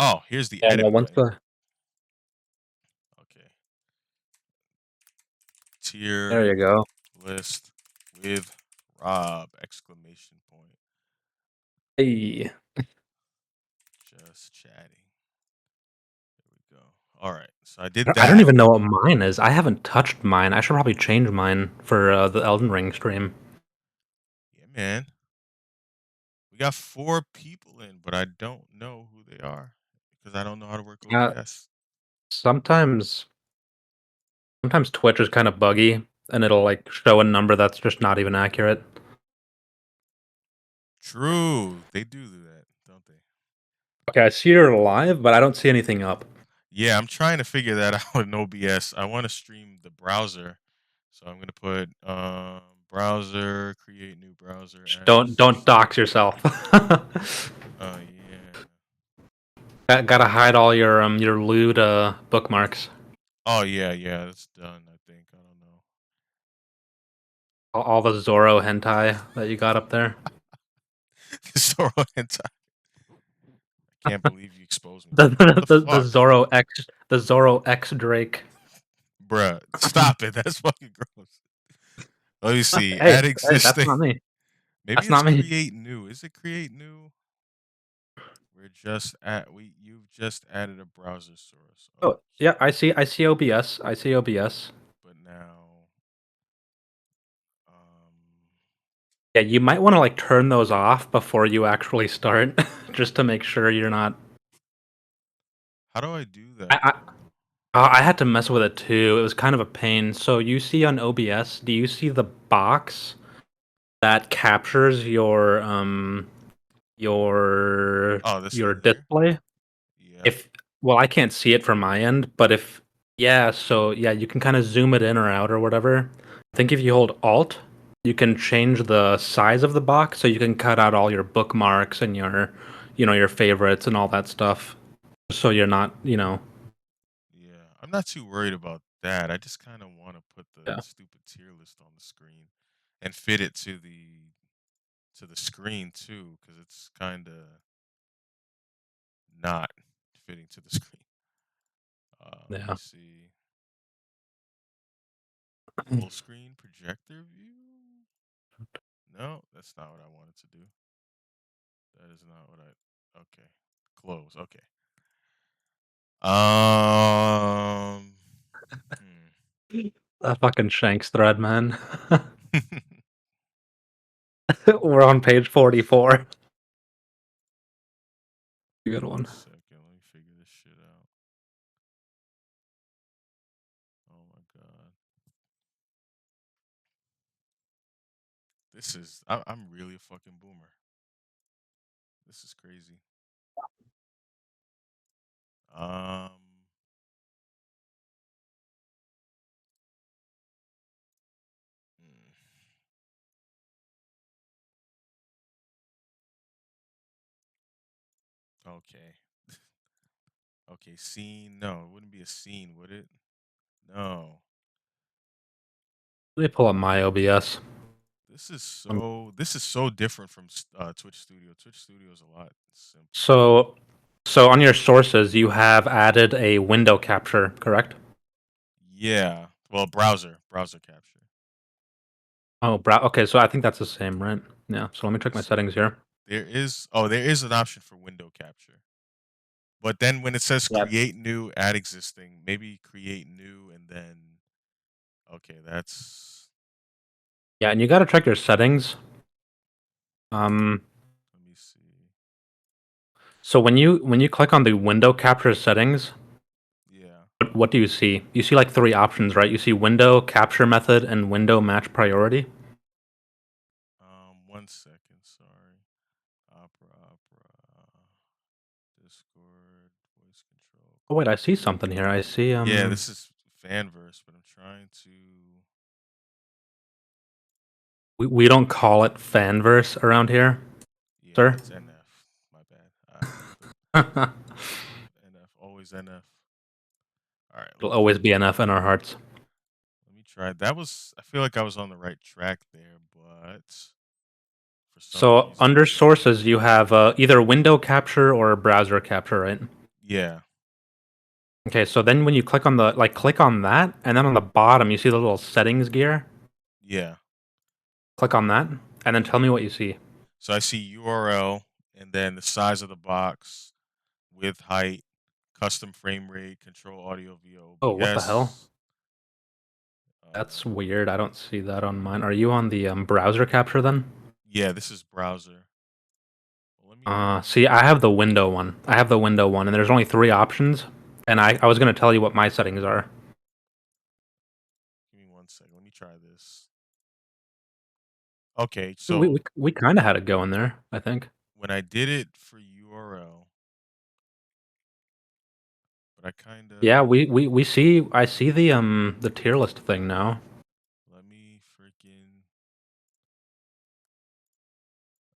Oh, here's the Yeah, edit no, once button. the Okay. Tier there you go. list with Rob! Exclamation point. Hey, Just chatting. There we go. All right. So I did I don't that. even know what mine is. I haven't touched mine. I should probably change mine for the Elden Ring stream. Yeah, man. We got 4 people in, but I don't know who they are because I don't know how to work Yeah, OBS. sometimes Twitch is kind of buggy, and it'll like show a number that's just not even accurate. True. They do that, don't they? Okay, I see you're live, but I don't see anything up. Yeah, I'm trying to figure that out in OBS. I want to stream the browser. So I'm going to put browser, create new browser as Don't dox yourself. yeah. Gotta hide all your lewd bookmarks. Oh yeah, that's done, I think. I don't know. All the Zoro hentai that you got up there. Zoro hentai. I can't believe you exposed me The to that. What the the fuck? Zoro X Drake. Bruh, stop it. That's fucking gross. Let me see. Hey, Add that's existing. not me. Maybe That's it's not me. create new. Is it create new? You've just added a browser source. Oh, Oh, yeah, I see OBS. I see OBS. but now um Yeah, you might want to like turn those off before you actually start, just to make sure you're not. how do I do I, that I though? I had to mess with it too. It was kind of a pain. So you see on OBS, do you see the box that captures Oh, this your right here? display? Yeah. If well, I can't see it from my end, but if yeah, so yeah, you can kind of zoom it in or out or whatever. I think if you hold Alt, you can change the size of the box so you can cut out all your bookmarks and your favorites and all that stuff. So you're not, Yeah. I'm not too worried about that. I just kind of want to put the yeah. stupid tier list on the screen and fit it to the screen too cuz it's kind of not fitting to the screen. Let me Yeah. see. Full screen projector view? No, that's not what I wanted to do. That is not what I. Okay, close. Okay. Um. That fucking Shanks thread, man. Hmm. We're on page 44. Good One one. second. Let me figure this shit out. Oh my god. This is. I'm really a fucking boomer. This is crazy. Um. hmm. Okay. Okay. Scene. No, it wouldn't be a scene, would it? No. Let me pull up my OBS. This is so different from Twitch Studio. Twitch Studio is a lot simpler. So on your sources, you have added a window capture, correct? Yeah. Well, browser capture. Oh, okay, so I think that's the same, right? Yeah. So let me check my So settings here. there is an option for window capture. But then when it says Yeah. create new, add existing, maybe create new and then okay, that's Yeah, and you got to check your settings. let me see. So when you click on the window capture settings, Yeah. what do you see? You see like three options, right? You see window capture method and window match priority. 1 second, sorry. Opera, Discord, voice control, Oh wait, I see something here. I see yeah, this is Fanverse, but I'm trying to. we don't call it fanverse around here, Yeah, sir. it's NF. My bad. I fucked up. NF, always NF. All right, It'll always be enough in our hearts. let me try. That was. I feel like I was on the right track there, but for some So reason, under sources, you have either window capture or browser capture, right? Yeah, Okay, so then when you click on the click on that, and then on the bottom you see the little settings gear. yeah. Click on that, and then tell me what you see. So I see URL and then the size of the box, width, height, custom frame rate, control audio via Oh, what the hell? OBS. That's weird. I don't see that on mine. Are you on the browser capture then? Yeah, this is browser. Well, let me See, I have the window one. I have the window one, and there's only three options. And I was gonna tell you what my settings are. give me 1 second. Let me try this. Okay, We we, so we kind of had it going there, I think. when I did it for URL, but I kind Yeah, of we see. I see the tier list thing now. let me freaking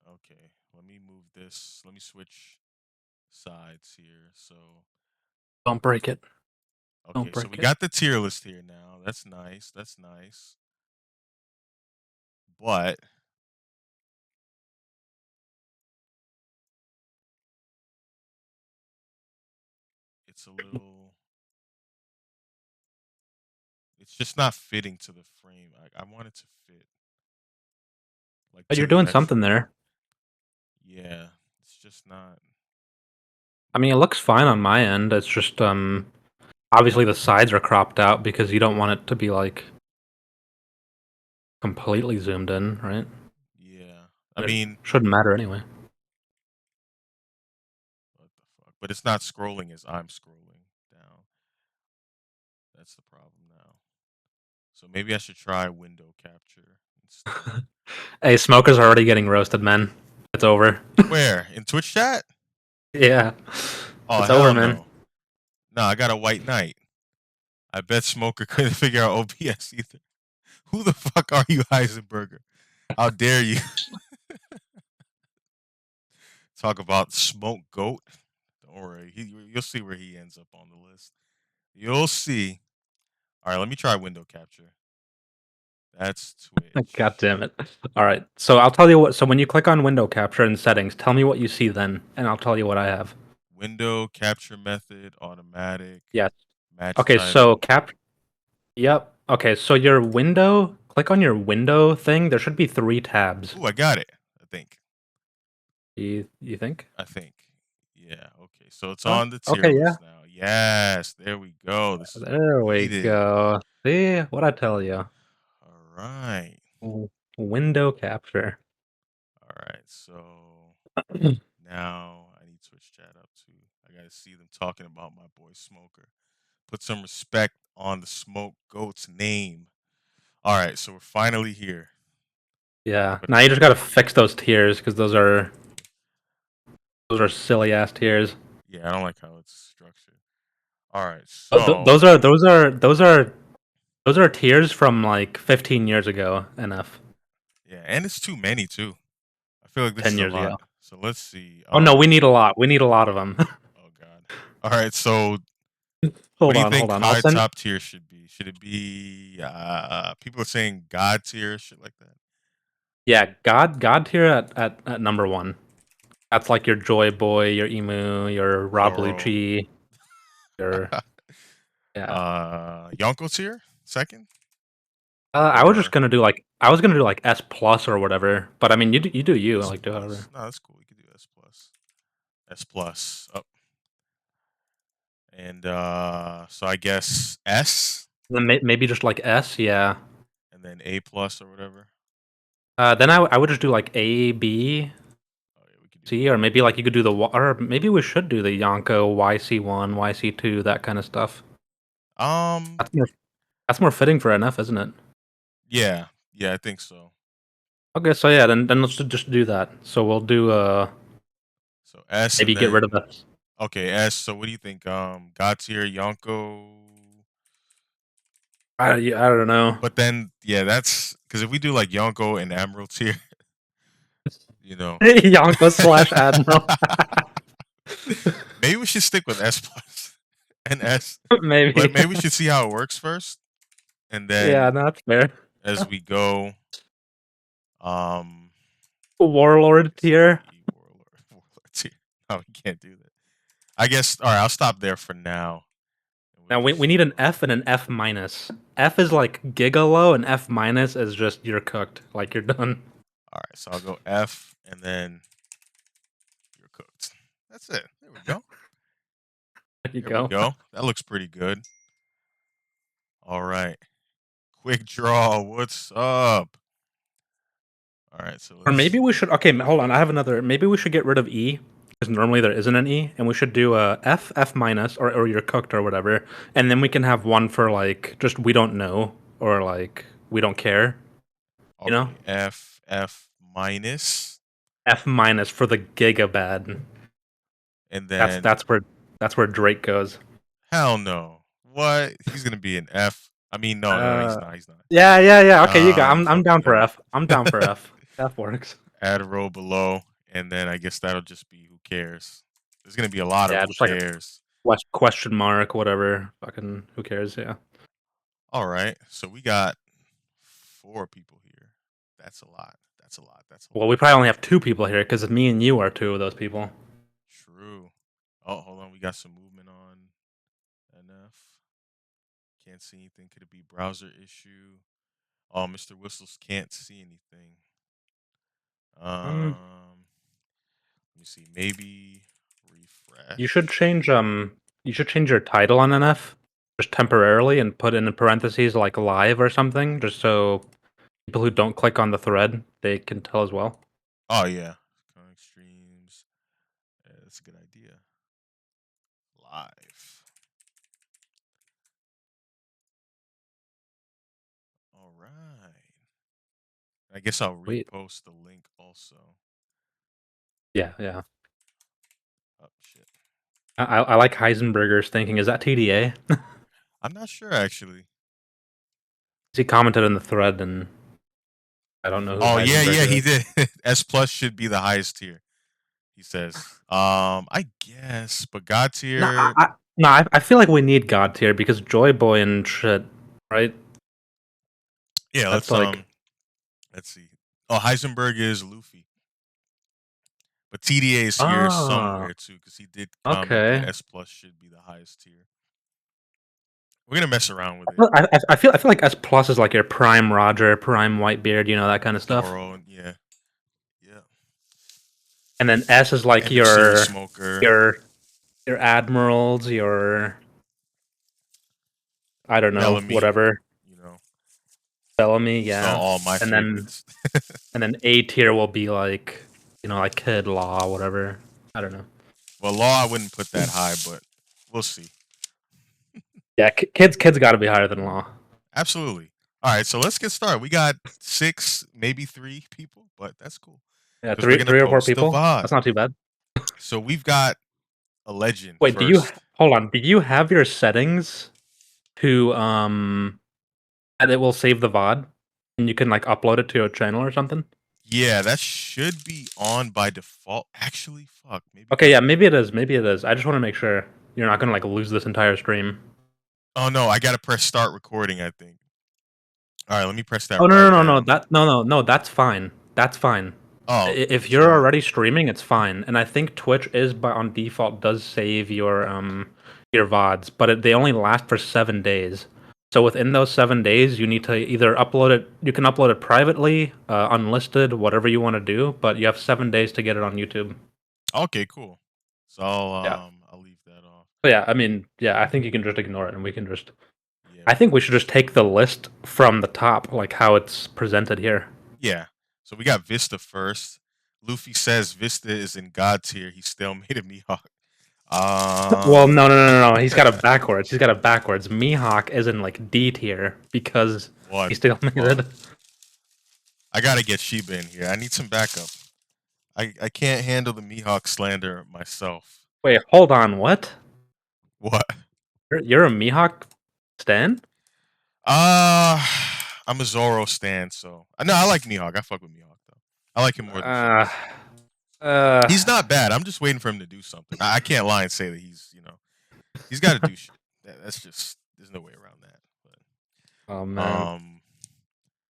okay. Let me move this. Let me switch sides here. So Don't break it. Don't okay, so we break it. got the tier list here now. That's nice. That's nice. But it's a little. It's just not fitting to the frame. I want it to fit like But to you're the doing actual. something there. Yeah, it's just not. I mean, it looks fine on my end. It's just obviously the sides are cropped out because you don't want it to be like completely zoomed in, right? Yeah, I It mean, shouldn't matter anyway. what the fuck? But it's not scrolling as I'm scrolling down. That's the problem now. So maybe I should try window capture instead. Hey, smokers are already getting roasted, man. It's over. Where in Twitch chat? Yeah, Oh it's over, hell man. no! No, I got a white knight. I bet Smoker couldn't figure out OBS either. Who the fuck are you, Heisenberger? How dare you talk about smoke goat? Don't worry, you'll see where he ends up on the list. You'll see. All right, let me try window capture. That's God Twitch. damn it. All right. So I'll tell you what. So when you click on window capture in settings, tell me what you see then, and I'll tell you what I have. Window capture method, automatic, Yes. match Okay. So title. cap. Yep. Okay. So your window. Click on your window thing. There should be three tabs. Ooh, I got it. I think. You think? I think. Yeah. Okay. So it's Oh. on the tier Okay. Yeah. list now. Yes. There we go. This is what we There we needed. go. See what I tell you. All right. Window capture. All right. So now I need Twitch chat up too. I got to see them talking about my boy Smoker. Put some respect on the Smoke Goat's name. All right. So we're finally here. Yeah. But Now you just gotta fix those tiers because those are silly ass tiers. yeah, I don't like how it's structured. All right. Those So are those are tiers from like 15 years ago. NF yeah, and it's too many too. I feel like this 10 is a years lot. ago. So let's see. Oh no, we need a lot. We need a lot of them. Oh god. All right. So what Hold do you on, think hold on. I'll high send. top tier should be? Should it be people are saying god tier, shit like that? Yeah, God tier at number one. That's like your Joy Boy, your Emu, your Rob Zoro. Lucci, your yeah. Yonko tier, second? I was just Or gonna do like I was gonna do like S plus or whatever. But I mean, you do you S like do plus. however. No, that's cool. You could do S plus. S plus. Oh. And so I guess S Then maybe just like S, yeah. and then A plus or whatever. Then I would just do like A B Oh yeah, we could do C, or A. maybe like you could do or maybe we should do the Yonko YC1, YC2, that kind of stuff. Um That's more fitting for NF, isn't it? yeah. Yeah, I think so. Okay, so yeah, then let's just do that. So we'll do So S and maybe get rid of then S. okay, S. So what do you think? God tier, Yonko. I don't know. But then yeah, that's because if we do like Yonko and Emerald tier, you know. Yonko slash Admiral. Maybe we should stick with S plus and S. Maybe. Maybe we should see how it works first, and Yeah, then no, that's fair. as we go, um, Warlord let's tier. see, Warlord tier. No, we can't do that. I guess. All right, I'll stop there for now, and we'll Now we just. need an F and an F minus. F is like giga low, and F minus is just you're cooked, like you're done. All right, so I'll go F, and then you're cooked. That's it. There we go. There you There we go. go. That looks pretty good. All right. Quick draw. What's up? All right, so Or maybe let's. we should. Okay, hold on. I have another. Maybe we should get rid of E because normally there isn't an E, and we should do a F, F minus, or you're cooked or whatever, and then we can have one for like just we don't know or like we don't care. You know, Okay, F minus, F minus for the giga bad. and That's then that's where that's where Drake goes. hell no. What? He's gonna be an F. I mean, no, no, no. He's Uh, not. He's not. yeah, yeah, yeah. Okay, you got. I'm I'm fucking down it for up. F. I'm down for F. F works. Add a row below, and then I guess that'll just be who cares. There's gonna be a lot of Yeah, who just like a cares. question mark, whatever. Fucking who cares? Yeah. All right, so we got 4 people here. That's a lot. That's a lot. That's a Well, lot. we probably only have two people here because me and you are two of those people. True. Oh, hold on. We got some movement on NF. Can't see anything. Could it be browser issue? Oh, Mr. Whistles can't see anything. Um, Let me see. Maybe you should refresh. change you should change your title on NF just temporarily and put in parentheses like live or something, just so people who don't click on the thread they can tell as well. Oh yeah, comic streams. Yeah, that's a good idea. Live. All right. I guess I'll Wait. repost the link also. Yeah, yeah. Oh shit. I like Heisenberger's thinking. Is that TDA? I'm not sure actually. He commented in the thread, and I don't know who Oh yeah, yeah, Heisenberger he is. did. S plus should be the highest tier. He says. I guess, but God No, tier. I feel like we need God tier because Joy Boy and shit, right? Yeah, That's like, let's see. Oh, Heisenberg is Luffy, but TDA is here ah, somewhere too because he did comment that okay. S plus should be the highest tier. We're gonna mess around with it. I feel like S plus is like your prime Roger, prime Whitebeard, you know that kind of stuff. Zoro, yeah, yeah, And then S is like Emissary Smoker, your your admirals, your I don't know, Bellamy. whatever You know, Bellamy, these are yeah. all my And then favorites. A tier will be like like Kid Law, whatever. I don't know. Well, Law I wouldn't put that high, but we'll see. Yeah, kids got to be higher than Law. Absolutely. All right, so let's get started. We got 6, maybe 3 people, but that's cool Yeah, because we're gonna three or four post the people. VOD. That's not too bad. So we've got a legend Wait, do you first. hold on? Do you have your settings to and it will save the VOD and you can like upload it to a channel or something? Yeah, that should be on by default. Actually, fuck, maybe Okay, not. yeah, maybe it is. Maybe it is. I just want to make sure you're not gonna like lose this entire stream. Oh no, I gotta press start recording. I think. All right, let me press that Oh no right no no no now. that no no no that's fine. That's fine. Oh, If you're so already streaming, it's fine. And I think Twitch is by on default does save your VODs, but they only last for 7 days. So within those 7 days, you need to either upload it. You can upload it privately, unlisted, whatever you want to do. But you have 7 days to get it on YouTube. okay, cool. So Yeah. I'll leave that off. But yeah, I mean, yeah, I think you can just ignore it, and we can just. Yeah, I think we should just take the list from the top, like how it's presented here. yeah. So we got Vista first. Luffy says Vista is in God tier. He still made a Mihawk. Well, Um, no. He's got it backwards. He's got it backwards. Mihawk is in like D tier because he what still the made fuck? it. I gotta get Shiba in here. I need some backup. I can't handle the Mihawk slander myself. Wait, hold on. What? What? You're a Mihawk stan? Uh I'm a Zoro stan, so no, I like Mihawk. I fuck with Mihawk though. I like him more than Uh, Shanks. uh. He's not bad. I'm just waiting for him to do something. I can't lie and say that he's got to do shit. That's just there's no way around that. Oh But man.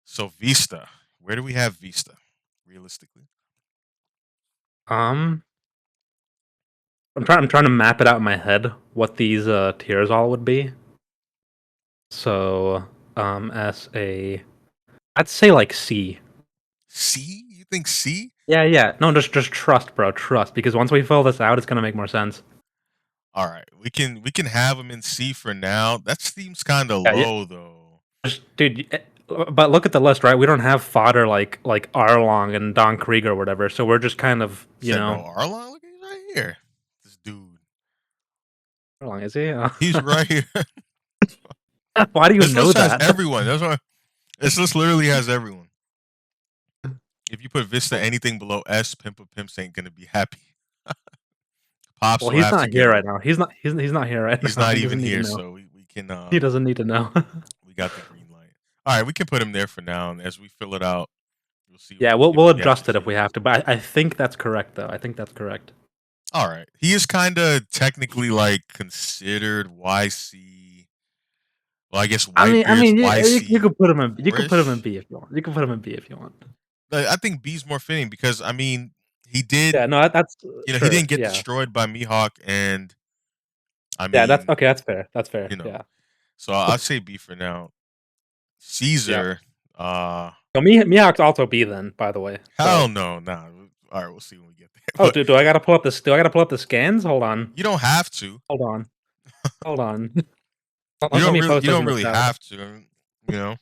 so Vista, where do we have Vista? Realistically, Um. I'm trying to map it out in my head what these tiers all would be. So, as a, I'd say like C. C? You think C? Yeah, yeah. No, just trust, bro. Trust, because once we fill this out, it's gonna make more sense. All right, we can have him in C for now. That seems kind of Yeah, yeah. low though. Dude. But look at the list, right? We don't have fodder like Arlong and Don Krieg or whatever. So we're just kind of, Said no Arlon. Look, he's right here. This dude, Arlong is he? he's right here. Why do you This know list has that? everyone. That's why this list literally has everyone. If you put Vista anything below S, Pimp of Pimps ain't gonna be happy. Pops Well, will he's have to not get here him. right now. He's not here right He's now. not He even doesn't need to here, know. so we can He doesn't need to know. we got the green light. All right, we can put him there for now, and as we fill it out, we'll see Yeah, if we'll we have to adjust it if we change. have to, but I think that's correct though. I think that's correct. All right, he is kind of technically like considered YC. Well, I guess Whitebeard's You YC could put him in four-ish. B if you want. You can put him in B if you want. But I think B's more fitting because I mean he did, Yeah, no, that's he sure. didn't get Yeah, destroyed by Mihawk, and I yeah, that's mean okay. That's fair. That's fair. you know, Yeah, so I'll say B for now. yeah. Caesar, uh, So Mihawk's also B then, by the way. hell So, no, nah. All right, we'll see when we get there. oh, But do I gotta pull up this? Do I gotta pull up the scans? you don't have to. Hold on, hold on. You Let don't me really, post you those don't in the really chat. have to. You know,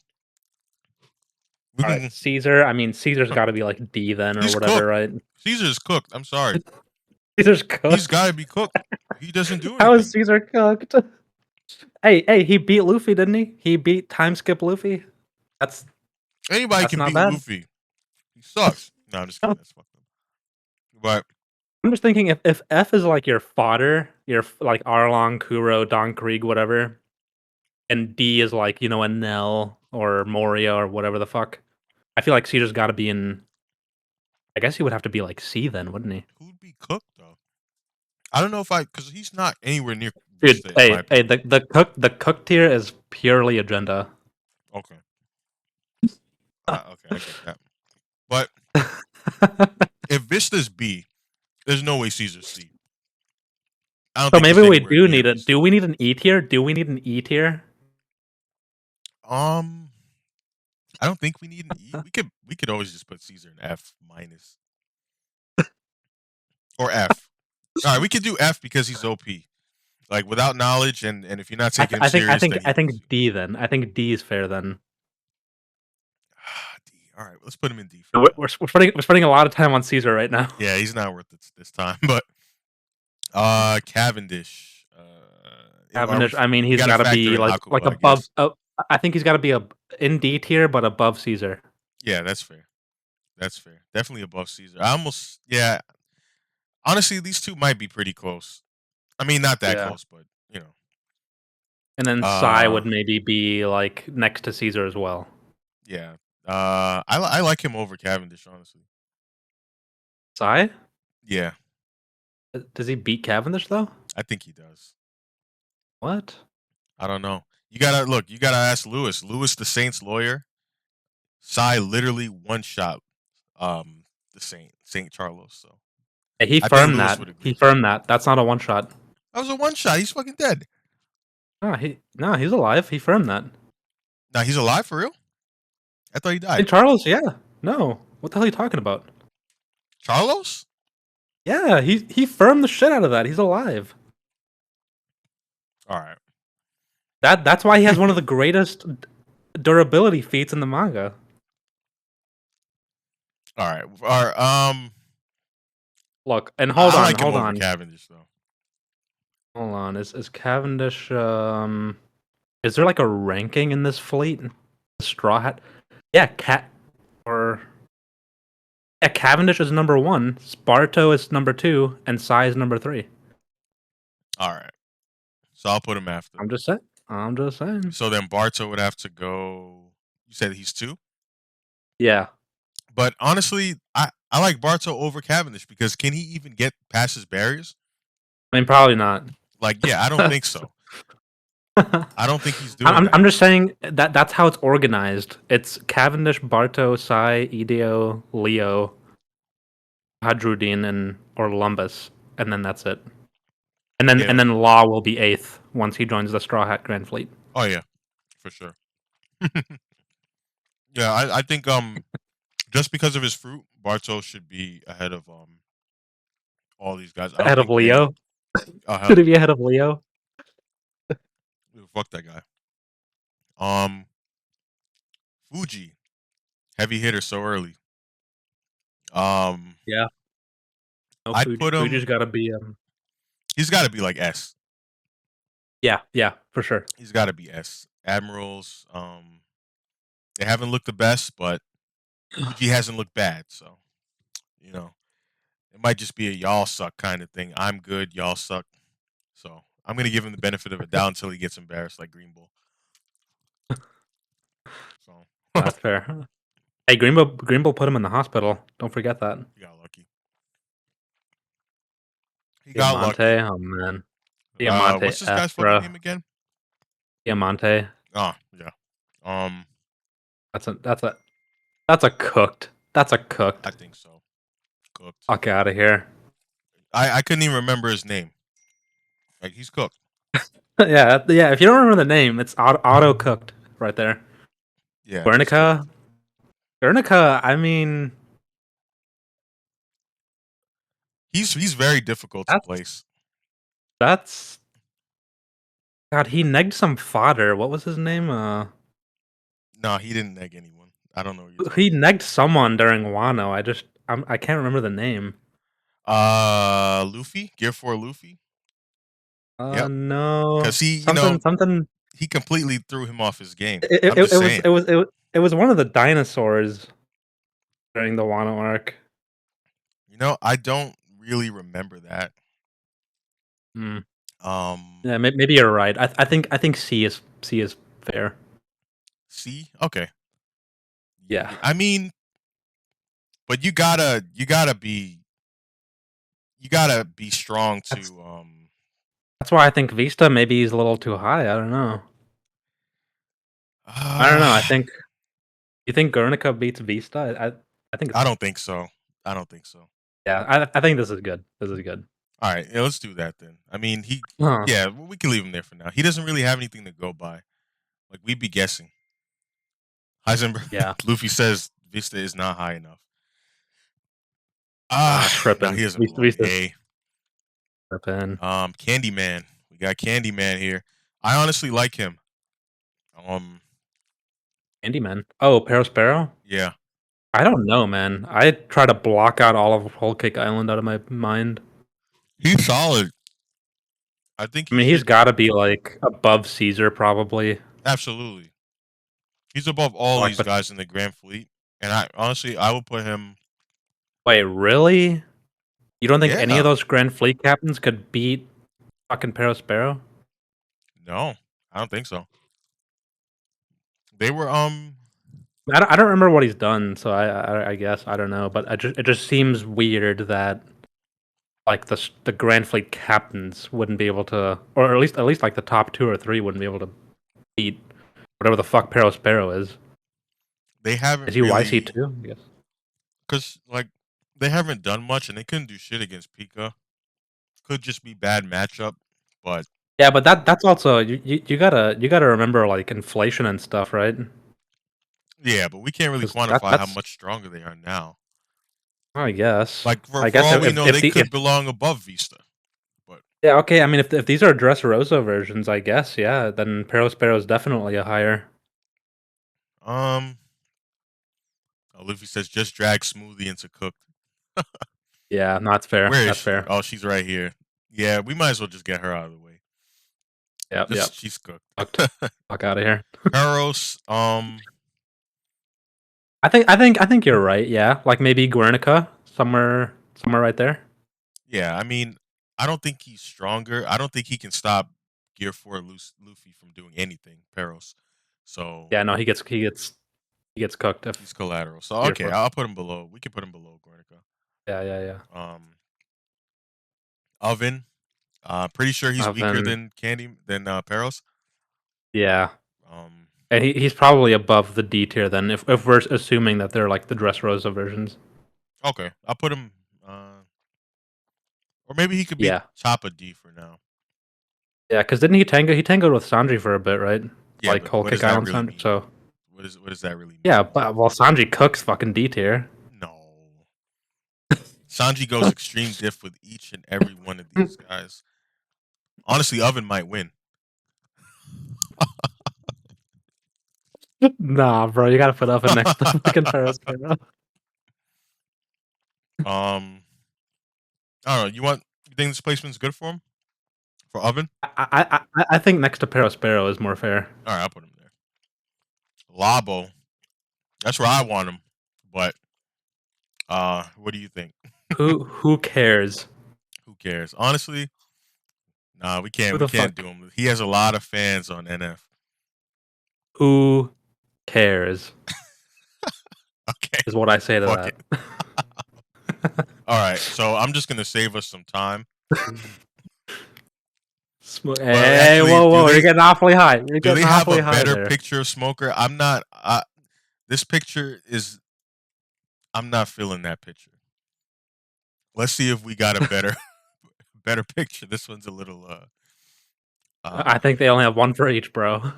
we All right, can. Caesar. I mean, Caesar's got to be like D then or He's whatever, cooked. right? Caesar's cooked. I'm sorry. Caesar's He's cooked. got to be cooked. He doesn't do How is anything. Caesar cooked? Hey, he beat Luffy, didn't he? He beat time skip Luffy. That's Anybody that's can not beat bad. Luffy. He sucks. No, I'm just kidding. That's fucked up. But I'm just thinking if F is like your fodder, your like Arlong, Kuro, Don Krieg, whatever, and D is like, a Nell or Moria or whatever the fuck. I feel like Caesar's got to be in. I guess he would have to be like C then, wouldn't he? who'd be cooked though? I don't know if because he's not anywhere near Dude, Vista in my hey, opinion. the cook tier is purely agenda. Okay. Okay, I get that. But if Vista's B, there's no way Caesar's C. I don't So think maybe he's we anywhere do near need it. Do Vista. we need an E tier? Do we need an E tier? Um, I don't think we need an E. We could always just put Caesar in F minus or F. All right, we could do F because he's OP. Like without knowledge, and if you're not I, taking th- him I think I serious, think then he I think beats you. D then. I think D is fair then. D. All right, let's put him in D for We're, now. we're, we're spending a lot of time on Caesar right now. Yeah, he's not worth it this time. But Cavendish. Are we? Cavendish. I mean, We he's got to got to factor be in like Hakuba, I above. guess. I think he's got to be in D tier, but above Caesar. Yeah, that's fair. That's fair. Definitely above Caesar. I almost, yeah. Honestly, these two might be pretty close. I mean, not that Yeah. close, but you know. And then Psy Uh, would maybe be like next to Caesar as well. yeah. I like him over Cavendish, honestly. Psy? Yeah, Does he beat Cavendish though? I think he does. What? I don't know. You gotta look. You gotta ask Lewis. Lewis, the Saints lawyer. Sai literally one shot. The Saint Charlos. So Yeah, he I think firmed Lewis that. would He agree. firmed that. That's not a one shot. That was a one shot. He's fucking dead. No, he's alive. He firmed that. Now he's alive for real. I thought he died. Hey, Charles, yeah. No. What the hell are you talking about? Charlos? Yeah, he firmed the shit out of that. He's alive. All right. That's why he has one of the greatest durability feats in the manga. All right. All right. Look, and I like him over Cavendish though. hold on. Is Cavendish is there like a ranking in this fleet? The Straw Hat? Yeah, or yeah, Cavendish is number 1, Sparto is number 2, and Sai is number 3. All right. So I'll put him after. I'm just saying. I'm just saying. So then Barto would have to go. You said he's 2, Yeah. but honestly, I like Barto over Cavendish because can he even get past his barriers? I mean, probably not. Like, yeah, I don't think so. I don't think he's doing I'm that. just saying that's how it's organized. It's Cavendish, Barto, Sai, Ideo, Leo, Hadrudin, and or Lumbus, and then that's it. and Yeah. then Law will be 8th once he joins the Straw Hat Grand Fleet. Oh yeah, for sure. Yeah, I think just because of his fruit, Bartos should be ahead of all these guys. I don't Ahead of think they. Leo? Oh hell Should he yeah, be ahead of Leo? fuck that guy. Um, Fuji, heavy hitter so early. Um, Yeah. No, I'd put Fuji's him. got to be He's got to be like S. yeah, yeah, for sure. He's got to be S. Admirals. They haven't looked the best, but Fuji hasn't looked bad. So you know, it might just be a y'all suck kind of thing. I'm good, y'all suck. So I'm gonna give him the benefit of a doubt until he gets embarrassed like Green Bull. So That's fair. Hey, Greenbow put him in the hospital. Don't forget that. he got lucky. He got lucky. Diamante, oh man. Diamante What's this F, guy's fucking bro. name again? Diamante. Oh yeah. Um, That's a that's a cooked. That's a I cooked. think so. Cooked. Fuck out of here. I couldn't even remember his name. Like he's cooked. Yeah, yeah. If you don't remember the name, it's auto cooked right there. Yeah, he's cooked. Guernica. Guernica. I mean, He's very difficult to that's place. that's. God, he negged some fodder. What was his name? No, he didn't neg anyone. I don't know what you're He talking about. negged someone during Wano. I can't remember the name. Luffy, Gear 4 Luffy. Yep. No, Cause he, something. he completely threw him off his game. It, I'm it, just it was saying. it was it was it was one of the dinosaurs during the Wano arc. I don't really remember that. Hmm. Um, Yeah, maybe you're right. I think C is fair. C. Okay. Yeah, Yeah, I mean, but you gotta be strong that's to that's why I think Vista maybe is a little too high. I don't know. I don't know. I uh, think you think Guernica beats Vista. I think I it's don't think so. I don't think so. yeah. I think this is good. This is good. All right, yeah, let's do that then. I mean, Huh. yeah, we can leave him there for now. He doesn't really have anything to go by. Like we'd be guessing. Heisenberg, Yeah. Luffy says Vista is not high enough. Nah, No, tripping. he doesn't belong. Vista's A. tripping. Candyman. We got Candyman here. I honestly like him. Um, Candyman. Oh, Perospero? yeah, I don't know, man. I try to block out all of Whole Cake Island out of my mind. he's solid. I think I he mean, he's should got to be like above Caesar, probably. absolutely. He's above all Like, these but guys in the Grand Fleet, and I honestly I would put him. wait, really? You don't think any of Yeah, those Grand Fleet captains could beat fucking Perospero? no, I don't think so. They were I don't remember what he's done, so I guess I don't know, but it just seems weird that like the Grand Fleet captains wouldn't be able to, or at least like the top 2 or 3 wouldn't be able to beat whatever the fuck Perospero is. they Is haven't he YC really too? Yes. because like they haven't done much and they couldn't do shit against Pika. Could just be bad matchup, but Yeah, but that's also you gotta remember like inflation and stuff, right? yeah, but we can't really 'Cause that quantify how that's much stronger they are now. I guess. Like for I for guess all we if know, if they the if could belong above Vista, but yeah, okay, I mean if these are Dressrosa versions, I guess, yeah, then Perospero is definitely a higher. um, Luffy says just drag Smoothie into cooked. Yeah, no, that's fair. Where is That's she? fair. Oh, she's right here. Yeah, we might as well just get her out of the way. Yep, Just yep. she's cooked. Fucked. Fuck out of here. Peros, I think you're right, yeah. Like maybe Guernica, somewhere right there. yeah, I mean, I don't think he's stronger. I don't think he can stop Gear 4 Luffy from doing anything, Peros. So Yeah, no, he gets cooked he's if collateral. So you're okay, for I'll put him below. We can put him below Guernica. yeah, yeah, yeah. Um, Oven. Pretty sure he's weaker Then than Peros. yeah. Um, And he's probably above the D tier then, if we're assuming that they're like the Dressrosa versions. okay, I'll put him. Or maybe he could be Yeah. top of D for now. Yeah, because didn't he tango? He tangoed with Sanji for a bit, right? Yeah, Like but whole what does kick that Island really Sanji. mean So though? What does that really mean? yeah, but well, Sanji cooks fucking D tier. No. Sanji goes extreme diff with each and every one of these guys. Honestly, Oven might win. Nah, bro, you gotta put up and next to fucking Periscope. um, I don't know. You think this placement's good for him? For Oven? I think next to Perospero is more fair. All right, I'll put him there. Labo, that's where I want him. But what do you think? Who cares? Who cares? Honestly, nah, we can't Who we the can't do fuck? him. He has a lot of fans on NF. Who cares? Okay, Is what I say fuck to it. that. All right, so I'm just gonna save us some time. But Hey, actually, whoa, whoa! You're getting awfully high. You're do getting they have awfully a high better there. picture of Smoker? I'm not. This picture is. I'm not feeling that picture. Let's see if we got a better better picture. This one's a little. I Uh. think they only have one for each, bro.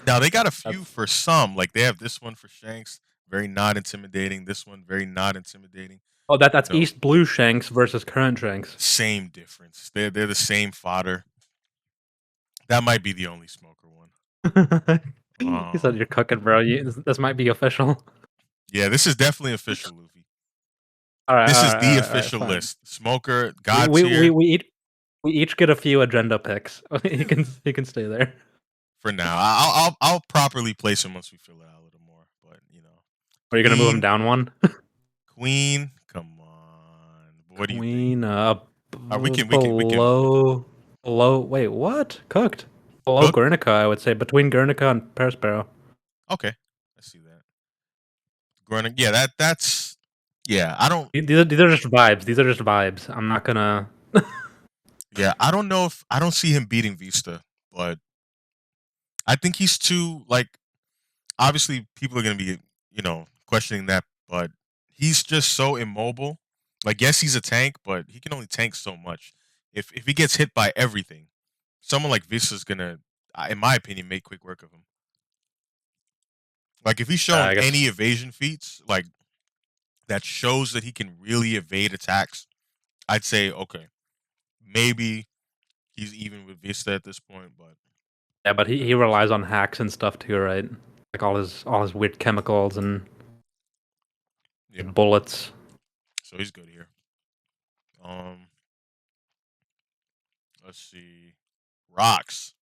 Now they got a few That's for some. Like they have this one for Shanks, very not intimidating. This one, very not intimidating. oh, that's You know, East Blue Shanks versus current Shanks. same difference. They're the same fodder. That might be the only Smoker one. He said, "You're cooking, bro. This might be official." Yeah, this is definitely official, Luffy. All right, This all is right, all the right, all right. official Fine. list. Smoker, We God we we tier we each we each get a few agenda picks. He can stay there. for now. I'll properly place him once we fill it out a little more. But you know, Are you gonna move him Queen, down one? Queen, come on. What do you think? Queen We can below. Wait, what? Cooked below cook. Guernica, I would say between Guernica and Perospero. Okay, I see that. Growing, yeah, that's yeah. I don't. These are just vibes. These are just vibes. I'm not gonna. Yeah, I don't know if I don't see him beating Vista, but I think he's too like. Obviously, people are gonna be questioning that, but he's just so immobile. Like, yes, he's a tank, but he can only tank so much. If he gets hit by everything, someone like Vista's gonna, in my opinion, make quick work of him. Like, if he's shown I any guess. evasion feats, like that shows that he can really evade attacks, I'd say okay, maybe he's even with Vista at this point, but Yeah, but he relies on hacks and stuff too, right? Like all his weird chemicals and yeah, bullets. so he's good here. Um, let's see, rocks.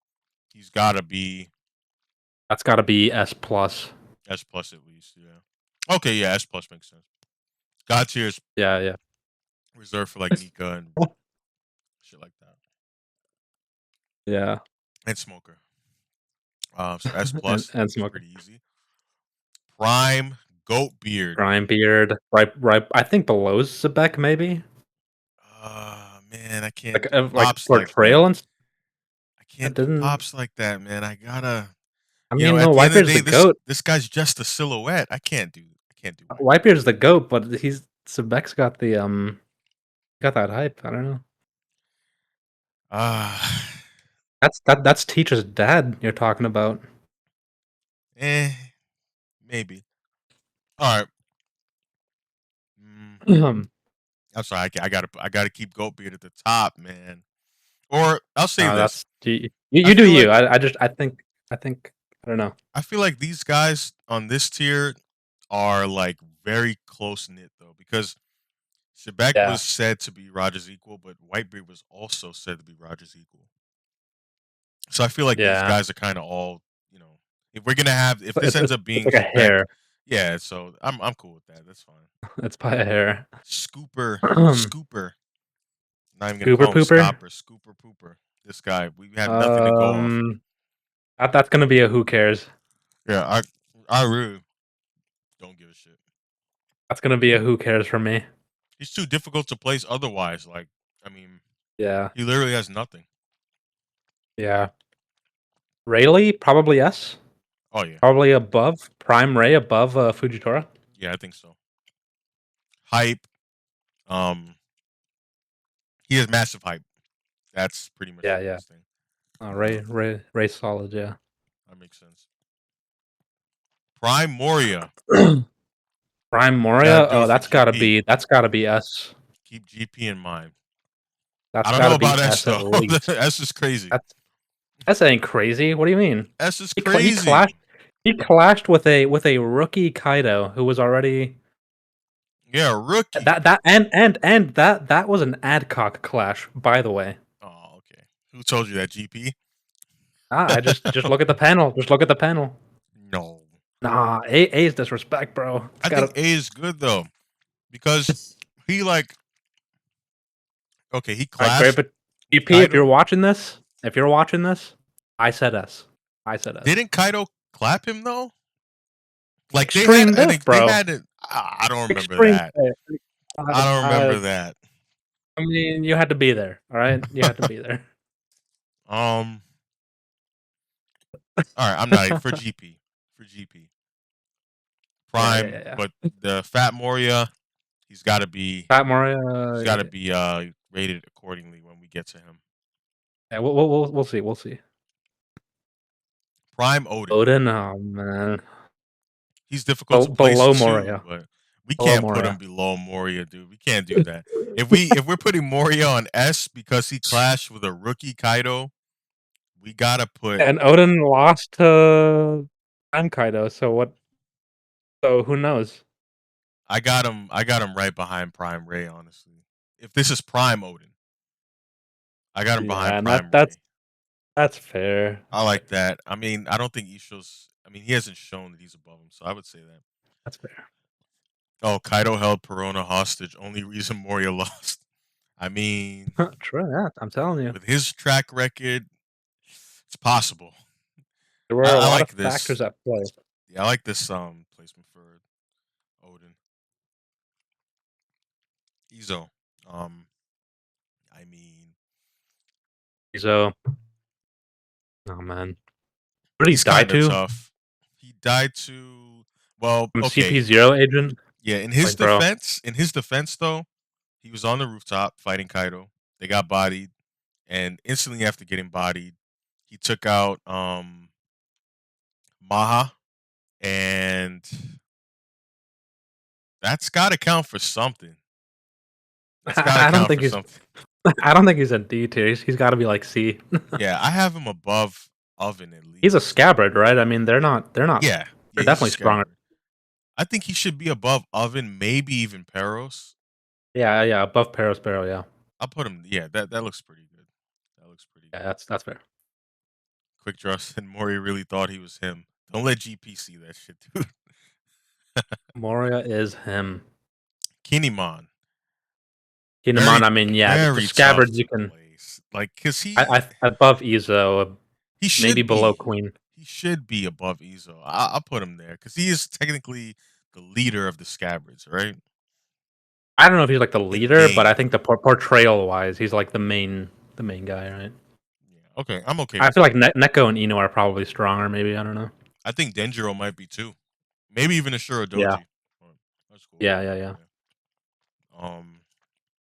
He's got to be That's got to be S plus. S plus at least. Yeah. Okay, yeah, S plus makes sense. God tier is Yeah, yeah, reserved for like Nika and shit like that, yeah. and Smoker. So S and plus and is smoker. pretty easy. Prime Goat Beard. Prime beard. Right. I think below Zebek maybe. Man, I can't Like do like pops like portrayal that. and I that can't do didn't. pops like that, man. I gotta, I mean, at no, the end of Whitebeard's the the day, this goat. this guy's just a silhouette. I can't do Whitebeard. Whitebeard's the goat, but he's Zebek's got the got that hype. I don't know. Ah, That's Teach's dad you're talking about. eh, maybe. All right. Mm, no, I'm sorry. I gotta keep Goatbeard at the top, man. Or I'll say this. that's you, I you do feel you. like I think I don't know. I feel like these guys on this tier are like very close knit though, because Shebek Yeah, was said to be Roger's equal, but Whitebeard was also said to be Roger's equal. So I feel like these yeah. guys are kind of all, you know, if this It's ends it's, up it's being like a Shebek, hair. yeah. So I'm cool with that. That's fine. It's by a hair. Scooper. Not even gonna Scooper call him pooper. Scopper, Scooper Pooper. This guy, we have nothing to go off of. Um, that's gonna be a who cares. Yeah, I really don't give a shit. That's gonna be a who cares for me. He's too difficult to place otherwise. Like, I mean, Yeah, he literally has nothing. yeah. Rayleigh probably S. Oh yeah, Probably above Prime Ray above Fujitora. yeah, I think so. Hype. Um, he has massive hype. That's pretty much Yeah, the yeah. biggest thing. Ray solid, yeah. That makes sense. Prime Moria. Prime You got to Moria? do Oh, it for GP. that's gotta be S. Keep GP in mind. I That's don't know gotta about be S S at though. least. S is crazy. That's S ain't crazy. What do you mean? S is He crazy. clashed with a rookie Kaido who was already Yeah, rookie. that was an adcock clash, by the way. Oh, okay. Who told you that, GP? I just look at the panel. Just look at the panel. No. Nah, A is disrespect, bro. It's I think gotta A is good though because he like okay, he Alright, great, clashed but with EP, Kaido. if you're watching this, I said S. I said S. Didn't Kaido clap him though? Like they had Extreme an diff, they bro. had it. I don't remember Extreme that. diff. I don't I remember that. I mean, you had to be there, alright? You had to be there. Um. All right, I'm not for GP. For GP. Yeah, Prime, yeah. but the Fat Moria, he's got to be Pat he's Moria, got to be rated accordingly when we get to him. yeah, we'll see, we'll see. Prime Odin. Odin, oh man. He's difficult to place Below too, Moria. but we Below can't put him Moria. below Moria, dude. We can't do that. If we're putting Moria on S because he clashed with a rookie Kaido, we gotta put. And Odin lost to Prime Kaido, so who knows? I got him. I got him right behind Prime Ray. Honestly, if this is Prime Odin, I got him behind Yeah, and Prime Ray. that's fair. I That's like fair. that. I mean, I don't think Isho's. I mean, he hasn't shown that he's above him, so I would say that. That's fair. Oh, Kaido held Perona hostage. Only reason Moria lost. I mean, True, yeah, I'm telling you. with his track record, it's possible. There were a I lot of like this. factors at play. Yeah, I like this placement for Odin. Izo. Um, I mean, So, oh man, what did he he's die kind of to? tough. He died to well, From okay, CP0 agent? yeah. Like, bro, In his defense though, he was on the rooftop fighting Kaido. They got bodied, and instantly after getting bodied, he took out Maha, and that's got to count for something. That's got to I don't count think for he's something. I don't think he's a D tier. He's got to be like C. Yeah, I have him above Oven at He's a least. scabbard, right? I mean, Yeah, they're yeah, he's a definitely stronger. scabbard. I think he should be above Oven, maybe even Peros. Yeah, yeah, above Paros Barrel, yeah. I'll put him. Yeah, that looks pretty good. That looks pretty Yeah, good. that's fair. Quick draw said Mori really thought he was him. Don't let GP see that shit, dude. Moria is him. Kinemon, Kinemon, very, I mean, yeah, the very tough scabbards you to can place. Like, cause he I above Izo, he maybe should below be Queen. he should be above Izo. I'll put him there because he is technically the leader of the Scabbards, right? I don't know if he's like the In leader, but I name. think the portrayal wise, he's like the main guy, right? Yeah. Okay, I'm okay I with feel that. like Neko and Ino are probably stronger. Maybe I don't know. I think Denjiro might be too. Maybe even a Yeah, Shuradoji. Oh, that's cool. yeah. Yeah. Um.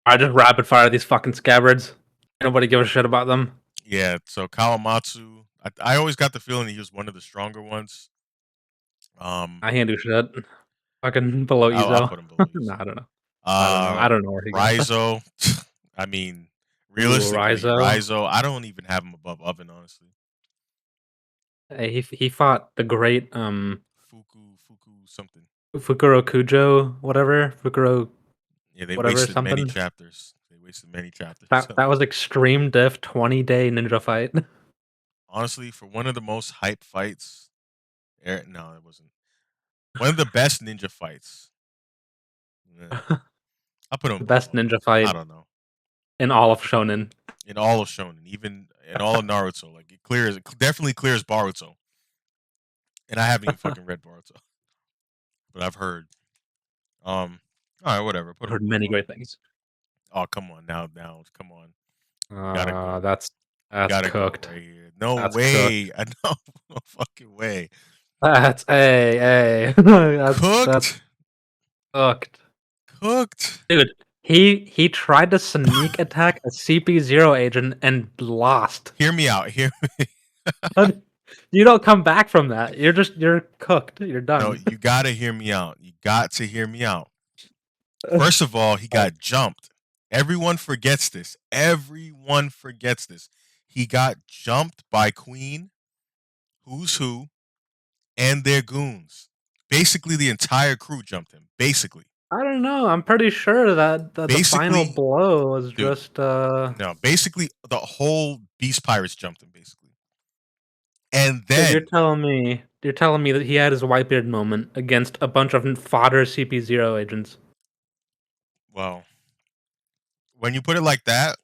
I just rapid fire these fucking scabbards. Nobody give a shit about them. Yeah. So Kawamatsu. I always got the feeling he was one of the stronger ones. Um. I can't do shit. Fucking below I'll Izo. put him below No, Izo. I don't know. Uh. I don't know where he goes. Raizo. I mean, Ooh, realistically, Raizo. Raizo. I don't even have him above Oven, honestly. Hey, he fought the great Fuku something. Fukuro Kujo, whatever. Fukuro Yeah, they whatever wasted many something. chapters. They wasted many chapters That of that it. was extreme diff 20-day ninja fight. Honestly, for one of the most hype fights, no, it wasn't. One of the best ninja fights. eh, I'll put him The above best Oven. ninja I fight don't know. in all of Shonen. In all of Shonen, even in all of Naruto, like it definitely clears Boruto. And I haven't even fucking read Boruto, but I've heard. All right, whatever. Put him Heard above many great Oven. things. Oh, come on now, come on. We gotta go. We That's gotta go cooked. right here. No That's way. cooked. I know. No fucking way. That's hey. That's Cooked. cooked. Cooked. Dude, He tried to sneak attack a CP0 agent and lost. Hear me out. Hear me. You don't come back from that. You're cooked. You're No, done. you gotta hear me out. You got to hear me out. First of all, he got jumped. Everyone forgets this. Everyone forgets this. He got jumped by Queen, Who's Who, and their goons. Basically, the entire crew jumped him. Basically. I don't know. I'm pretty sure that the final Basically, blow was dude, just no, basically the whole Beast Pirates jumped him, basically. And so then, you're telling me that he had his Whitebeard moment against a bunch of fodder CP0 agents. well, when you put it like that,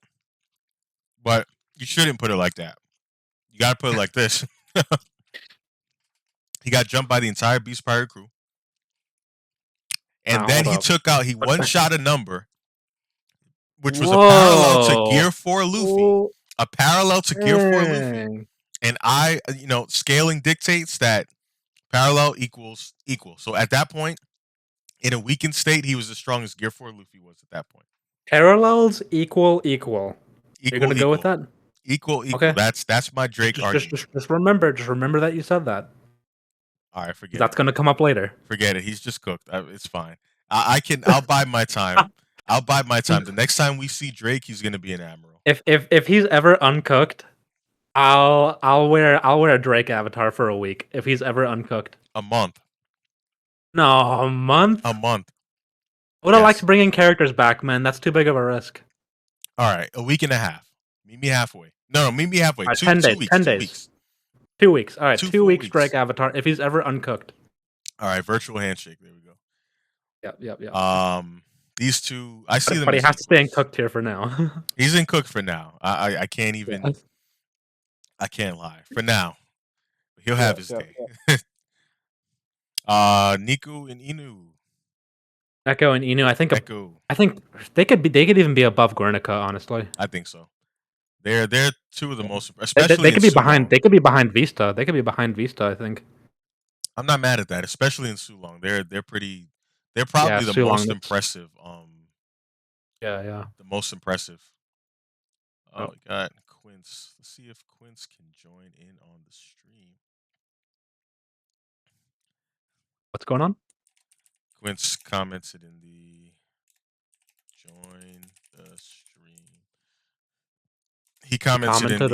but you shouldn't put it like that. You gotta put it like this. He got jumped by the entire Beast Pirate crew. And Now then hold he up. took out, he What one the- shot a number, which was a parallel to Whoa! Gear 4 Luffy. Oh, A parallel to Gear 4 Luffy. dang. And scaling dictates that parallel equals equal. So at that point, in a weakened state, he was as strong as Gear 4 Luffy was at that point. Parallels equal equal. You're Equal, gonna go with equal. that? Equal, equal. Okay. That's my Drake argument. Just remember that you said that. All right, forget That's it. gonna come up later. Forget it. He's just cooked. It's fine. I can. I'll bide my time. I'll bide my time. The next time we see Drake, he's gonna be an admiral. If he's ever uncooked, I'll wear a Drake avatar for a week if he's ever uncooked. A month. No, a A month. month. I would have liked Yes. bringing characters back, man. That's too big of a risk. All right. A week and a half. Meet me halfway. No, meet me halfway. All right, Two 10 two days. weeks. 10 2 days. weeks. 2 weeks. All right, Two 2 full weeks Drake weeks. avatar if he's ever uncooked. All right. Virtual handshake. There we go. Yep. These two, I see them But he as has to stay in equals. cooked here for now. He's in cooked for now. I can't Yeah. even. I can't lie. For now, he'll Yeah, have his yeah, day. yeah. Niku and Inu. Echo and Inu, Echo. I think they could even be above Guernica, honestly. I think so. They're two of the Yeah. most, especially They in could be behind. Sulong. They could be behind Vista. They could be behind Vista. I think. I'm not mad at that, especially in Sulong. They're pretty. They're Yeah, probably the Sulong. most That's impressive. yeah. The most impressive. Oh, Oh, we got Quince. Let's see if Quince can join in on the stream. what's going on? Quince commented in the join the stream. He He commented in commented.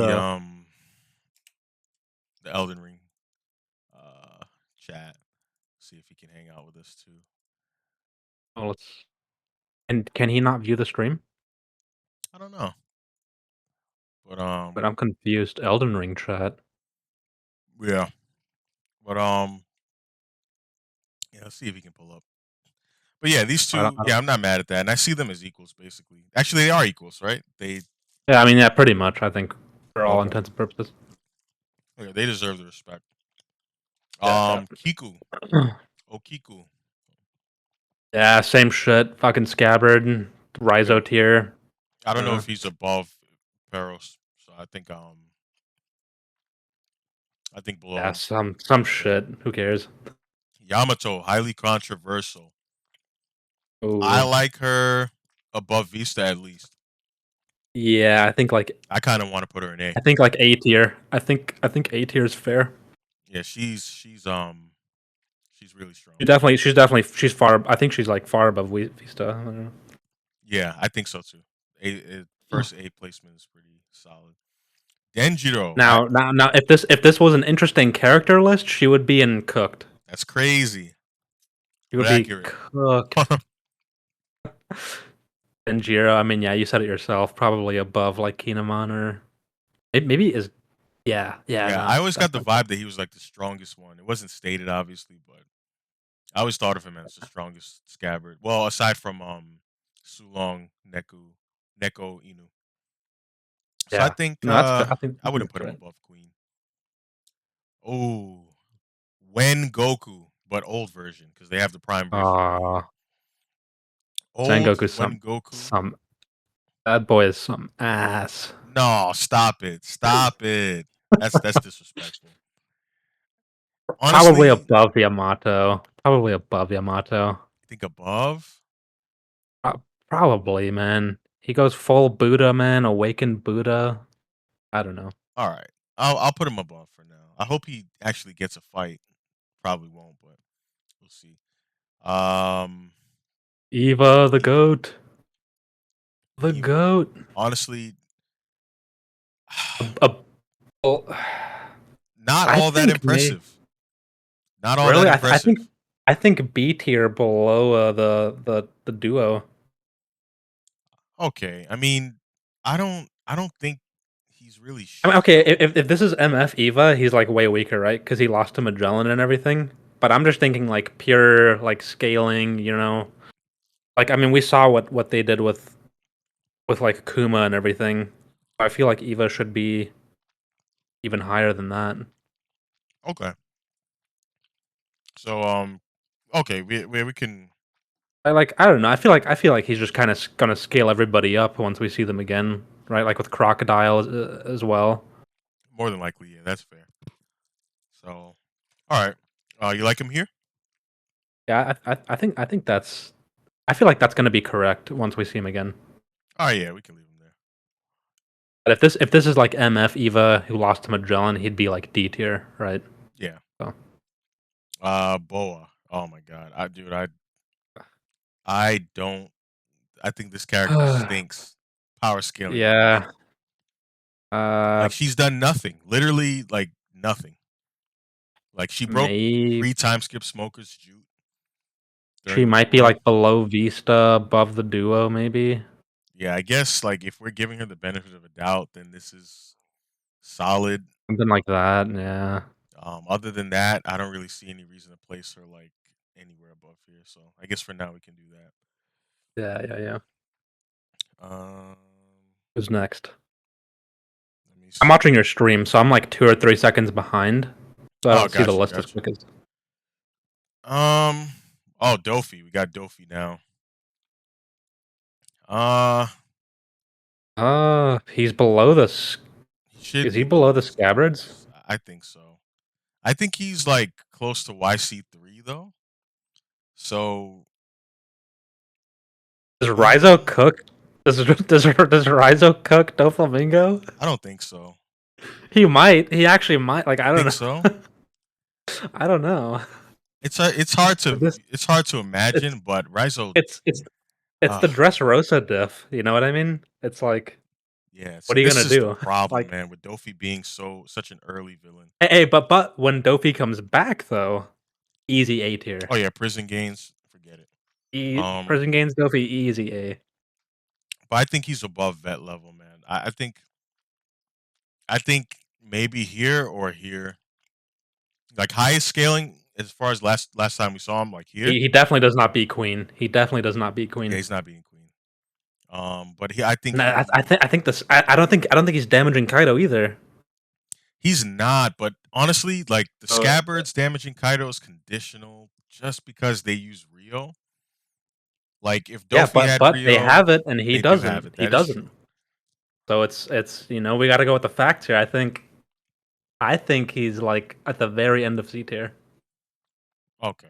the Elden Ring chat. See if he can hang out with us too. Oh, let's. And can he not view the stream? I don't know, but But I'm confused. Elden Ring chat. yeah, but yeah. Let's see if he can pull up. But yeah, these two. I don't. Yeah, I'm not mad at that, and I see them as equals basically. Actually, they are equals, right? They Yeah, I mean, yeah, pretty much. I think for all okay. intents and purposes. Okay, they deserve the respect. Yeah. Kiku. Oh, Kiku. Yeah, same shit. Fucking Scabbard, Okay. Rhizo tier. I don't know Uh, if he's above Peros, so I think yeah, below. some Yeah. shit. Who cares? Yamato, highly controversial. I Oh, like her above Vista at least. yeah. I kind of want to put her in A. I think like A tier. I think A tier is fair. Yeah, she's really strong. She's far. I think she's like far above Vista. I don't know. Yeah, I think so too. First A placement is pretty solid. Denjiro, Now, if this was an interesting character list, she would be in cooked. that's crazy, She but would be accurate. cooked. Denjiro, I mean, yeah, you said it yourself. Probably above like Kinemon or maybe is. Yeah. Yeah, I No, always got the definitely. vibe that he was like the strongest one. It wasn't stated obviously, but I always thought of him as the strongest scabbard. Well, aside from Sulong, Neko Inu. So I Yeah. think No, that's fair. I I think wouldn't that's put him right. above Queen. Oh, when Goku, but old version because they have the Prime version in here. Ah, Old Sengoku when Goku. some that boy is some ass. No, stop it, stop it. That's disrespectful. Probably Honestly, above Yamato. Probably above Yamato. I think above. Probably, man. He goes full Buddha, man, awakened Buddha. I don't know. All right, I'll put him above for now. I hope he actually gets a fight. Probably won't, but we'll see. Um, Eva the Eva, goat. The Eva. goat. Honestly, A, well, not I all that think me impressive. Not all that really. impressive. I think B tier below the duo. Okay, I mean, I don't think he's really I mean, okay, shown. if this is MF Eva, he's like way weaker, right? Because he lost to Magellan and everything. But I'm just thinking like pure like scaling, you know. Like I mean, we saw what they did with like Kuma and everything. I feel like Eva should be even higher than that. Okay, so okay, we can I don't know. I feel like he's just kind of gonna scale everybody up once we see them again, right? Like with Crocodile as well. more than likely, yeah, that's fair. So, all right, you like him here? Yeah, I think that's. I feel like that's gonna be correct once we see him again. Oh yeah, we can leave him there. But if this is like MF Eva who lost to Magellan, he'd be like D tier, right? Yeah. So Boa. Oh my god, I don't. I think this character stinks. Power scaling wise, yeah, uh, like she's done nothing. Literally, like nothing. Like she broke maybe free time skip smokers jute she during the might be duel. like below Vista, above the duo, maybe Yeah, I guess like if we're giving her the benefit of a doubt, then this is solid. something like that. Yeah, Other than that, I don't really see any reason to place her like anywhere above here. So I guess for now we can do that. yeah. Um, Who's next? Let me I'm see. watching your stream, so I'm like 2 or 3 seconds behind, so I Oh, don't see the got you, list as got you. quick as. Um, oh, Dofi. We got Dofi now. Uh, He's below the. he should Is he be below below the the Scabbards? scabbards. I think so. I think he's like close to YC3 though. So, Does Rizo um, cook? Does Rizo cook Doflamingo? I don't think so. He might. He actually might. Like You I don't think know. so? I don't know. This it's hard to it's imagine, but Rizzo, it's it's it's uh, the Dressrosa diff. You know what I mean? It's like, yeah. See, what are you this gonna is the do? problem, Like, man, with Dofi being such an early villain. hey, but when Dofi comes back though, easy A tier. Oh yeah, prison gains, forget it. Prison Games Dofi easy A. But I think he's above vet level, man. I think maybe here or here. Like highest scaling as far as last time we saw him, like here. He definitely does not beat Queen. He definitely does not beat Yeah, Queen. he's not beating Queen. But I think And I don't think he's damaging Kaido either. he's not. But honestly, like the Uh, scabbards damaging Kaido is conditional just because they use Rio. Like if yeah, Dofi had but they Rio, have it and he they do have doesn't. it. He That is doesn't. true. So it's we got to go with the facts here. I think he's like at the very end of C tier. Okay.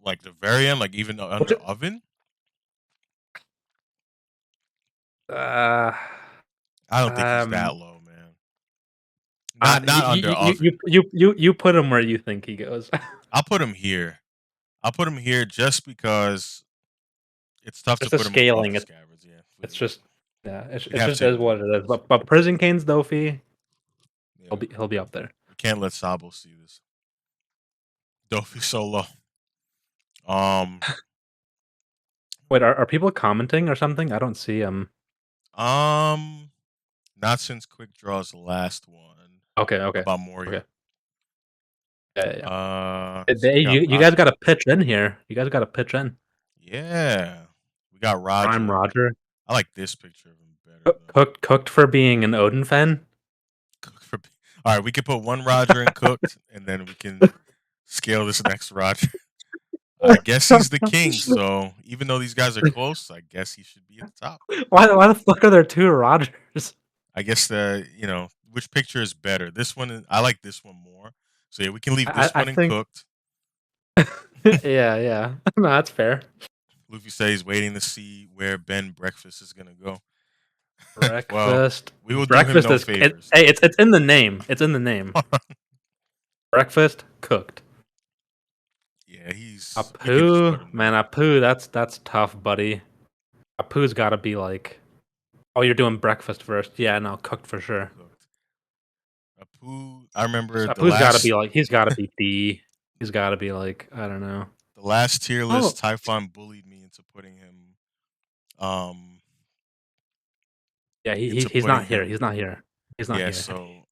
Like the very end, like even Which under oven. uh I don't think he's um that low, man. Not under oven. you put him where you think he goes. I'll put him here. I'll put him here just because it's tough to Just a put him above scaling. the scabbards. Yeah, It's just yeah. we'd It have just to is ignore what the it is. rest. But Prison Cane's Dofi, Yeah, he'll be up there. we can't let Sabo see this. Dofi so low. Um, Wait, are people commenting or something? I don't see them. um, not since Quick Draw's last one. How Okay. about Moria? Okay. Yeah. So we got You guys got Roger. to pitch in here. You guys got to pitch in. Yeah, we got Prime Roger. Roger. I like this picture of him better though. Cooked for being an Odin fan. Cook for- All right, we can put one Roger in cooked, and then we can scale this next Roger. I guess he's the king. So even though these guys are close, I guess he should be at the top. Why the fuck are there two Rogers? I guess which picture is better. I like this one more. So yeah, we can leave this I one in think cooked. yeah. No, that's fair. Luffy says he's waiting to see where Ben Breakfast is gonna go. Well, Breakfast. we will do him Breakfast no is favors. hey, it's in the name. It's in the name. Breakfast cooked. Yeah, he's. We could just put Apu, him man, there. Apu, that's tough, buddy. Apu's got to be like, oh, you're doing breakfast first. Yeah, no, cooked for sure. Cooked. Apu. I remember the Apu's got to last be like, he's got to be D. He's got to be like, I don't know. the last tier Oh, list. Typhon bullied me into putting him. Um, yeah, into he's putting not here. He's him. not here. He's not Yeah. here. So,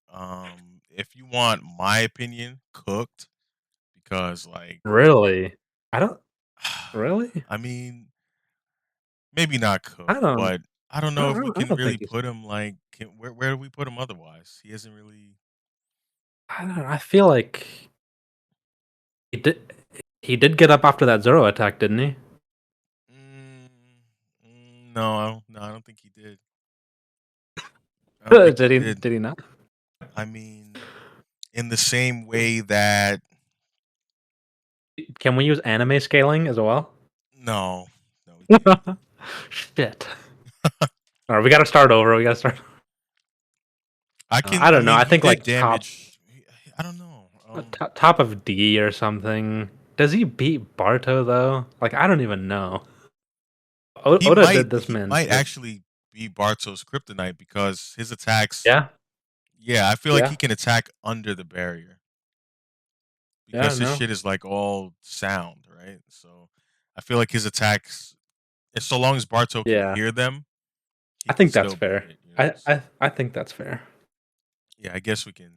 if you want my opinion, cooked because like, Really? I don't. Really? I mean, maybe not I cooked, don't. but I don't I know if we don't, I can don't really think he's. put him like. Where do we put him otherwise? He hasn't really. I don't know. I feel like he did. He did get up after that Zoro attack, didn't he? Mm, no, no, I don't think he did. I don't think he Did he? did. Did he not? I mean, in the same way that Can we use anime scaling as well? no, no, we can't. Shit. All right, we got to start over. We got to start. I can. I I don't know. mean, I he think did like top damage. I don't know. top of D or something. Does he beat Barto though? Like I don't even know. He Oda might. did this He man might dirty. actually be Barto's kryptonite because his attacks. Yeah, Yeah, I feel like yeah, he can attack under the barrier yeah. because his No, shit is like all sound, right? So I feel like his attacks, so long as Barto can yeah. hear them, he I can think that's still beat fair. it. You know. I So I I think that's fair. yeah, I guess we can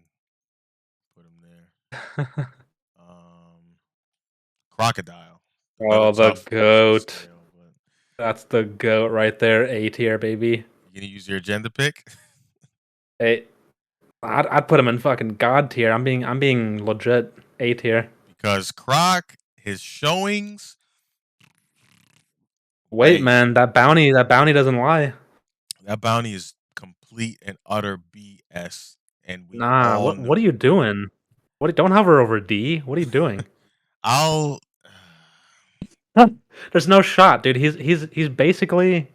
put him there. Um, Crocodile, another Oh, the tough emotional goat. scale, but That's the goat right there. A tier, baby. you gonna use your agenda pick Hey, I'd put him in fucking god tier. I'm being legit A tier. because Croc, his showings, Wait, hey, man, that bounty doesn't lie. that bounty is complete and utter BS, and we Nah, all what know are you it. doing? What? Don't hover over D. What are you doing? I'll. There's no shot, dude. He's basically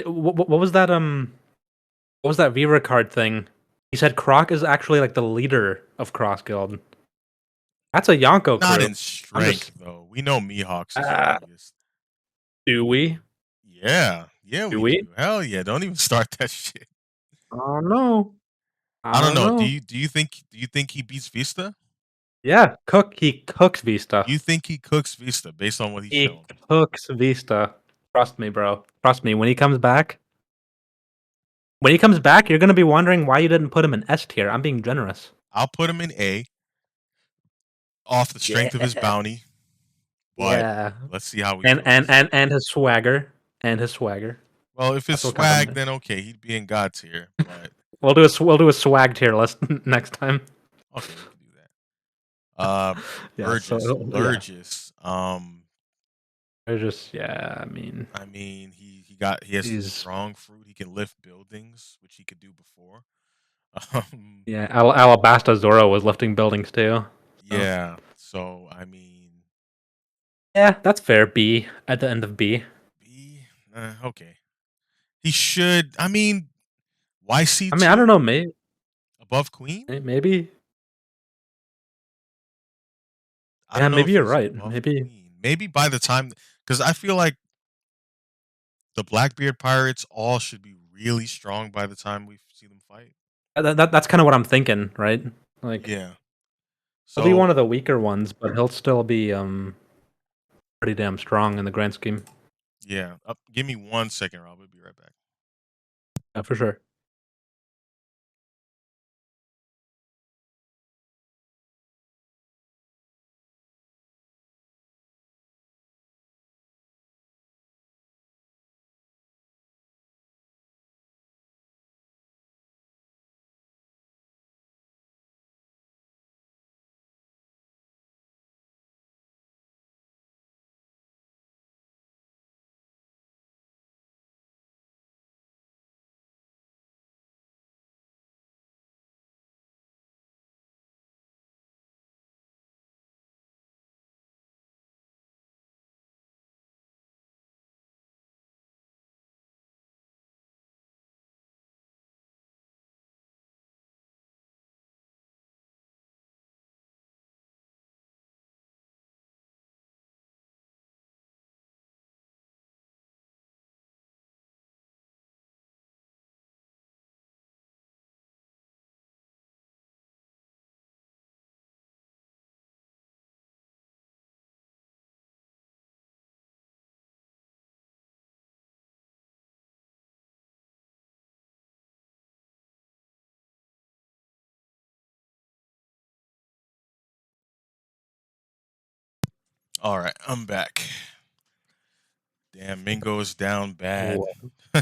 what was that what was that Vira card thing? He said Croc is actually like the leader of Cross Guild. That's a Yonko Not crew. in I'm just strength though. We know Mihawk's the uh, strongest. do we? Yeah, yeah, Do we we? do. Hell yeah! Don't even start that shit. I don't know. I I don't don't know. know. Do you think he beats Vista? Yeah, he cooks Vista. You think he cooks Vista based on what he's He shown? cooks Vista. Trust me, bro. Trust me. When he comes back, you're gonna be wondering why you didn't put him in S tier. I'm being generous. I'll put him in A off the Yeah. strength of his bounty, but Yeah. let's see how he And and goes. and and his swagger. And his swagger. Well, if it's That's what got him swag, there. then okay, he'd be in God tier. But We'll do a swag tier list next time. okay, we can do that. Yeah. Burgess, So yeah, Lurgis. they're just yeah. I mean, I mean, he has he's strong fruit. He can lift buildings, which he could do before. Um, yeah. Alabasta Zoro was lifting buildings too. So yeah. So I mean, yeah, that's fair. B at the end of B. B. Okay, he should. I mean, YC I mean, I don't two know. Maybe above Queen. maybe I yeah. don't know Maybe if you're he's right. above Maybe Queen. Maybe by the time, because I feel like the Blackbeard pirates all should be really strong by the time we see them fight. that's kind of what I'm thinking. Right? Like Yeah. he'll be one So of the weaker ones, but he'll still be pretty damn strong in the grand scheme. yeah, give me 1 second, Rob. I'll be right back. Yeah, for sure. All right, I'm back. Damn, Mingo's down bad. Whoa.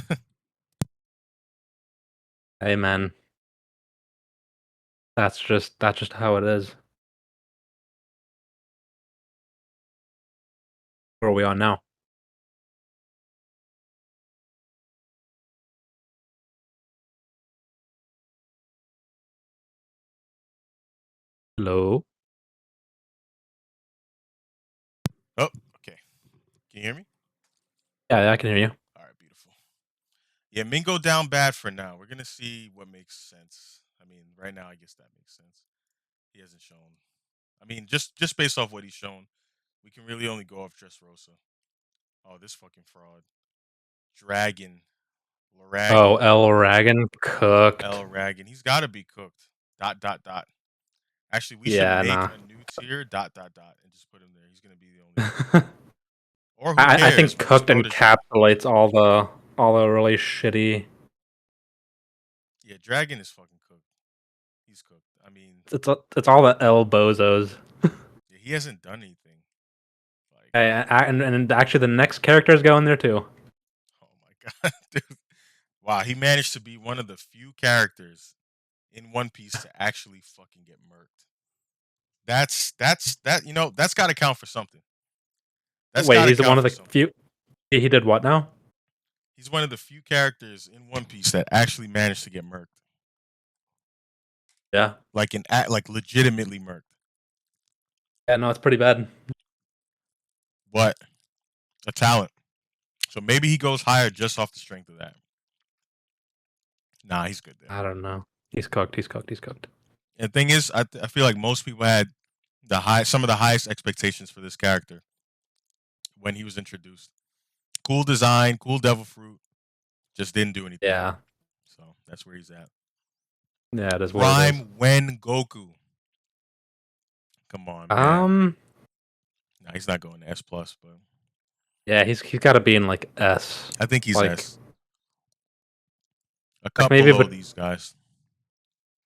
Hey man, that's just how it is. Where are we on now? Hello? Oh, okay. Can you hear me? Yeah, I can hear you. All right, beautiful. Yeah, Mingo down bad for now. We're gonna see what makes sense. I mean, right now, I guess that makes sense. He hasn't shown. I mean, just based off what he's shown, we can really only go off Dressrosa. Oh, this fucking fraud. Dragon, Oh, Laragan, El Ragan L cooked. Ragan. He's got to be cooked. Dot dot dot. Actually, we should Yeah, make nah. a new tier. Dot dot dot, and just put him there. He's gonna be the only one. I Or who I cares? think We're just cooked protege. encapsulates all the really shitty. Yeah, Dragon is fucking cooked. He's cooked. I mean, It's all the El Bozos. yeah, he hasn't done anything. Like, And actually, the next character is going there too. oh my god, dude. Wow, he managed to be one of the few characters in One Piece to actually fucking get murked. That that's got to count for something. That's Wait, got to he's one count of for the something. few. He did what now? He's one of the few characters in One Piece that actually managed to get murked, Yeah. like legitimately murked. Yeah, no, it's pretty bad. But a talent. So maybe he goes higher just off the strength of that. Nah, he's good there. I don't know. He's cooked. He's cooked. He's cooked. And the thing is, I feel like most people had some of the highest expectations for this character when he was introduced. Cool design, cool devil fruit, just didn't do anything. Yeah. So that's where he's at. Yeah, it is what it is. Prime Wen Goku. Come on, man. Um. Nah, he's not going to S plus, but Yeah, he's got to be in like S. I think he's Like S. A like cup maybe, below but these guys.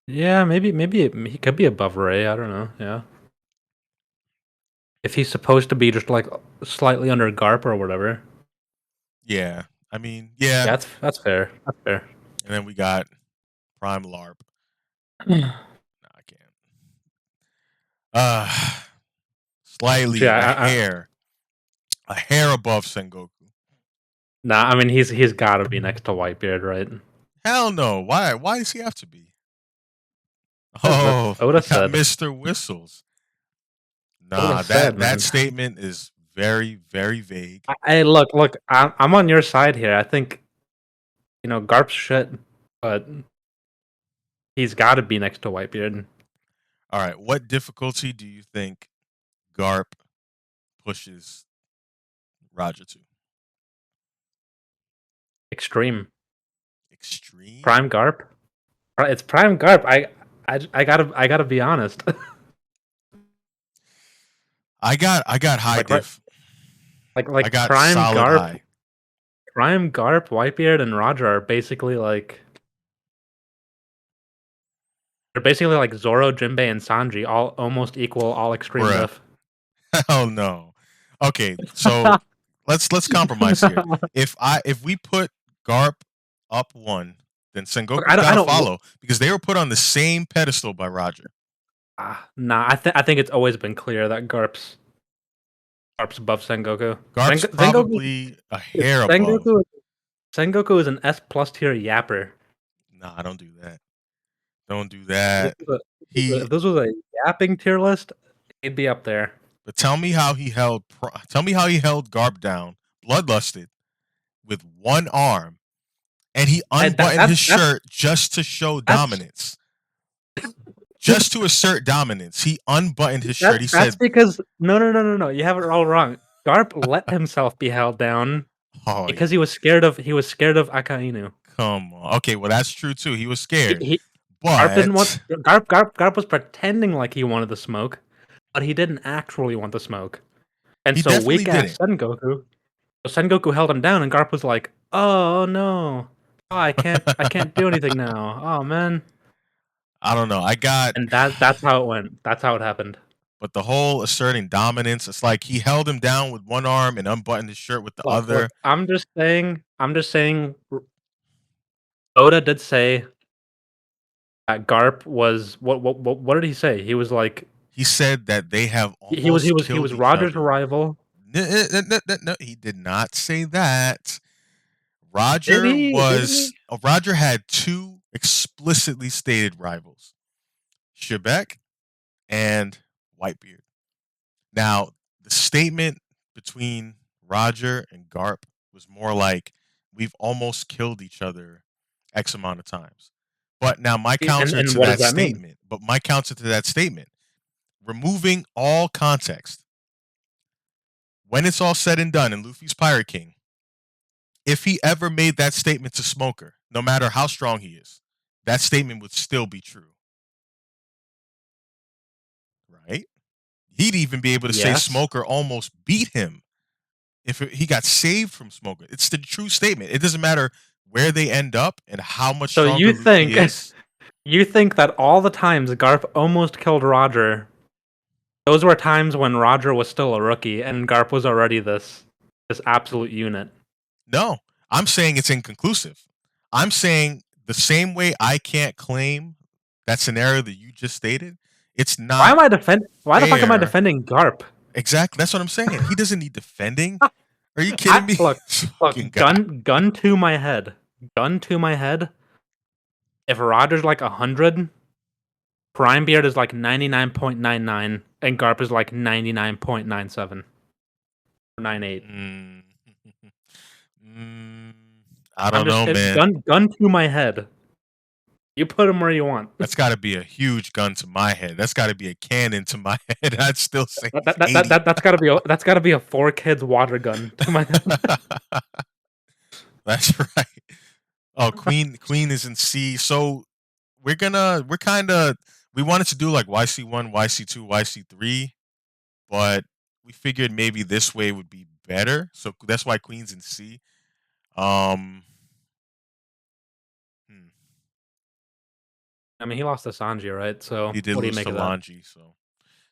yeah, he could be above Ray. I don't know. Yeah. If he's supposed to be just like slightly under Garp or whatever. Yeah. I mean, yeah. Yeah, that's fair. That's fair. And then we got Prime LARP. Yeah, Nah, I can't. Slightly a hair above Sengoku. nah, I mean he's got to be next to Whitebeard, right? Hell no. Why? Why does he have to be? That's Oh, Oda we got said. Mr. Whistles. Oda Nah, said, that man. statement is very, very vague. Hey, look. I'm on your side here. I think Garp's shit, but he's got to be next to Whitebeard. All right, what difficulty do you think Garp pushes Roger to? Extreme. Extreme? Prime Garp. It's Prime Garp. I gotta be honest. I got high like right, diff. I like got solid high. Prime Garp, Whitebeard, and Roger are basically like they're basically like Zoro, Jinbei, and Sanji, all almost equal, all extreme Bruh. diff. Hell no. Okay, so let's compromise here. If we put Garp up one, then Look, Sengoku's I gotta don't. follow because they were put on the same pedestal by Roger. Nah, I think it's always been clear that Garp's above Sengoku. Garp's Sengoku probably a hair above. Sengoku Sengoku is an S plus tier yapper. Nah, don't do that. Don't do If this that. was He if this was a yapping tier list, he'd be up there. But tell me how he held Garp down, bloodlusted, with one arm, and he And that unbuttoned his shirt just to show that's dominance. Just to assert dominance, he unbuttoned his shirt. He that's said, because no. You have it all wrong. Garp let himself be held down "Oh, because he was scared of Akainu. come on." Okay, well that's true too. He was He, scared, he Garp didn't want but Garp was pretending like he wanted the smoke, but he didn't actually want the smoke. And he so definitely weak ass didn't. Sengoku held him down, and Garp was like, "Oh no, oh, I can't do anything now. Oh man." I don't know. I got, And that's how it went. That's how it happened. But the whole asserting dominance, it's like he held him down with one arm and unbuttoned his shirt with the Look, other. I'm just saying, Oda did say that Garp was what did he say? He was like He said that they have he was he almost was he killed was each Roger's other. rival. No, he did not say that. Did he? Didn't he? Roger had two explicitly stated rivals, Shebek and Whitebeard. Now, the statement between Roger and Garp was more like, "We've almost killed each other X amount of times." But now, And what does that mean? my counter to that statement, removing all context, when it's all said and done in Luffy's Pirate King, if he ever made that statement to Smoker, no matter how strong he is, that statement would still be true, right? He'd even be able to say Yes. Smoker almost beat him if he got saved from Smoker. It's the true statement. It doesn't matter where they end up and how much So stronger you Luffy think is. you think that all the times Garp almost killed Roger, those were times when Roger was still a rookie and Garp was already this absolute unit. No, I'm saying it's inconclusive. I'm saying the same way I can't claim that scenario that you just stated, it's not Why the fuck am I fair. defending Garp? Exactly. That's what I'm saying. He doesn't need defending. Are you kidding me? Look, This fucking look, guy. gun to my head. Gun to my head. If Roger's like 100, Prime Beard is like 99.99 and Garp is like 99.97 or 98. Mm. Mm, I I'm don't just know, man. gun to my head. You put him where you want. That's got to be a huge gun to my head. That's got to be a cannon to my head. I'd still say That, he's that, that, that, 80. that, that's gotta be a 4 kids water gun to my head. That's right. Oh, Queen is in C. So we're kind of we wanted to do like YC1, YC2, YC3, but we figured maybe this way would be better. So that's why Queen's in C. Um, hmm. I mean, he lost to Sanji, right? So He did what do you lose make to of that? Longy, so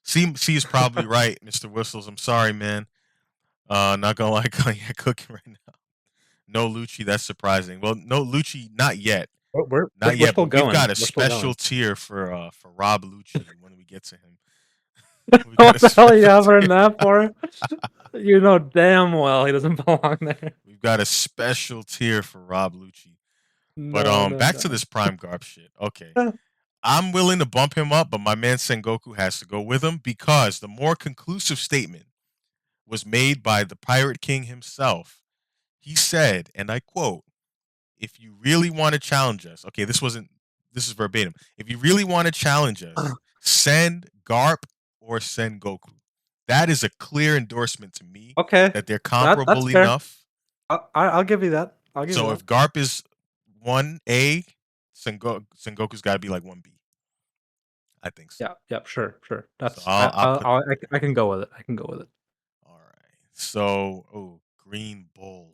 C is probably right, Mr. Whistles. I'm sorry, man. Not gonna lie, yeah, cooking right now. No Lucci, that's surprising. Well, no Lucci, not yet, not We're yet. still But we've got going. a We're still going. special tier for Rob Lucci when we get to him. We got a What the hell are you special hovering tier. that for? You know damn well he doesn't belong there. We've got a special tier for Rob Lucci. But No, no, back to no. this Prime Garb shit. Okay, I'm willing to bump him up, but my man Sengoku has to go with him because the more conclusive statement was made by the Pirate King himself. He said, and I quote, "If you really want to challenge us, okay, this is verbatim. If you really want to challenge us, send Garp or send Goku." That is a clear endorsement to me Okay, that they're that's comparable fair. enough. I'll give you that. I'll give you So that. if Garp is 1A, Sengoku's got to be like 1B. I think so. Yeah, yeah, sure, sure. So That's I'll put I can go with it. I can go with it. all right. So, oh, Green Bull.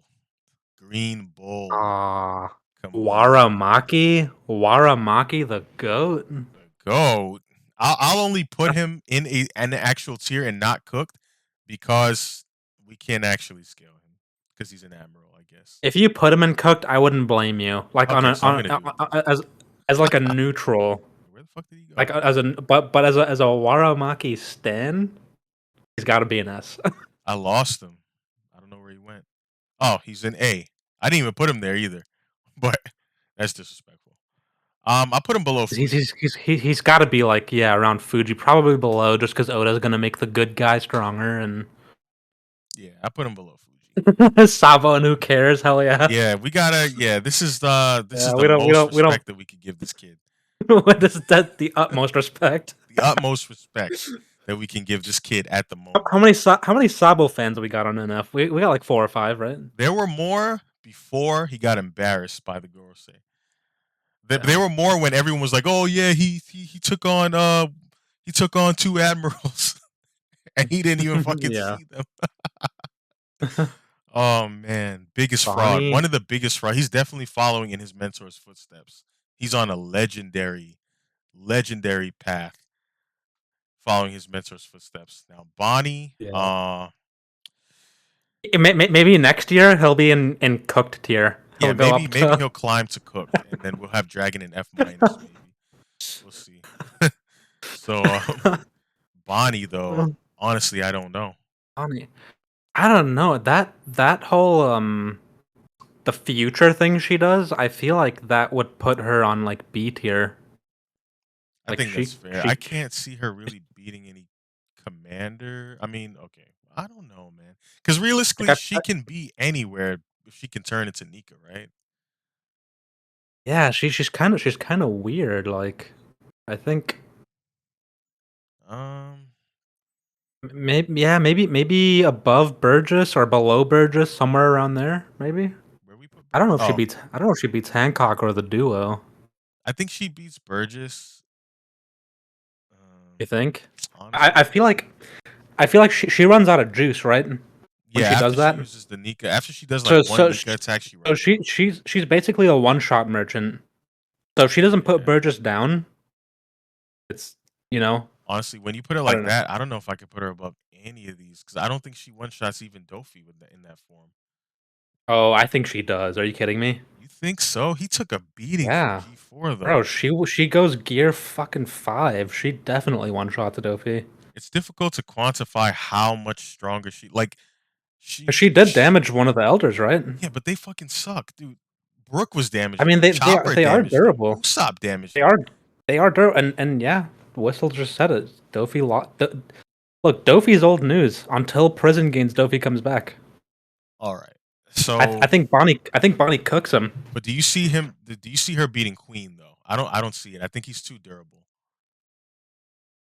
Green Bull. Ah, Come on. Waramaki the goat. The GOAT. I'll only put him in an actual tier and not cooked because we can't actually scale him because he's an admiral, I guess. If you put him in cooked, I wouldn't blame you. Like Okay, so I'm gonna do it then. as like a neutral, Where the fuck did he go? like as a but as a Waramaki stan, he's got to be an S. I lost him. I don't know where he went. Oh, he's in A. I didn't even put him there either, but that's disrespectful. I put him below He's Fuji. he's got to be like yeah around Fuji, probably below, just because Oda's gonna make the good guy stronger and Yeah, I put him below Fuji. Sabo and who cares? Hell yeah, Yeah, we gotta. Yeah, this is yeah. the most We don't. respect that we could give this kid. What is that? The utmost respect. The utmost respect that we can give this kid at the moment. How many Sabo fans we got on NF? We got like 4 or 5, right? There were more before he got embarrassed by the Gorosei. Yeah. There were more when everyone was like, "Oh yeah, he took on two admirals and he didn't even fucking Yeah. see them." Oh man, biggest fraud. Bonnie. One of the biggest fraud. He's definitely following in his mentor's footsteps. He's on a legendary path following his mentor's footsteps. Now, Bonnie, Yeah. Maybe next year he'll be in cooked tier. yeah, He'll go maybe up maybe to he'll climb to cooked, and then we'll have Dragon in F minus. Maybe we'll see. So, Bonnie, though, honestly, I don't know. Bonnie. I don't know that whole the future thing she does. I feel like that would put her on like B tier. I Like think that's she fair. I she can't see her really beating any commander. I mean, okay, I don't know, man. Because realistically, like she can be anywhere if she can turn into Nika, right? yeah, she's kind of weird. Like I think Um, maybe above Burgess or below Burgess, somewhere around there. Maybe where we put Burgess? Oh, I don't know if she beats Hancock or the duo. I think she beats Burgess. You think? I Honestly, feel like she runs out of juice, right? When yeah. she does After she that. uses the Nika, after she does like So one so Nika attack, she so runs out. she's basically a one shot merchant. So if she doesn't put Yeah. Burgess down, it's you know Honestly, when you put her I like don't know. that, I don't know if I could put her above any of these because I don't think she one shots even Dofi with in that form. Oh, I think she does. Are you kidding me? You think so? He took a beating from Yeah, G4 bro. though. She goes gear fucking 5. She definitely one shot to Dofi. It's difficult to quantify how much stronger She did she damage one of the elders, right? yeah, but they fucking suck, dude. Brooke was I damaging mean, him. Chopper they are damaged him. durable. Usopp damaged They him. are durable, and yeah, Whistle just said it. Dofi look, Dofi's old news. Until prison gains, Dofi comes back. All right. So, I think Bonnie cooks him. but do you see him? Do you see her beating Queen though? I don't see it. I think he's too durable.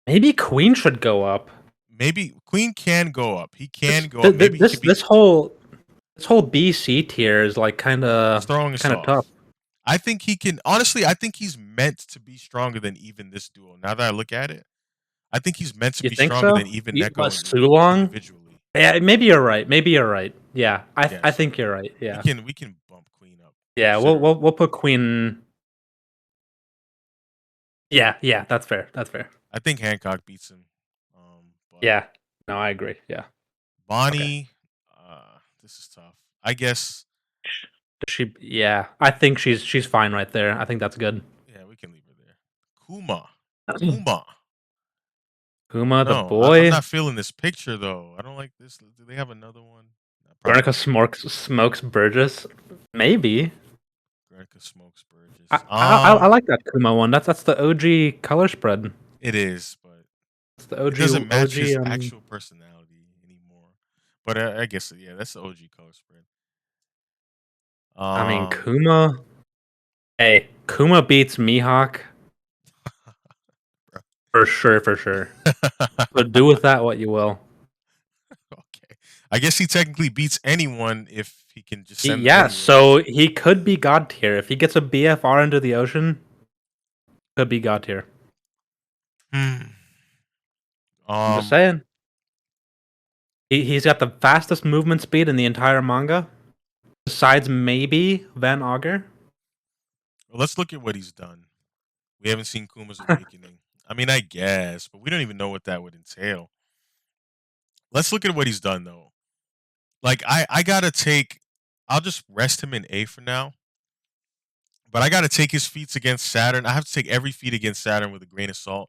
Maybe Queen should go up. Maybe Queen can go up. He can This go up. Maybe he could be. this whole BC tier is like kind He's of throwing us tough. off. I think he can. Honestly, I think he's meant to be stronger than even this duo. Now that I look at it, I think he's meant to You be think stronger so? than even What Neko Sulong? individually. Yeah, maybe you're right. Maybe you're right. Yeah, Yeah, I so think you're right. Yeah, we can bump Queen up yeah. considerably. We'll put Queen. Yeah, yeah. That's fair. That's fair. I think Hancock beats him. But Yeah. No, I agree. Yeah. Okay. Bonnie, this is tough. I guess. Yeah, I think she's fine right there. I think that's good. Yeah, we can leave her there. Kuma, Kuma. I don't Puma the know. I'm boy. not feeling this picture though. I don't like this. Do they have another one? No, probably Guernica not. smokes Burgess. Maybe. Greca smokes Burgess. I like that Kuma one. That's the OG color spread. It is, but It's the it doesn't match OG. his actual personality anymore. But I guess yeah, that's the OG color spread. I mean Um, Kuma. Hey, Kuma beats Mihawk for sure. For sure. But do with that what you will. okay, I guess he technically beats anyone if he can just send them Yeah. anywhere. So he could be god tier if he gets a BFR into the ocean. Could be god tier. Hmm. I'm just Um, saying. He's got the fastest movement speed in the entire manga. Besides maybe Van Auger. well, let's look at what he's done. We haven't seen Kuma's awakening. I mean, I guess, but we don't even know what that would entail. Let's look at what he's done though. Like I gotta take. I'll just rest him in A for now. But I gotta take his feats against Saturn. I have to take every feat against Saturn with a grain of salt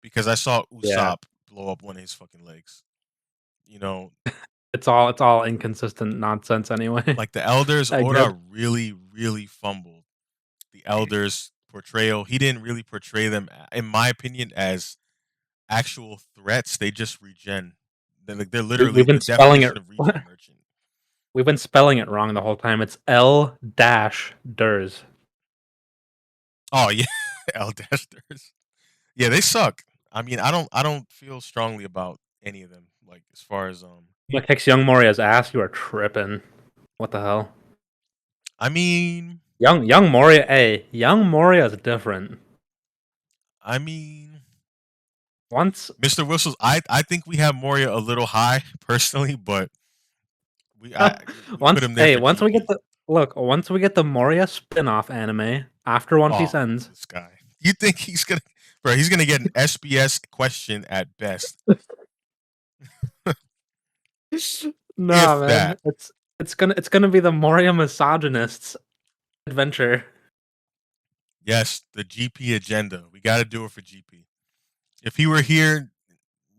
because I saw Yeah. Usopp blow up one of his fucking legs. You know, It's all inconsistent nonsense anyway. like the elders, I get. Oda really fumbled the elders portrayal. He didn't really portray them, in my opinion, as actual threats. They just regen. They're literally We've been the spelling it definition of regen merchant. we've been spelling it wrong the whole time. It's L dash Durs. Oh yeah, Eldesters. Yeah, they suck. I mean, I don't feel strongly about any of them. Like as far as What kicks Young Moria's ass? You are tripping. What the hell? I mean, Young Moria, hey, Young Moria is different. I mean, Once Mr. Whistles. I think we have Moria a little high personally, but we put him there for once we get GP. the Moria spin-off anime after One Piece Oh, ends, this guy. You think he's gonna? Bro, he's gonna get an SBS question at best, Nah, if man. that. It's gonna be the Moria misogynists adventure. Yes, the GP agenda. We got to do it for GP. If he were here,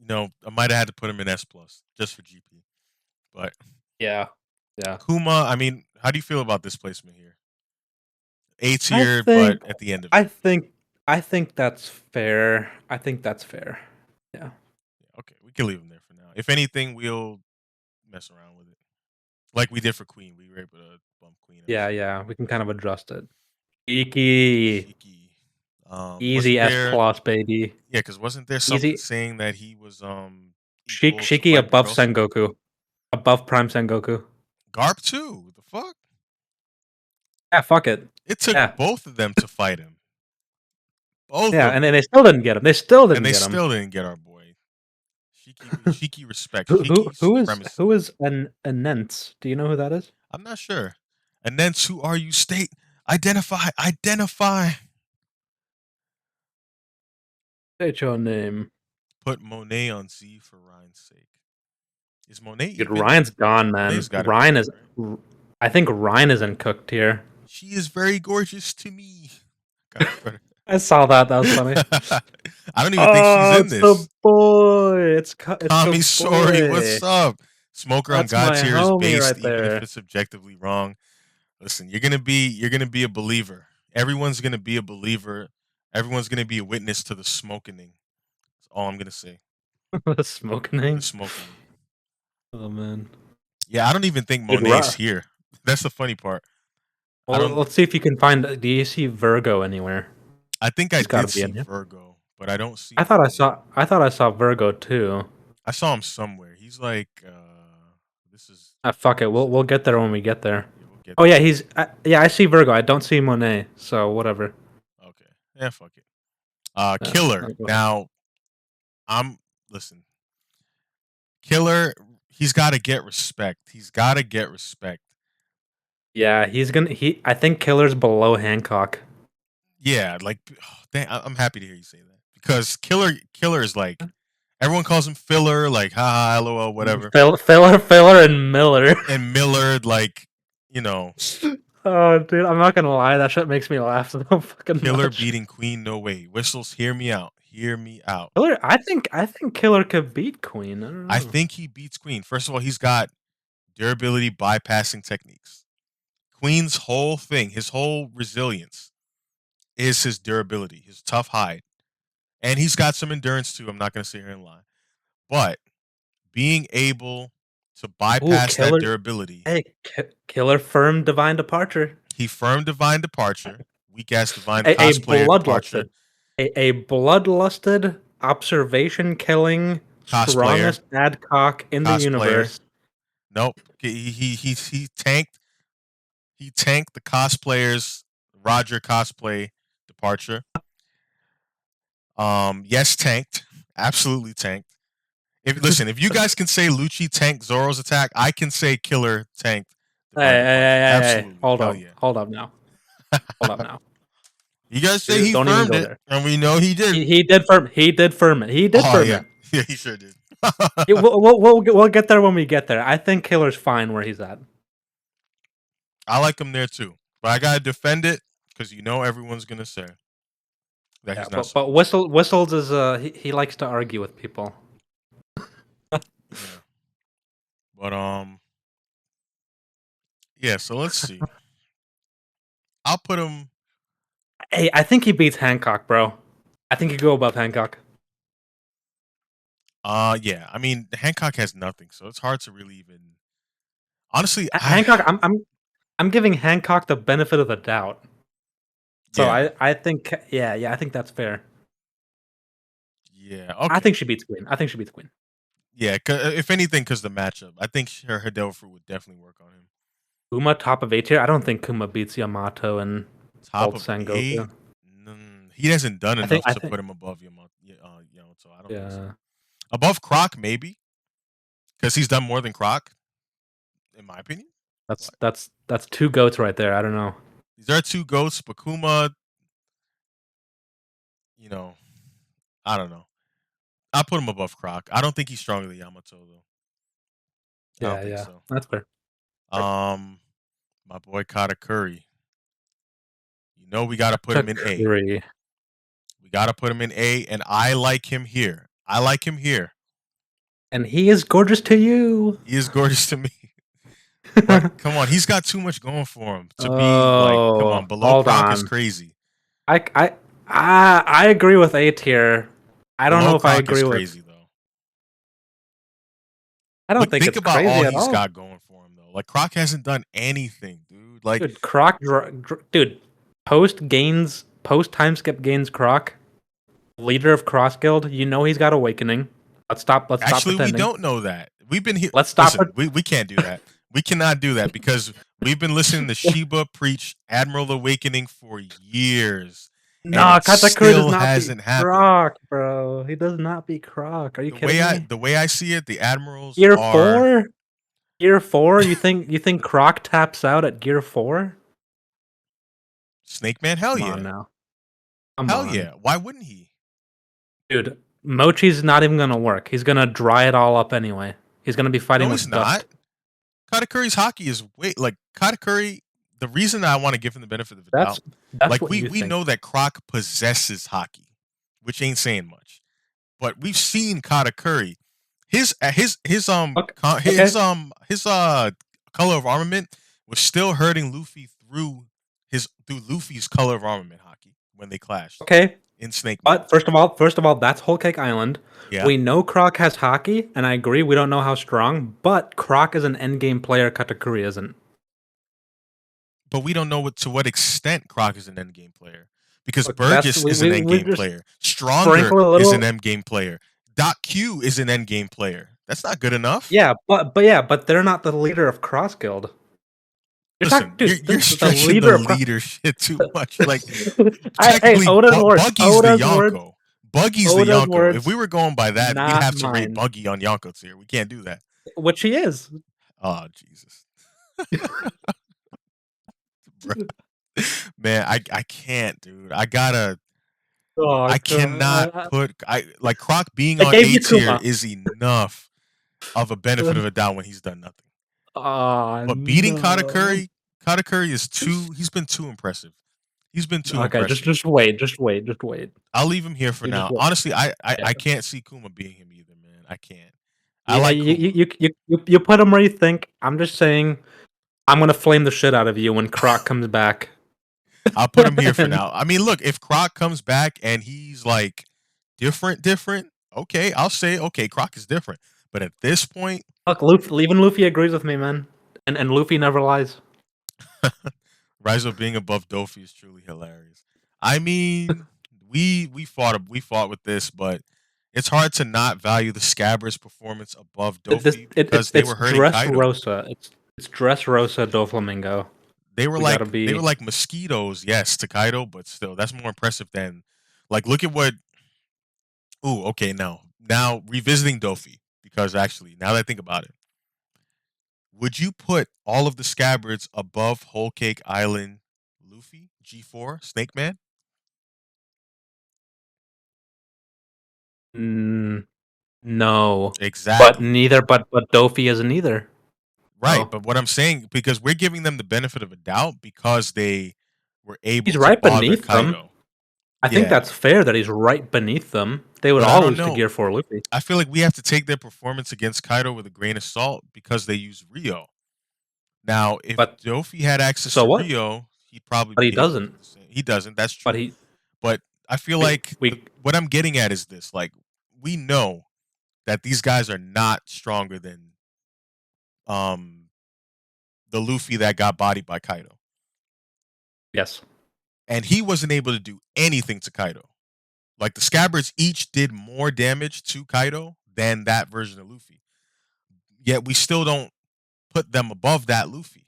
I might have had to put him in S plus just for GP. But Yeah. Yeah. Kuma, I mean, how do you feel about this placement here? A I tier, but think at the end of I it. think I think that's fair. I think that's fair. Yeah. Yeah, okay, we can leave him there for now. If anything, we'll mess around with it, like we did for Queen. We were able to bump Queen up Yeah, some yeah. more. We can kind of adjust it. Iki. Shiki, Easy wasn't S there? plus, baby. Yeah, because wasn't there something Easy. saying that he was equal to Shiki Viper above Ghost? Sengoku. Above Prime Sengoku. Garp too. The fuck? Yeah, fuck it. It took Yeah. both of them to fight him. Both Yeah, of and them. then they still didn't get him. They still And didn't they get him. still didn't get our boy. Shiki respect. Who who Shiki who is supremacy. who is an Nents? Do you know who that is? I'm not sure. And then who are you? State. Identify. Identify. State your name. Put Monet on Z for Ryan's sake. Is Monet Dude, even? Ryan's gone, Monet's man. got to be gone, right? I think Ryan is in cooked here. She is very gorgeous to me. Gotta put I saw that. That was funny. her. I don't even think she's Oh, in it's the this. boy. It's the Kami Sori, boy. what's up? Smoker on That's God my tier is homie based, right even if there. it's objectively wrong. Listen, you're gonna be a believer. Everyone's gonna be a believer. Everyone's gonna be a witness to the smoking. That's all I'm gonna say. The smoking. The smoking. Oh man. Yeah, I don't even think Dude, Monet's here. That's the funny part. I well, don't. let's see if you can find. Do you see Virgo anywhere? I think I He's got to did be see in here. Virgo, but I don't see I thought I Monet. saw. I thought I saw Virgo too. I saw him somewhere. He's like, this is Ah, fuck it. this. We'll get there when we get there. Yeah, we'll get Oh there. yeah, yeah. I see Virgo. I don't see Monet. So whatever. Okay. Yeah, fuck it. Yeah, Killer. Now, I'm listen. Killer, he's got to get respect. He's got to get respect. yeah, he's gonna. I think Killer's below Hancock. Yeah, like, I'm happy to hear you say that because Killer is like everyone calls him filler, like haha, lol, whatever. Filler, and Miller. And Miller, like, you know, Oh, dude, I'm not gonna lie. That shit makes me laugh so fucking Killer much. beating Queen, no way. Whistles, hear me out. Hear me out. Killer, I think Killer could beat Queen. I don't I know. think he beats Queen. First of all, he's got durability bypassing techniques. Queen's whole thing, his whole resilience is his durability, his tough hide. And he's got some endurance too. I'm not going to sit here and lie. But being able to Ooh, bypass that Killer. durability, Hey, Killer firm divine departure. he firm divine departure, weak ass divine A cosplayer departure, bloodlusted. A bloodlusted observation killing cosplayer, strongest adcock in the cosplayer. universe. Nope. He tanked the cosplayer's Roger cosplay departure. Yes, tanked. Absolutely tanked. If you guys can say Lucci tanked Zoro's attack, I can say Killer tanked Hey, Divine hey, Departure. hey, hey, hey. Absolutely. Hold Hell up. yeah. Hold up now. Hold up now. You guys say Dude, he don't even firmed go it, there. and we know he didn't. He did firm. He did firm it. He did Oh firm yeah, it. yeah, he sure did. Yeah, we'll get there when we get there. I think Killer's fine where he's at. I like him there too, but I gotta defend it because everyone's gonna say that Yeah, he's not but supposed to. Whistles is he likes to argue with people. Yeah, but yeah. So let's see. I'll put him. Hey, I think he beats Hancock, bro. I think he go above Hancock. Yeah. I mean, Hancock has nothing, so it's hard to really even. Honestly, Hancock, I'm giving Hancock the benefit of the doubt. So yeah, I think yeah, I think that's fair. yeah. I Okay. think she beats Queen. I think she beats Queen. Yeah, if anything, because the matchup, I think her Devil Fruit would definitely work on him. Kuma top of A tier. I don't think Kuma beats Yamato and Top Alt of A, Sengoku. he hasn't done I think enough I to think put him above Yamato. So I don't think so. yeah. Above Croc, maybe, because he's done more than Croc, in my opinion. That's But that's that's two goats right there. I don't know. these are two goats. Bakuma, you know, I don't know. I put him above Croc. I don't think he's stronger than Yamato though. I don't Yeah, think yeah, so. that's fair. Um, my boy Katakuri. You know we got to put him in A. Takuri. We got to put him in A, and I like him here. I like him here. And he is gorgeous to you. He is gorgeous to me. But come on, he's got too much going for him to be like, come Oh, on, below hold Croc is on. crazy. I I I agree with A tier. I don't Below know if I Croc is agree with. crazy though. I don't Look, think think it's about all crazy at he's all. got going for him though. Like Croc hasn't done anything, dude. Like Dude, dude, post time skip gains Croc, leader of Cross Guild. You know he's got Awakening. Let's stop actually, we pretending. don't know that. We've been here. Let's stop Listen, we can't do that. We cannot do that because we've been listening to Sheba preach Admiral Awakening for years, and No, it Katakuri does still not beat hasn't happened. Croc, bro. He does not beat Croc. Are you kidding me? The way I see it, the admirals Gear are 4? Gear 4? You think Croc taps out at Gear 4? Snake Man. Hell Come on yeah, now. Come hell on. yeah. Why wouldn't he? Dude, Mochi's not even gonna work. He's gonna dry it all up anyway. He's gonna be fighting No, he's with not. dust. Katakuri's hockey is way like Katakuri. The reason I want to give him the benefit of the doubt, That's like what you we think. know that Croc possesses hockey, which ain't saying much. But we've seen Katakuri. Okay. Okay. His color of armament was still hurting Luffy through Luffy's color of armament hockey when they clashed Okay. in Snake Man. But first of all, that's Whole Cake Island. Yeah, We know Croc has hockey, and I agree. We don't know how strong, but Croc is an endgame player. Katakuri isn't. but we don't know to what extent Croc is an endgame player because Look, that's Burgess is an we endgame just player. Stronger sprinkle a is an little. endgame player. Doc Q is an endgame player. That's not good enough. Yeah, but they're not the leader of Cross Guild. You're talking, Listen, dude. you're The stretching the leader of leader shit too much. Like Hey, technically, Buggy's the Oda's words, Yonko. Buggy's the Oda's Yonko. If words, we were going by that, we'd not have to rate mine. Buggy on Yonko tier. We can't do that. Which he is. Oh Jesus, bro. Man, I can't, dude. Oh I cannot god, put I like Croc being I on gave A you tier Kuma. is enough of a benefit of a doubt when he's done nothing. Oh But beating no. Katakuri is too. He's been too impressive. He's been too Okay, impressive. just wait. I'll leave him here for You just now. wait. Honestly, Yeah. I can't see Kuma being him either, man. I can't. I Yeah, like Kuma. you put him where you think. I'm just saying, I'm gonna flame the shit out of you when Croc comes back. I'll put him here for now. I mean, look, if Croc comes back and he's like different, okay, I'll say okay, Croc is different. But at this point, Look, even Luffy agrees with me, man. And Luffy never lies. Rizzo being above Dofi is truly hilarious. I mean, we fought with this, but it's hard to not value the Scabbers' performance above Dofi because they It's were hurting Kaido. Dressrosa. It's Dressrosa Doflamingo. We gotta They were be. like mosquitoes, yes, to Kaido, but still, that's more impressive than like look at what. Ooh, okay, now revisiting Dofi because actually, now that I think about it, would you put all of the Scabbards above Whole Cake Island, Luffy, G4, Snake Man? Mm, no, but Exactly. neither. But Dofi isn't either. Right, So but what I'm saying because we're giving them the benefit of a doubt because they were able he's to right bother beneath them. Kaido. I think Yeah, that's fair that he's right beneath them. They would but I all don't lose to know. Gear 4 Luffy. I feel like we have to take their performance against Kaido with a grain of salt because they use Rio. Now, if But Dofi had access so to what? Rio, he'd probably But he be able to do doesn't. the same. He doesn't. That's But true. he But I feel we like we what I'm getting at is this: like we know that these guys are not stronger than um the Luffy that got bodied by Kaido, yes. and he wasn't able to do anything to Kaido. Like the Scabbards each did more damage to Kaido than that version of Luffy. Yet we still don't put them above that Luffy.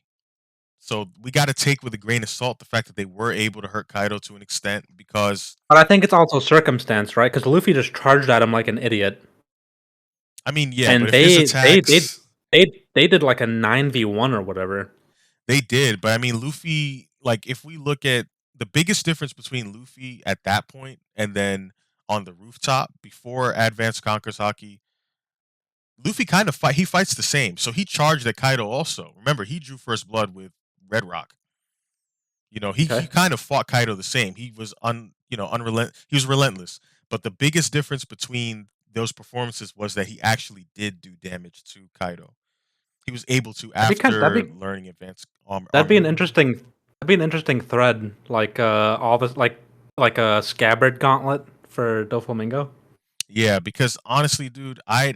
So we got to take with a grain of salt the fact that they were able to hurt Kaido to an extent because But I think it's also circumstance, right? Because Luffy just charged at him like an idiot, I mean, yeah, and but if his attacks they did like a 9v1 or whatever. they did, but I mean Luffy like if we look at the biggest difference between Luffy at that point and then on the rooftop before Advanced Conquers Hockey, Luffy kind of he fights the same. So he charged at Kaido also. Remember, he drew first blood with Red Rock. You know, he Okay. kind of fought Kaido the same. He was he was relentless. But the biggest difference between those performances was that he actually did do damage to Kaido. He was able to That'd be kind. after learning advanced That'd be armor. an interesting. That'd be an interesting thread. Like all this like a scabbard gauntlet for Doflamingo. Yeah, because honestly, dude, I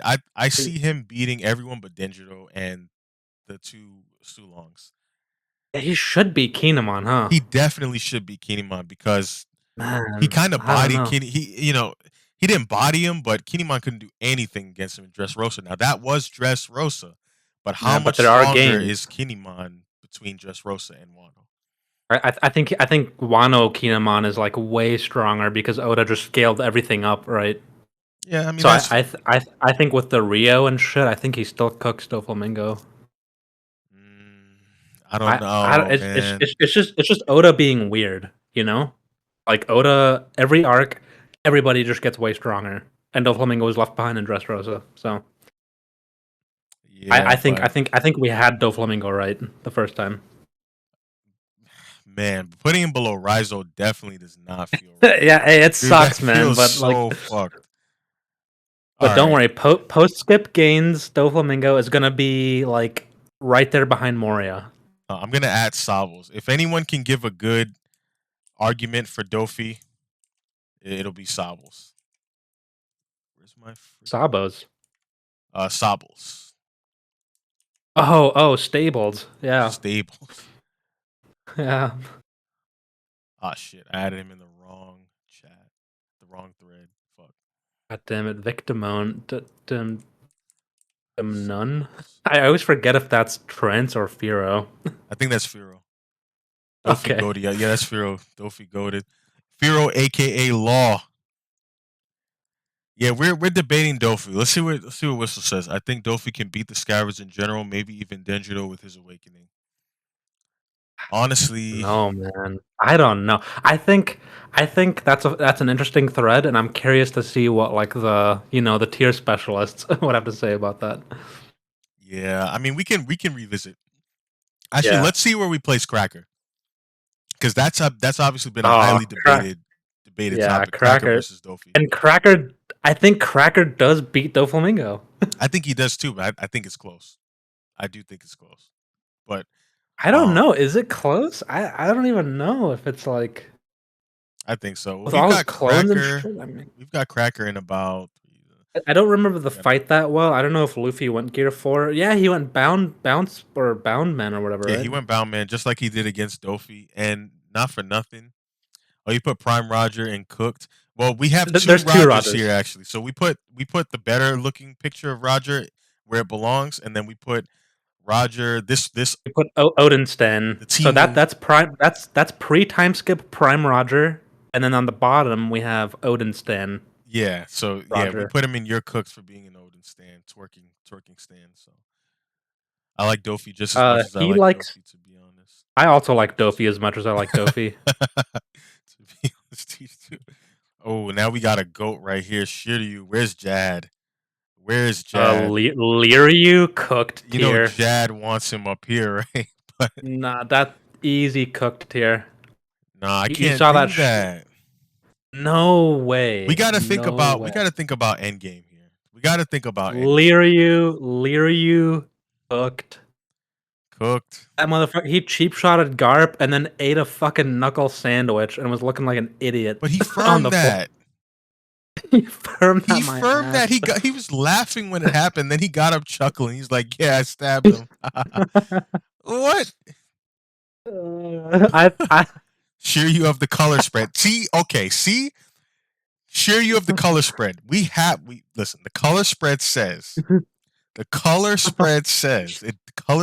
see him beating everyone but Denjiro and the two Sulongs. He should be Kinemon, huh? He definitely should be Kinemon because he Man, kind of I don't bodied know. he didn't body him, but Kinemon couldn't do anything against him in Dressrosa. Now that was Dressrosa, but how Yeah, but much there are stronger games. is Kinemon between Dressrosa and Wano? I think Wano Kinemon is like way stronger because Oda just scaled everything up, right? Yeah, I mean So that's fair. I think with the Rio and shit, I think he still cooks Doflamingo. Mm, I don't know, man. It's just Oda being weird, you know? Like Oda, every arc, everybody just gets way stronger, and Doflamingo was left behind in Dressrosa. So Yeah, but I think we had Doflamingo right the first time. man, putting him below Rizo definitely does not feel right. Yeah, hey, it Dude, that sucks, man, feels but like, so fucked. All but don't right. worry. Post skip gains Doflamingo is gonna be like right there behind Moria. I'm gonna add Savos. If anyone can give a good argument for Dofi, it'll be Savos. Where's my freaking Sabos. Sabos? Oh, stabled. Yeah, Stables. yeah. Ah shit, I added him in the wrong chat. The wrong thread. Fuck. God damn it, Victimone. None. Sabos. I always forget if that's Trent or Firo. I think that's Firo. Dofi Okay. goaded. Yeah, that's Firo. Dofi goaded. Firo aka Law. Yeah, we're debating Dofi. Let's see what Whistle says. I think Dofi can beat the Scavengers in general, maybe even Denjiro with his awakening. Honestly, No, man. I don't know. I think that's an interesting thread, and I'm curious to see what like the tier specialists would have to say about that. yeah. I mean, we can revisit. Actually, Yeah. let's see where we place Cracker because that's obviously been a Oh, highly debated yeah, topic. Cracker Cracker. versus Dofi. And Cracker, I think Cracker does beat Doflamingo. I think he does too, but I think it's close. I do think it's close, but I don't um, know. Is it close? I don't even know if it's like I think so. with all his clones and Cracker. shit. I mean, We've got Cracker in about. I don't remember the We got a, fight that well. I don't know if Luffy went Gear 4. Yeah, he went bounce or bound man or whatever, yeah, right? he went Bound Man just like he did against Dofi, and not for nothing. Oh, you put Prime Roger and Cooked. Well, we have two There's two Rogers here Rogers. actually. So we put the better looking picture of Roger where it belongs, and then we put Roger this We put Odinsten. the So Timu. that's prime. That's pre time skip Prime Roger, and then on the bottom we have Odinsten Yeah, so yeah, we Roger. put him in your cooks for being an Odin stand, twerking stand. So I like Dofi just as much as I He like likes. Dofi, to be honest. I also like Dofi as much as I like Dofi. To be honest, these two. Oh, now we got a goat right here. Shiryu, where's Jad? Where's Jad? Liryu cooked You know tier. Jad wants him up here, right? But Nah, that easy cooked tier. nah, I You can't saw that? do that. No way. No We way. gotta think about endgame here. We gotta think about endgame. Liryu cooked. Cooked. That motherfucker, he cheap shotted Garp and then ate a fucking knuckle sandwich and was looking like an idiot But he on firmed the floor. that. He firmed He that my firmed that. ass. He was laughing when it happened. Then he got up chuckling. He's like, "Yeah, I stabbed him." What? I Sure, you have the color spread. See, okay, see, sure you have the color spread. We listen. The color spread says it. The color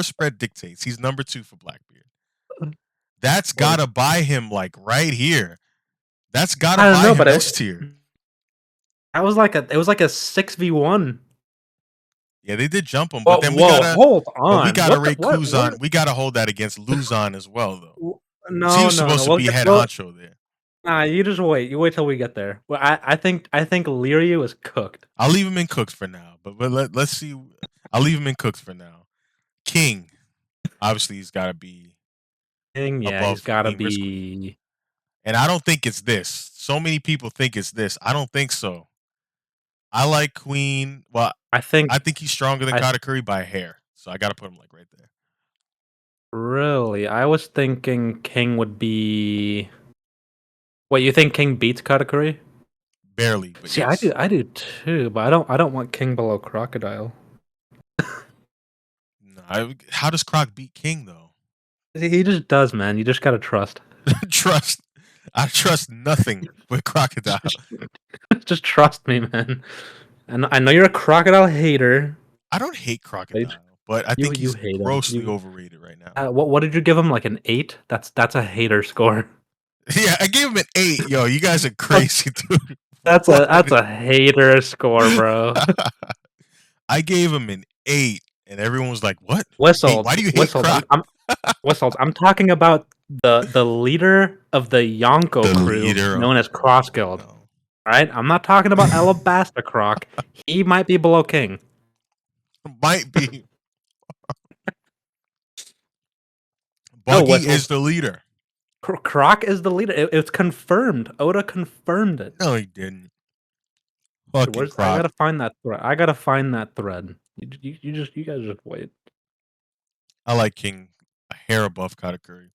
spread dictates he's number 2 for Blackbeard. That's Word. gotta buy him like right here. That's gotta I don't buy know, him but S tier. it was like a 6v1. Yeah, they did jump him, but Whoa, then whoa, hold we on. gotta What the rate what? Kuzan. We gotta hold that against Luzon as well, though. 'Cause he No, was no, no. supposed to be head honcho there. Nah, you just wait. You wait till we get there. Well, I think Liryu is cooked. I'll leave him in cooks for now, but let's see. I'll leave him in cooks for now. King, obviously, he's got to be King, yeah, he's above gotta Queen Risk Queen, be. and I don't think it's this. So many people think it's this. I don't think so. I like Queen. Well, I think I think he's stronger than I Katakuri by a hair, so I got to put him like right there. really. I was thinking King would be. Wait, you think King beats Katakuri? Barely, but See, I yes. do. I do too, but I don't want King below Crocodile. No, how does Croc beat King though? He just does, man. You just gotta trust. trust. I trust nothing with Just, Crocodile. just, just trust me, man. And I know you're a Crocodile hater. I don't hate Right? Crocodile, but I You think you he's hate him. grossly You overrated right now. what did you give him? Like an 8? That's a hater score. Yeah, I gave him an 8. Yo, you guys are crazy, dude. That's What? a hater score, bro. I gave him an 8, and everyone was like, "What? Whistled, Why do you hate whistled. Croc?" I'm Whistled. I'm talking about the leader of the Yonko The crew, leader of known the as Cross Yonko. Guild. No, All right, I'm not talking about Alabasta Croc. He might be below King. might be. No, Buggy Whistled. is the leader. Croc is the leader. It's confirmed. Oda confirmed it. No, he didn't. Wait, Fucking where's I Croc. gotta find that thread. I gotta find that thread. You guys just wait. I like King a hair above Katakuri.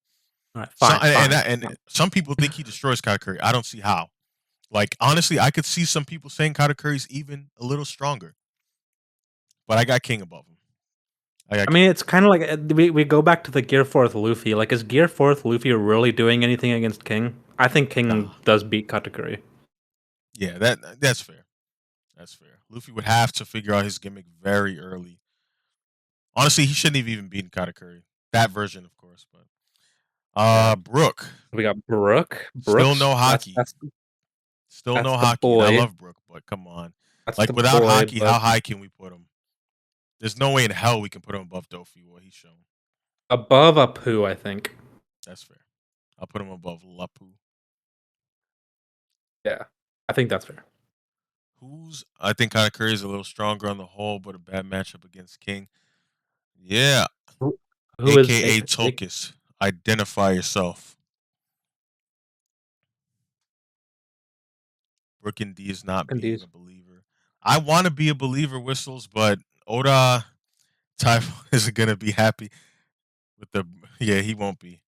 All right, So fine, fine. and some people think he destroys Katakuri. I don't see how. Like honestly, I could see some people saying Katakuri's even a little stronger, but I got King above him. I got I mean, King it's above him. kind of like we go back to the Gear Fourth Luffy. Like, is Gear Fourth Luffy really doing anything against King? I think King Nah, does beat Katakuri. yeah, that's fair. That's fair. Luffy would have to figure out his gimmick very early. Honestly, he shouldn't have even beaten Katakuri. That version, of course, but Yeah. Brook, We got Brook. still Brooks. no That's hockey. that's Still that's no the hockey, and I boy. love Brook, but come on. That's the Like without boy. hockey, But how high can we put him? There's no way in hell we can put him above Dofi, what he's shown. above Apu, I think. That's fair. I'll put him above Lapu. Yeah, I think that's fair. Who's I think Katakuri is a little stronger on the whole, but a bad matchup against King. Yeah, Who is aka Tokus. Identify yourself. Brook and D is not being Indeed. a believer. I want to be a believer, Whistles, but Oda Typhoon isn't gonna be happy with the. Yeah, he won't be.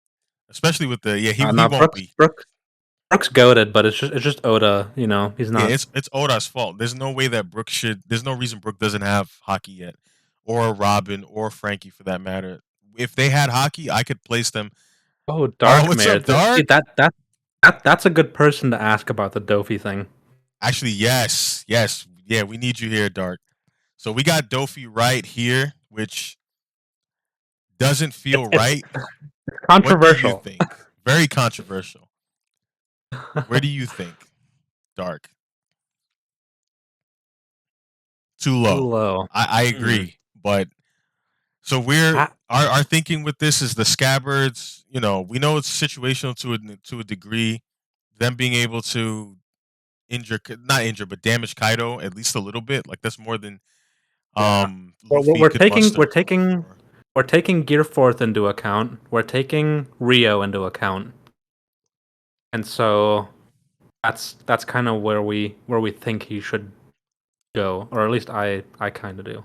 Especially with the. Yeah, he No, won't be. Brooks goaded, but it's just Oda. You know, he's Yeah, not. it's Oda's fault. There's no way that Brook should. There's no reason Brook doesn't have hockey yet, or Robin, or Frankie for that matter. If they had hockey, I could place them. Oh, Oh, Dark what's Mare. up, See, Dark? that's a good person to ask about the Dofi thing. Actually, yes, yeah. We need you here, Dark. So we got Dofi right here, which doesn't feel It's right. What do you controversial. think? Very controversial. Where do you think, Dark? Too Too low. low. I Hmm. agree, but so we're I, our thinking with this is the scabbards. You know, we know it's situational to a degree. Them being able to not injure, but damage Kaido at least a little bit. Like that's more than yeah. Luffy We're could taking muster we're going taking for. we're taking Gear Fourth into account. We're taking Rio into account, and so that's kind of where we think he should go, or at least I kind of do.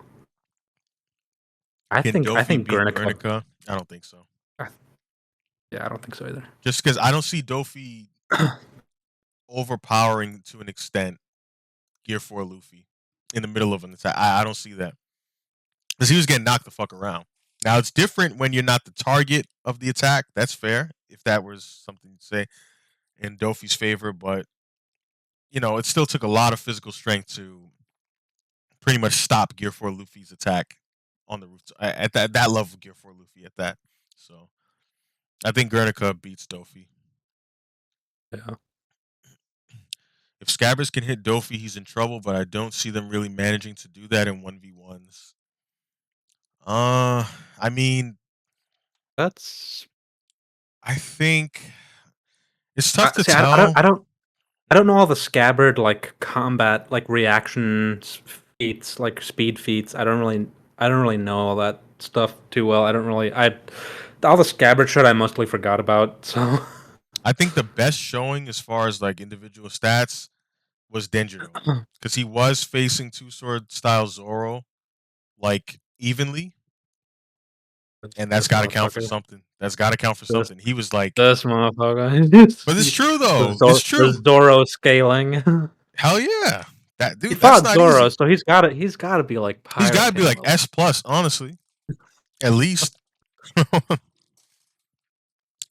I Can think I Dofi think beat Guernica. Guernica? I don't think so. I, yeah, I don't think so either. Just because I don't see Dofi overpowering to an extent Gear 4 Luffy in the middle of an attack. I don't see that. Because he was getting knocked the fuck around. Now it's different when you're not the target of the attack. That's fair. If that was something to say in Dofi's favor, but it still took a lot of physical strength to pretty much stop Gear 4 Luffy's attack on the roof at that level of Gear 4 Luffy at that. So I think Guernica beats Dofi. Yeah, If Scabbers can hit Dofi, he's in trouble, but I don't see them really managing to do that in 1v1s. I mean, that's I think It's tough to See, I don't tell. I don't I don't know all the scabbard, like, combat, like, reactions feats, like, speed feats. I don't really know all that stuff too well. I don't really I all the scabbard shit I mostly forgot about, so I think the best showing as far as like individual stats was Denjiro, because he was facing two sword style Zoro like evenly, and that's this got to count for motherfucker. something. That's got to count for This something. He was like, this motherfucker. but it's true The though. It's Zor the true. Zoro scaling. Hell yeah, that He dude. That's fought not Zoro, easy. so he's gotta be, like, He's got pirate to be king like level. S plus, honestly, at least.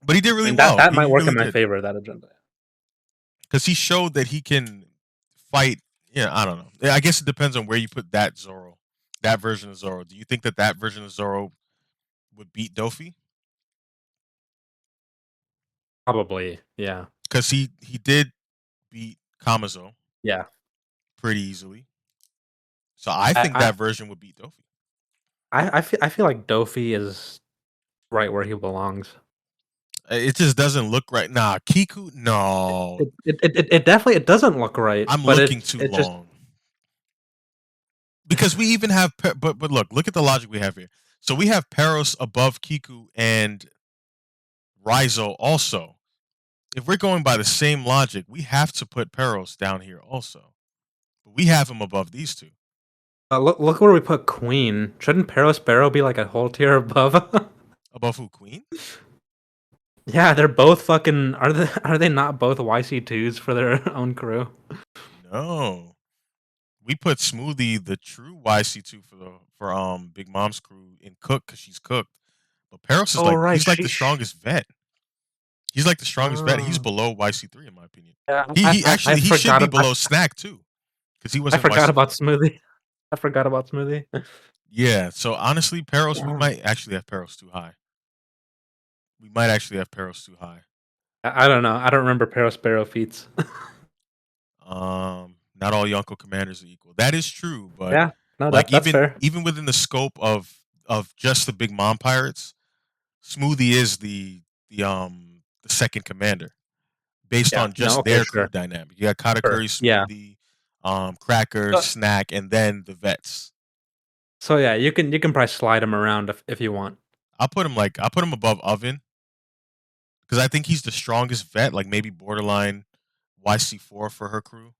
But he did I really mean, that well. that might He work in really my did, favor, that agenda. because he showed that he can fight. Yeah, I don't know. Yeah, I guess it depends on where you put that Zoro, that version of Zoro. Do you think that that version of Zoro would beat Dofi? Probably, yeah. Because he did beat Kamazo Yeah. pretty easily. So I I think I that version would beat Dofi. I feel like Dofi is right where he belongs. It just doesn't look right. Nah, Kiku, no. It definitely it doesn't look right, I'm but looking it's too it just long. Because we even have, but look at the logic we have here. So we have Peros above Kiku and Raizo also. If we're going by the same logic, we have to put Peros down here also. But we have him above these two. look where we put Queen. Shouldn't Perospero be like a whole tier above? Above who? Queen? Yeah, they're both fucking are they not both YC2s for their own crew? No. We put Smoothie, the true YC2 for Big Mom's crew, in Cook because she's cooked. But Peros is Oh, like right, he's like the she strongest vet. He's like the strongest vet. He's oh. below YC3 in my opinion. Yeah, He I actually he should forgot be ab below Snack too because he I wasn't forgot about YC4. Smoothie. I forgot about Smoothie. Yeah. So honestly, Peros, we Yeah. might actually have Peros too high. We might actually have Peros too high. I don't know. I don't remember Perospero feats. Not all Yonko commanders are equal. That is true, but Yeah, no, like that's even fair. even within the scope of just the Big Mom pirates, Smoothie is the second commander based Yeah, on no, just okay, their crew sure, dynamic. You got Katakuri, sure, yeah. Smoothie, Cracker, So Snack, and then the vets. so yeah, you can probably slide him around if you want. I'll put him above Oven because I think he's the strongest vet, like maybe borderline YC4 for her crew.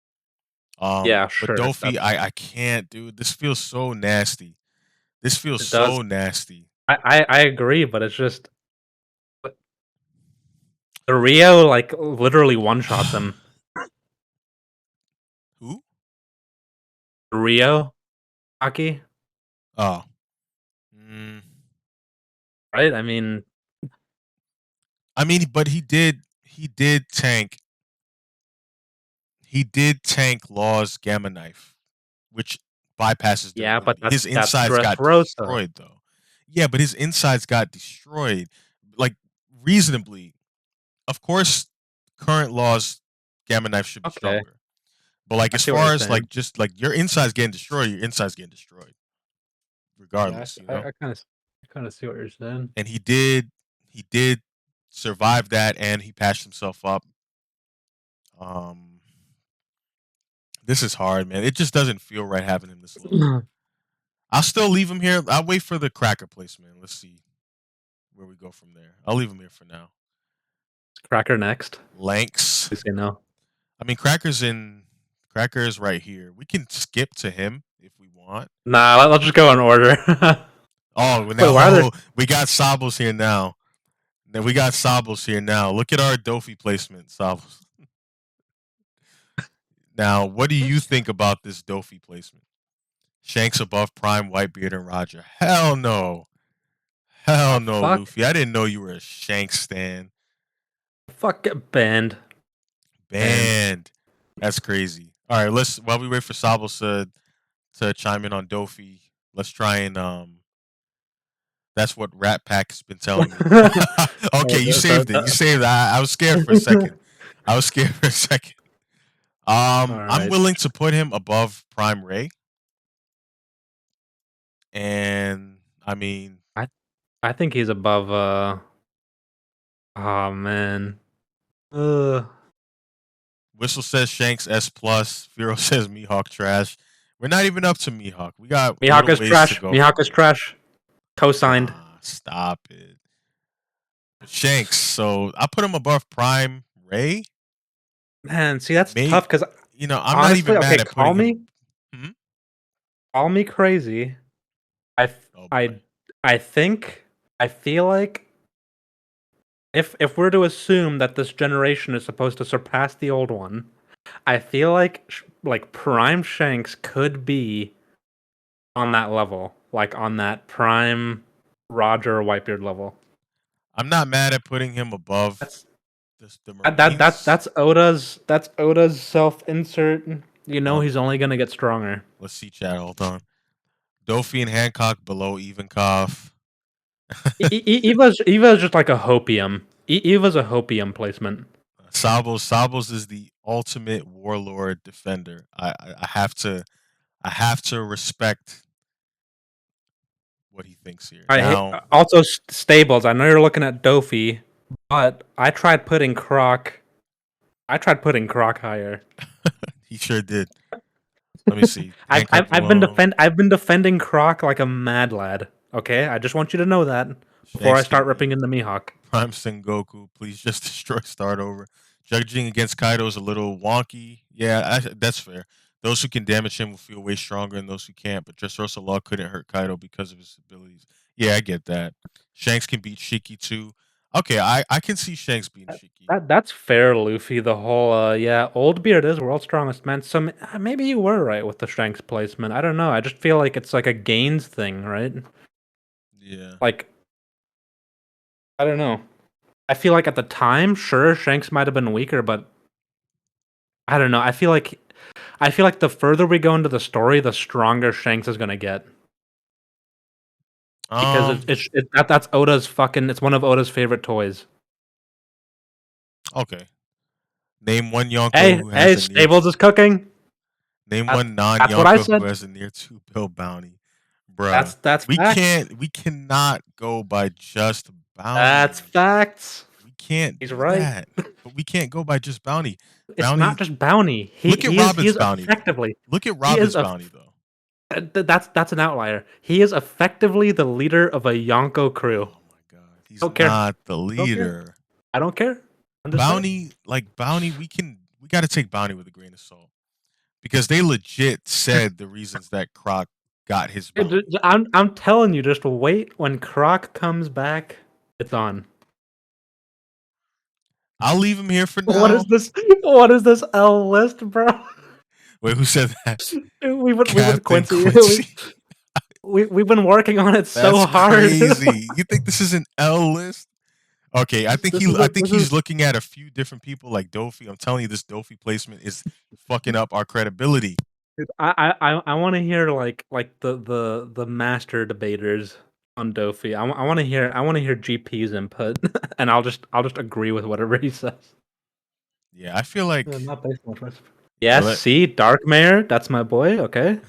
Yeah, But sure, Dofi, I can't, dude. This feels so nasty. This feels it does. so nasty. I agree, but it's just the Rio, like, literally one-shots him. Who? Rio Aki, Oh, mm, right? I mean, I mean, but he did tank Law's gamma knife, which bypasses yeah, but durability. His that's insides got Dressrosa. destroyed though. Yeah, but his insides got destroyed. Like reasonably. Of course, current Law's gamma knife should be Okay, stronger. But like I as see what you're far as like saying. just like your insides getting destroyed, your insides getting destroyed. Yeah, Regardless, you know? I kinda see what you're saying. And he did survive that and he patched himself up. Um this is hard, man. It just doesn't feel right having him this low. I'll still leave him here. I'll wait for the cracker placement. Let's see where we go from there. I'll leave him here for now. Cracker next. Lanks. Please say no. I mean, Cracker's right here. We can skip to him if we want. Nah, let's just go in order. Oh, Wait, now why are there we got Sabos here now. Now we got Sabos here now. Look at our Dofi placement, Sabos. Now, what do you think about this Dofi placement? Shanks above Prime, Whitebeard, and Roger. Hell no. Hell the no, fuck? Luffy. I didn't know you were a Shanks stan. Fuck, get banned. Banned. Banned. That's crazy. All right, let's while we wait for Sabos to chime in on Dofi, let's try and that's what Rat Pack's been telling me. Okay, Oh, you saved it. You saved it. I was scared for a second. I was scared for a second. I'm Alright. willing to put him above Prime Ray, and I mean, I I think he's above, oh, man. Ugh. Whistle says Shanks S plus. Firo says Mihawk trash. We're not even up to Mihawk. We got a Mihawk little is ways to trash. go for Mihawk is Mihawk. trash. Co-signed. Stop it. But Shanks, so I put him above Prime Ray. Man, see that's Maybe tough because I'm not honestly, even okay, mad at putting him. Hmm? call me crazy. I, f- Oh boy. I think, I feel like if we're to assume that this generation is supposed to surpass the old one, I feel like like Prime Shanks could be on that level, like on that Prime Roger Whitebeard level. I'm not mad at putting him above That's the that Marines. That's Oda's self insert. You know Um, he's only gonna get stronger. let's see, chat. Hold on. Dofi and Hancock below Evenkoff. Eva's just like a hopium. Eva's a hopium placement. Sabos is the ultimate warlord defender. I have to respect what he thinks here. I hate, Now also stables. I know you're looking at Dofi, but I tried putting Croc. I tried putting Croc higher. he sure did. Let me see. Hancock below. I've been defending Croc like a mad lad. Okay, I just want you to know that before I Shanks can start ripping be into Mihawk. Prime Sengoku. Please just destroy start over. Judging against Kaido is a little wonky. Yeah, that's fair. Those who can damage him will feel way stronger than those who can't, but Dressrosa Law couldn't hurt Kaido because of his abilities. Yeah, I get that. Shanks can beat Shiki too. Okay, I can see Shanks beating Shiki. That's fair, Luffy. The whole yeah, Old Beard is world's strongest man. So maybe you were right with the Shanks placement. I don't know. I just feel like it's like a gains thing, right? Yeah. Like I don't know. I feel like at the time, sure, Shanks might have been weaker, but I don't know. I feel like the further we go into the story, the stronger Shanks is gonna get because Um. that's Oda's fucking. It's one of Oda's favorite toys. Okay. Name one Yonko Hey, who has hey, a near Stables two. is cooking. Name That's one that's what I non-Yonko who said. has a near two bill bounty. Bruh. That's facts. We cannot go by just That's bounty. facts. We can't He's do right. that. But we can't go by just bounty. It's not Bounty. just bounty. Look at He Robin's is bounty though. effectively Look at he is Robin's a bounty though. that's an outlier. He is effectively the leader of a Yonko crew. Oh my god. He's Don't care. not the Don't care. leader. I don't care. I'm just saying. Bounty, we gotta take bounty with a grain of salt. Because they legit said the reasons that Croc got his bounty. I'm telling you, just wait when Croc comes back. It's on. I'll leave him here for What now. is this? What is this L list, bro? Wait, who said that? We would Captain Quincy. Quincy. We've been working on it so That's hard. crazy. You think this is an L list? Okay, I think This he's is looking at a few different people like Dofi. I'm telling you, this Dofi placement is fucking up our credibility. I want to hear like the master debaters on Dofi. I want to hear GP's input, and I'll just agree with whatever he says. Yeah, I feel like Not based on trust. yo, Yes, see, Dark Mare, that's my boy. Okay.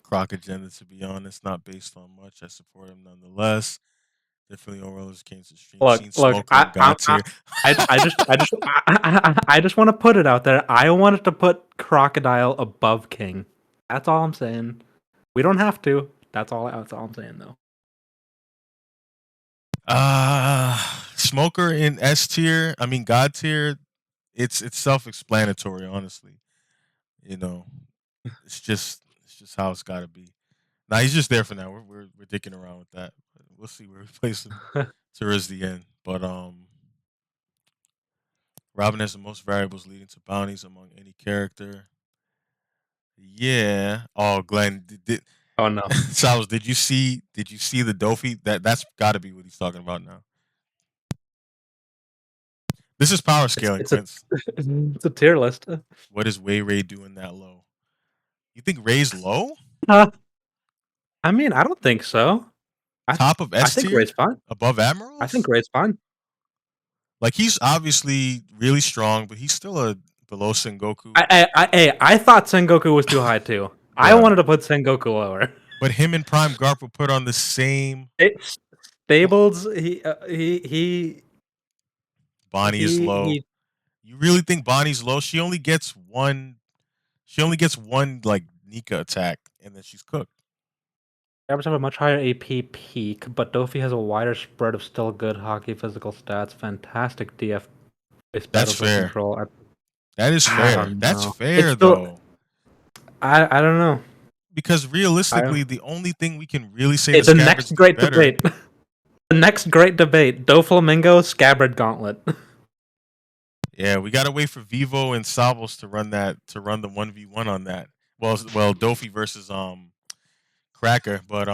Croc agenda to be honest, not based on much. I support him nonetheless. Definitely overall this came to stream. Seen Look, Smoker and God tier. I just want to put it out there. I wanted to put Crocodile above King. That's all I'm saying. We don't have to. That's all I'm saying though. Smoker in S tier. I mean God tier. It's self explanatory, honestly. You know, it's just how it's got to be. Nah, he's just there for now. We're dicking around with that. We'll see where we place him towards the end. But Robin has the most variables leading to bounties among any character. Yeah. Oh, Glenn, Oh no. Salvos, did you see the Dofi? That's got to be what he's talking about now. This is power scaling, It's a Quince. it's a tier list. What is Way Ray doing that low? You think Ray's low? Uh, I mean, I don't think so. Top of I S think tier? Ray's fine. Above I think Admirals? Ray's fine. Like he's obviously really strong, but he's still a below Sengoku. I thought Sengoku was too high too. I Bruh. wanted to put Sengoku lower. But him and Prime Garp were put on the same. It's Stables. Bonnie is low. He You really think Bonnie's low? She only gets one. She only gets one like Nika attack, and then she's cooked. Scabbers have a much higher AP peak, but Dofi has a wider spread of still good hockey physical stats, fantastic DF base That's battlefield fair. control. That is I fair. don't That's know. It's fair still though, I don't know. because I realistically, the only thing we can really say Okay, the the next Scabbards do great better. debate. The next great debate: Doflamingo Scabbard Gauntlet. Yeah, we gotta wait for Vivo and Savos to run the 1v1 on that. Well, Dofi versus Cracker, but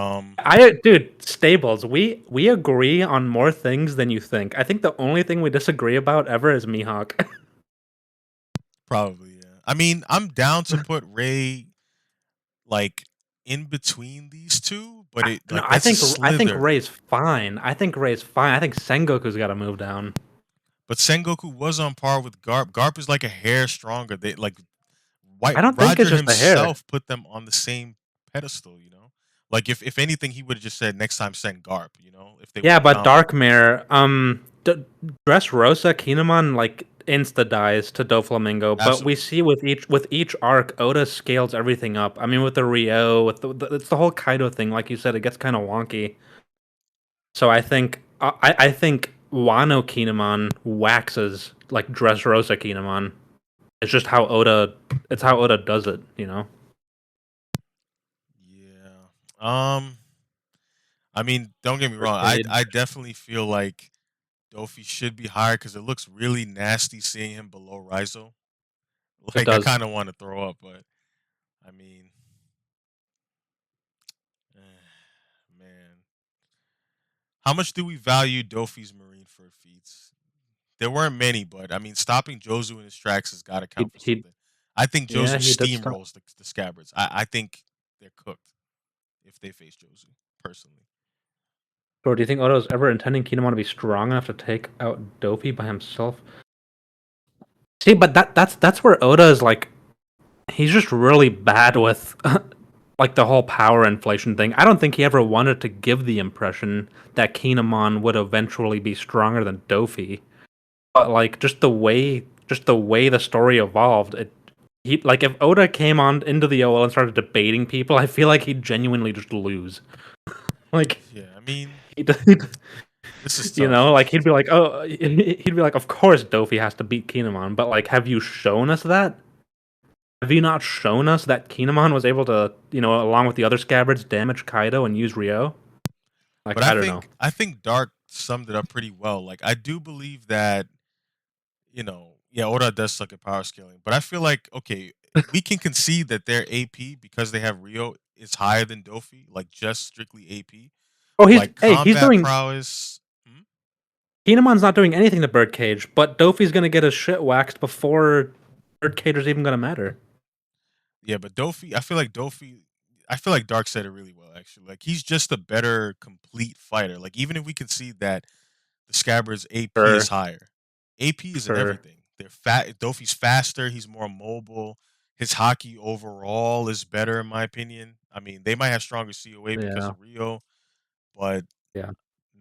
Dude, Stables, we agree on more things than you think. I think the only thing we disagree about ever is Mihawk. probably yeah. I mean, I'm down to put Ray like in between these two, but it No, like that's a I think slither. Ray's fine. I think Ray's fine. I think Sengoku's got to move down. But Sengoku was on par with Garp. Garp is like a hair stronger. They like White I don't think it's Roger just the hair. himself put them on the same pedestal. Like if anything, he would have just said next time send Garp. If they would Yeah, have but found one. Dark Mirror, Dressrosa Kinemon like insta dies to Doflamingo, but we Absolutely. see with each arc, Oda scales everything up. I mean, with the Rio, with it's the whole Kaido thing. Like you said, it gets kind of wonky. So I think Wano Kinemon waxes like Dressrosa Kinemon. It's just how Oda. It's how Oda does it. You know. Yeah. I mean, don't get me wrong. I Arcade. I definitely feel like Dofi should be higher because it looks really nasty seeing him below Rizo. It Like I does. kind of want to throw up, but I mean, man, how much do we value Dofi's Marine Fur feats? There weren't many, but I mean, stopping Jozu in his tracks has got to count for He something. I think yeah, Jozu he did stuff. steamrolls the Scabbards. I think they're cooked if they face Jozu, personally. Or do you think Oda's ever intending Kinemon to be strong enough to take out Dofi by himself? See, but that's where Oda is like he's just really bad with like the whole power inflation thing. I don't think he ever wanted to give the impression that Kinemon would eventually be stronger than Dofi. But like just the way the story evolved, he like if Oda came on into the OL and started debating people, I feel like he'd genuinely just lose. Like Yeah, I mean, he this is You tough. know, This like is tough. he'd be like, of course Dofi has to beat Kinemon, but like, have you shown us that? Have you not shown us that Kinemon was able to, along with the other scabbards, damage Kaido and use Ryo? Like, But I I don't know. think I think Dark summed it up pretty well. Like I do believe that yeah, Oda does suck at power scaling, but I feel like okay, we can concede that their AP because they have Rio is higher than Dofi, like just strictly AP. Oh, But like he's combat doing. prowess, Kinemon's not doing anything to Birdcage, but Dofi's gonna get his shit waxed before Birdcage is even gonna matter. yeah, but I feel like Dark said it really well actually. Like he's just a better complete fighter. Like even if we concede that the Scabbard's AP is Sure, higher, AP isn't sure, everything. They're fat. Dofi's faster. He's more mobile. His hockey overall is better, in my opinion. I mean, they might have stronger COA because yeah, of Rio, but yeah.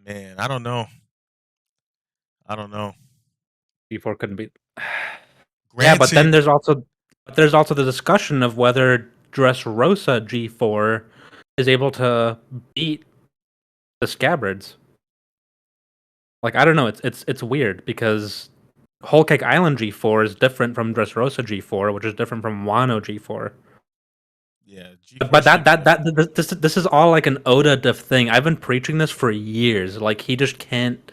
man, I don't know. I don't know. Before couldn't be. Yeah, but then Granted, there's also the discussion of whether Dressrosa G4 is able to beat the Scabbards. Like I don't know, it's weird because Whole Cake Island G4 is different from Dressrosa G4, which is different from Wano G4. yeah, G4 But should be better. this is all like an Oda diff thing. I've been preaching this for years. Like he just can't.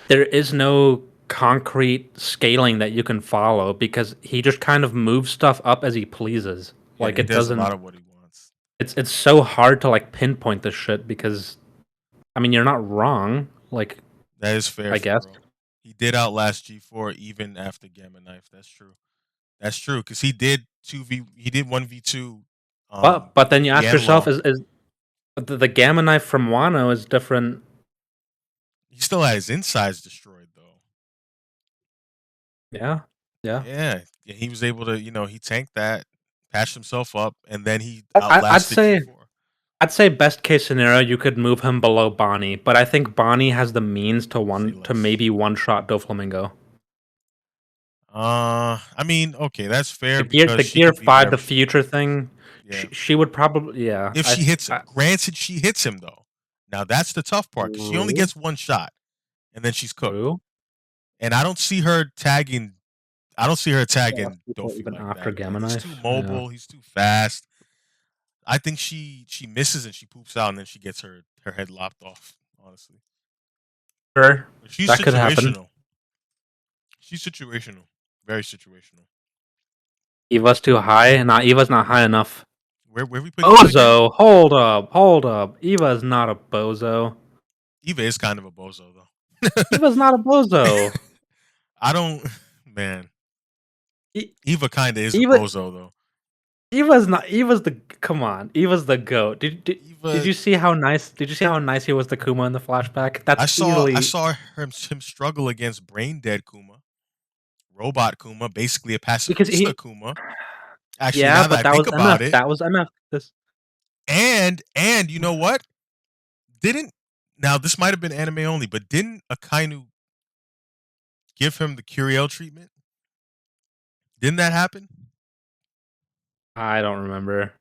There is no concrete scaling that you can follow because he just kind of moves stuff up as he pleases. Yeah, Like he it does a lot doesn't. of what he wants. It's so hard to like pinpoint this shit because I mean you're not wrong. Like That is fair, I for guess, real. He did outlast G4 even after Gamma Knife. That's true. That's true because he did 1v2 but then you ask yourself, Yanlaw. is the gamma knife from Wano is different? He still had his insides destroyed though. Yeah, yeah. Yeah, yeah, he was able to, he tanked that, patched himself up, and then he I'd outlasted say G4. best case scenario you could move him below Bonnie, but I think Bonnie has the means to Say one to less. maybe one shot Doflamingo. I mean, okay, that's fair The gear, because the she Gear could be 5, the wherever she future wants. thing. Yeah. She would probably, yeah. If she hits him. Granted, she hits him though. Now that's the tough part because she only True, gets one shot and then she's cooked. true. And I don't see her tagging. I don't see her Yeah, tagging people Dofi even like after that, man. Gamma He's too Knife. Yeah, mobile. He's too fast. I think she misses and she poops out and then she gets her head lopped off. Honestly, sure, but she's that could happen. situational. She's situational. Very situational. Eva's too high. Nah, Eva's not high enough. Where we put Eva again? Bozo, hold up, hold up. Eva's not a bozo. Eva is kind of a bozo though. Eva's not a bozo. I don't, man. E- Eva kind of is a Eva, bozo though. Eva's not. Eva's the. Come on, Eva's the goat. Did Eva, you see how nice? Did you see how nice he was to Kuma in the flashback? That's I easily saw him struggle against brain dead Kuma, robot Kuma, basically a because pacifista he. Kuma. Actually, Yeah, now that but I that think was about MF. it, That was MF. This. and you know what? Didn't now this might have been anime only, but didn't Akainu give him the Curiel treatment? Didn't that happen? I don't remember.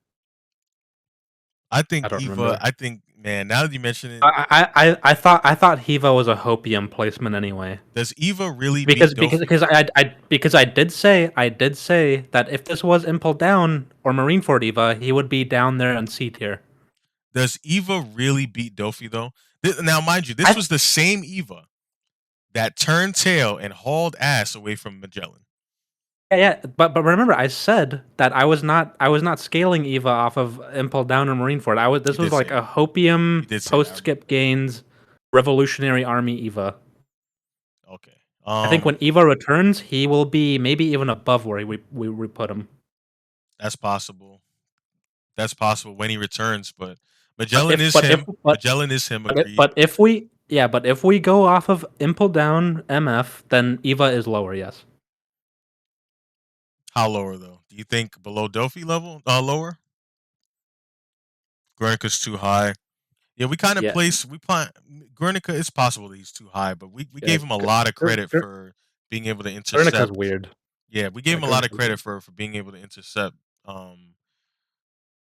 I I think don't Eva. remember. I think man. Now that you mention it, I thought Hiva was a hopium placement anyway. does Eva really Because beat because Dofi? because I did say that if this was Impel Down or Marineford Eva, he would be down there on C tier. Does Eva really beat Dofi though? Now, mind you, this I was the same Eva that turned tail and hauled ass away from Magellan. yeah, but remember I said that I was not scaling Eva off of Impel Down or Marineford. You This was did say like a that. You hopium did say that. I post skip remember that. gains Revolutionary Army Eva. Okay. I think when Eva returns, he will be maybe even above where we put him. That's possible. That's possible when he returns, but But Magellan if is but if him. but Magellan is him. but, if, Agreed. but if we yeah, but if we go off of Impel Down MF, then Eva is lower. Yes. How lower though? Do you think below Dofi level? Lower. Guernica's too high. Yeah, we kind of Yeah. place we plan Guernica. It's possible that he's too high, but we Yeah. gave him a lot of credit for being able to Guernica's intercept. weird. Yeah, we gave Yeah, him a lot of Guernica's credit weird. for being able to intercept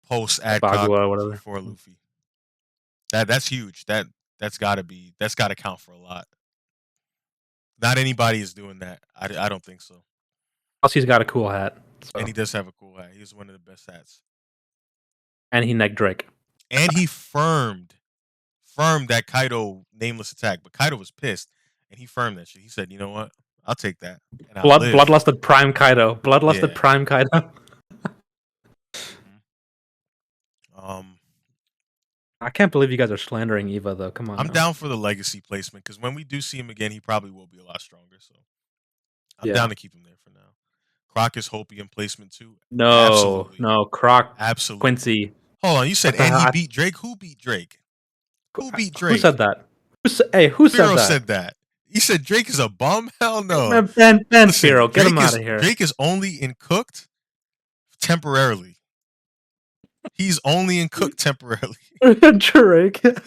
post Adcock Bagua or whatever. before Luffy. That's huge. That's gotta count for a lot. Not anybody is doing that. I don't think so. Plus, he's got a cool hat. And So, he does have a cool hat. He's one of the best hats. and he necked Drake. And he firmed that Kaido nameless attack, but Kaido was pissed, and he firmed that shit. He said, "You know what? I'll take that, and I'll live." Bloodlusted Prime Kaido. Bloodlusted Yeah. Prime Kaido. hmm Um, I can't believe you guys are slandering Eva though. Come on I'm now. down for the legacy placement because when we do see him again, he probably will be a lot stronger. So I'm Yeah. down to keep him there for now. Crocus Hopium placement too. No, Absolutely, no, Croc, absolutely. Quincy. Hold on, you said What the and hell? he beat Drake. Who beat Drake? Who beat Who said Drake? that? Hey, who said Firo that? said that. He said Drake is a bum. Hell Hey, no. man, Ben Listen, Firo, get him out of here. Drake is only in cooked temporarily. He's only in cooked temporarily. Drake. Drake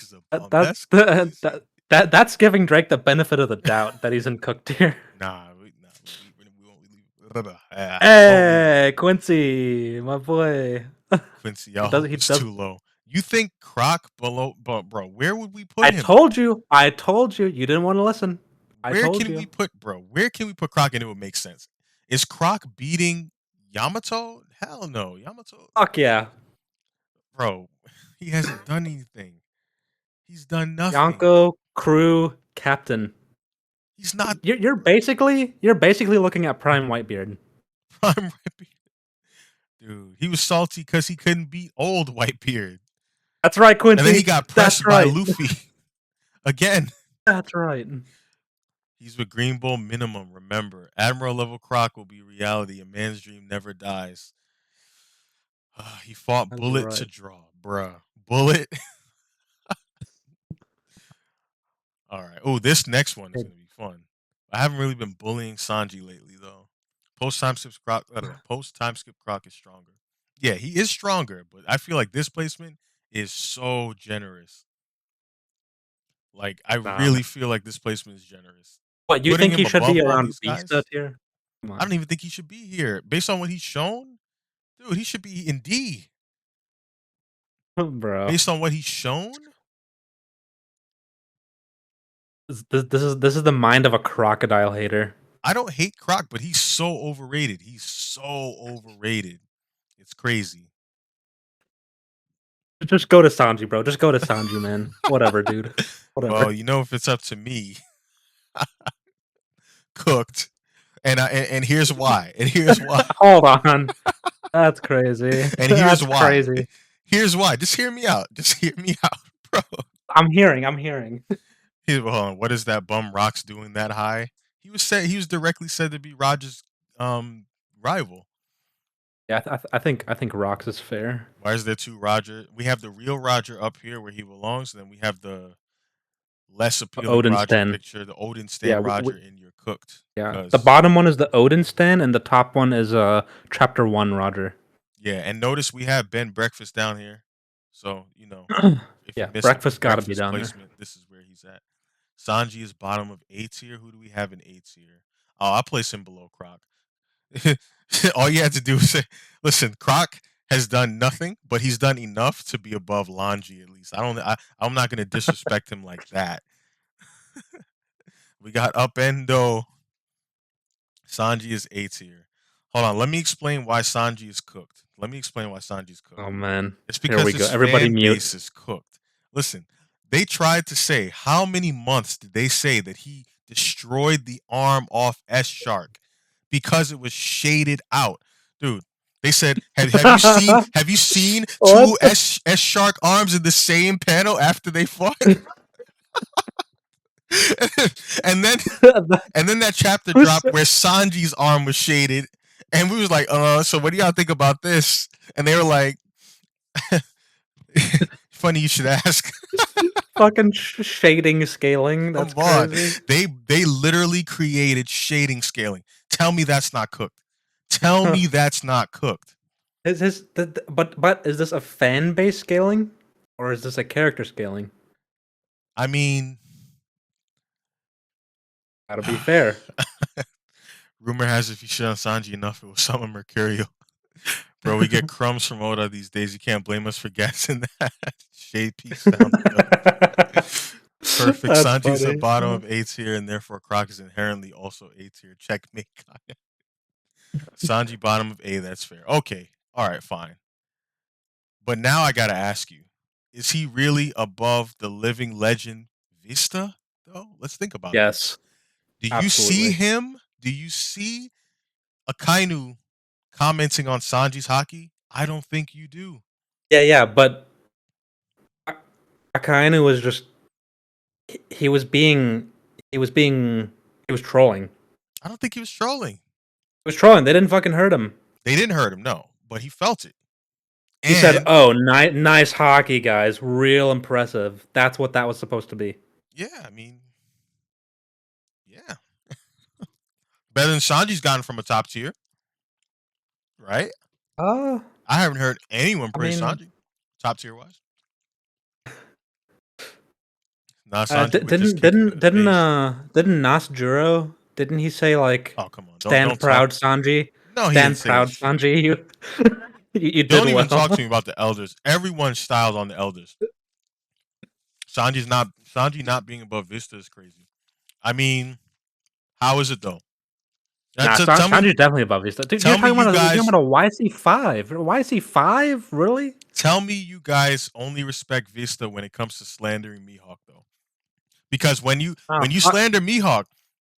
is a That, bum. that, That's that, crazy. that's giving Drake the benefit of the doubt that he's in cooked tier. We won't leave it. Hey, Quincy, my boy. Quincy, He y'all does. hope He it's does. too low. You think Croc below, but bro, where would we put I him? told you. I told you. You didn't want to listen. I Where told can we you. put, bro? Where can we put Croc and it would make sense? Is Croc beating Yamato? Hell no, Yamato, Fuck yeah. bro. He hasn't done anything. He's done nothing. Yonko, crew, captain. He's not You're basically looking at Prime Whitebeard. prime right. Dude, he was salty because he couldn't beat old Whitebeard. That's right, And then he Quincy. got That's pressed by right. Luffy again. That's right. He's with Green Bull minimum. Remember, Admiral level Croc will be reality. A man's dream never dies. He fought That's Bullet to right. draw, bruh. Bullet. All right. Oh, this next one is gonna be fun. I haven't really been bullying Sanji lately though. Post time skip Croc. I don't know. Post time skip Croc is stronger. Yeah, he is stronger, but I feel like this placement is so generous. Like I Nah, man. really feel like this placement is generous. What, you putting think him he should be above all around these Vista guys. tier? Come I on. don't even think he should be here based on what he's shown. Dude, he should be in D Bro. based on what he's shown. This is the mind of a crocodile hater. I don't hate Croc, but he's so overrated. He's so overrated. It's crazy. Just go to Sanji, bro. Just go to Sanji, man. Whatever, dude. Well, Whatever. if it's up to me, cooked. And here's why. And here's why. Hold on. That's crazy. And here's That's why. crazy. Here's why. Just hear me out. Just hear me out, bro. I'm hearing. I'm hearing. Hold on. What is that bum Rocks doing that high? He was directly said to be Roger's rival. Yeah, I think Rocks is fair. Why is there two Roger? We have the real Roger up here where he belongs, and then we have the less appealing Odin's Roger 10. picture, the Odin Yeah, stand Roger in your cooked. yeah. The Because bottom one is the Odin stand, and the top one is chapter 1 Roger. yeah, and notice we have Ben Breakfast down here. So, if Yeah, you're missing his breakfast got to be breakfast down there. placement, this is where he's at. Sanji is bottom of A tier. Who do we have in A tier? Oh, I place him below Croc. All you had to do is say, listen, Croc has done nothing, but he's done enough to be above Longy at least. I'm not gonna disrespect him like that. We got Upendo. Sanji is A tier. Hold on, let me explain why Sanji is cooked. Let me explain why Sanji is cooked. Oh man, It's here because we go. his Everybody fan mute. base is cooked. Listen, they tried to say how many months did they say that he destroyed the arm off S Shark because it was shaded out, dude. They said, have you seen What? two S Shark arms in the same panel after they fought? and then and then that chapter Who's dropped where Sanji's arm was shaded, and we was like, so what do y'all think about this? And they were like, funny you should ask. fucking shading scaling? That's Come on. crazy. They literally created shading scaling. Tell me that's not cooked. Tell me that's not cooked. But is this a fan base scaling, or is this a character scaling? I mean, Gotta be fair. rumor has it if you shit on Sanji enough, it will summon Mercurial. Bro, we get crumbs from Oda these days. You can't blame us for guessing that. Shade piece sounds good. Perfect. That's Sanji's at funny. bottom of A tier, and therefore Croc is inherently also A tier. Checkmate. Sanji bottom of A. That's fair. Okay. All right. Fine. But now I gotta ask you: is he really above the living legend Vista? Though, let's think about this. Yes, Do you see absolutely. him? Do you see Akainu commenting on Sanji's hockey? I don't think you do. Yeah, yeah, but Akainu was just he was being he was being he was trolling. I don't think he was trolling. He was trolling. They didn't fucking hurt him. They didn't hurt him, no, but he felt it. He said, And "Oh, nice hockey, guys. Real impressive." That's what that was supposed to be. yeah, I mean, yeah, better than Sanji's gotten from a top tier, right? Uh, I haven't heard anyone I praise mean, Sanji, top tier wise. Nah, Sanji would just didn't kick him in didn't the didn't face. didn't Nas Juro? Didn't he say like, Oh come on, don't "Stand talk. proud, Sanji. No, he didn't Stand say that proud, shit. Sanji. You you did Don't even talk to me well." about the elders. Everyone's styled on the elders. Sanji not being above Vista is crazy. I mean, how is it though? Nah, Sanji's definitely above Vista. Dude, Tell me you you're talking guys about a YC5. YC5? Really? tell me you guys only respect Vista when it comes to slandering Mihawk though. Because Oh, when you slander Mihawk,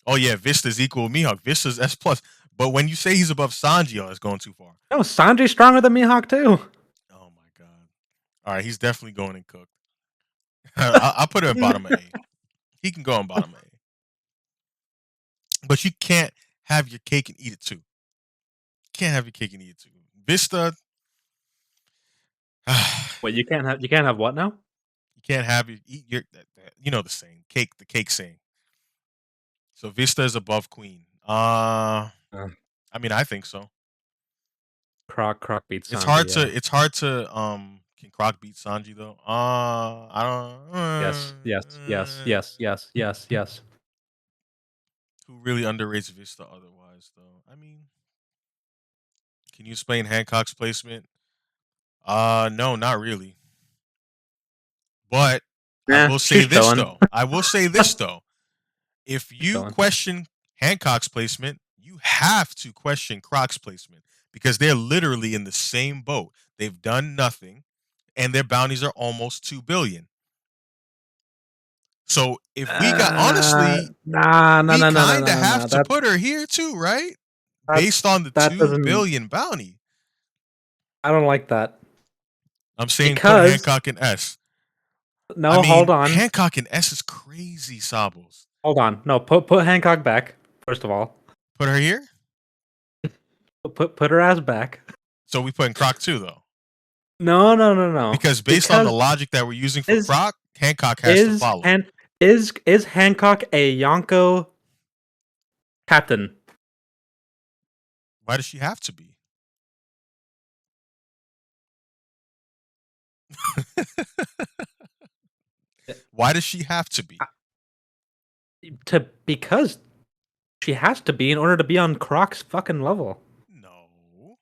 oh yeah, Vista's equal to Mihawk. Vista's S plus. But when you say he's above Sanji, oh, it's going too far. no, Sanji's stronger than Mihawk too. Oh my god. All right, he's definitely going in cooked. I'll put him at bottom of A. He can go on bottom of A. But you can't have your cake and eat it too. Can't have your cake and eat it too. Vista, Wait, you can't have what now? you can't have your eat your the saying cake the cake saying. So Vista is above Queen. Uh, I mean I think so. Croc beats Sanji. Yeah. It's hard to can Croc beat Sanji though? I don't Yes. Yes. Yes. Yes. Yes. Yes. Yes. Who really underrates Vista otherwise, though? I mean, can you explain Hancock's placement? No, not really. But I Yeah, will say she's this chilling. though. I will say this though. If She's you chilling. question Hancock's placement, you have to question Croc's placement because they're literally in the same boat. They've done nothing, and their bounties are almost 2 billion. So if we got honestly, Nah, no, we no, no, no, kind no, of no, have no. to put her here too, right? Based That's on the that two doesn't. billion bounty. I don't like that I'm saying put because Hancock in S. I no, hold mean, on, Hancock in S is crazy, Sabos. hold on. No, put Hancock back. First of all, Put her here. put her ass back. So we put in Croc too, though. No, no, no, no. Because based on the Because logic that we're using for is Croc, Hancock has to is follow. Han is Hancock a Yonko captain? Why does she have to be? Why does she have to be? To because she has to be in order to be on Croc's fucking level. No.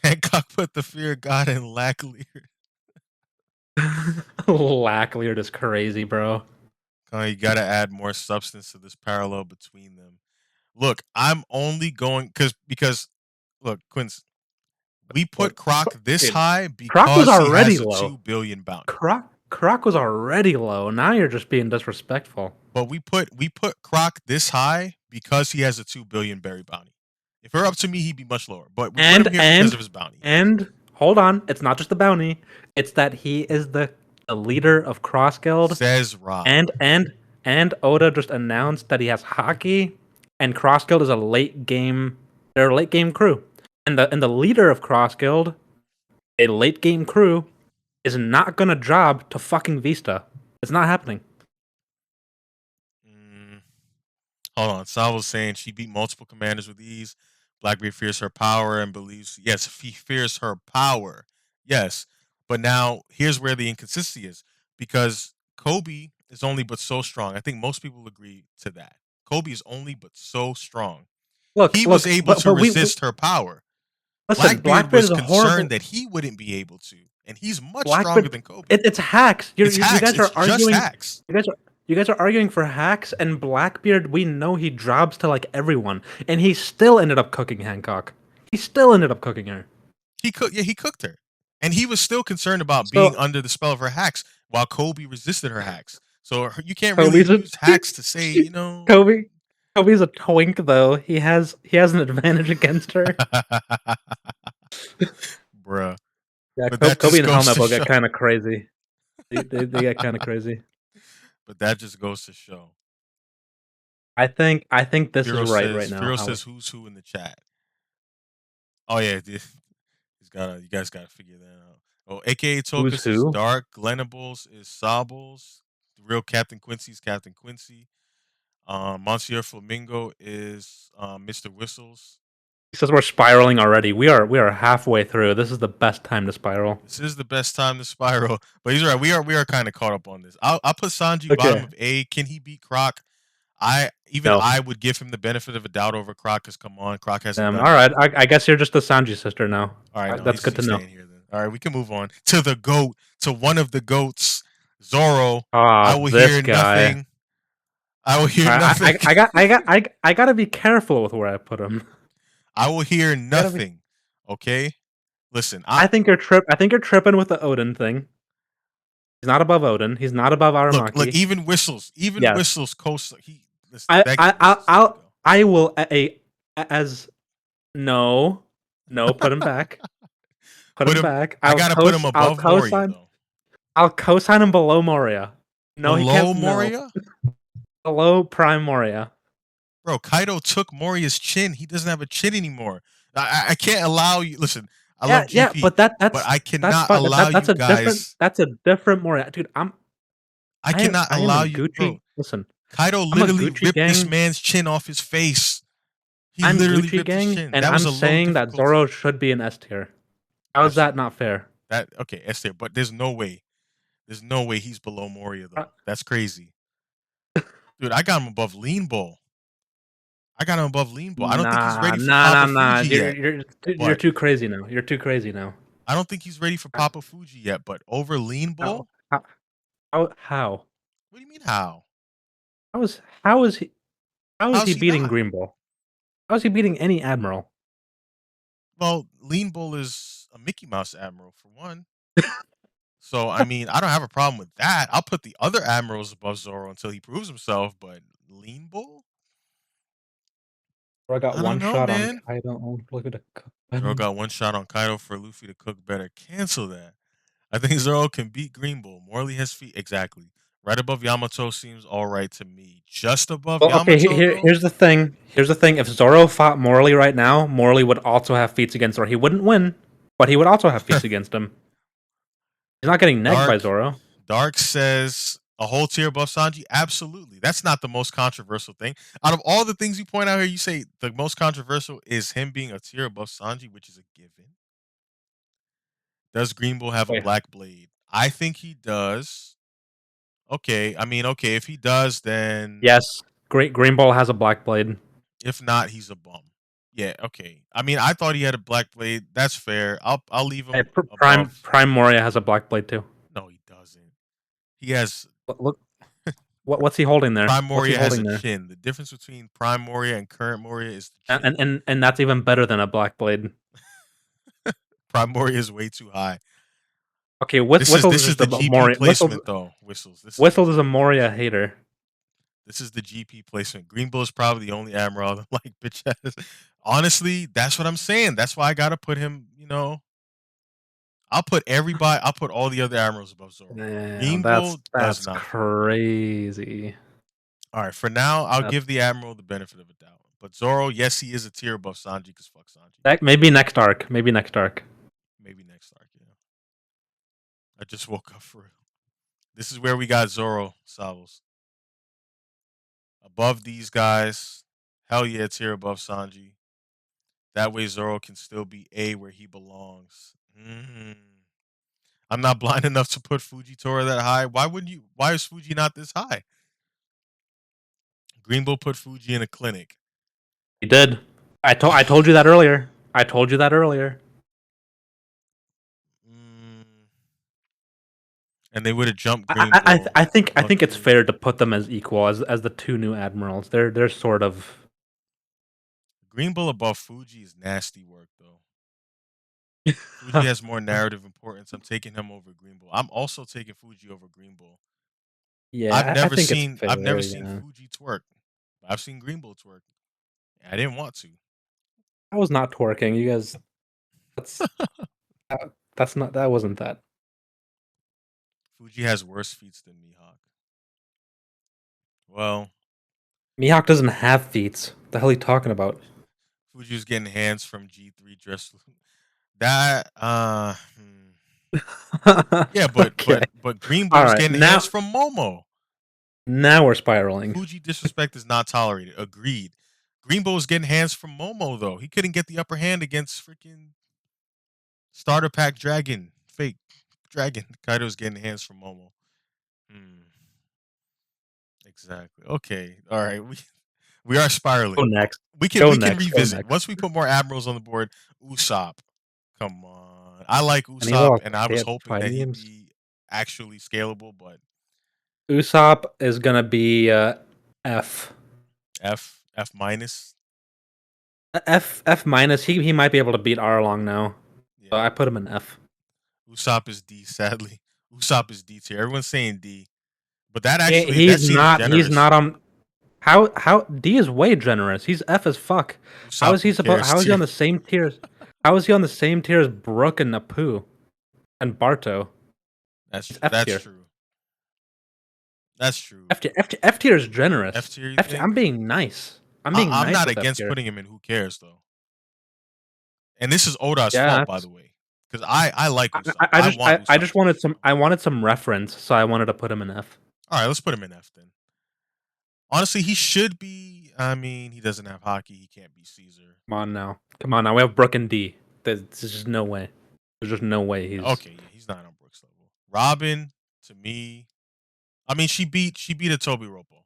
Hancock put the fear of God in Lacklear. Lackleard is crazy, bro. You got to add more substance to this parallel between them. Look, I'm only going because look, Quince, we put Look, Croc this dude, high Croc was because he already has a low. 2 billion bounty. Croc was already low. Now you're just being disrespectful. But we put Croc this high because he has a 2 billion berry bounty. If it were up to me, he'd be much lower. But we put And him here because and of his bounty. and hold on, it's not just the bounty. It's that he is the leader of Cross Guild, Says Rob. and Oda just announced that he has hockey, and Cross Guild is a late game. They're a late game crew, and the leader of Cross Guild, a late game crew, is not gonna job to fucking Vista. It's not happening. Mm, hold on. Sal was saying she beat multiple commanders with ease. Blackbeard fears her power and believes, yes, he fears her power. Yes. But now here's where the inconsistency is because Kobe is only but so strong. I think most people agree to that. Kobe is only but so strong. He was Look, able but to we resist her power. listen. Blackbeard Blackbeard was is a concerned horrible that he wouldn't be able to, and he's much stronger Blackbeard. than Kobe. It's hacks. It's You hacks. guys It's are just arguing. hacks. You guys are arguing for hacks, and Blackbeard. We know he jobs to like everyone, and he still ended up cooking Hancock. He still ended up cooking her. He cooked. Yeah, he cooked her, and he was still concerned about being So under the spell of her hacks, while Kobe resisted her hacks. So you can't really Kobe's a use hacks to say, Kobe. Kobe's a twink though. He has an advantage against her. bruh. Yeah, But that Kobe just and goes Helmet to will get show. kind of crazy. They get kind of crazy. But that just goes to show. I think this is Firo right says. now. Firo How says, "Who's who in the chat?" Oh yeah, he's got. You guys got to figure that out. Oh, AKA who's Tokus is who? Dark. Glenables is Sables. The real Captain Quincy is Captain Quincy. Monsieur Flamingo is Mr. Whistles. He says we're spiraling already. We are halfway through. This is the best time to spiral. This is the best time to spiral. But he's right. We are kind of caught up on this. I'll put Sanji bottom Okay. of A. Can he beat Croc? I No. would give him the benefit of a doubt over Croc because come on, Croc hasn't done All right. anything. I guess you're just the Sanji sister now. All right, no, That's good to he's know. staying here then. All right, we can move on to the goat, to one of the goats, Zoro. I Ah, will this hear guy. nothing. I will hear I, nothing. I, I got I got I gotta be careful with where I put him. I will hear I gotta be. nothing. Okay, listen. I I think you're tripping with the Odin thing. He's not above Odin. He's not above look. Aramaki. Even Yes. whistles. Coast. He. Listen, I thank I you, whistles. There you I'll go. I will as no no put him back. Put Put him him. back. I gotta put him I'll above Moria cosign though. I'll cosign him below Moria. No, he Below can't. No, Moria, below Prime Moria. bro. Kaido took Moria's chin. He doesn't have a chin anymore. I can't allow you. Listen, I love Yeah, GP, but that but that's I that's cannot fine. allow you guys. That's a different Moria, dude. I cannot I am a allow you, bro. Gucci. Listen, Kaido I'm a literally Gucci ripped this gang. man's chin off his face. He I'm literally Gucci ripped his gang, chin. and That was I'm a low saying that Zoro difficulty. should be an S tier. How is that Absolutely. not fair? That okay, Esther, but there's no way. There's no way he's below Moria Uh, though. That's crazy. Dude, I got him above Lean Bull. I got him above Lean Bull. I don't think he's Nah, ready for nah, nah, Papa nah. Fuji yet, You're but too crazy now. You're too crazy now. I don't think he's ready for How Papa Fuji yet. But over Lean how Bull, how how what do you mean how? how is he How's he beating not? Green Bull? How is he beating any admiral? Well, Lean Bull is a Mickey Mouse admiral for one. So I mean, I don't have a problem with that. I'll put the other admirals above Zoro until he proves himself. But Lean Bull, Bro, I got I don't one know, shot on man. Kaido. Oh, look at Zoro the got one shot on Kaido for Luffy to cook better. Cancel that. I think Zoro can beat Green Bull. Morley has feet. Exactly. Right above Yamato seems all right to me. Just above Well, okay. Yamato, though? Here's the thing. Here's the thing. If Zoro fought Morley right now, Morley would also have feats against Zoro. He wouldn't win, but he would also have feats against him. He's not getting negged by Dark. Zoro. Dark says a whole tier above Sanji. Absolutely. That's not the most controversial thing. Out of all the things you point out here, you say the most controversial is him being a tier above Sanji, which is a given. Does Green Bull have a Wait, black blade? I think he does. Okay. I mean, okay. If he does, then yes, Great Green Bull has a black blade. if not, he's a bum. Yeah, okay. I mean, I thought he had a black blade. That's fair. I'll leave Hey, him above. Prime Moria has a black blade too. No, he doesn't. He has Look, what's he holding there? Prime What's he Moria has a holding there? chin. The difference between Prime Moria and current Moria is the chin. And that's even better than a black blade. Prime Moria is way too high. Okay, Whistles is This is just the a GP Moria. placement though. Whistles. Whistles is a Moria hater. This is the GP placement. Green Bull is probably the only admiral that like bitch ass. Honestly, that's what I'm saying. That's why I gotta put him. I'll put everybody. I'll put all the other admirals above Zoro. Yeah, Green Bull does that's not for me. crazy. All right, for now, I'll That's give the admiral the benefit of a doubt. But Zoro, yes, he is a tier above Sanji because fuck Sanji. maybe next arc. Maybe next arc. Maybe next arc. Yeah, I just woke up for real. This is where we got Zoro Savos above these guys. Hell yeah, tier above Sanji. That way Zoro can still be A where he belongs. I'm not blind enough to put Fujitora that high. Why wouldn't you? Why is Fuji not this high? Greenbow put Fuji in a clinic. He did. I told you that earlier. I told you that earlier. Mm, and they would have jumped Greenbow I above think it's Fuji. fair to put them as equal as the two new admirals. They're sort of Greenbow above Fuji is nasty work though. Fuji has more narrative importance. I'm taking him over Greenbow. I'm also taking Fuji over Greenbow. yeah. I think it's I've never fair. seen Yeah, Fuji twerk. I've seen Greenbow twerk. I didn't want to. I was not twerking. You guys, that's that's not that wasn't that. Fuji has worse feats than Mihawk. Well, Mihawk doesn't have feats. The hell are you talking about? Fuji's getting hands from G3 dress. That yeah, Okay. but Greenbow All was right. getting hands from Momo. Now we're spiraling. Fuji disrespect is not tolerated. Agreed. Greenbow was getting hands from Momo though. He couldn't get the upper hand against freaking starter pack dragon. Fake dragon. Kaido's getting hands from Momo. Hmm. Exactly. Okay. All right. We are Go spiraling. next. We Go can next. Go revisit next. once we put more admirals on the board. Usopp. Come on. I like And he will Usopp, and I stay was at hoping that fighting he'd games. be actually scalable, but Usopp is gonna be F. F minus. F minus. He might be able to beat Arlong now. So Yeah. I put him in F. Usopp is D. Sadly, Usopp is D tier. Everyone's saying D, but that He's seems not. He's generous. not on. How D is way generous. He's F as fuck. Usopp, who cares How is he tier? on the same tier? How is he on the same tier as Brook and Apu and Barto? He's F That's tier. true. That's true. F tier is F generous. tier, you F tier. think? I'm being nice. I'm being I'm nice not with F against tier. putting him in. Who cares though? And this is Oda's Yeah. fault, by the way, because I like Usopp. I want I Usopp just to be wanted tier. I wanted some reference, so I wanted to put him in F. All right, let's put him in F then. Honestly, he should be. I mean, he doesn't have hockey. He can't be Caesar. Come on now. Come on now. We have Brook and D. There's just no way. There's just no way he's Okay, yeah, he's not on Brooks level. Robin, to me, I mean, she beat a Toby Ropo,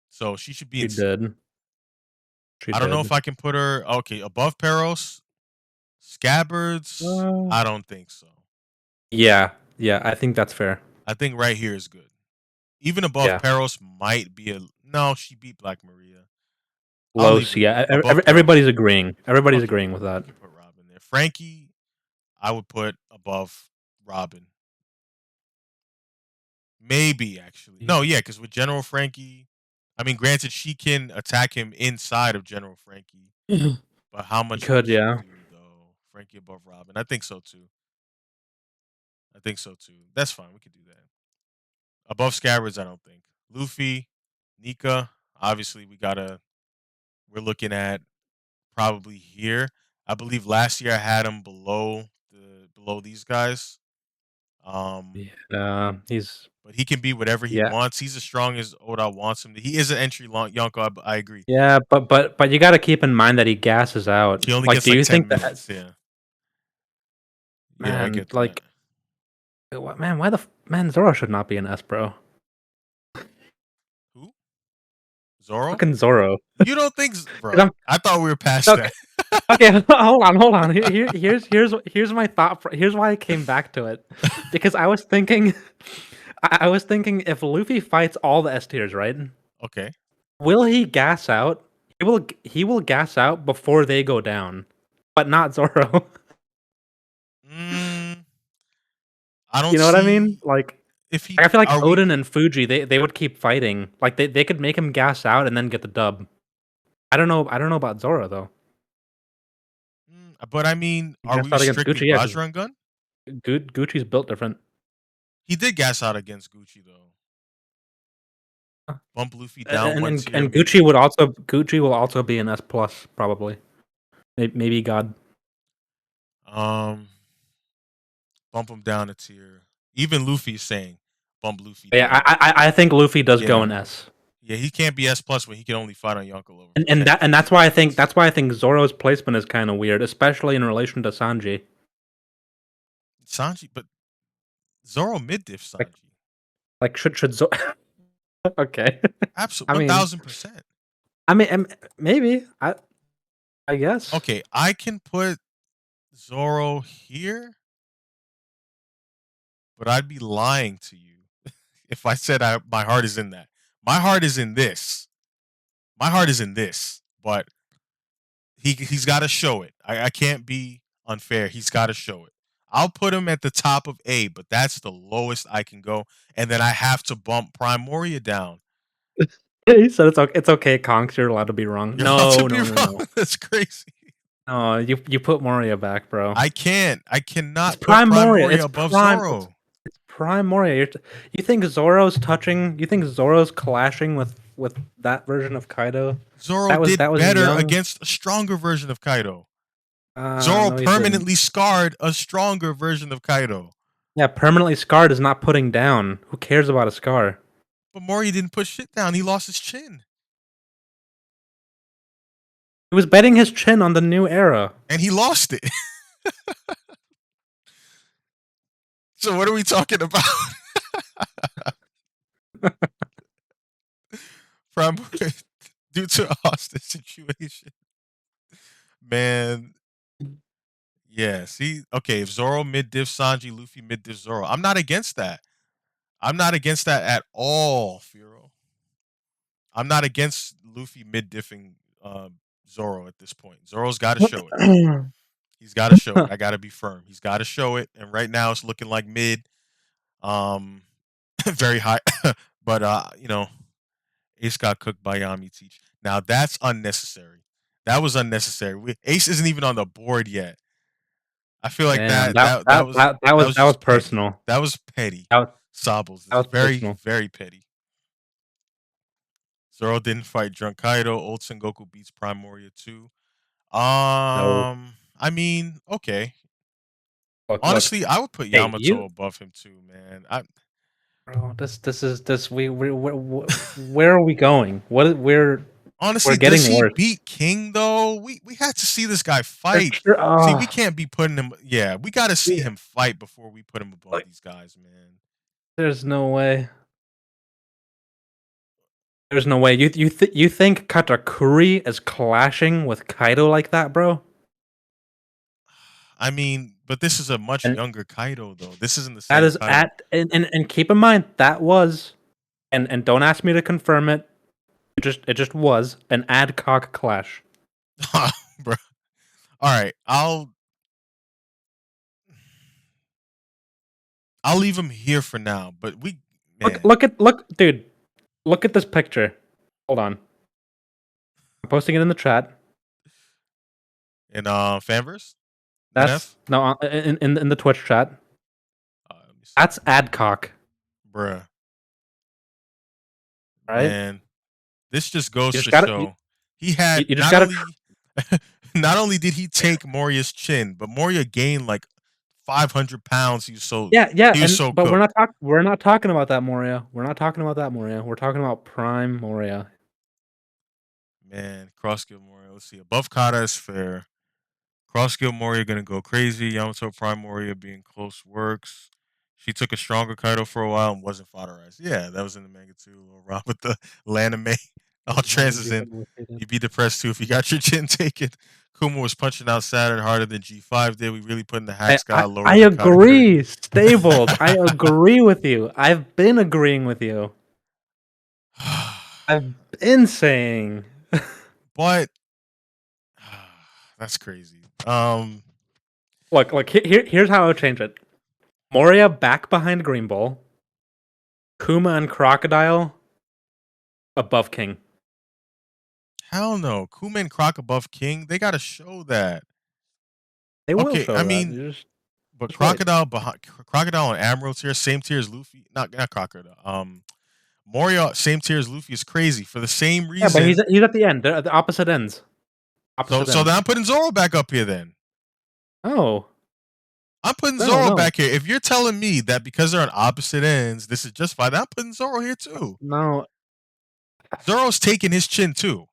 so she should be he in C. did. She I don't know if did. I can put her okay above Peros. Scabbards, Uh, I don't think so. yeah, yeah, I think that's fair. I think right here is good. Even above Yeah. Peros might be a no. She beat Black Maria. I'll leave Los, it yeah, above everybody's Peros. agreeing. Everybody's Okay, agreeing with that. we can put Robin there. Frankie, I would put above Robin. Maybe actually. Yeah. No, yeah, because with General Frankie, I mean, granted, she can attack him inside of General Frankie, but how You much can could, she yeah. do though? Frankie above Robin. I think so too. I think so too. That's fine. We could do that. Above Scabbards, I don't think. Luffy, Nika, obviously we're looking at probably here. I believe last year I had him below these guys. Um, Yeah, he's but he can be whatever he yeah, wants. He's as strong as Oda wants him to. He is an entry long Yonko, I agree. yeah, but you got to keep in mind that he gasses out. He only Like, gets do like you think 10 that minutes. Yeah. Yeah, I man, get that. like, man, why the man Zoro should not be an S, bro? Who? Zoro? Fucking Zoro. You don't think, 'Cause bro? I thought we were past okay, that. okay, hold on. Here's my thought. Here's why I came back to it, because I was thinking, I was thinking if Luffy fights all the S tiers, right? Okay. Will he gas out? He will gas out before they go down, but not Zoro. Mm, I You don't know what I mean? see Like, if he I feel like are we. Odin and Fuji, they would keep fighting. Like they could make him gas out and then get the dub. I don't know about Zoro though. But I mean, are Gas we out against restricting Gucci, yeah, because Bajrangan? Gucci's built different. He did gas out against Gucci though. Uh, Bump Luffy down And one and, tier, and maybe. Gucci will also be an S plus probably. Maybe God. Um, bump him down a tier. Even Luffy's saying bump Luffy But yeah, down. I think Luffy does go Yeah, in S. yeah. He can't be S plus when he can only fight on Yonko level And technically. that's why I think Zoro's placement is kind of weird, especially in relation to Sanji. Sanji, but Zoro mid diff Like Sanji. should Zoro okay. Absolutely, I one mean, thousand percent. I mean, maybe I guess. Okay, I can put Zoro here, but I'd be lying to you if I said my heart is in that. My heart is in this. My heart is in this, but he's got to show it. I can't be unfair. He's got to show it. I'll put him at the top of A, but that's the lowest I can go, and then I have to bump Primoria down. He said it's okay, Conks. You're allowed to be wrong. You're allowed to No, be no, no, wrong. no. That's crazy. No, you put Moria back, bro. I can't. I It's cannot put Prime Moria. Primoria above Zoro. It's Prime Moria. You think Zoro's touching? You think Zoro's clashing with that version of Kaido? Zoro That did was better young. against a stronger version of Kaido. Zoro No, he didn't. permanently scarred a stronger version of Kaido. Yeah, permanently scarred is not putting down. Who cares about a scar? But Moria didn't put shit down. He lost his chin. He was betting his chin on the new era. And he lost it. So what are we talking about? From due to a hostage situation. Man, yeah. See, okay, if Zoro mid diff Sanji, Luffy mid diff Zoro. I'm not against that. I'm not against that at all, Firo. I'm not against Luffy mid diffing Zoro at this point. Zoro's got to show it. He's got to show it. I got to be firm. He's got to show it. And right now it's looking like mid, um, very high. But Ace got cooked by Yami Teach. Now that's unnecessary. That was unnecessary. Ace isn't even on the board yet. I feel like Damn, that was that was just petty. personal. That was petty. That was, Sables. that It's was very, personal. very petty. Zoro didn't fight Drunk Kaido. Old Sengoku beats Primoria too. No, I mean, okay. look. Honestly, I would put Hey, Yamato above him too, man. bro, this is this we where are we going? We're Honestly, does getting he worse. beat King though? We had to see this guy They're fight. See, we tr- can't be putting him. Yeah, we got to see we, him fight before we put him above like, these guys, man. there's no way. There's no way. You think Katakuri is clashing with Kaido like that, bro? I mean, but this is a much And younger Kaido though. This isn't the that same is Kaido. at and keep in mind that was and don't ask me to confirm it. It just was an Adcock clash. Bro. All right, I'll leave him here for now. But man, Dude, look at this picture. Hold on. I'm posting it in the chat. in Fanverse, That's NF, no in the Twitch chat. let me see, That's Adcock, bruh, right? man. This just You goes just to got show he had you just not got to only not only did he take Moria's chin, but Moria gained like 500 pounds. yeah, He was and so but cooked. we're not talking about that Moria. We're not talking about that Moria. We're talking about Prime Moria. Man, cross skill Moria. Let's see. Above Kata is fair. Cross skill Moria gonna go crazy. Yamato Prime Moria being close works. She took a stronger Kaido for a while and wasn't fodderized. Yeah, that was in the manga too. Little Rob with the Lanime. All Why trans did is you in. want to say that? You'd be depressed too if you got your chin taken. Kuma was punching out Saturn harder than G5 did. We really putting the Hack Sky lower I than Katakuri. agree, Stables. I agree with you. I've been agreeing with you. I've been saying. but that's crazy. Here's how I would change it. Moria back behind Green Bull. Kuma and Crocodile above King. Hell no. Kuma and Croc above King. They gotta show that. They will Okay, I show that. mean, You but just wait. Crocodile and Admiral tier, same tier as Luffy. Not Crocodile. Moria, same tier as Luffy is crazy for the same Yeah, but reason. he's at the end. They're at the opposite ends. So Opposite so then ends. I'm putting Zoro back up here then. Oh I'm putting no Zoro no back here. If you're telling me that because they're on opposite ends, this is just fine, I'm putting Zoro here too. no. Zoro's taking his chin too.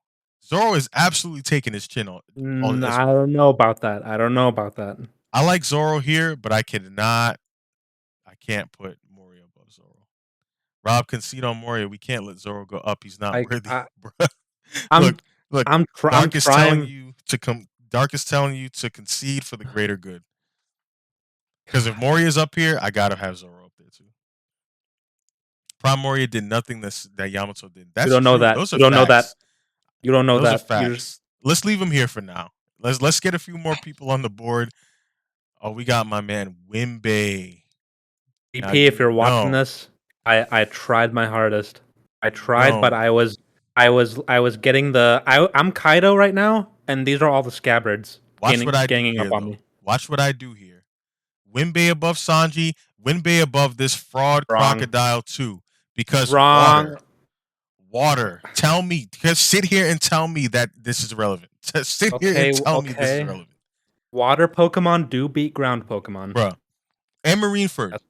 Zoro is absolutely taking his chin on as I well. don't know about that. I don't know about that. I like Zoro here, but I can't put Moria above Zoro. Rob, concede on Moria. We can't let Zoro go up. He's not Like worthy, I, bro. I'm Look, look. I'm Dark is telling trying. you to come. Dark is telling you to concede for the greater good. Because if Moria's up here, I gotta have Zoro up there too. Prime Moria did nothing that Yamato did. You That's don't know true. that. Those are You don't know that. facts. You don't know Those are that. You just facts. Let's leave him here for now. Let's get a few more people on the board. Oh, we got my man Wimbe. Now EP. If you're watching know, this, I tried my hardest. I you tried, but know. I was getting the. I'm Kaido right now, and these are all the scabbards Watch what I do ganging up here, on though. me. Watch what I do here. Winbei above Sanji, Winbei above this fraud Wrong. crocodile too. Because Wrong. water. Tell me, just sit here and tell me that this is relevant. Just sit here and tell me this is Okay. relevant, Water Pokemon do beat ground Pokemon. bruh. And Marineford, That's,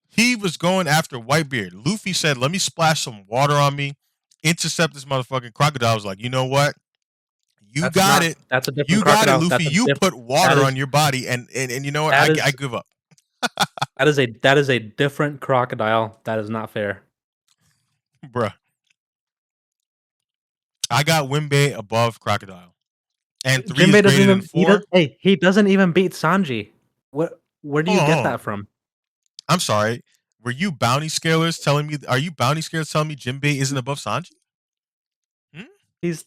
he was going after Whitebeard. Luffy said, "Let me splash some water on me, intercept this motherfucking crocodile." I was like, you know what? You that's got not. it. That's a different You got it, crocodile. Luffy. You put That water on is your body, and you know what? that I is give up, that is a different crocodile. That is not fair. bruh. I got Wimbe above Crocodile. And 3 is Jinbei doesn't greater than even 4. he doesn't even beat Sanji. Where do Hold you on, get hold on. that from? I'm sorry. Were you bounty scalers telling me? Are you bounty scalers telling me Jinbei isn't above Sanji? Hmm? He's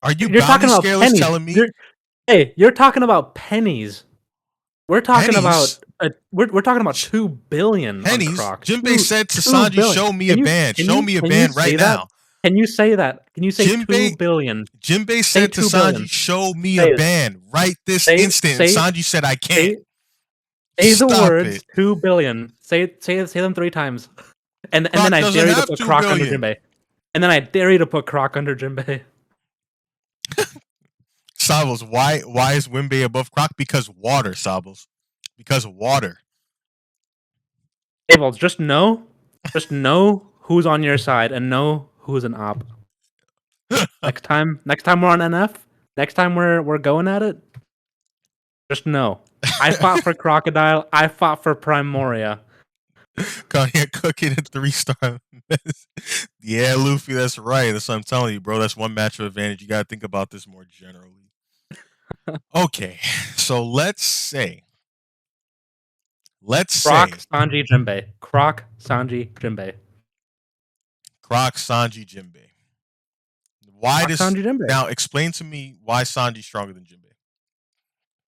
Are you you're bounty talking about scalers pennies. telling me You're talking about pennies. We're talking pennies? about we're talking about 2 billion on Pennies? Croc. Jinbei said to Two Sanji, billion. "Show me a band. Show me a Can you band right say that? now." Can you say that? Can you say two Jinbei billion? Jinbei Say said to 2 billion. Sanji, "Show me a Say it. band right this Say instant." And say Sanji said, "I can't." say say the Stop words it. 2 billion. Say them 3 times. And then Croc I doesn't dare you to have put 2 Croc under billion. Jinbei. And then I dare you to put Croc under Jinbei. Sabos, why is Wimbe above Croc? Because water, Sabos. Because water. Avols, just know who's on your side and know who's an op. Next time we're on NF, next time we're going at it, just know. I fought for Crocodile, I fought for Prime Moria. Cognac cooking a 3-star. Yeah, Luffy, that's right. That's what I'm telling you, bro. That's one matchup advantage. You gotta think about this more generally. Okay, so let's Croc, say Sanji, Jinbei. Croc, Sanji, Jinbei. Croc, Sanji, Jinbei. Why Croc, does Sanji, Jinbei. now explain to me why Sanji's stronger than Jinbei?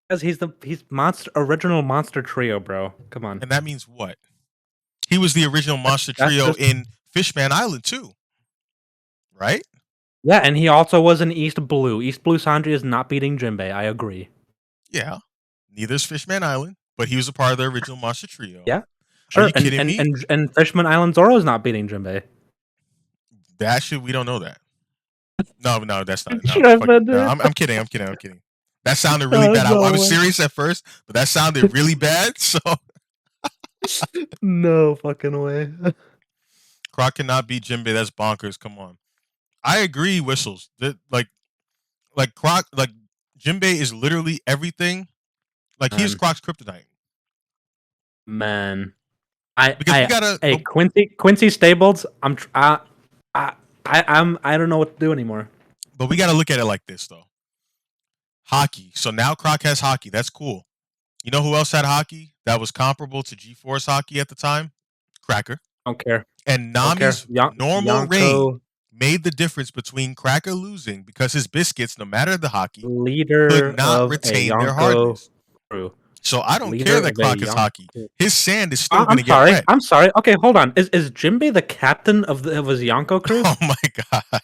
Because he's monster original monster trio, bro. Come on. And that means what? He was the original monster That's trio just in Fishman Island too, right? yeah, and he also was in East Blue. East Blue Sanji is not beating Jinbei. I agree. Yeah. Neither's Fishman Island, but he was a part of the original monster trio. Yeah, Are sure. you kidding me? And Fishman Island Zoro is not beating Jinbei. That should we don't know that. No, no, that's not. No, Should have fuck it. been No, dude. I'm kidding. I'm kidding. I'm kidding. That sounded really Oh, bad. I no was way. serious at first, but that sounded really bad. So No fucking way. Croc cannot beat Jinbei. That's bonkers. Come on. I agree. Whistles. Like Croc. Like Jinbei is literally everything. Like he is Man, Croc's kryptonite. man. Because we gotta. Hey, But Quincy Stables. I don't know what to do anymore. we gotta look at it like this though. Hockey. So now Croc has hockey. That's cool. You know who else had hockey that was comparable to G-Force hockey at the time? Cracker. Don't care. And Don't care. Nami's normal reign Yonko, made the difference between Cracker losing because his biscuits, no matter the hockey, could leader not of a retain their Yonko hardness. crew. So I don't care Leader that of a Croc is Yonko hockey. crew. His sand is still going I'm to get sorry. wet. I'm sorry. Okay, hold on. Is Jinbei the captain of his Yonko crew? Oh my god!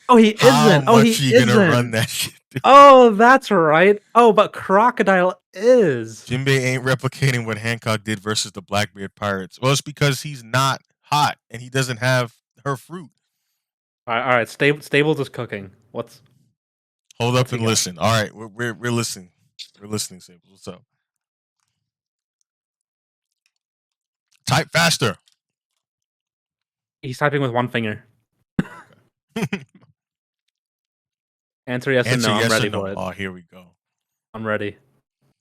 Oh, he How isn't. Oh, much he are you gonna run isn't. that shit? Dude? Oh, that's right. Oh, but Crocodile is. Jinbei ain't replicating what Hancock did versus the Blackbeard Pirates. Well, it's because he's not hot and he doesn't have her fruit. All right. Stables is cooking. Hold What's up he and got? listen. All right, we're listening. We're listening, Sables. What's up? Type faster. He's typing with one finger. Okay. Answer yes and Answer no. I'm yes or ready for no. it. Oh, here we go. I'm ready.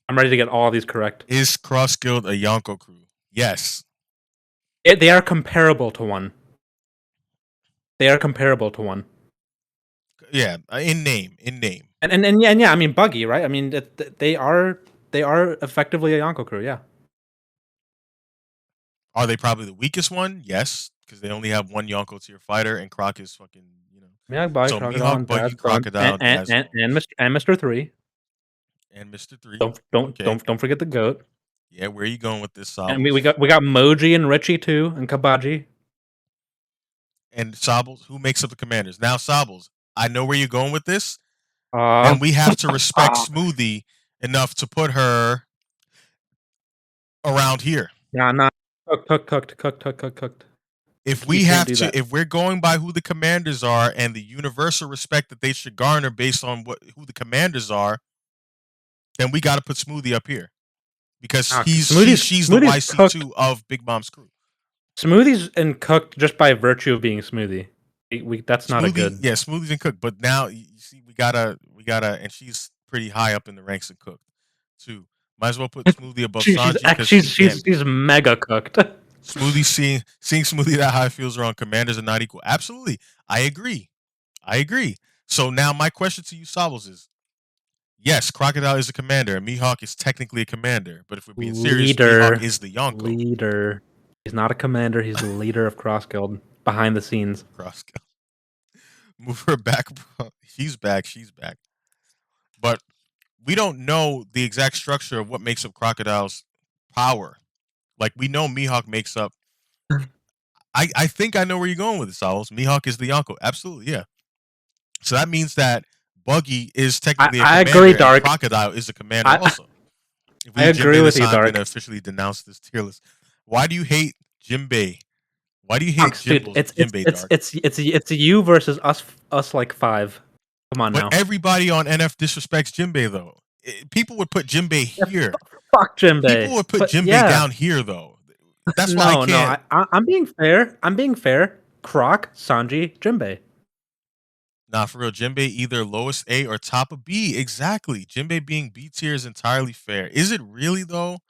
I'm ready to get all of these correct. Is Cross Guild a Yonko crew? Yes. They are comparable to one. They are comparable to one. Yeah, in name. In name. And yeah, I mean Buggy, right? I mean they are effectively a Yonko crew, yeah. Are they probably the weakest one? Yes, because they only have one Yonko tier fighter, and Croc is fucking, Mihawk, Buggy, So Crocodile, Mihawk, and Buggy, Dazbone, Crocodile, Dazbone, and Mr. Three. and Mr. Three. Okay. Don't forget the goat. Yeah, where are you going with this, And Sobbles? we got Moji and Richie too, and Kabaji. And Sobbles, who makes up the commanders? Now, Sobbles, I know where you're going with this. Uh, Then we have to respect Smoothie enough to put her around here. nah. Cooked. If You we can't have do to, that. if we're going by who the commanders are and the universal respect that they should garner based on who the commanders are, then we got to put Smoothie up here because she's the Smoothie's cooked. YC2 of Big Mom's crew. Smoothie's and cooked just by virtue of being smoothie. That's not a Smoothie, good. yeah, Smoothie's and Cook, but now you see we gotta, and she's pretty high up in the ranks of Cook too. Might as well put Smoothie above Sanji because she can't. She's mega cooked. Smoothie seeing Smoothie that high feels wrong. Commanders are not equal. Absolutely, I agree. I agree. So now my question to you, Sobbles, is: yes, Crocodile is a commander, and Mihawk is technically a commander. But if we're being serious, Mihawk Leader, is the Yonko. leader. He's not a commander. He's the leader of Cross Guild behind the scenes. Cross. Move her back, bro. He's back. She's back. But we don't know the exact structure of what makes up Crocodile's power. Like we know Mihawk makes up. I think I know where you're going with this, Owls. Mihawk is the Yonko. Absolutely, yeah. So that means that Buggy is technically a I agree, commander, and Dark. Crocodile is a commander I also. If we I leave agree Jinbei with this you, time, I'm Dark. gonna officially denounce this tier list. Why do you hate Jinbei? Why do you hate Fox, dude, Jinbei, Dark? it's you versus us like five. Come on But now. everybody on NF disrespects Jinbei though. People would put Jinbei Yeah, here. fuck People Jinbei. would put But Jinbei yeah, down here though. That's why I no. can't. I'm being fair. I'm being fair. Croc, Sanji, Jinbei. Nah, for real, Jinbei either lowest A or top of B. Exactly. Jinbei being B tier is entirely fair. Is it really though?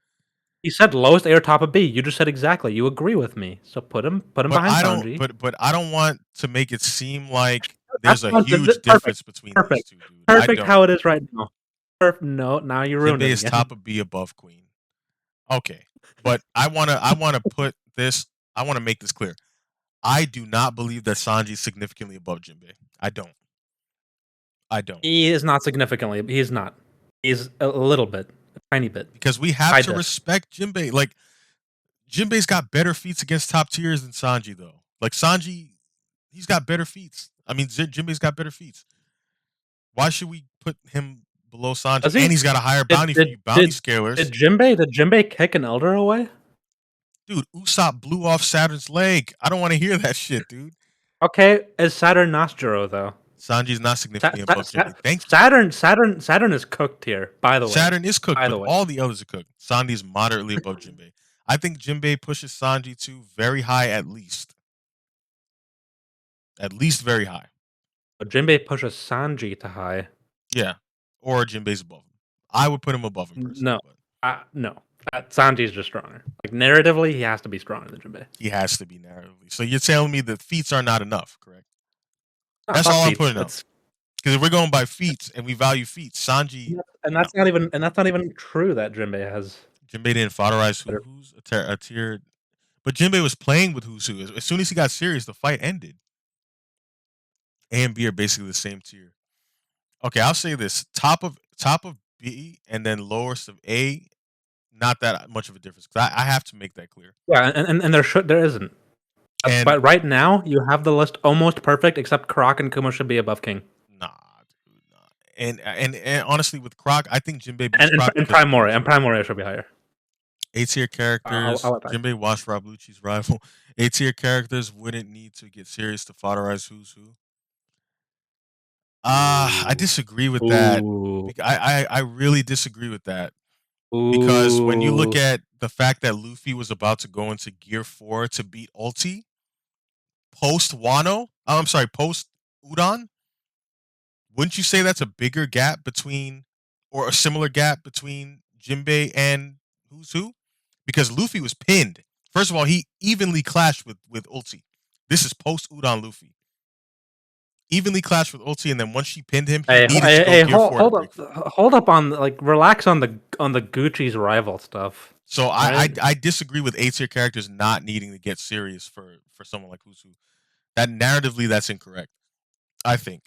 You said lowest A or top of B. You just said exactly. You agree with me. So put him But behind I don't. Sanji. But I don't want to make it seem like That's there's a fine. huge Perfect. difference between these Perfect. two, dude. I Perfect don't. how it is right now. No, now you Jinbei ruined it is top again. of B above Queen. Okay, but I wanna put this. I want to make this clear. I do not believe that Sanji is significantly above Jinbei. I don't. I don't. He is not significantly. He's not. He's a little bit, a tiny bit. Because we have I to diss. respect Jinbei. Like Jinbei's got better feats against top tiers than Sanji, though. Like Sanji, he's got better feats. I mean, Jinbei's got better feats. Why should we put him below Sanji? Does And he? he's got a higher Did bounty for did you bounty did scalers. did Jinbei kick an elder away? Dude, Usopp blew off Saturn's leg. I don't want to hear that shit, dude. Okay, is Saturn Nostro though? Sanji's not Sa- significantly Sa- above Sa- Jinbei. Thank you. Saturn is cooked here. By the way. Saturn is cooked, By but the way. all the others are cooked. Sanji's moderately above Jinbei. I think Jinbei pushes Sanji to very high at least. At least very high. But Jinbei pushes Sanji to high. Yeah. Or Jinbei's above him. I would put him above him personally, No, but no. Sanji's just stronger. Like narratively, he has to be stronger than Jinbei. he has to be narratively. So you're telling me the feats are not enough, correct? Not That's fuck all I'm feats. putting up. Because if we're going by feats and we value feats, Sanji, And no. that's not even true that Jinbei has Jinbei didn't foderize better. Who's a tier. But Jinbei was playing with Who's Who. As soon as he got serious, the fight ended. A and B are basically the same tier. Okay, I'll say this: top of B and then lowest of A, not that much of a difference. 'Cause I have to make that clear. Yeah, and there isn't. And But right now, you have the list almost perfect, except Croc and Kuma should be above King. nah, dude, nah. And honestly, with Croc, I think Jinbei beats Croc And because of A And tier. Prime should be higher. A tier I'll characters. let that. Jinbei watched Rob Lucci's rival. A tier characters wouldn't need to get serious to foderize Who's Who. I Ooh. disagree with that. Ooh. I really disagree with that because when you look Ooh. at the fact that Luffy was about to go into Gear 4 to beat Ulti post Wano, I'm sorry, post Udon, wouldn't you say that's a bigger gap between or a similar gap between Jinbei and Who's Who? Because Luffy was pinned. First of all, he evenly clashed with Ulti. This is post Udon Luffy. Evenly clashed with Ulti, and then once she pinned him, he needed to go Gear 4 to break free. Hold up on like relax on the Gucci's rival stuff. So Right? I disagree with A tier characters not needing to get serious for someone like Who's Who. That narratively, that's incorrect. I think.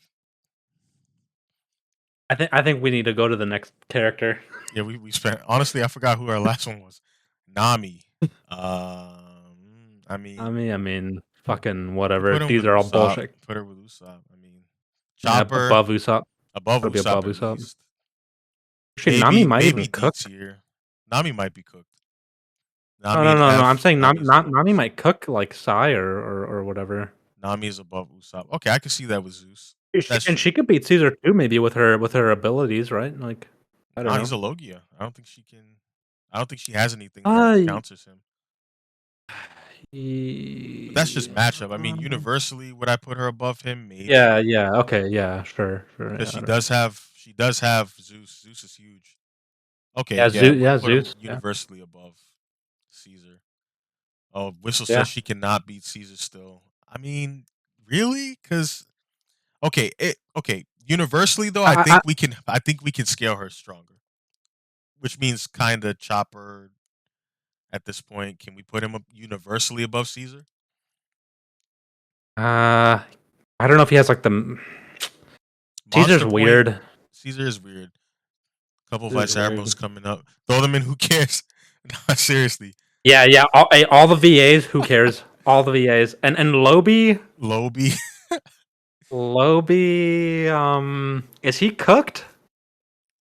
I think we need to go to the next character. Yeah, we spent honestly. I forgot who our last one was. Nami. I mean, fucking You whatever. put him These with are all Usopp. bullshit. Put her with Usopp. I mean, Yeah, Chopper above Usopp. above Gotta be Usopp above at Usopp. least. Actually, Nami might Maybe even D cook. tier. Nami might be cooked. No, Nami no, and no, no. I'm F. saying Nami's above Nami Usopp. might cook like Sai or whatever. Nami is above Usopp. Okay, I can see that with Zeus. She, That's and true. she could beat Caesar too, maybe with her abilities, right? Like, I don't Nah, he's know. a Logia. I don't think she can. I don't think she has anything that Uh, counters him. But that's just yeah, matchup. I mean, universally, would I put her above him? Maybe yeah, yeah. Okay, yeah, sure, sure. because Yeah, I don't know. she does have Zeus. Zeus is huge. Okay, yeah, we'll put him Zeus. Yeah, universally above Caesar. Oh, Whistle says yeah. she cannot beat Caesar still. I mean, really? Because okay. Universally though, I I, think we can. I think we can scale her stronger, which means kind of Chopper at this point. Can we put him up universally above Caesar? I don't know if he has like the Caesar's Monster Point. weird. Caesar is weird. Couple Caesar's vice admirals weird. coming up. Throw them in. Who cares? No, seriously. Yeah, yeah. All the VAs. Who cares? All the VAs. And Lobie. Lobie. Lobie. Is he cooked?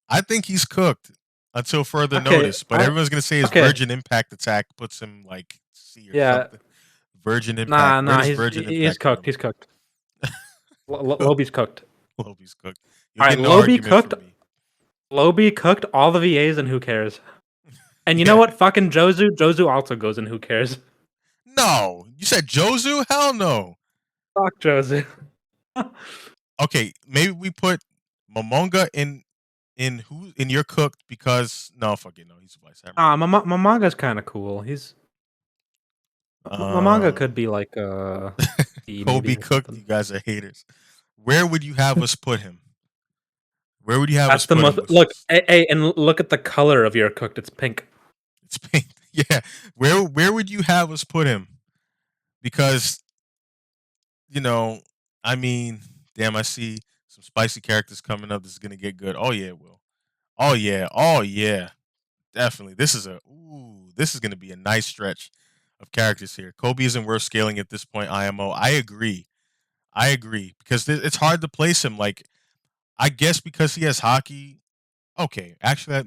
I think he's cooked until further Okay. notice. But everyone's gonna say his Okay. Virgin Impact attack puts him like C or Yeah. something. Virgin Impact. Nah, Where nah. does Virgin He's Impact cooked. come? He's cooked. Lobie's cooked. Lobie's cooked. You'll All right. get no Lobie argument cooked. from me. Lobie cooked all the VAs, and who cares? And you know Yeah. what? Fucking Jozu. Jozu also goes in. Who cares? No. You said Jozu? Hell no. Fuck Jozu. Okay, maybe we put Momonga in in your cooked because no, fuck it, no, he's a vice admiral. My manga's kind of cool. He's my manga Um, could be like B Kobe maybe or cooked. something. You guys are haters. Where would you have us put him? Where would you have us That's the put most him, look. Whistles? Hey, and look at the color of your cooked. It's pink. It's pink. Yeah. Where would you have us put him? Because you know, I mean, damn, I see some spicy characters coming up. This is gonna get good. Oh yeah, it will. Oh yeah. Oh yeah. Definitely. This is gonna be a nice stretch of characters here. Kobe isn't worth scaling at this point. IMO. I agree. I agree because it's hard to place him. Like I guess because he has hockey. Okay, actually, does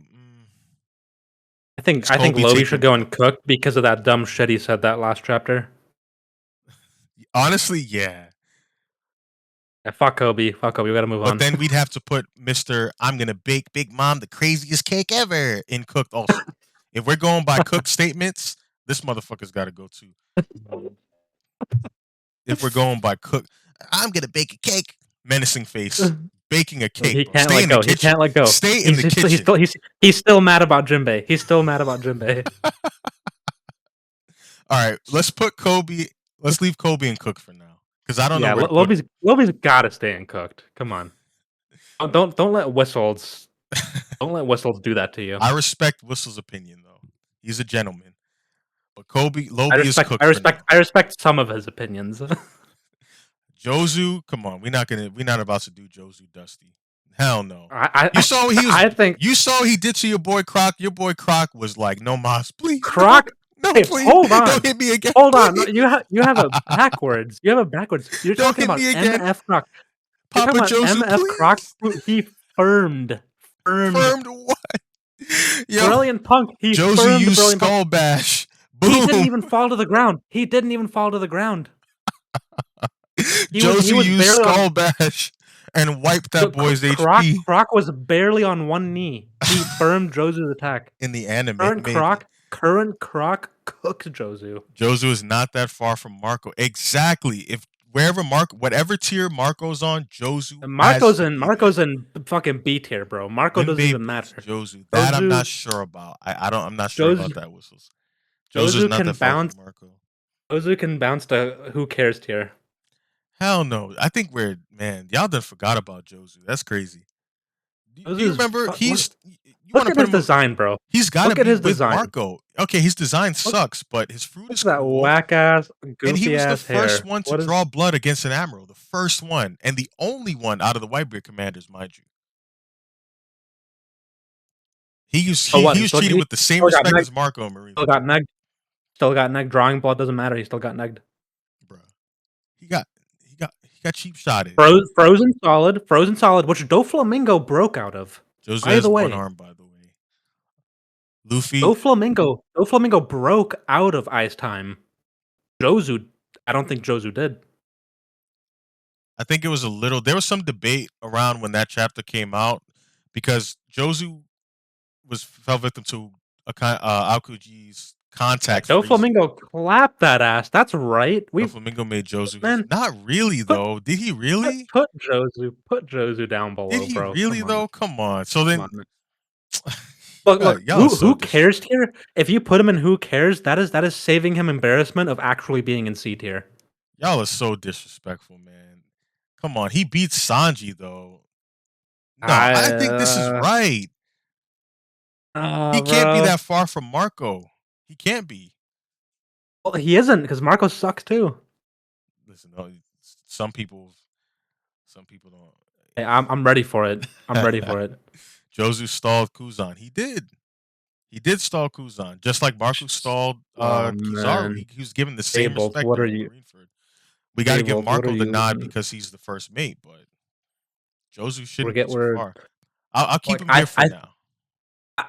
I think Kobe Lowy take should him? go and cook because of that dumb shit he said that last chapter. Honestly, yeah. Yeah, fuck Kobe. Fuck Kobe. We gotta move But on. then we'd have to put Mister I'm gonna bake Big Mom the craziest cake ever in cooked also. If we're going by cooked statements, this motherfucker's got to go too. If we're going by cook, I'm gonna bake a cake. Menacing face, baking a cake, He bro. can't Stay let in the go. He kitchen. can't let go. Stay in the kitchen. He's still mad about Jinbei. He's still mad about Jinbei. All right, let's put Kobe. Let's leave Kobe and cook for now because I don't know Yeah, where to put him. Loby's gotta stay in cooked. Come on. Don't let whistles do that to you. I respect Whistle's opinion though. He's a gentleman. But Kobe Lobi is cooked for now. I respect some of his opinions. Jozu, come on, we're not about to do Jozu Dusty. Hell no. You I saw what he was I think you saw what he did to your boy Croc. Your boy Croc was like, no mas, please, no, Croc. no, Hey, please. hold Don't on. hit me again, Hold on. No, please. you have it backwards. You have it backwards. You're Don't talking hit about me again. MF Croc. You're talking Papa about Jozu, MF Croc please. who he firmed Firmed what? Yo, Brilliant Punk. He Jozu firmed used Brilliant Punk. skull bash. He didn't Boom. even fall to the ground. He didn't even fall to the ground. He Jozu was used barely on skull bash and wiped that boy's HP. Croc was barely on one knee. He firmed Jozu's attack. In the anime, maybe. Current Croc cooked Jozu. Jozu is not that far from Marco. Exactly. If wherever Marco, whatever tier Marco's on, Jozu And has to be there. Marco's in fucking B tier, bro. Marco doesn't Jinbei even beats matter. Jozu. That I'm not Jozu sure about. I don't. I'm not sure about Jozu that. Whistles. Jozu's Jozu not can that far from bounce. Marco. Jozu can bounce to who cares tier. Hell no. I think we're man. Y'all done forgot about Jozu. That's crazy. Do you Jozu's remember? You want look to at put his him? design, bro. He's got to Look at be his with design. Marco. Okay, his design Look, sucks, but his fruit look is at that cool. whack ass, And he goofy was the ass first hair. one to What is draw blood against an admiral. The first one. And the only one out of the Whitebeard commanders, mind you. oh what? He was treated He with the same still got respect negged. as Marco and Marines. Still got negged. Still got negged. Drawing blood doesn't matter. He still got negged. Bruh. He got cheap shotted. Frozen solid, which Doflamingo broke out of. Jozu By has the one way, arm, by the way. Luffy, Doflamingo broke out of Ice Time. Jozu, I don't think Jozu did. I think it was a little. There was some debate around when that chapter came out because Jozu was fell victim to Aokuji's Yeah, contact freezing. Doflamingo clapped that ass. That's right. Doflamingo made Jozu his. Man, Not really put though. Did he really? put Jozu down Did below, he bro. really Come on, though? Come on. So come then, on. Look, y'all are so who cares disrespectful. tier? If you put him in who cares, that is saving him embarrassment of actually being in C tier. Y'all are so disrespectful, man. Come on, he beats Sanji though. No, I think this is I right. He can't be bro. that far from Marco. He can't be. Well, he isn't because Marco sucks too. Listen, no, some people, some people Hey, I'm ready for it. I'm ready don't. for it. Jozu stalled Kuzan. He did. He did stall Kuzan, just like Marco stalled Oh Kizaru. man, He was given the same Gables, respect what are during you? Marineford. We got to give Gables, what are Marco the you? nod because he's the first mate, but Jozu shouldn't be Forget too where. far. I'll keep Like him here for now. I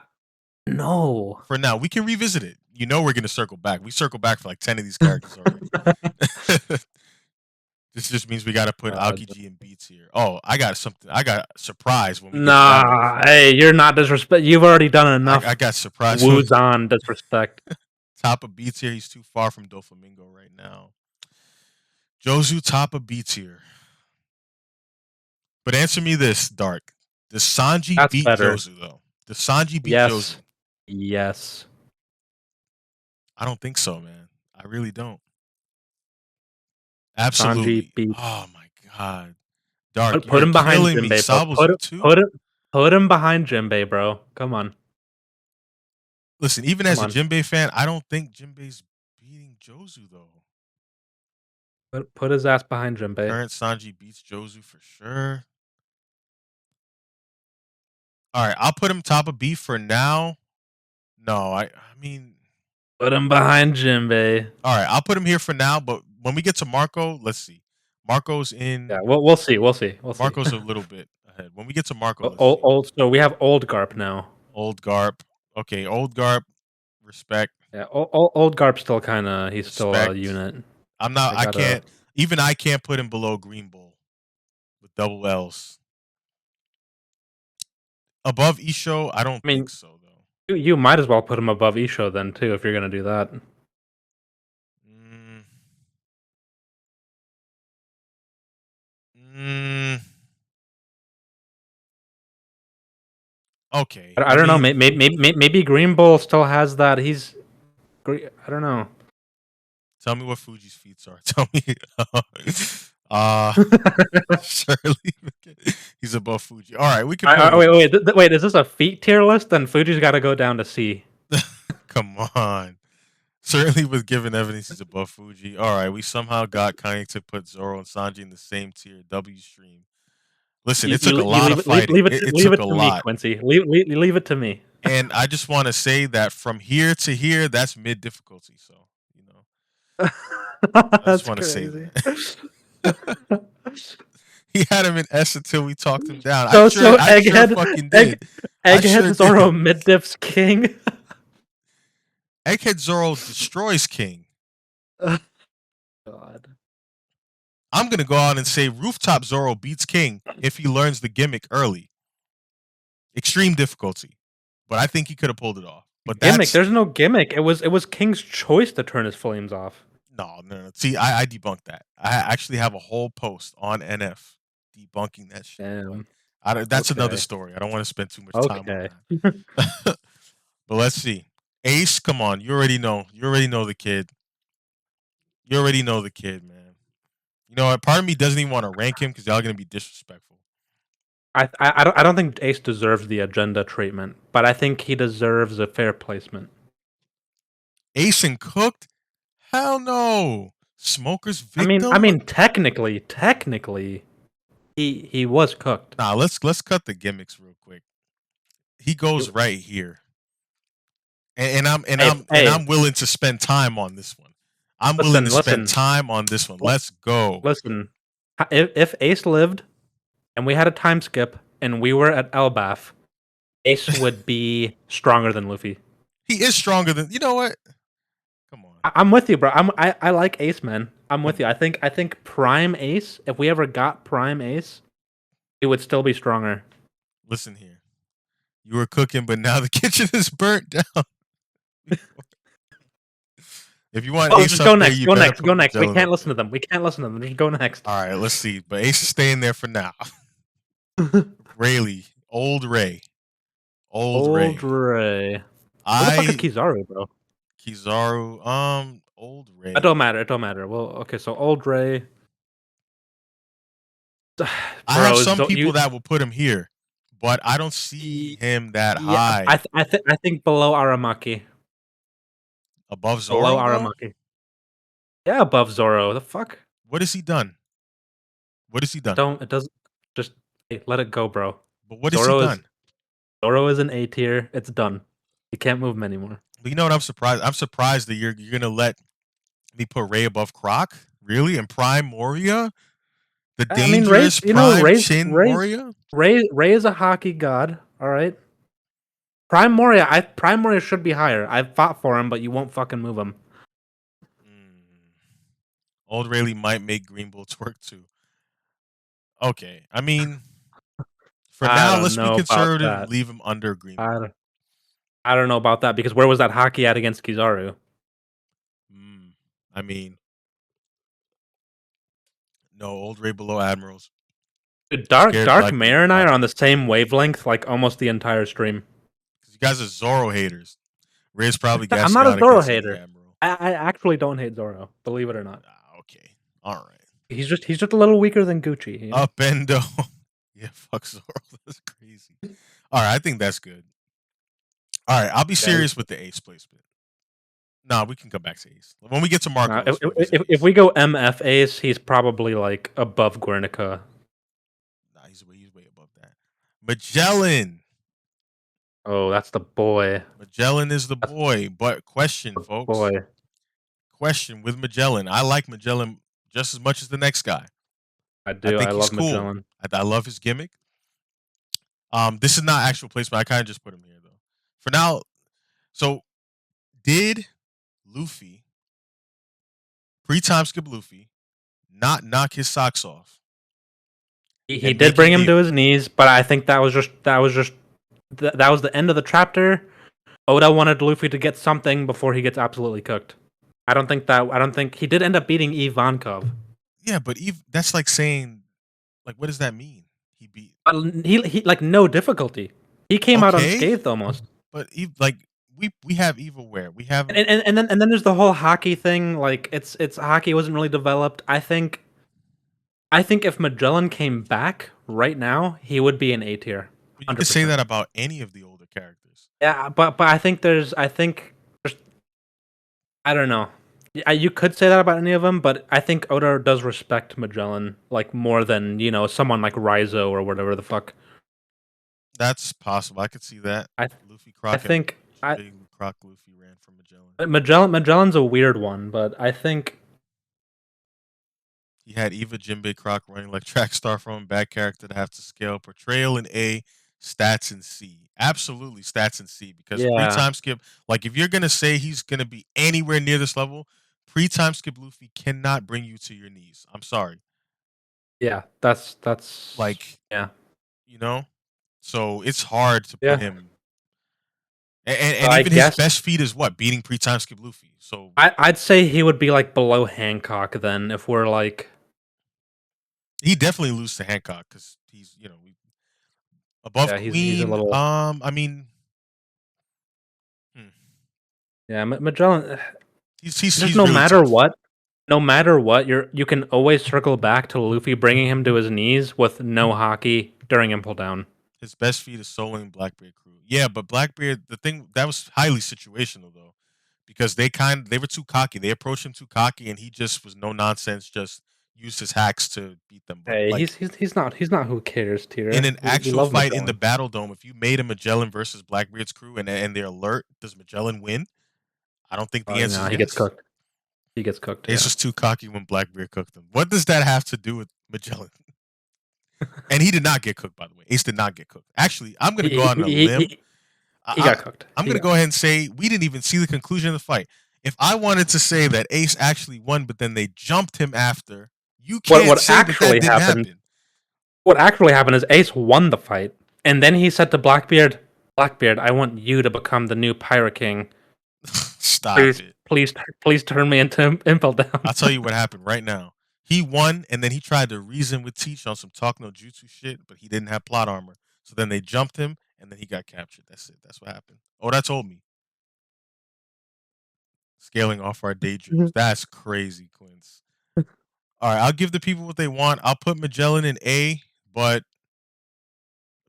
no. For now, we can revisit it. You know, we're gonna circle back. We circle back for like 10 of these characters already. This just means we got to put Uh, Aokiji and Beats here. Oh, I got something. I got a surprise when we get to that list. nah, hey, you're not disrespect. You've already done I enough. got surprise. Wuzon disrespect. Top of B tier. He's too far from Doflamingo right now. Jozu top of B tier. But answer me this, Dark. Does Sanji That's beat better. Jozu though? Does Sanji beat Yes. Jozu? Yes. I don't think so, man. I really don't. Sanji Absolutely. beat. Oh my god. Dark, Put you're him behind killing me. Jinbei, bro. Sabo's U2? Put him behind Jinbei, bro. Come on. Listen, even Come as a on. Jinbei fan, I don't think Jinbei's beating Jozu though. Put his ass behind Jinbei. Current Sanji beats Jozu for sure. All right, I'll put him top of beef for now. No, I mean, Put him behind Jinbei. all right, I'll put him here for now. But when we get to Marco, let's see. Marco's in. Yeah, we'll see. We'll see. We'll see. Marco's a little bit ahead. When we get to Marco, let's Old, see. old. So we have old Garp now. Old Garp. Okay, old Garp. Respect. Yeah, old Garp still kind of. He's still a Respect. unit. I'm not. I I gotta. can't. Even I can't put him below Green Bull with double L's. Above Isho, I don't I think mean, so though. you might as well put him above Isho then too if you're gonna do that. Mm, mm, okay. I I don't know. mean, Maybe Green Bull still has that. I don't know. tell me what Fuji's feats are. Tell me. uh Surely he's above Fuji. All right, we can put him Wait, above Fuji. wait. Is this a feat tier list? Then Fuji's got to go down to C. Come on. Certainly with given evidence he's above Fuji. All right, we somehow got Kanye to put Zoro and Sanji in the same tier. W stream. Listen, it took a You lot of fighting. It leave took it a to me, lot. Quincy. Leave it to me. And I just want to say that from here to here, that's mid difficulty. So, you know, I just That's want to say crazy. that. He had him in S until we talked him down. So I sure fucking did. I Egghead sure Zoro did. mid diffs king. Egghead Zoro destroys King. God. I'm gonna go out and say Rooftop Zoro beats King if he learns the gimmick early. Extreme difficulty, but I think he could have pulled it off. But Gimmick. that's There's no gimmick. It was King's choice to turn his flames off. no. See, I debunked that. I actually have a whole post on NF debunking that shit. But Damn. that's another Okay. story. I don't want to spend too much time on Okay. that. But let's see. Ace, come on. You already know. You already know the kid. You already know the kid, man. You know what? Part of me doesn't even want to rank him because y'all gonna be disrespectful. I don't think Ace deserves the agenda treatment, but I think he deserves a fair placement. Ace and Cooked? Hell no. Smoker's I victim? mean, technically, he was cooked. Nah, let's cut the gimmicks real quick. He goes You- right here. And I'm Hey, willing to spend time on this one. I'm willing to spend listen, time on this one. Let's go. listen. If Ace lived and we had a time skip and we were at Elbaf, Ace would be stronger than Luffy. He is stronger than you know what? Come on. I'm with you, bro. I like Ace, man. I'm with Come you. on. I think Prime Ace. If we ever got Prime Ace, he would still be stronger. Listen here. You were cooking, but now the kitchen is burnt down. If you want Oh, Ace just up go there, next. you Go better next. Go put next. We Magellan can't up listen to there. them. We can't listen to them. Just go next. All right, let's see. But Ace is staying there for now. Rayleigh, old Ray, old Old Ray. Ray. Where the fuck is I Kizaru, bro? Kizaru, old It Ray. don't matter. It don't matter. Well, okay. So Old Ray, I have bro. some people You. that will put him here, but I don't see him that Yeah. high I think below Aramaki. above Below Zoro though. Aramaki. Yeah, above Zoro. The fuck? What has he done? What has he done? Don't. It doesn't. Just hey, let it go, bro. But what has he Zoro is done? Zoro is an A tier. It's done. You can't move him anymore. But you know what? I'm surprised. I'm surprised that you're gonna let me put Ray above Croc. Really? And Prime Moria, the I mean, Ray's. dangerous Prime Chin Moria. Ray is a hockey god. All right. Prime Moria should be higher. I fought for him, but you won't fucking move him. Mm. Old Rayleigh might make Green Bull twerk too. Okay, I mean, for I now, don't let's be know about conservative and that. leave him under Green I Bull. don't, I don't know about that because where was that hockey at against Kizaru? Mm. I mean, no, Old Ray below Admirals. Dude, Scared Dark Blackbeard Mare and I are popped on the up. same wavelength, like almost the entire stream. 'Cause you guys are Zoro haters. Riz probably I'm gassed you not a out Zoro against the hater. Admiral. I actually don't hate Zoro, believe it or not. Ah, okay. All right. He's just a little weaker than Gucci, you know. Upendo. Yeah, fuck Zoro. That's crazy. All right, I think that's good. All right, I'll be Yeah. serious with the ace placement. Nah, we can come back to ace. When we get to Marco, If, let's revisit if ace. we go MF Ace, he's probably like above Guernica. Nah, he's way above that. Magellan. Oh, that's the boy. Magellan is the That's boy. But question, the folks. boy. Question with Magellan. I like Magellan just as much as the next guy. I I do. think I he's love cool. Magellan. I love his gimmick. This is not actual placement. I kind of just put him here though. For now, so did Luffy pre-time skip Luffy not knock his socks off He and did make him bring him to evil? his knees, but I think that was the end of the chapter. Oda wanted Luffy to get something before he gets absolutely cooked. I don't think he did end up beating Ivankov. Yeah, but that's like saying, like, what does that mean? He beat. But he like no difficulty. He came out Okay, unscathed almost. but like we have evilware. We have And then there's the whole hockey thing. Like it's hockey wasn't really developed. I think if Magellan came back right now, he would be an A tier, you hundred could say percent. that about any of the older characters. Yeah, but I think there's I don't know. Yeah, you could say that about any of them, but I think Oda does respect Magellan like more than someone like Rizo or whatever the fuck. That's possible. I could see that. I Luffy I Croc and think I Big Croc Luffy ran from Magellan. Magellan's a weird one, but I think He had Eva Jinbei Croc running like track star from him. Bad character to have to scale. Portrayal in A, stats in C. Absolutely stats in C because yeah, pre-time skip, like if you're gonna say he's gonna be anywhere near this level, pre-time skip Luffy cannot bring you to your knees. I'm sorry. yeah, Like, yeah. you know? So it's hard to put Yeah. him So and I even his guess best feat is what? Beating pre-time skip Luffy. So I'd say he would be like below Hancock then if we're like he definitely loses to Hancock because he's, above yeah, he's a Queen. little I mean, hmm. yeah, Magellan just He's really tough. no matter what, you can always circle back to Luffy bringing him to his knees with no hockey during Impel Down. His best feat is soloing Blackbeard crew. Yeah, but Blackbeard, the thing that was highly situational though, because they were too cocky. They approached him too cocky, and he just was no nonsense. Just used his hacks to beat them. But Hey, like he's not who cares in tier. an We actual love fight in the Magellan. Battle Dome, if you made a Magellan versus Blackbeard's crew and they're alert, does Magellan win? I don't think the Oh answer no, is he gets yes. cooked. He gets cooked. Ace Yeah. was too cocky when Blackbeard cooked him. What does that have to do with Magellan? And he did not get cooked, by the way. Ace did not get cooked. Actually, I'm going to go He out on he, a he, limb. he, he I, got cooked. I'm He going to got go ahead and say we didn't even see the conclusion of the fight. If I wanted to say that Ace actually won, but then they jumped him after, you can't what say that that didn't happen. what actually happened is Ace won the fight, and then he said to Blackbeard, "Blackbeard, I want you to become the new Pirate King. Stop it. Please turn me into Impel Down." I'll tell you what happened right now. He won, and then he tried to reason with Teach on some talk no jutsu shit, but he didn't have plot armor. So then they jumped him, and then he got captured. That's it. That's what happened. Oh, that told me. Scaling off our daydreams. That's crazy, Quince. All right, I'll give the people what they want. I'll put Magellan in A, but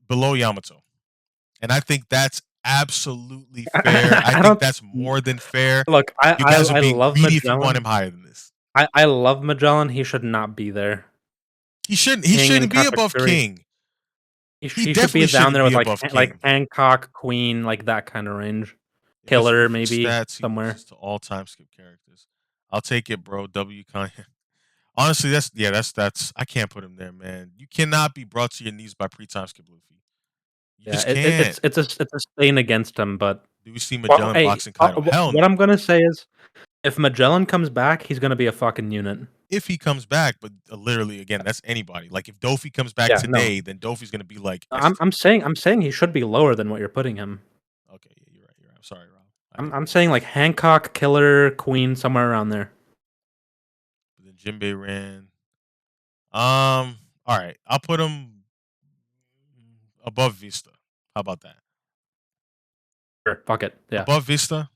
below Yamato. And I think that's absolutely fair. I I think don't that's more than fair. look. You guys are I being love greedy if you want Magellan. him higher than this. I love Magellan. He should not be there. He King and shouldn't be above Katakuri. King. He He should be definitely down shouldn't there be with above like King. Hancock, Queen, like that kind of range. If it's Killer Luffy maybe stats, he somewhere. loses to all time skip characters. I'll take it, bro. W Kanye. Honestly, that's I can't put him there, man. You cannot be brought to your knees by pre-time skip Luffy. You Yeah, just can't. it's a stain against him. But Do we see well, Magellan hey, boxing Kaido? Hell what no. I'm gonna say is, if Magellan comes back, he's gonna be a fucking unit. If he comes back, but literally again, that's anybody. Like if Dofi comes back Yeah, no, today, then Dofi's gonna be like S tier. I'm saying he should be lower than what you're putting him. Okay, yeah, you're right. You're right. I'm sorry, Rob. I take I'm that back. saying like Hancock, Killer, Queen, somewhere around there. But then Jinbei ran. All right, I'll put him Above Vista. How about that? Sure, fuck it. Yeah. Above Vista. Yeah, fuck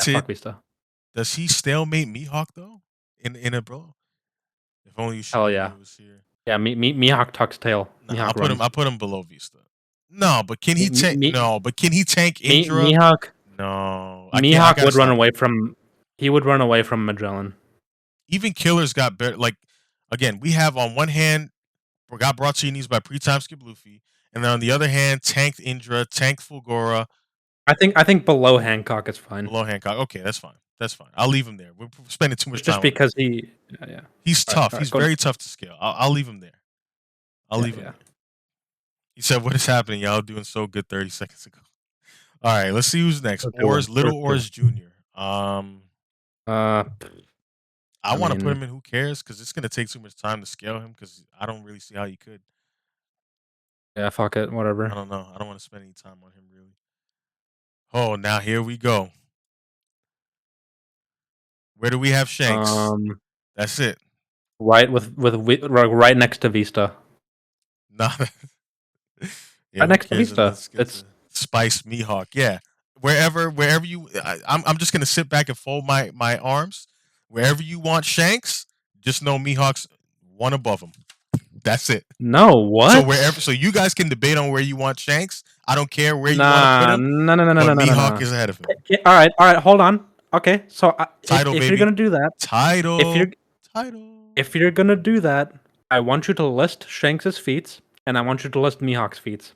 Granted, Vista. does he stalemate Mihawk though? In a bro. If only Hell yeah. Shibuya was here. Yeah, Mihawk tucks tail. Nah, Mihawk runs. I put him below Vista. No, but can Me, he me, tank? me, No, but can he tank Indra? Mihawk No, I can't. I Mihawk gotta would run stop away him. from. He would run away from Magellan. Even Killers got better. Like again, we have on one hand got brought to your knees by pre-time skip Luffy, and then on the other hand, tanked Indra, tanked Fulgora, I think below Hancock is fine. below Hancock. Okay, that's fine. That's fine. I'll leave him there. We're spending too much Just time on him. because he. Yeah, yeah. He's tough. All right. He's Go. very tough to scale. I'll leave him there. I'll Yeah, leave him yeah. there. He said, "What is happening? Y'all doing so good 30 seconds ago." All right, let's see who's next. We're Ors, doing. Little We're Ors doing. Jr. Uh, I I want to put mean, him in. Who cares? Because it's gonna take too much time to scale him. Because I don't really see how you could. yeah, fuck it, I whatever. don't know. I don't want to spend any time on him really. Oh, now here we go. Where do we have Shanks? Um, That's it. right next to Vista. Not. Yeah, Right who next to cares? Vista. Let's get It's to Spice Mihawk. Yeah, wherever you. I'm just gonna sit back and fold my arms. Wherever you want Shanks, just know Mihawk's one above him. That's it. no So what? wherever, so you guys can debate on where you want Shanks. I don't care where you want to put Nah, him, no, no, no, no, but no, no, no, Mihawk no. is ahead of him. All right, hold on. Okay, so Title, if you're baby. gonna do that, if you're Title. Title. if you're gonna do that, I want you to list Shanks's feats, and I want you to list Mihawk's feats.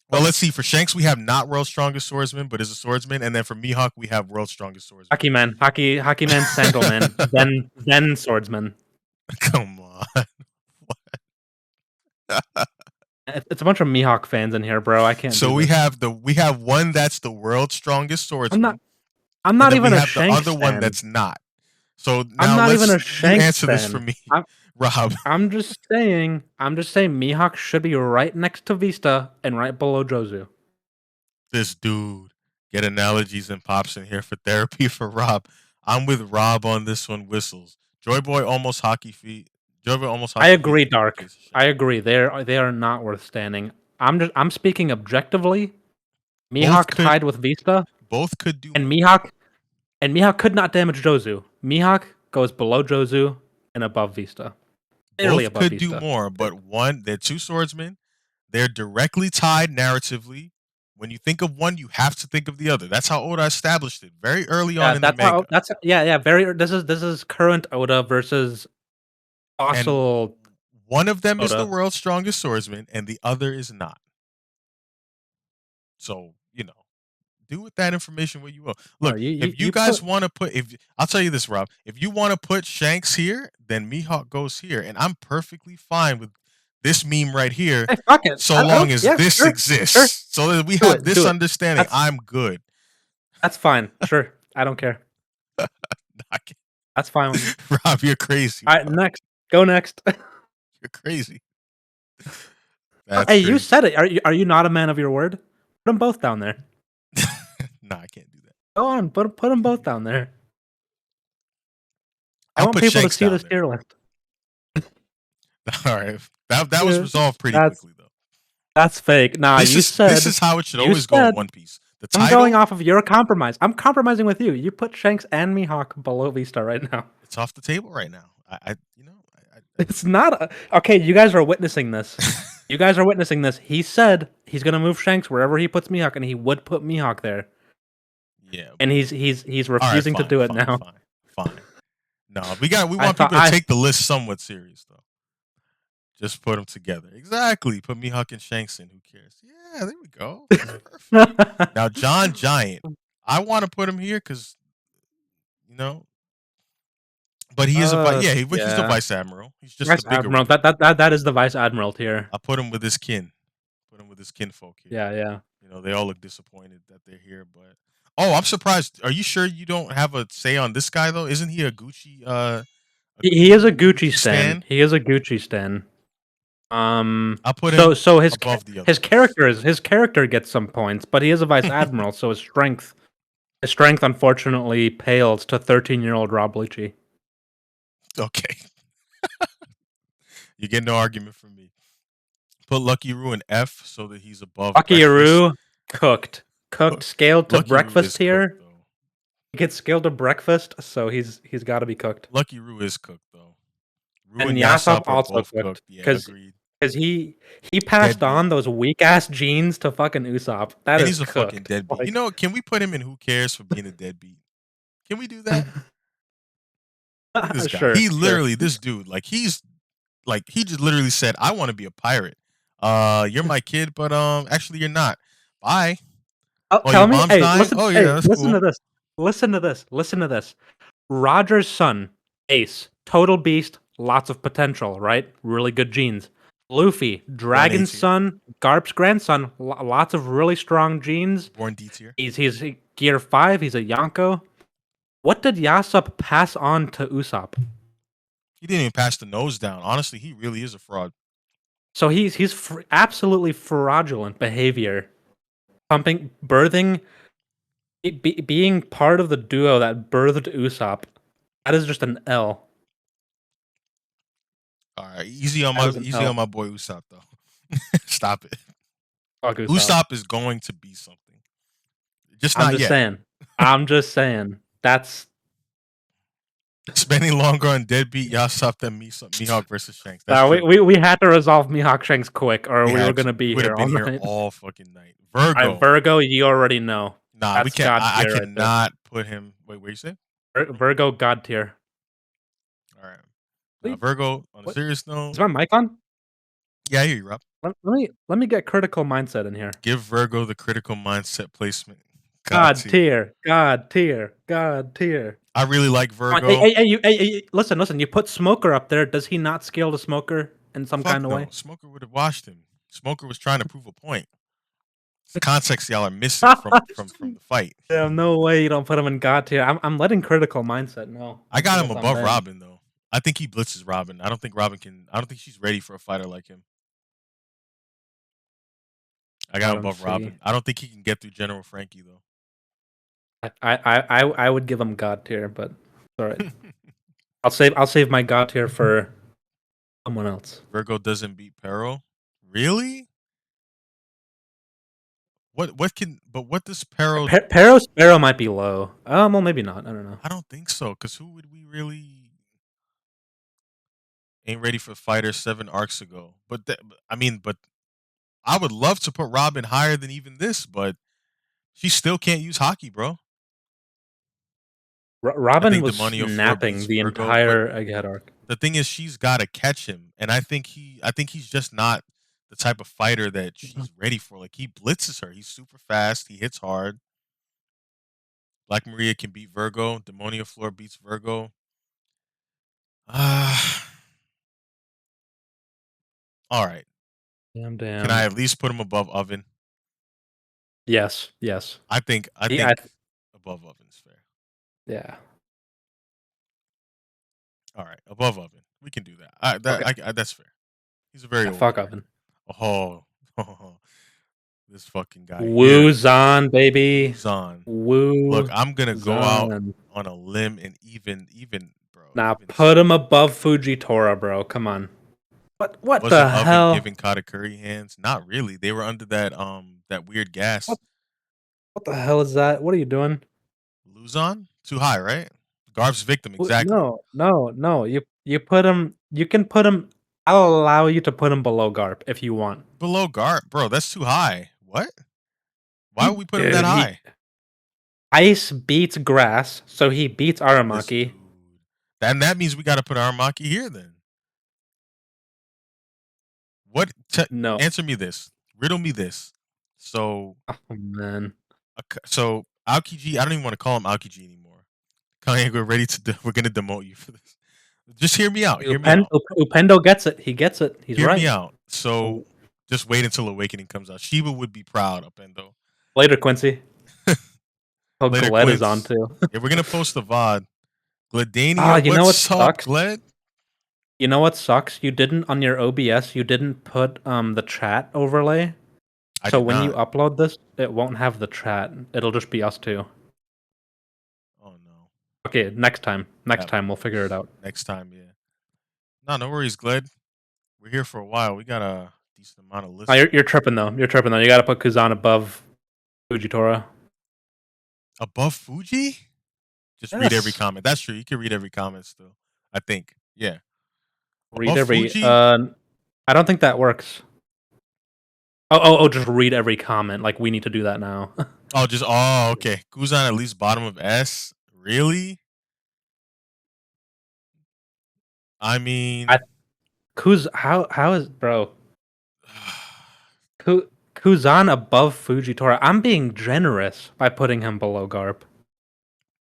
Well, let's see. For Shanks, we have not world's strongest swordsman, but is a swordsman, and then for Mihawk, we have world's strongest swordsman. Hockey man, Sandalman, then swordsman. Come on. It's a bunch of Mihawk fans in here, bro. I can't So do this. we have one that's the world's strongest I'm not. swordsman, I'm and not then we even a have the Shanks other one fan. that's not. So I'm now not even let's a you Shanks answer this for fan. me, Rob. I'm just saying. I'm just saying. Mihawk should be right next to Vista and right below Jozu. This dude get analogies and pops in here for therapy for Rob. I'm with Rob on this one. Whistles. Joy Boy almost hockey feet. Joy Boy almost I hockey feet agree, could be the Dark. case of I Shanks. agree. They are not worth standing. I'm speaking objectively. Both Mihawk could tied with Vista, both could do and more. Mihawk could not damage Jozu. Mihawk goes below Jozu and above Vista. Barely Both above could do Vista. more, but one, they're two swordsmen. They're directly tied narratively. When you think of one, you have to think of the other. That's how Oda established it very early on Yeah, in the manga. very this is current Oda versus And fossil one of them is the Oda. world's strongest swordsman, and the other is not. So, do with that information what you will. Oh, Look, you if you you guys put want to put, if I'll tell you this, Rob, if you want to put Shanks here, then Mihawk goes here, and I'm perfectly fine with this meme right here, hey, fuck it. so I long don't as yeah, this sure. exists, so that we Do have it. this Do it. understanding. That's I'm good. that's fine. Sure. I don't care. I can't- That's fine with me. Rob, you're crazy, All right, bro. next. Go next. You're crazy. That's Hey, you crazy. said it. Are you not a man of your word? Put them both down there. No, I can't do that. Go on, put them both down there. I I'll want put people to Shanks see down this there. tier list. All right, that was Yeah, resolved pretty that's quickly though. that's fake. Nah, This is how it should you always go in said One Piece. The I'm going title, off of your compromise. I'm compromising with you. You put Shanks and Mihawk below Vista right now. it's off the table right now. It's not okay. You guys are witnessing this. You guys are witnessing this. He said he's gonna move Shanks wherever he puts Mihawk, and he would put Mihawk there, Yeah, and but he's all right, refusing to fine, do it fine, now. fine, fine. No, we I want thought people to take the list somewhat serious though. Just put them together. Exactly. Put Mihawk and Shanks in. Who cares? Yeah, there we go. That's perfect. Now John Giant. I want to put him here because you know, but he is a yeah. He's the yeah. vice admiral. He's just the Vice bigger Admiral. one. That is the Vice Admiral tier. I put him with his kin. Put him with his kinfolk here. Yeah, yeah. They all look disappointed that they're here, but oh, I'm surprised. Are you sure you don't have a say on this guy though? Isn't he a Gucci He is a Gucci stan. stan? He is a Gucci stan. I'll put So him so above the other his ones. character gets some points, but he is a Vice Admiral, so his strength unfortunately pales to 13-year-old Rob Lucci. Okay. You get no argument from me. Put Lucky Roo in F so that he's above breakfast. Buckaroo, cooked. Cooked, scaled to Lucky Roo is breakfast cooked here. though. He gets scaled to breakfast, so he's got to be cooked. Lucky Roo is cooked though. Roo And and Yasop Yasop are also both cooked cooked. Yeah, because agreed. he passed Deadbeat. on those weak ass genes to fucking Usopp. That And is he's a fucking cooked. deadbeat. You Like, know, can we put him in Who Cares for being a deadbeat? Can we do that? Look at this guy. sure, He sure. literally, this dude, like he just literally said, "I want to be a pirate. You're my kid, but actually you're not. Bye. Oh, Oh, your tell me, mom's dying. listen, Oh yeah, that's listen cool. to this. Listen to this. Listen to this. Roger's son, Ace, total beast, lots of potential, right? Really good genes. Luffy, Born A Dragon's tier, son, Garp's grandson, lots of really strong genes. born D tier. He's gear 5, he's a Yonko. What did Yasop pass on to Usopp? He didn't even pass the nose down. Honestly, he really is a fraud. So he's absolutely fraudulent behavior. Pumping, birthing, being part of the duo that birthed Usopp. That is just an L. All right, That is an easy on L. my boy Usopp though. Stop it. Fuck Usopp. Usopp is going to be something, just I'm not just yet. saying. I'm just saying. That's Spending longer on deadbeat Yasop than Mihawk versus Shanks. That's no. true. We had to resolve Mihawk Shanks quick, or We we were had to. gonna We be would have here all been here night. all fucking night. All right, Virgo. Virgo, you already know. Nah, we That's can't. God I tier right there. cannot put him. Wait, what you say? Virgo God tier. All right. Now, Wait, Virgo. On a what? serious Is note, my mic on? yeah, I hear you, Rob. Let me get critical mindset in here. Give Virgo the critical mindset placement. God God tier. tier. God tier. God tier. I really like Come on, hey, Virgo. hey, hey, listen. You put Smoker up there. Does he not scale to Smoker in some Fuck kind of no. way? Smoker would have washed him. Smoker was trying to prove a point. It's the context y'all are missing from the fight. Damn, no way you don't put him in God tier. I'm letting critical mindset know. I got him What's on above them. Robin though. I think he blitzes Robin. I don't think Robin can. I don't think she's ready for a fighter like him. I got him Bottom above C. Robin. I don't think he can get through General Frankie though. I would give him God tier, but it's all right. I'll save my God tier for someone else. Virgo doesn't beat Peril. Really? What can? But what does Peril? Pero Sparrow might be low. Well, maybe not. I don't know. I don't think so. Cause who would we really ain't ready for fighter 7 arcs ago? I mean, but I would love to put Robin higher than even this, but she still can't use hockey, bro. I Robin think was Demonio Floor beats snapping the Virgo, but entire Egghead arc. the thing is she's got to catch him, and I think he's just not the type of fighter that she's ready for. Like he blitzes her. He's super fast. He hits hard. Black Maria can beat Virgo. Demonio Floor beats Virgo. Ah, all right. Damn, Can I damn. at least put him above Oven? Yes, yes. I He, I, think above Oven is fair. yeah. All right, above Oven. We can do that. Okay. That's fair. He's a very Yeah, old fuck character. Oven. Oh, this fucking guy here. Woozon, baby. Luzon. Look, Woozon. I'm gonna go out on a limb and even bro, Nah, even put say him above Fujitora, bro. Come on. What the wasn't Oven hell? giving Katakuri hands? Not really. They were under that weird gas. What what the hell is that? What are you doing? Luzon? Too high, right? Garb's victim, exactly. No, no, no. You put him. You can put him. I'll allow you to put him below Garp if you want. Below Garb, bro, that's too high. What? Why would we put him that Dude, he high? ice beats grass, so he beats This Aramaki. dude. That means we gotta put Aramaki here then. What No. answer me this. Riddle me this. So Oh man. so Aokiji, I don't even want to call him Aokiji anymore. Kanye, we're ready to we're gonna demote you for this. Just hear me out. Hear me out. Upendo gets it. He gets it. He's Hear me right. out. So just wait until Awakening comes out. Shiba would be proud, Upendo. Later, Quincy. Oh, Later, Gled is on Quince. too. Yeah, we're gonna post the VOD. Ah, Gledania, you know what what's up, sucks? Gled? You know what sucks? You didn't on your OBS. You didn't put the chat overlay. I So did when you not. upload this, it won't have the chat. It'll just be us two. Oh no. Okay, next time. Next That time we'll figure it blows. out. Next time, yeah. No worries, Gled. We're here for a while. We got a decent amount of Oh, lists. you're tripping though. You're tripping though. You gotta put Kuzan above Fujitora. Above Fuji? Just read every Yes. comment. That's true. You can read every comment still. I think. Yeah. Read Above every. Fuji? I don't think that works. Just read every comment. Like we need to do that now. Okay. Kuzan at least bottom of S. Really? I I mean, how is bro Kuzan above Fujitora? I'm being generous by putting him below Garp.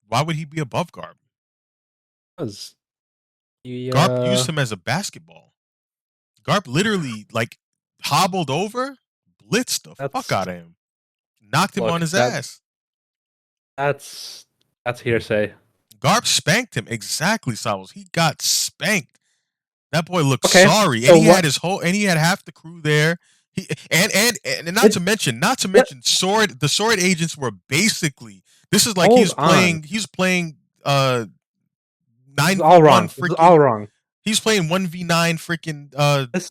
why would he be above Garp? Cause he Garp used him as a basketball. Garp literally like hobbled over, blitzed the fuck that's out of him, knocked him on look his ass. that's that's hearsay. Garp spanked him exactly, Savos. He got spanked. That boy looked Okay, sorry, and so what? he had half the crew there. He and not to It, mention, it, the sword agents were basically this is like hold on. he was playing This is nine v all one wrong. This is all freaking wrong. he was playing 1v9 freaking This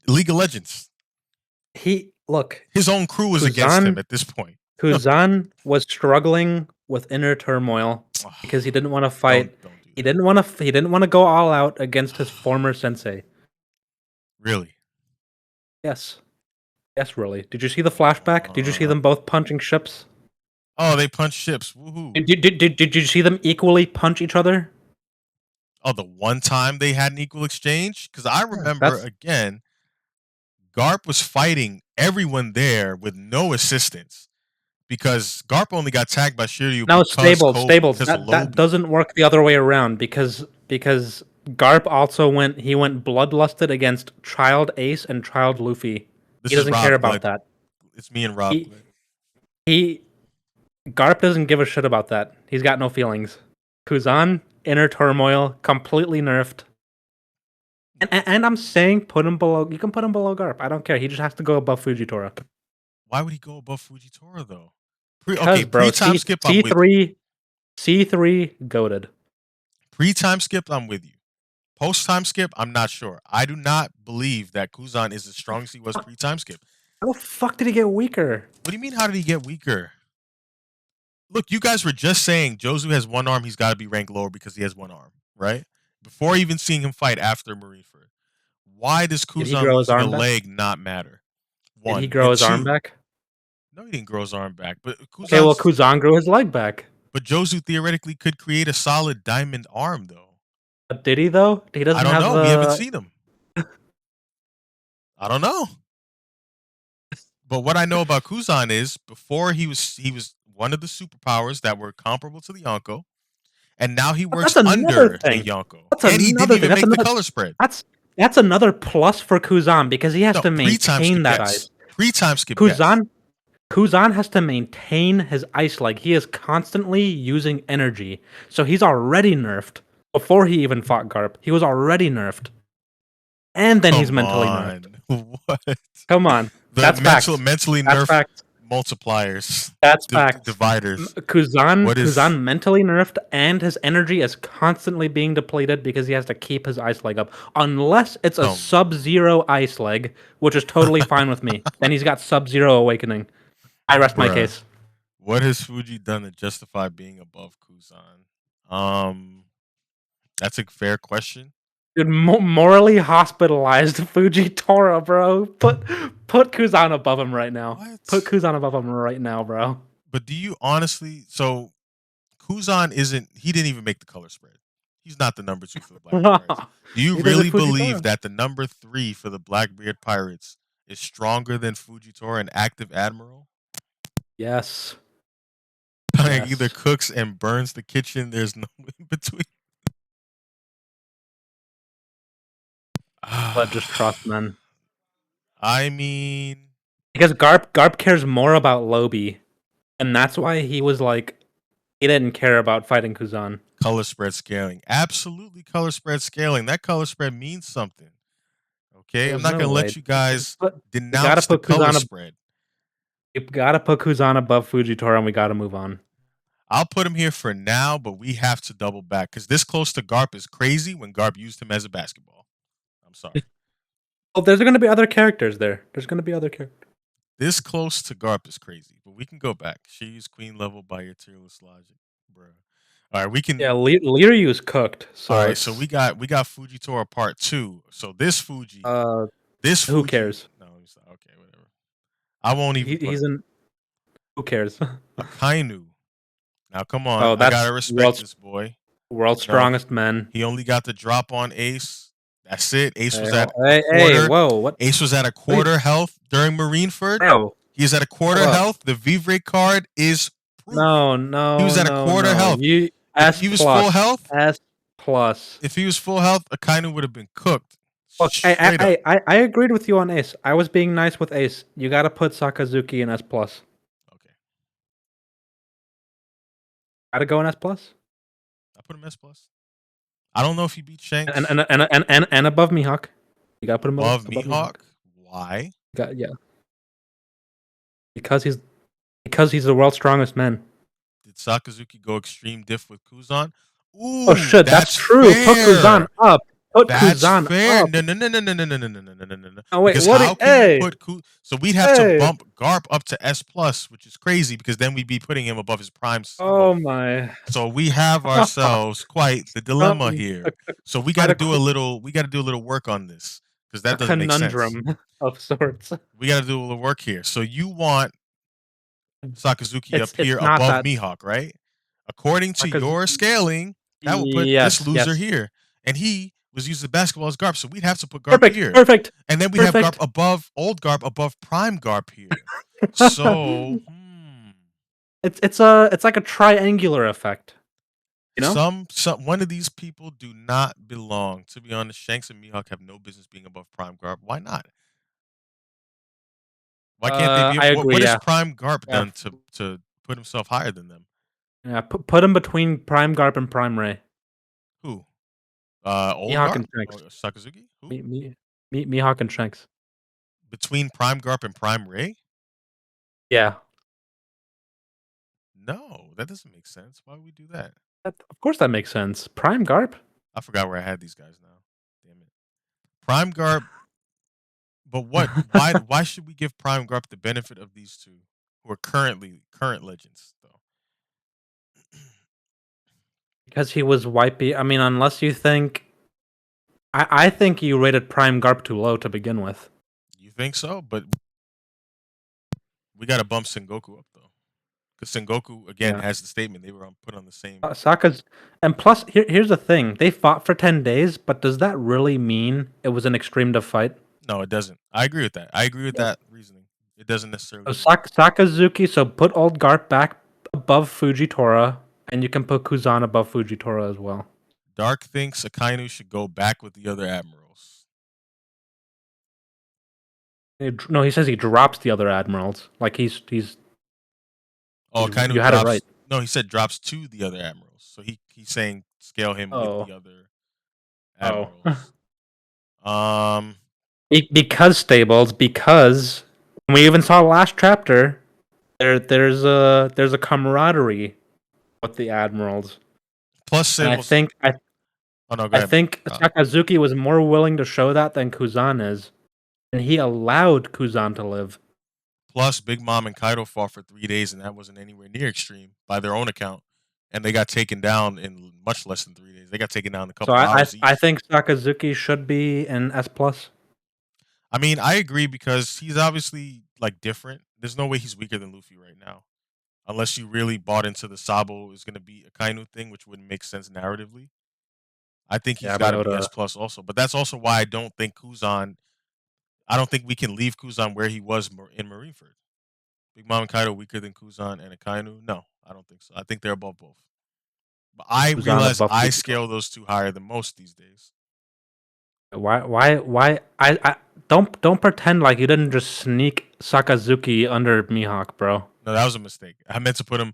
League of Legends. he look His own crew was against him Kuzan at this point. Kuzan was struggling with inner turmoil because he didn't want to fight. Don't do He that. didn't want to. He didn't want to go all out against his former sensei. Really? Yes, yes, really. Did you see the flashback? Did you see Uh, them both punching ships? oh, they punch ships. Woohoo! Did you see them equally punch each other? Oh, the one time they had an equal exchange? Because I Yeah, remember that's again, Garp was fighting everyone there with no assistance because Garp only got tagged by Shiryu no stables. because of That Lobie. doesn't work the other way around because Garp also went bloodlusted against Child Ace and Child Luffy. He This is doesn't care Rob about Glid. that. It's me and Rob He Glid. he Garp doesn't give a shit about that. He's got no feelings. Kuzan, inner turmoil, completely nerfed. And I'm saying put him below. You can put him below Garp. I don't care. He just has to go above Fujitora. Why would he go above Fujitora though? Because bro, Pre time skip, I'm C with you. three C3 goaded. Pre time skip, I'm with you. Post time skip, I'm not sure. I do not believe that Kuzan is as strong as he was pre time skip. How the fuck did he get weaker? What do you mean? How did he get weaker? Look, you guys were just saying Jozu has one arm. He's got to be ranked lower because he has one arm, right? Before even seeing him fight after Marineford. Why does Did he Kuzan grow his losing a arm back? leg not matter? Did he One grow and his arm two. back? No, he didn't grow his arm back, Okay, well Kuzan grew his leg back. but Jozu theoretically could create a solid diamond arm though. But did he though? He I doesn't don't have know. We haven't the. seen him. I don't know. But what I know about Kuzan is before he was one of the superpowers that were comparable to the Yonko, and now he But works that's another under the thing. Yonko, That's and he didn't another thing. even make the color spread. That's that's another plus for Kuzan because he has No, to pre-time maintain skip, that yes. ice. Pre-time skip, yes. Kuzan Kuzan has to maintain his ice leg. He is constantly using energy. So he's already nerfed. Before he even fought Garp, he was already nerfed. And then he's Come mentally nerfed. on. What? Come on. The That's facts. mentally That's nerf facts. multipliers, That's facts. dividers. Kuzan What is Kuzan mentally nerfed and his energy is constantly being depleted because he has to keep his ice leg up. Unless it's a come sub-zero ice leg, which is totally fine with me. Then he's got sub-zero awakening. I rest my bruh? case. What has Fuji done to justify being above Kuzan? Um, that's a fair question. Dude, morally hospitalized Fujitora, bro. Put Kuzan above him right now. Put What? Kuzan above him right now, bro. But do you honestly? So Kuzan isn't. He didn't even make the color spread. He's not the number two for the Blackbeard Pirates. Do you Neither did really believe Fujitora. that the number three for the Blackbeard Pirates is stronger than Fujitora and Active Admiral? Yes. Like either Yes. cooks and burns the kitchen. There's no in between. But just trust, man. I mean, Because Garp cares more about Lobie, and that's why he was like he didn't care about fighting Kuzan. color spread scaling. Absolutely color spread scaling. That color spread means something. Okay? I'm There's not no going to way. let you guys We gotta denounce the put color Kuzan. spread. You gotta put Kuzan above Fujitora, and we gotta move on. I'll put him here for now, but we have to double back because this close to Garp is crazy when Garp used him as a basketball. I'm sorry. Well, there's gonna be other characters there. There's gonna be other characters. This close to Garp is crazy, but we can go back. She's queen level by your tier list logic, bruh. All right, we Yeah, can. Liryu's cooked, All so right, so it's we got Fujitora Part Two. So uh, this who Fuji. cares? No, it's not, okay, whatever. I won't even put He's him. in. Who cares? Akainu. Now, come on, Oh, I that's gotta respect this boy. world's You know, strongest man. he only got the drop on Ace. That's it. Ace Hey, was at a hey, quarter. whoa, what? Ace was at a Wait, quarter health during Marineford. bro, He's at a hold quarter up. health. The Vivre card is proof. No, He was no, at a no, quarter no. health. You If S he was full plus, health, S plus. Akainu would have been cooked. Look, I, Straight up. I, I, I agreed with you on Ace. I was being nice with Ace. You gotta put Sakazuki in S plus. Okay. Gotta go in S plus. I put him S plus. I don't know if he beat And Shanks and and and and above Mihawk. You gotta put him above above Mihawk. Mihawk. Why? Yeah, because he's the world's strongest man. Did Sakazuki go extreme diff with Kuzan? Oh Ooh, shit, that's that's true. Put Kuzan fair. up. Put That's Kuzan fair. up. No, no, no, no, no, no, no, no, no, no, no, no, no, no. Oh wait, Because what? how can you Hey, put So we'd have to hey. bump Garp up to S plus, which is crazy because then we'd be putting him above his prime Oh self. my. So we have ourselves quite the dilemma here. A, So we got quite to do a little. We got to do a little work on this because a that doesn't make sense. conundrum of sorts. We got to do a little work here. So you want Sakazuki up It's here not above that. Mihawk, right? According to Because your scaling, that would put this yes, loser yes. here. And he was using basketball as Garp, so we'd have to put Garp Perfect, here. perfect, And then we'd have Garp perfect. above old Garp above prime Garp here. So, It's like a triangular effect, you know? some one of these people do not belong. To be honest, Shanks and Mihawk have no business being above prime Garp. Why not? Why can't they be? I What agree. has Yeah, Prime Garp yeah, done to put himself higher than them? yeah. Put him between Prime Garp and Prime Ray. Who? Old Mihawk Garp? and Shanks. Oh, Sakazuki? Who? Mihawk and Shanks. Between Prime Garp and Prime Ray? Yeah, No, that doesn't make sense. Why would we do that? of course that makes sense. Prime Garp. I forgot where I had these guys now. Damn it. Prime Garp, but what? Why should we give Prime Garp the benefit of these two, who are current legends though? Because he was wipey. I mean, unless you think, I think you rated Prime Garp too low to begin with. You think so? But we got to bump Sengoku up though, because Sengoku again Yeah, has the statement they were put on the same. Sokka's, and plus, here's the thing: they fought for 10 days, but does that really mean it was an extreme to fight? No, it doesn't. I agree with that. I agree with Yeah. that reasoning. It doesn't necessarily So mean that. Sakazuki, so put old Garp back above Fujitora, and you can put Kuzan above Fujitora as well. Dark thinks Akainu should go back with the other admirals. No, he says he drops the other admirals. Like Oh, Akainu you had it right. drops. No, he said drops to the other admirals. So he's saying scale him with Oh, the other oh. admirals. Um, Because stables, because we even saw last chapter. There's a camaraderie with the admirals, plus and I Sable's. think I Oh no, go I ahead, man. think Sakazuki was more willing to show that than Kuzan is, and he allowed Kuzan to live. Plus, Big Mom and Kaido fought for 3 days, and that wasn't anywhere near extreme by their own account. And they got taken down in much less than 3 days. They got taken down in a So couple hours I each. think Sakazuki should be an S plus. I mean, I agree because he's obviously like different. There's no way he's weaker than Luffy right now, unless you really bought into the Sabo is going to be a Kainu thing, which wouldn't make sense narratively. I think he's Yeah, got but to be S plus also, but that's also why I don't think Kuzan. I don't think we can leave Kuzan where he was in Marineford. Big Mom and Kaido weaker than Kuzan and Akainu? No, I don't think so. I think they're above both. But I Kuzan realize above I Fujitora. scale those two higher than most these days. Why? I don't pretend like you didn't just sneak Sakazuki under Mihawk, bro. No, that was a mistake. I meant to put him.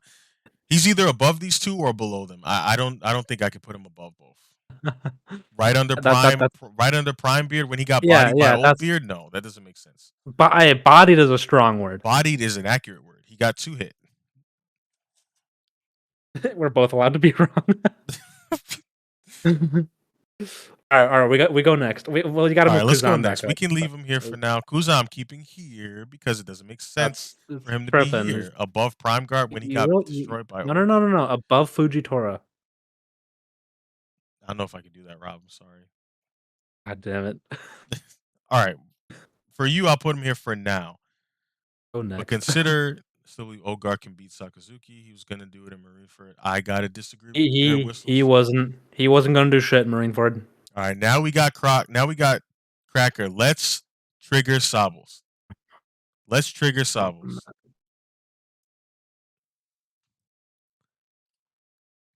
He's either above these two or below them. I don't think I could put him above both. That Right under Prime Beard when he got yeah, bodied by yeah, Old that's Beard. No, that doesn't make sense. bodied is a strong word. Bodied is an accurate word. He got two hit. We're both allowed to be wrong. All All right, we go next. Well, you got to All right, move let's go Kuzan back next. We up. can leave him here for now. Kuza, I'm keeping here because it doesn't make sense It's for him to be tripping. here above Prime Guard when he You got really destroyed by no no no Ogi. no no above Fujitora. I don't know if I can do that, Rob. I'm sorry. God damn it. All right, for you, I'll put him here for now. Go But next. consider still Ogar can beat Sakazuki. He was gonna do it in Marineford. I gotta disagree with he you there, he he Whistles. wasn't he wasn't gonna do shit, Marineford. All right, now we got Croc. Now we got Cracker. Let's trigger Sobbles. Let's trigger Sobbles.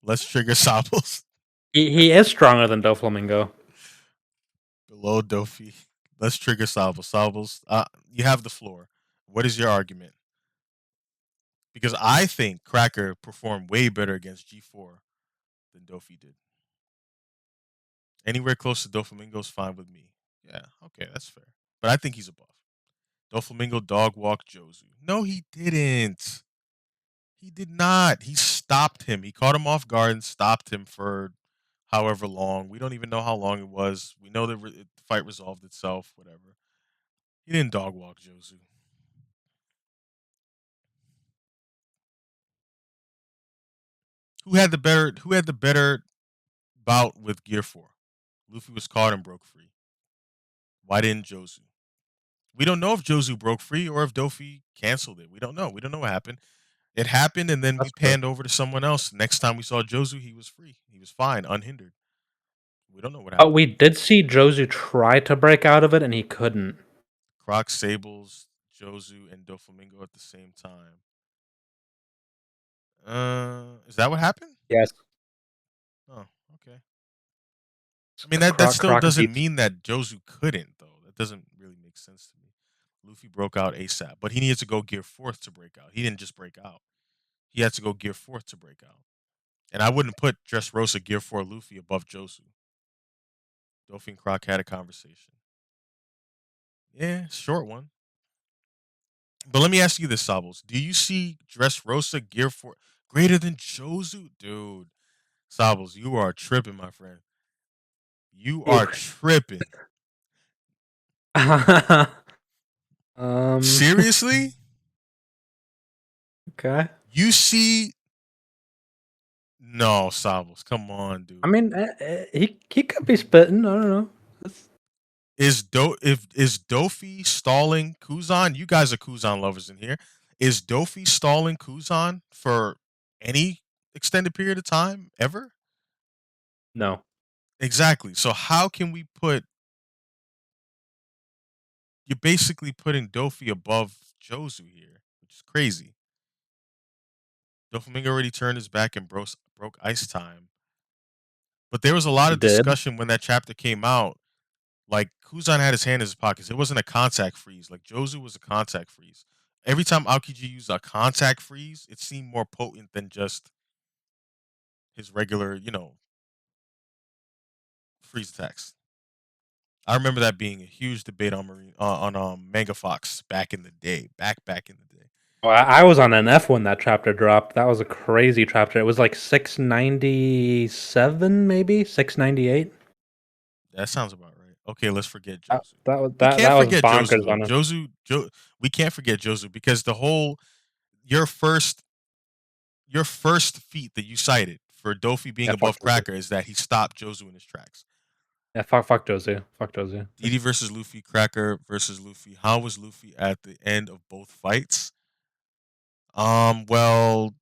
Let's trigger Sobbles. He is stronger than Doflamingo. Below Dofi. Let's trigger Sobbles. Sobbles, you have the floor. What is your argument? Because I think Cracker performed way better against G4 than Dofi did. Anywhere close to Doflamingo is fine with me. Yeah, okay, that's fair. But I think he's above. Doflamingo dog walked Jozu. No, he didn't. He did not. He stopped him. He caught him off guard and stopped him for however long. We don't even know how long it was. We know that the fight resolved itself. Whatever. He didn't dog walk Jozu. Who had the better bout with Gear 4? Luffy was caught and broke free. Why didn't Jozu? We don't know if Jozu broke free or if Dofi canceled it. We don't know. We don't know what happened. It happened and then we That's true. panned over to someone else. Next time we saw Jozu, he was free. He was fine, unhindered. We don't know what But happened. we did see Jozu try to break out of it, and he couldn't. Croc, Sables, Jozu, and Doflamingo at the same time. Is that what happened? Yes. Oh, okay. I mean that still Croc doesn't beats. mean that Jozu couldn't though. That doesn't really make sense to me. Luffy broke out ASAP, but he needed to go gear fourth to break out. He didn't just break out. He had to go gear fourth to break out. And I wouldn't put Dressrosa gear four Luffy above Jozu. Dofi and Croc had a conversation. Yeah, short one. But let me ask you this, Sables. Do you see Dressrosa gear four greater than Jozu? Dude, Sables, you are tripping, my friend. You Ew. are tripping. um. Seriously? Okay. You see no, Sables. Come on, I dude. mean, he could be spitting. I don't know. That's, Is Dofi stalling Kuzan? You guys are Kuzan lovers in here. Is Dofi stalling Kuzan for any extended period of time ever? no. Exactly. So how can we put you're basically putting Dofi above Jozu here, which is crazy. Doflamingo already turned his back and broke ice time. But there was a lot He of did. discussion when that chapter came out. Like Kuzan had his hand in his pockets. It wasn't a contact freeze. Like Jozu was a contact freeze. Every time Aokiji used a contact freeze, it seemed more potent than just his regular, freeze attacks. I remember that being a huge debate on Marine on Manga Fox back in the day. Back in the day. Oh, I was on an F when that chapter dropped. That was a crazy chapter. It was like 697, maybe 698. That sounds about right. Okay, let's forget That Jozu. that was We that can't that was forget Jozu bonkers though. on it. We can't forget Jozu because the whole your first your first feat that you cited for Dofi being Yeah, fuck above Jozu. Cracker is that he stopped Jozu in his tracks. Yeah, fuck Jozu. Fuck Jozu. Didi versus Luffy, Cracker versus Luffy. How was Luffy at the end of both fights? Well,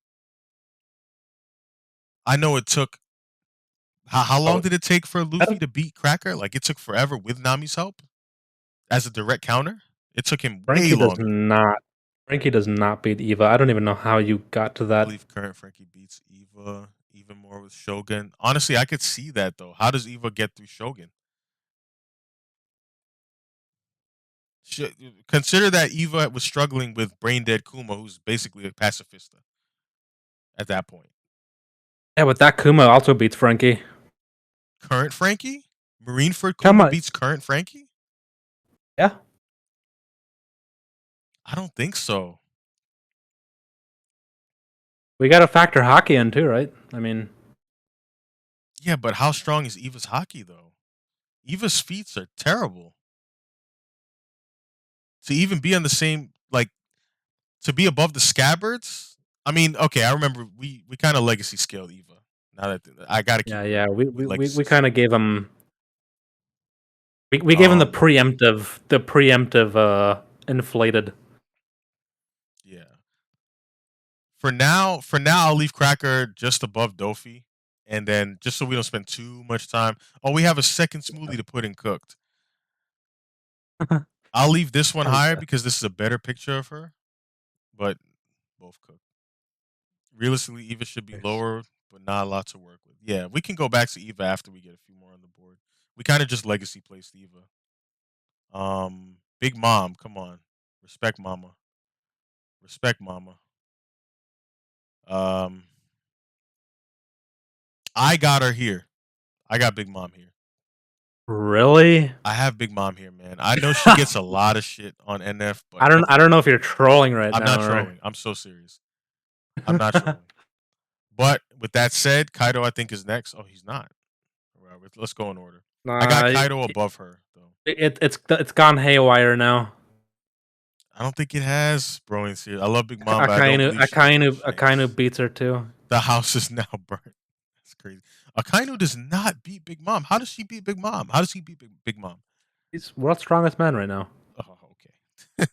I know it took. How long Oh, did it take for Luffy that- to beat Cracker? Like it took forever with Nami's help as a direct counter. It took him way Frankie does longer. not. Frankie does not beat Eva. I don't even know how you got to I that. believe current Frankie beats Eva even more with Shogun. Honestly, I could see that though. How does Eva get through Shogun? Sh- Consider that Eva was struggling with brain dead Kuma, who's basically a pacifista at that point. Yeah, but that Kuma also beats Frankie. Current Frankie? Marineford Come Kuma on. beats current Frankie? Yeah, I don't think so. we got to factor hockey in too, right? I mean, Yeah, but how strong is Eva's hockey though? Eva's feats are terrible. To even be on the same, like, to be above the scabbards. I mean, okay, I remember we kind of legacy scaled Eva. Now that I got to keep Yeah, it yeah. real, We we we we, legacy we kind scaled of gave Eva. him we gave him Um, the preemptive inflated. yeah. For now, I'll leave Cracker just above Dofi, and then just so we don't spend too much time. Oh, we have a second smoothie to put in cooked. I'll leave this one Oh, higher yeah. because this is a better picture of her, but both cooked. Realistically, Eva should be Nice. lower, but not a lot to work with. Yeah, we can go back to Eva after we get a few more on the board. We kind of just legacy placed Eva. Big Mom, come on, respect Mama, respect Mama. Um, I got her here. I got Big Mom here. Really? I have Big Mom here, man. I know she gets a lot of shit on NF, but I don't know if you're trolling right I'm not now or. trolling. I'm so serious. I'm not trolling. But with that said, Kaido I think is next. Oh, he's not. All right, let's go in order. I got Nah, Kaido above her though. it's gone haywire now. I don't think it has, bro. I love Big Mom, but I don't believe she beat Akainu Shanks. beats her too. The house is now burnt. That's crazy. Akainu does not beat Big Mom. How does she beat Big Mom? How does he beat Big Mom? He's world's strongest man right now. Oh, okay.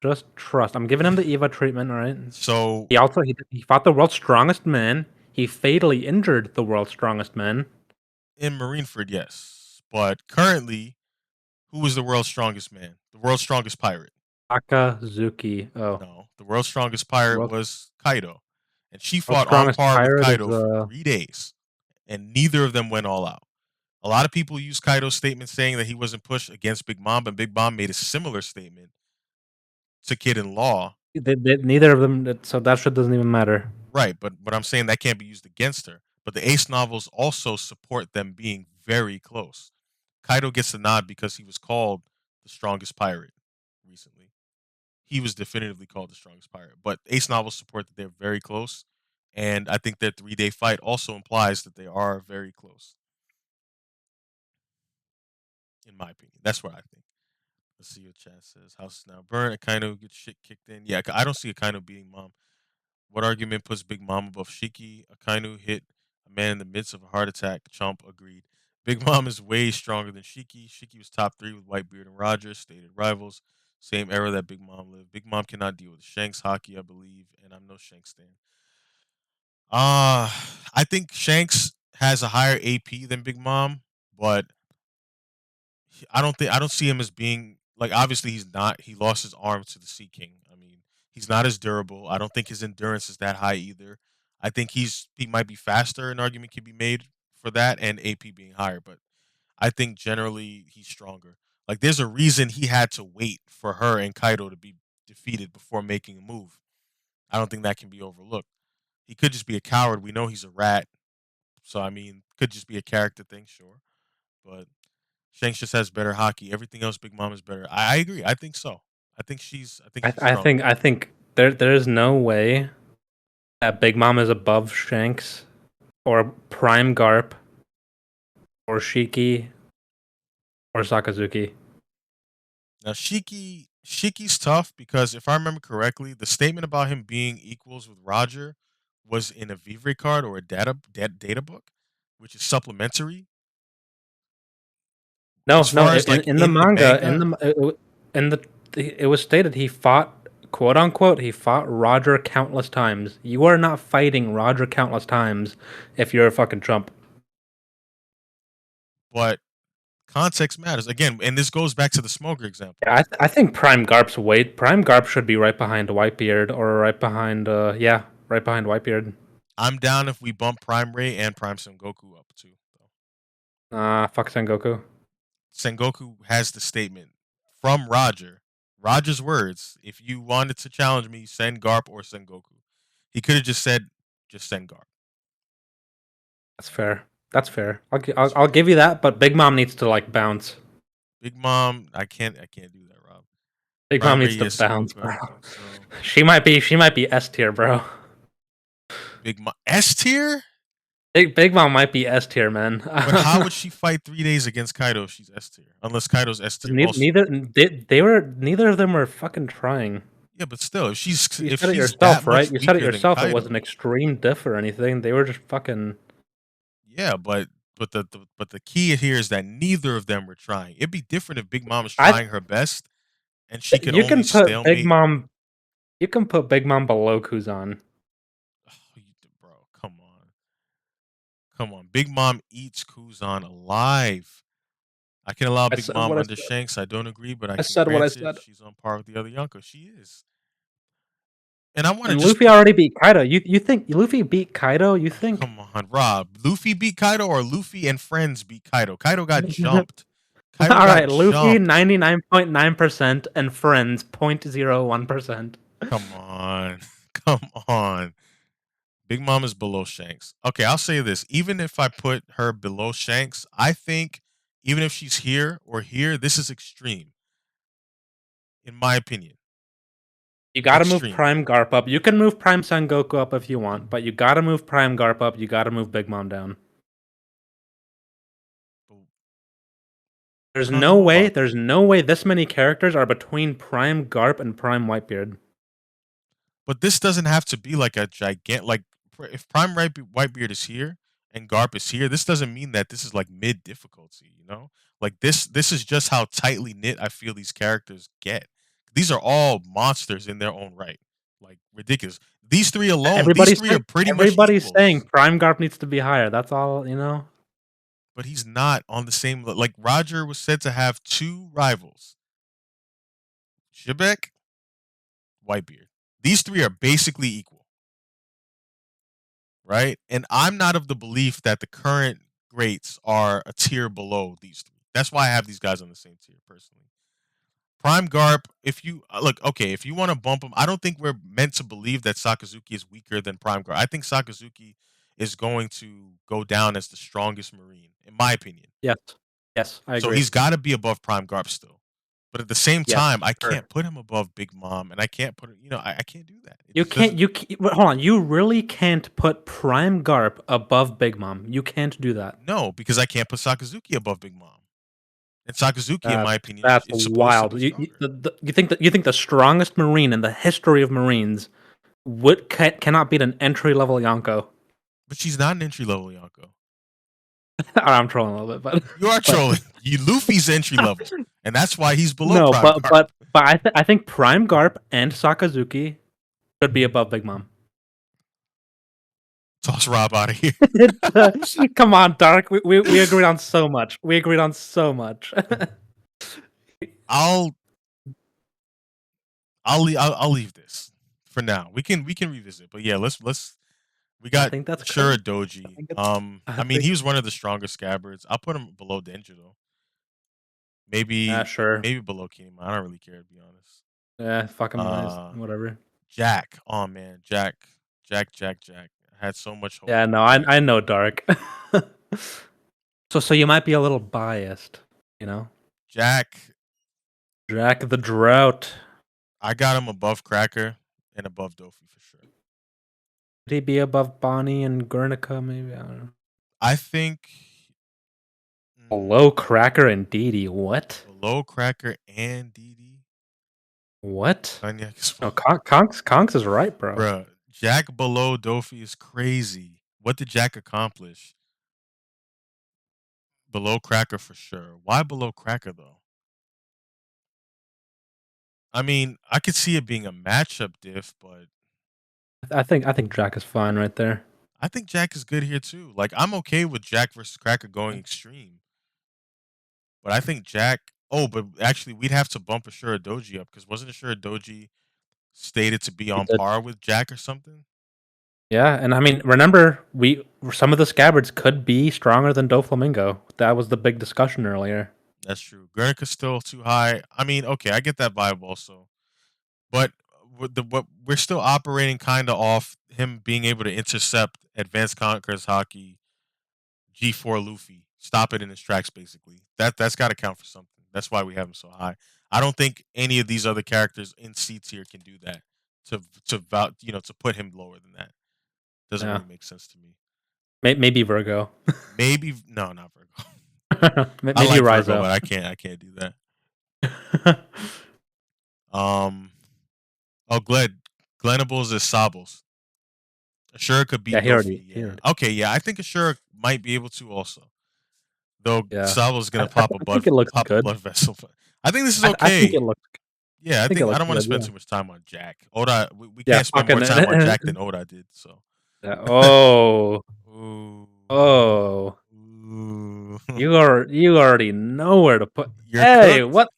Just trust. I'm giving him the Eva treatment, all right? So He fought the world's strongest man. He fatally injured the world's strongest man. in Marineford, yes, but currently, who is the world's strongest man? The world's strongest pirate? Akazuki. Oh, No, the world's strongest pirate world's was Kaido, and she world's fought on strongest par with pirate is Kaido for 3 days, and neither of them went all out. A lot of people use Kaido's statement saying that he wasn't pushed against Big Mom, but Big Mom made a similar statement to Kid in Law. neither of them. So that shit doesn't even matter. Right, but I'm saying that can't be used against her. But the Ace novels also support them being very close. Kaido gets the nod because he was called the strongest pirate recently. He was definitively called the strongest pirate. But Ace novels support that they're very close, and I think their 3 day fight also implies that they are very close. In my opinion, that's what I think. Let's see what chat says. House is now burnt. Akainu gets shit kicked in. Yeah, I don't see Akainu beating Mom. What argument puts Big Mom above Shiki? Akainu hit a man in the midst of a heart attack. Chomp agreed. Big Mom is way stronger than Shiki. Shiki was top 3 with Whitebeard and Roger, stated rivals. Same era that Big Mom lived. Big Mom cannot deal with Shanks hockey, I believe, and I'm no Shanks stan. Uh, I think Shanks has a higher AP than Big Mom, but I don't see him as being like, obviously he's not, he lost his arm to the Sea King. I mean, he's not as durable. I don't think his endurance is that high either. I think he might be faster. An argument can be made for that and AP being higher, but I think generally he's stronger. Like there's a reason he had to wait for her and Kaido to be defeated before making a move. I don't think that can be overlooked. He could just be a coward. We know he's a rat. So I mean, could just be a character thing, sure. But Shanks just has better hockey. Everything else, Big Mom is better. I agree. I think so. I think she's stronger. I think there is no way that Big Mom is above Shanks or Prime Garp or Shiki or Sakazuki. Now Shiki's tough because if I remember correctly, the statement about him being equals with Roger was in a Vivre card or a data book, which is supplementary. As No, far as like in the in the manga, manga, in the it was stated he fought, quote unquote, he fought Roger countless times. You are not fighting Roger countless times if you're a fucking chump. but context matters again, and this goes back to the smoker example. Yeah, I think Prime Garp should be right behind Whitebeard or right behind right behind Whitebeard. I'm down if we bump Prime Ray and Prime Sengoku up too. Though. Fuck Sengoku. Sengoku has the statement from Roger. Roger's words: "If you wanted to challenge me, send Garp or Sengoku." He could have just said, "Just send Garp." That's fair. That's fair. That's I'll fair. give you that, but Big Mom needs to like bounce. Big Mom, I can't do that, Rob. Big Mom Prime needs Ray, to yes, bounce, Sengoku. I bro. don't think so. She might be S tier, bro. Big Mom S tier. Big Mom might be S tier, man. But how would she fight 3 days against Kaido if she's S tier? Unless Kaido's S tier also. Neither of them were fucking trying. Yeah, but still, You if said it she's that yourself, right? much You said it weaker than yourself. It was an Kaido, extreme diff or anything. They were just fucking. yeah, but the key here is that neither of them were trying. It'd be different if Big Mom is I trying her best and she could you only can put Big stalemate. Mom. You can put Big Mom below Kuzan. Bro, come on. Big Mom eats Kuzan alive. I can allow I Big said Mom what I under said. Shanks. I don't agree, but I I can said what I grant it. said. She's on par with the other Yonkos. She is. And I want to And just Luffy put. already beat Kaido. You think Luffy beat Kaido? You think? Come on, Rob. Luffy beat Kaido or Luffy and friends beat Kaido? Kaido got jumped. Kaido All got right, Luffy jumped. 99.9% and friends 0.01%. Come on. Come on. Big Mom is below Shanks. Okay, I'll say this. Even if I put her below Shanks, I think even if she's here or here, this is extreme, in my opinion. You gotta move Extreme. Prime Garp up. You can move Prime Sengoku up if you want, but you gotta move Prime Garp up. You gotta move Big Mom down. But I don't No know way. about There's that. no way this many characters are between Prime Garp and Prime Whitebeard. But this doesn't have to be like a gigantic. Like if Prime Whitebeard is here and Garp is here, this doesn't mean that this is like mid difficulty. You know, like this is just how tightly knit I feel these characters get. These are all monsters in their own right. Like ridiculous. These three alone, these Everybody's three are saying pretty much everybody's saying equals. Prime Garp needs to be higher. That's all, you know. But he's not on the same. Like Roger was said to have two rivals: Shibek, Whitebeard. These three are basically equal, right? And I'm not of the belief that the current greats are a tier below these three. That's why I have these guys on the same tier personally. Prime Garp, if you look, okay, if you want to bump him, I don't think we're meant to believe that Sakazuki is weaker than Prime Garp. I think Sakazuki is going to go down as the strongest Marine, in my opinion. Yes. Yes, I So agree. he's got to be above Prime Garp still. But at the same Yes, time, I for sure. can't put him above Big Mom, and I can't put, I can't do that. It You just can't. doesn't. Wait, hold on. You really can't put Prime Garp above Big Mom. You can't do that. No, because I can't put Sakazuki above Big Mom. And Sakazuki, in my opinion, That's is supposed to be wild. stronger. You think the strongest Marine in the history of Marines cannot beat an entry level Yonko? But she's not an entry level Yonko. I'm trolling a little bit, You are but trolling. You Luffy's entry level, and that's why he's below no, Prime Garp. I think Prime Garp and Sakazuki should be above Big Mom. Toss Rob out of here. Come on, Dark. We agreed on so much. We agreed on so much. I'll I'll leave this for now. We can revisit, but yeah, let's. We I got think that's Shura good. I Doji. think it's. I I mean, think. he was one of the strongest scabbards. I'll put him below Denji though. Yeah, sure. Maybe below Kima. I don't really care to be honest. Yeah, fuck him. Uh, Whatever. Jack. Oh man, Jack. I had so much hope Yeah, for no, Jack. I know Dark. So you might be a little biased, you know? Jack, Jack the Drought. I got him above Cracker and above Dofi for sure. Could he be above Bonnie and Guernica, maybe? I don't know. I think Below mm, Cracker and Dee Dee. What? below Cracker and DD. What? Cognac is No, Conks is right, bro. bruh. Jack below Dofi is crazy. What did Jack accomplish? Below Cracker for sure. Why below Cracker though? I mean, I could see it being a matchup diff, but I think Jack is fine right there. I think Jack is good here too. Like I'm okay with Jack versus Cracker going extreme, but I think Jack. Oh, but actually, we'd have to bump Ashura Doji up because wasn't Ashura Doji stated to be He on did. par with Jack or something? Yeah, and I mean, remember, some of the scabbards could be stronger than Doflamingo. That was the big discussion earlier. That's true. Guernica's still too high. I mean, okay, I get that vibe also, but what we're still operating kind of off him being able to intercept Advanced Conquerors Hockey G4 Luffy, stop it in its tracks. Basically, that's got to count for something. That's why we have him so high. I don't think any of these other characters in C tier can do that to to put him lower than that. Doesn't Yeah. really make sense to me. Maybe Virgo. Maybe no, not Virgo. I Maybe like Virgo, Rizo. but I can't do that. Um. Oh, Glenables is Sables. Ashura could Yeah, beat Gofi. he Yeah. already. Okay. Yeah, I think Ashura might be able to also. Though Yeah, Sables is gonna I think it looks pop a good. blood vessel. But I think this is I think okay. it looks. Yeah, I I think it think I looks don't want to good. spend Yeah. too much time on Jack. Oda, we Yeah. can't spend more Fucking. time on Jack than Oda did. So. Yeah. Oh. Ooh. Oh. Ooh. You already know where to put. You're Hey, cooked.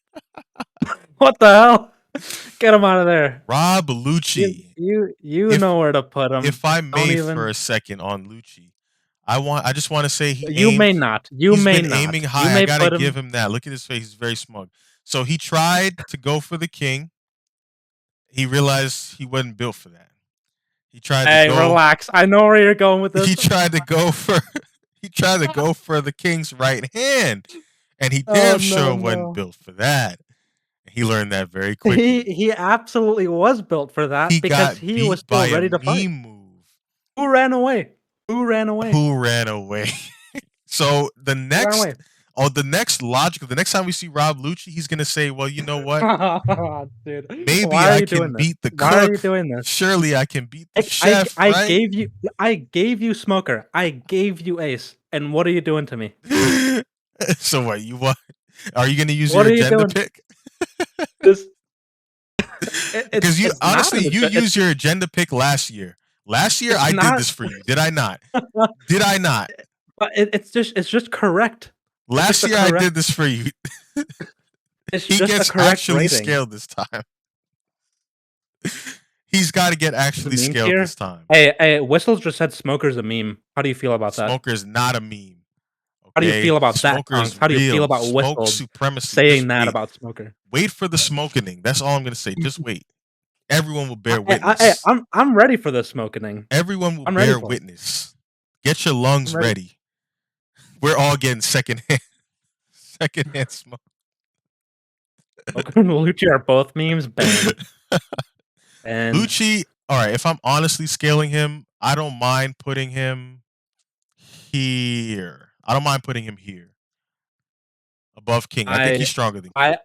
what the hell? Get him out of there. Rob Lucci. You If know where to put him. if I Don't may for even. a second on Lucci, I just want to say he You may aimed. not. You He's may been aiming not. You high. I may gotta put give him. him that. Look at his face. He's very smug. So he tried to go for the king. He realized he wasn't built for that. He tried to Hey, go. relax. I know where you're going with He this. tried to go for. He tried to go for the king's right hand, and he Oh damn no, sure wasn't no. built for that. He learned that very quickly. He absolutely was built for He that because got he was beat still by a ready to fight. meme move. Who ran away? Who ran away? Who ran away? So Who ran away? the next time we see Rob Lucci, he's gonna say, "Well, you know what? Dude, why Maybe are I you can doing this? beat the Why are you cook. doing this? Surely I can beat the chef, right?" I gave you Smoker. I gave you Ace. And what are you doing to me? So what you want? Are you gonna use What your are you agenda doing? pick? This Because you it's not honestly an you used your agenda pick last year. Last year it's I did not this for you. Did I not? Did I not? but it's just correct. It's just Last a year I correct did this for you. it's He just a gets correct actually rating. scaled this time. He's got to get The actually meme scaled tier. this time. Hey, Whistles just said Smoker's a meme. How do you feel about that? Smoker is not a meme. How do you Okay, feel about that, Smoker is Tonks? How do you feel real. about Smoke Whistles supremacy. Just saying that wait. about Smoker? Wait for the smoking. That's all I'm gonna say. Just wait. Everyone will bear witness. I'm ready for the smoking. Everyone will I'm ready bear for it. witness. Get your I'm lungs ready. ready. We're all getting second hand smoke. Smoker and Lucci are both memes. Banned. And Lucci, all right, if I'm honestly scaling him, I don't mind putting him here. I don't mind putting him here above King. I think I he's stronger than King.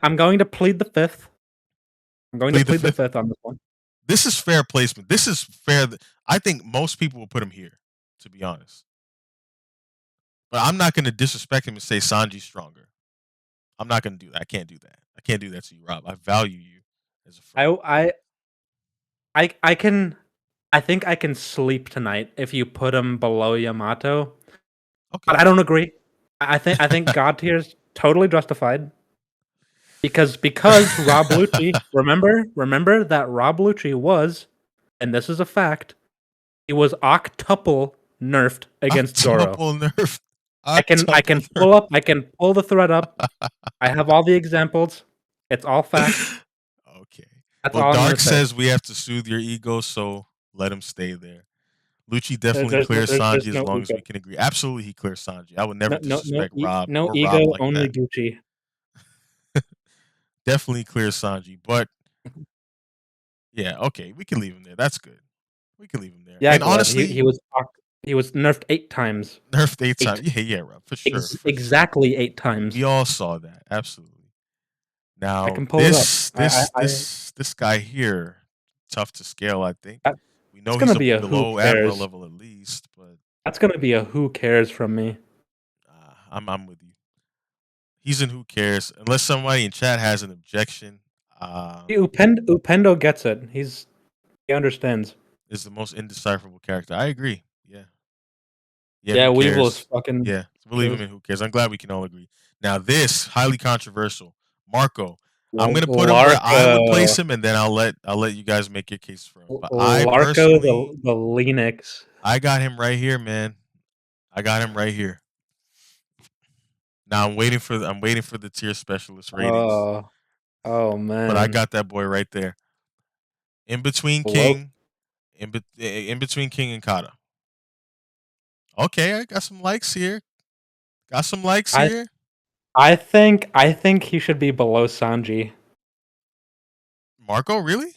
I'm going to plead the fifth. I'm going to Plead the plead the fifth. fifth on this one. This is fair placement. This is fair. I think most people will put him here, to be honest. But I'm not going to disrespect him and say Sanji's stronger. I'm not going to do that. I can't do that. I can't do that to you, Rob. I value you as a I friend. I I can I think I can sleep tonight if you put him below Yamato. But Okay. I don't agree. I think God tier is totally justified because Rob Lucci, remember that Rob Lucci was, and this is a fact, he was octuple nerfed against Zoro. Octuple nerf. Octuple nerf. I can pull the thread up. I have all the examples. It's all fact. Okay. That's Well, all I'm gonna Dark say. says we have to soothe your ego, so let him stay there. Lucci definitely clears There's Sanji as no long as ego. we can agree. Absolutely, he clears Sanji. I would never disrespect No ego, Rob like only that. Gucci. Definitely clears Sanji. But yeah, okay, we can leave him there. That's good. We can leave him there. Yeah, And Gleb. honestly, He was nerfed 8 times. nerfed 8 times. 8. Yeah, yeah, Rob, for sure, for sure. Exactly 8 We times. all saw that. Absolutely. I Now, can pull it up. this guy here, tough to scale, I think. That, We that's know he's gonna a be a who below admiral cares. level at least, but That's gonna be a who cares from me. I'm with you. He's in who cares unless somebody in chat has an objection. Upendo gets it. He understands. Is the most indecipherable character. I agree. Yeah, yeah. Yeah, Who Weevil is cares? fucking. Yeah, we'll leave him in who cares. I'm glad we can all agree. Now this highly controversial, Marco. I'm gonna put him where I would place Larko. him, and then I'll let you guys make your case for him. But I Larko personally, the Linux. I got him right here, man. I got him right here. Now I'm waiting for the tier specialist ratings, Oh, oh but I man. got that boy right there. In between Below King, in between King and Kata. Okay, I got some likes here. Got some likes I here. I think he should be below Sanji. Marco, really?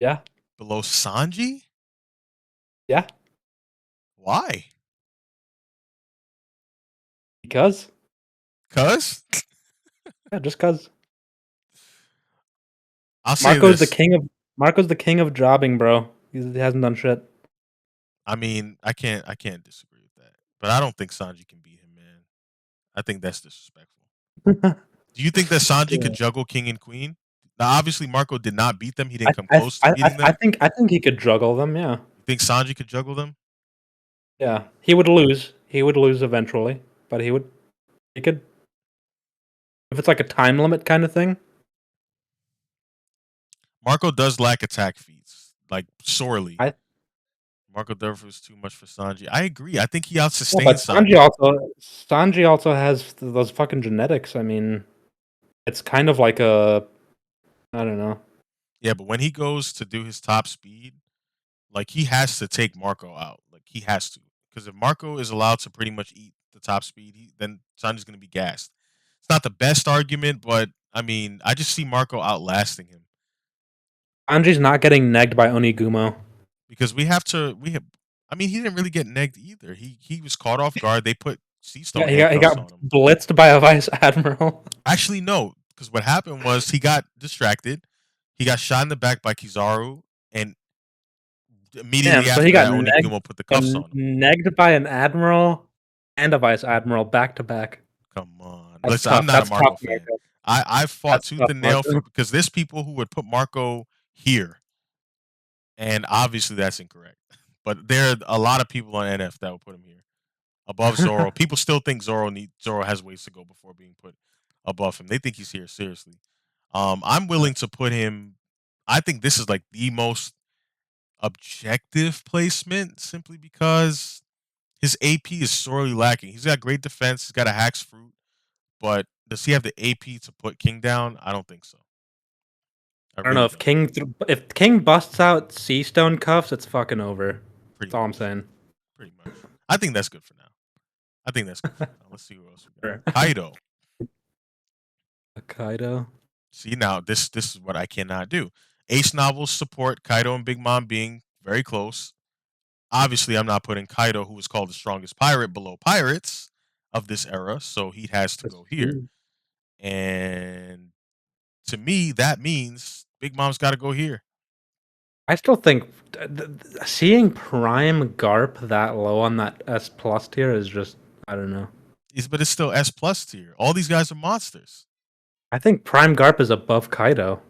Yeah. Below Sanji? Yeah. Why? Because? Cuz Yeah, just because. I'll say Marco's the this. king of Marco's the king of jobbing, bro. He hasn't done shit. I mean, I can't disagree with that. But I don't think Sanji can beat him, man. I think that's disrespectful. Do you think that Sanji could Yeah. juggle king and queen? Now, obviously, Marco did not beat them. He I didn't come I close to I I beating I them. think he could juggle them, yeah. You think Sanji could juggle them? Yeah. He would lose. He would lose eventually, but he could if it's like a time limit kind of thing. Marco does lack attack feats, like sorely. I Marco Durf is too much for Sanji. I agree. I think he Yeah, but outsustains Sanji. Sanji also has those fucking genetics. I mean, it's kind of like a I don't know. Yeah, but when he goes to do his top speed, like he has to take Marco out. Like he has to, because if Marco is allowed to pretty much eat the top speed, then Sanji's gonna be gassed. It's not the best argument, but I mean, I just see Marco outlasting him Sanji's not getting negged by Onigumo. because we have to. We have. I mean, he didn't really get negged either. He was caught off guard. They put sea Yeah, stone handcuffs he got on him. blitzed by a vice admiral. Actually, no, because what happened was he got distracted. He got shot in the back by Kizaru, and immediately Damn, so after that, Onigumo put the cuffs on him. negged by an admiral and a vice admiral back to back. Come on. That's Listen, I'm tough. not a That's tough, Marco fan. Marco. I fought That's tooth tough, and nail for Marco. because there's people who would put Marco here, and obviously that's incorrect. But there are a lot of people on NF that will put him here above Zoro. People still think Zoro has ways to go before being put above him. They think he's here seriously. I'm willing to put him. I think this is like the most objective placement simply because his AP is sorely lacking. He's got great defense. He's got a hacks fruit. But does he have the AP to put King down? I don't think so. I I don't know really if don't. If King busts out Sea Stone cuffs, it's fucking over. That's Pretty all I'm much. saying. Pretty much. I think that's good for now. I think that's good for now. Let's see who else we got. Sure. Kaido. Kaido. See now, this is what I cannot do. Ace novels support Kaido and Big Mom being very close. Obviously, I'm not putting Kaido, who is called the strongest pirate, below pirates of this era, so he has to go here. And to me, that means Big Mom's got to go here. I still think seeing Prime Garp that low on that S plus tier is just I don't know. But it's still S plus tier. All these guys are monsters. I think Prime Garp is above Kaido.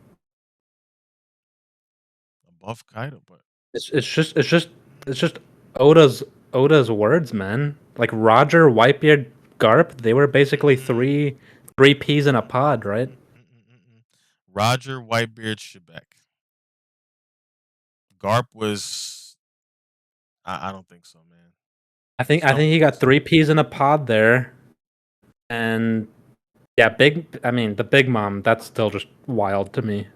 Above Kaido, but It's just Oda's Oda's words, man. Like Roger, Whitebeard, Garp, they were basically mm, three peas in a pod, right? Roger, Whitebeard, Shebek. Garp was. I don't think so, man. I Just don't think he think got so. three peas in a pod there, and yeah, big. I mean, the Big Mom. That's still just wild to me.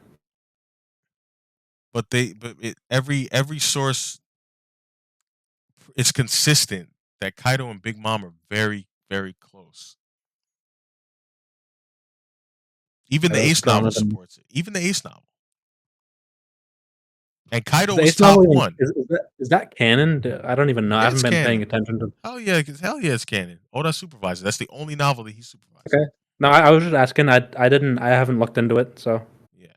Every source is consistent that Kaido and Big Mom are very very close. Even the Kaido's Ace novel stronger than supports it. Even the Ace novel. And Kaido is the was Ace top novel even, one. is that canon? I don't even know. I Yeah, haven't it's been paying canon. attention to. Hell yeah, it's canon. Oda supervisor. That's the only novel that he supervised. Okay. No, I was just asking. I didn't. I haven't looked into it. So Yeah,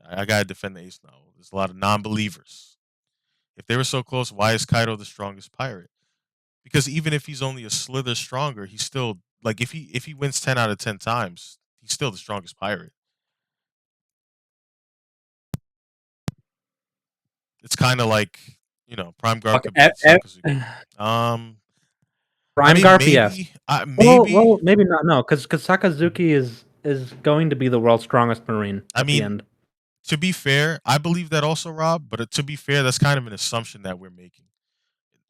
I gotta defend the Ace novel. There's a lot of non-believers. If they were so close, why is Kaido the strongest pirate? Because even if he's only a slither stronger, he's still like if he wins 10 out of 10 times, he's still the strongest pirate. It's kind of like Prime Guard okay. could beat Sakazuki. Um, I Prime mean Garp, yes. maybe, Well, maybe not. No, because Sakazuki is going to be the world's strongest marine I at the mean end. to be fair, I believe that also, Rob. But to be fair, that's kind of an assumption that we're making.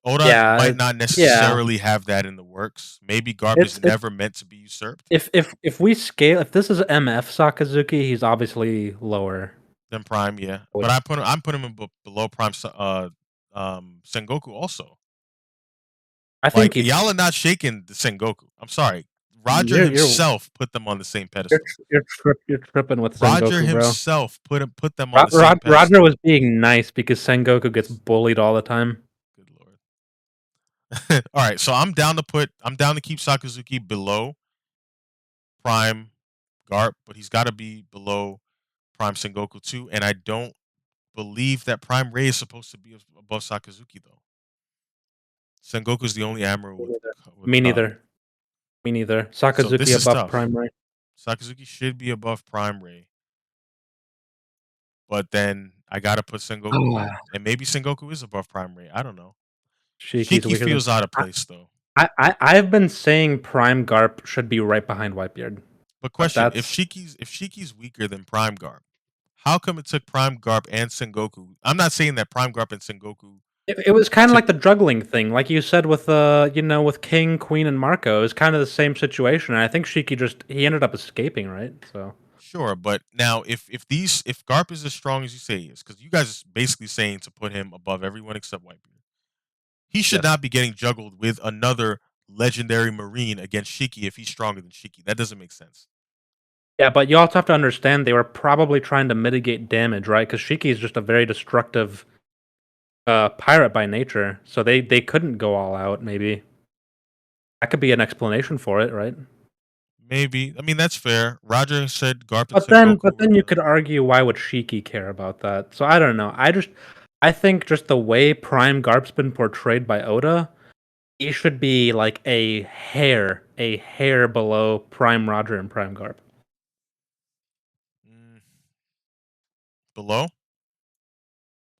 Oda Yeah, might not yeah. necessarily have that in the works. Maybe Garp is It's never meant to be usurped. if we scale if this is MF Sakazuki, he's obviously lower. Than Prime, yeah. I But would I'm putting him below Prime. Sengoku also. I think Like he y'all are not shaking the Sengoku. I'm sorry. Roger you're himself put them on the same pedestal. you're tripping with Roger Sengoku, bro. himself put them on the same Roger pedestal. was being nice because Sengoku gets bullied all the time. Good lord. All right, so I'm down to keep Sakazuki below Prime Garp, but he's got to be below Prime Sengoku too. And I don't believe that Prime Ray is supposed to be above Sakazuki though. Sengoku is the only Amuro Me with neither. with Me Kong. neither. Me neither. So Sakazuki this is above tough. primary. Sakazuki should be above Prime Ray, but then I gotta put Sengoku Oh, in, and maybe Sengoku is above Prime Ray. I don't know. Shiki's Shiki weaker than. feels out of I, place though. I've been saying Prime Garp should be right behind Whitebeard, But but question: that's If Shiki's weaker than Prime Garp, how come it took Prime Garp and Sengoku? I'm not saying that Prime Garp and Sengoku it was kind of took like the juggling thing, like you said with with King, Queen, and Marco. It was kind of the same situation, and I think Shiki just he ended up escaping, right? So sure, but now if Garp is as strong as you say he is, because you guys are basically saying to put him above everyone except Whitebeard, he should yes, not be getting juggled with another legendary Marine against Shiki if he's stronger than Shiki. That doesn't make sense. yeah, but you also have to understand they were probably trying to mitigate damage, right? Because Shiki is just a very destructive pirate by nature, so they couldn't go all out. Maybe that could be an explanation for it, right? Maybe. I mean, that's fair. Roger said Garp and But Sengoku were then you the. could argue why would Shiki care about that? So I don't know. I think just the way Prime Garp's been portrayed by Oda, he should be like a hair below Prime Roger and Prime Garp. Mm, below?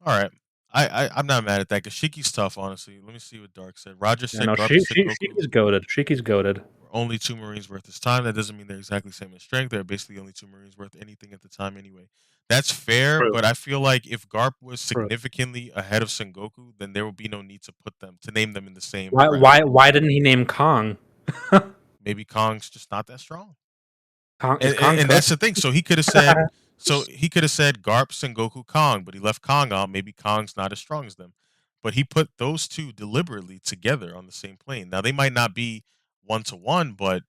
All right. I'm not mad at that because Shiki's tough, honestly. Let me see what Dark said. Roger Yeah, said no, Garp and Sengoku Shiki's goaded. Shiki's goaded. were only two Marines worth his time. That doesn't mean they're exactly the same in strength. They're basically only two Marines worth anything at the time anyway. That's fair, True. but I feel like if Garp was True. significantly ahead of Sengoku, then there would be no need to name them in the same breath. Why didn't he name Kong? Maybe Kong's just not that strong. Kong And that's cooked? the thing. So he could have said Garp, Sengoku, Kong, but he left Kong out. Maybe Kong's not as strong as them. But he put those two deliberately together on the same plane. Now they might not be 1-to-1, but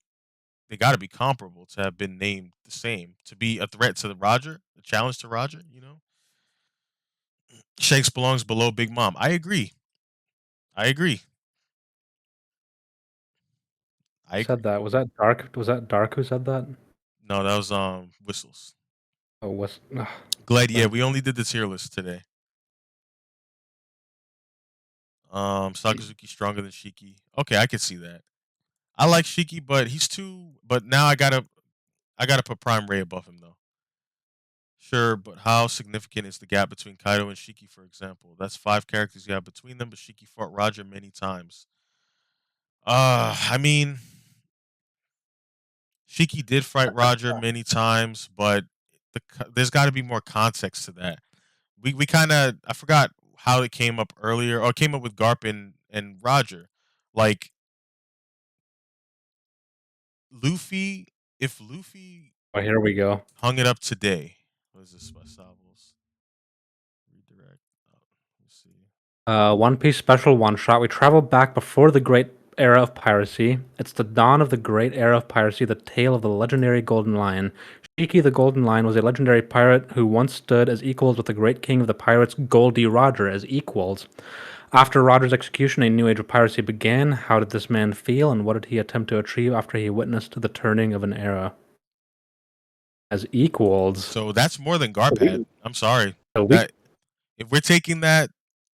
they got to be comparable to have been named the same to be a threat to the Roger, a challenge to Roger. Shanks belongs below Big Mom. I agree. I agree. I Said agree. that? Was that Dark? Was that Dark who said that? No, that was Whistles. Oh, was Glad. Yeah, man. we only did the tier list today. Sakazuki stronger than Shiki. Okay, I can see that. I like Shiki, but he's too. But now I gotta put Prime Ray above him though. Sure, but how significant is the gap between Kaido and Shiki, for example? That's five characters you have between them, but Shiki fought Roger many times. I mean, Shiki did fight Roger many times, but there's got to be more context to that. We kind of I forgot how it came up earlier, or it came up with Garp and Roger. Like Luffy, if Luffy Oh, here we go. hung it up today, what is this by Salvos? Redirect. Let's see. One Piece special one shot. We travel back before the great era of piracy. It's the dawn of the great era of piracy, the tale of the legendary Golden Lion. Shiki the Golden Lion was a legendary pirate who once stood as equals with the great king of the pirates, Goldie Roger, as equals. After Roger's execution, a new age of piracy began. How did this man feel, and what did he attempt to achieve after he witnessed the turning of an era? As equals. So that's more than Garp had. We, I'm sorry. we That if we're taking that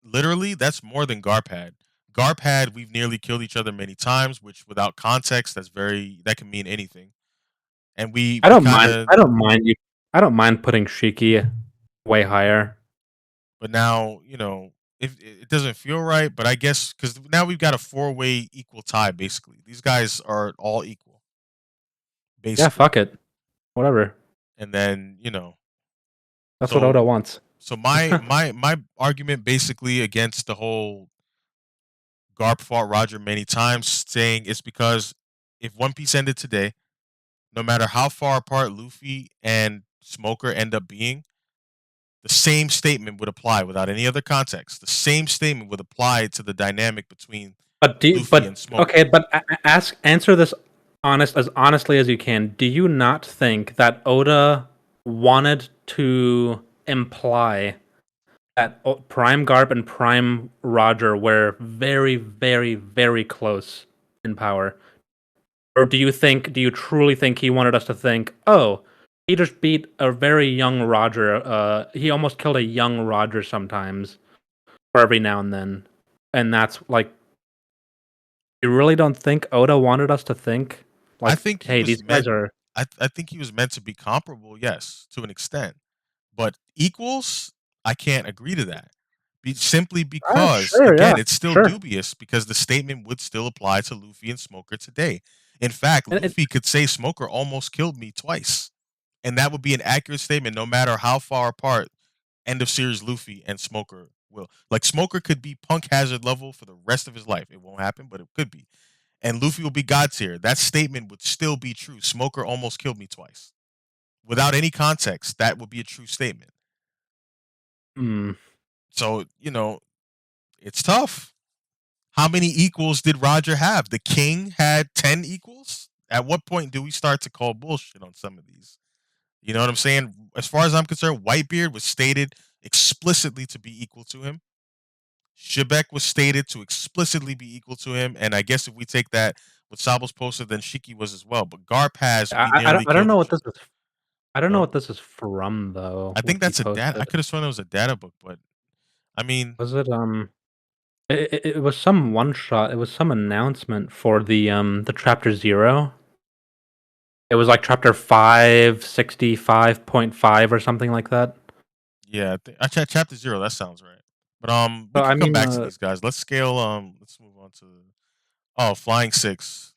literally, that's more than Garp had. Garp had we've nearly killed each other many times, which without context, that can mean anything. And we kind of I don't mind you. I don't mind putting Shiki way higher. but now if it doesn't feel right, but I guess because now we've got a four-way equal tie basically. These guys are all equal Yeah, basically, fuck it. Whatever. and then That's what Oda so wants. so my argument basically against the whole Garp fought Roger many times, saying it's because if One Piece ended today, no matter how far apart Luffy and Smoker end up being, the same statement would apply without any other context. The same statement would apply to the dynamic between Luffy and Okay, Smoker. but answer this honestly as you can. Do you not think that Oda wanted to imply At Prime Garp and Prime Roger were very, very, very close in power. Or do you truly think he wanted us to think, oh, he just beat a very young Roger. He almost killed a young Roger sometimes, or every now and then. And that's like, you really don't think Oda wanted us to think, I like, think he hey, was these guys meant. are. I think he was meant to be comparable, yes, to an extent, but equals. I can't agree to that. Simply because, Sure, again, yeah, it's still sure. dubious because the statement would still apply to Luffy and Smoker today. In fact, And Luffy could say Smoker almost killed me twice, and that would be an accurate statement no matter how far apart end of series Luffy and Smoker will. Like Smoker could be Punk Hazard level for the rest of his life. It won't happen, but it could be. And Luffy will be God tier. That statement would still be true. Smoker almost killed me twice. Without any context, that would be a true statement. hmm. So, it's tough. How many equals did Roger have? The king had 10 equals? At what point do we start to call bullshit on some of these? You know what I'm saying? As far as I'm concerned, Whitebeard was stated explicitly to be equal to him. Shebek was stated to explicitly be equal to him, and I guess if we take that with Sabo's poster, then Shiki was as well. But Garp has we nearly I don't killed know each what other. this is. I don't know Huh? what this is from though. I What think he that's a data. I posted could have sworn it was a data book, but I mean, was it? It was some one shot. It was some announcement for the chapter 0. It was like chapter 565.5 or something like that. yeah, chapter 0. That sounds right. But we So could I come mean, back to these guys. Let's scale. Let's move on to flying six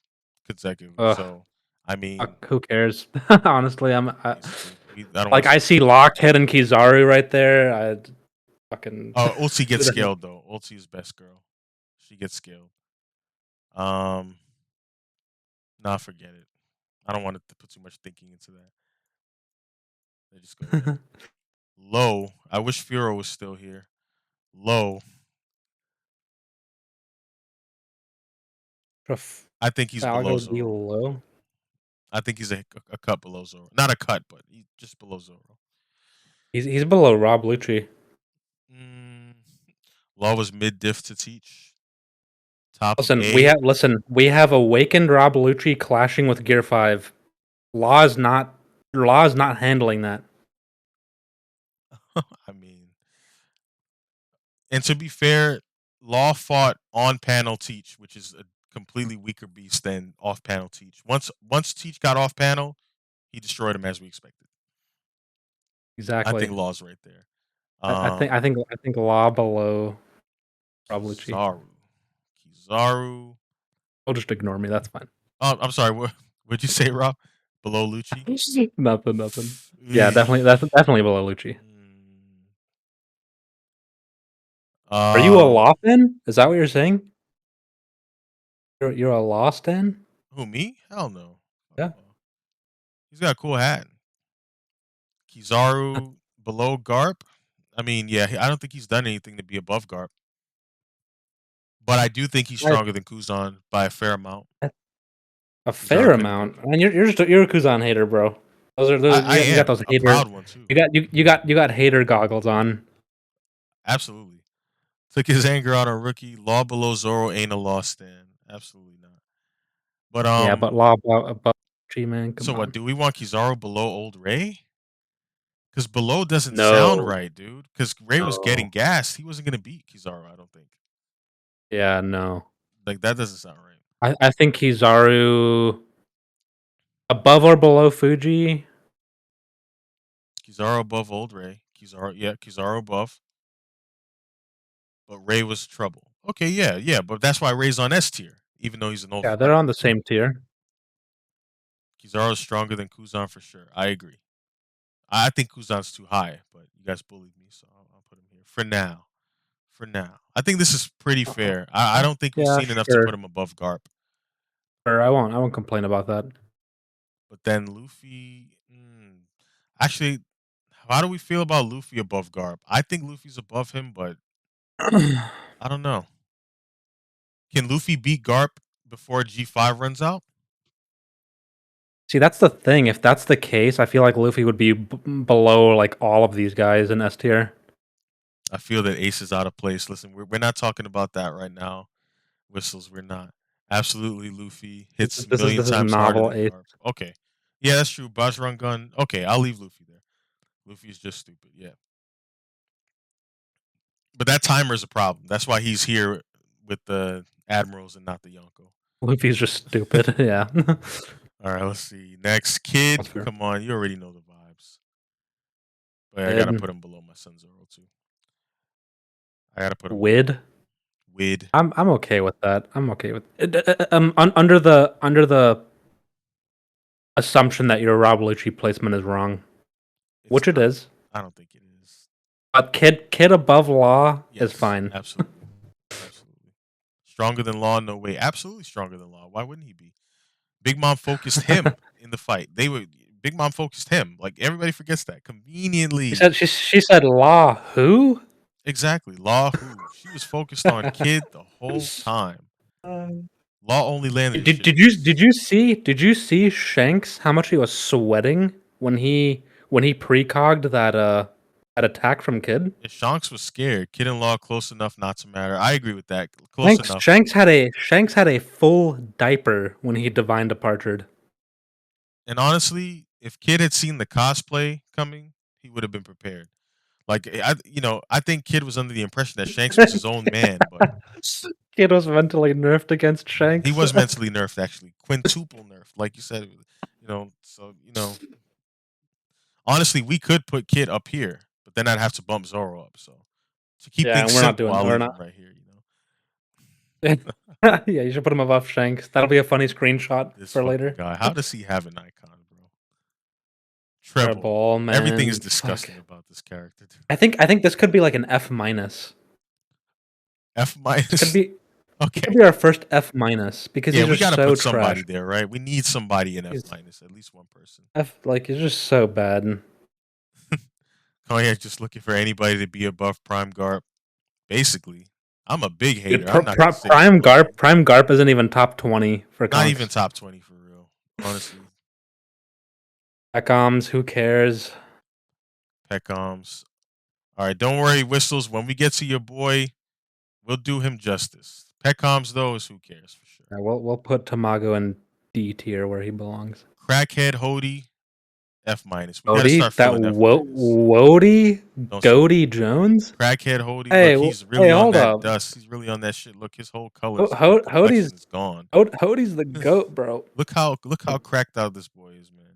consecutively. ugh, So I mean, who cares? Honestly, basically, I don't want like to I see see that. Lockhead and Kizaru right there. I fucking Ulti who gets the hell? scaled though. Ulti is best girl. She gets scaled. Um, Nah, forget it. I don't want to put too much thinking into that. They just go there. Low. I wish Furo was still here. Low. I think he's below Trafalgar be Zoro. low. I think he's a cut below Zoro. Not a cut, but he's just below Zoro. He's below Rob Lucci. Mm, Law was mid diff to teach. Top of Listen, A. we have awakened Rob Lucci clashing with Gear 5. Law is not handling that. I mean, and to be fair, Law fought on panel teach, which is a completely weaker beast than off panel teach. Once teach got off panel, he destroyed him as we expected. I think Exactly. Law's right there. I Um, think Law below Rob Lucci. Kizaru. Kizaru. He'll just ignore me. That's fine. Oh, I'm sorry. What'd you say, Rob? Below Lucci? Nothing, nothing. Yeah, definitely. That's definitely below Lucci. Mm, Are you a Um, Law fan? Is that what you're saying? You're a Law stan? who, me? Hell no. Fuck Yeah. Law. He's got a cool hat. Kizaru below Garp. I mean, yeah, I don't think he's done anything to be above Garp, but I do think he's I, stronger than Kuzan by a fair amount. a Kuzan fair couldn't go amount. through. And you're a Kuzan hater, bro. I You got am those a hater. proud one too. You got hater goggles on. Absolutely. Took his anger out on Rookie. Law below Zoro ain't a lost stand. Absolutely not. But Yeah, but Law above Lucci, man. Come so what? on. Do we want Kizaru below Old Ray? Because below doesn't sound No. right, dude. Because Ray was getting No. gassed. He wasn't gonna beat Kizaru. I don't think. Yeah, no. Like that doesn't sound right. I think Kizaru above or below Fuji. Kizaru above Old Ray. Kizaru, yeah, Kizaru above. But Ray was trouble. Okay, yeah, yeah. But that's why Ray's on S tier, even though he's an old Yeah, they're fart. on the same tier. Kizaru's stronger than Kuzan for sure. I agree. I think Kuzan's too high, but you guys bullied me, so I'll put him here for now. For now, I think this is pretty fair. I don't think we've Yeah, seen enough to sure. put him above Garp. Sure, I won't complain about that. But then Luffy, actually, how do we feel about Luffy above Garp? I think Luffy's above him, but I don't know. Can Luffy beat Garp before G5 runs out? See, that's the thing. If that's the case, I feel like Luffy would be below like all of these guys in S tier. I feel that Ace is out of place. Listen, we're not talking about that right now. Whistles, we're not. Absolutely, Luffy hits a million This is times harder novel than Ace. Garp. Okay. Yeah, that's true. Bajrang Gun. Okay, I'll leave Luffy there. Luffy's just stupid. Yeah. But that timer's a problem. That's why he's here with the admirals and not the Yonko. Luffy's just stupid. Yeah. All right, let's see. Next, Kid. That's fair. Come on, you already know the vibes. But I gotta Ed, put him below my son Zoro too. I gotta put him below Wid. Wid. I'm okay with that. I'm okay with under the assumption that your Rob Lucci placement is wrong, It's which it not. is. I don't think it is. But kid above law is Yes, fine. absolutely, absolutely. Stronger than Law? No way. Absolutely stronger than Law. Why wouldn't he be? Big Mom focused him in the fight. They were Big Mom focused him. Like everybody forgets that conveniently. She said law who? Exactly. Law who? She was focused on Kid the whole time. Um, Law only landed his Did shit did once. you see Shanks how much he was sweating when he precogged that attack from Kid? Yeah, Shanks was scared. Kid and Law close enough not to matter. I agree with that. Close enough. Shanks had a full diaper when he divine departured. And honestly, if Kid had seen the cosplay coming, he would have been prepared. Like I think Kid was under the impression that Shanks was his own man, but Kid was mentally nerfed against he Shanks. was mentally nerfed actually, quintuple nerfed, like you said. So honestly, we could put Kid up here, but then I'd have to bump Zoro up. So to keep Yeah, things and we're not simple, doing I'll that. We're leave not. him right here. Yeah, you should put him above Shanks. That'll be a funny screenshot This for fucking later. guy. How does he have an icon, bro? Treble. Terrible, Everything is man. Fuck. disgusting about this character. Dude. I think this could be like an F minus. F This could minus. be He Okay. could be our first F minus because Yeah, he's we just gotta so put somebody trash. there, right? We need somebody in F He's minus, at least one person. F like he's just so bad. Konyak just looking for anybody to be above Prime Garp. Basically, I'm a big hater. I'm not gonna sit here and lie. Prime Garp isn't even top 20 for Not even conks. top 20 for real. Honestly, Ecoms, who cares? Peckoms. All right, don't worry, Whistles. When we get to your boy, we'll do him justice. Peckoms, though, is who cares for sure. Yeah, we'll put Tamago in D tier where he belongs. Crackhead Hody, F minus. We got to Odie, start filling F minus. Wody, Don't say Goaty Jones. Crackhead Hody. Hey, Look, he's hey, really on hold that up. dust. He's really on that shit. Look, his whole complexion is gone. Hody's the goat, bro. Look how cracked out this boy is, man.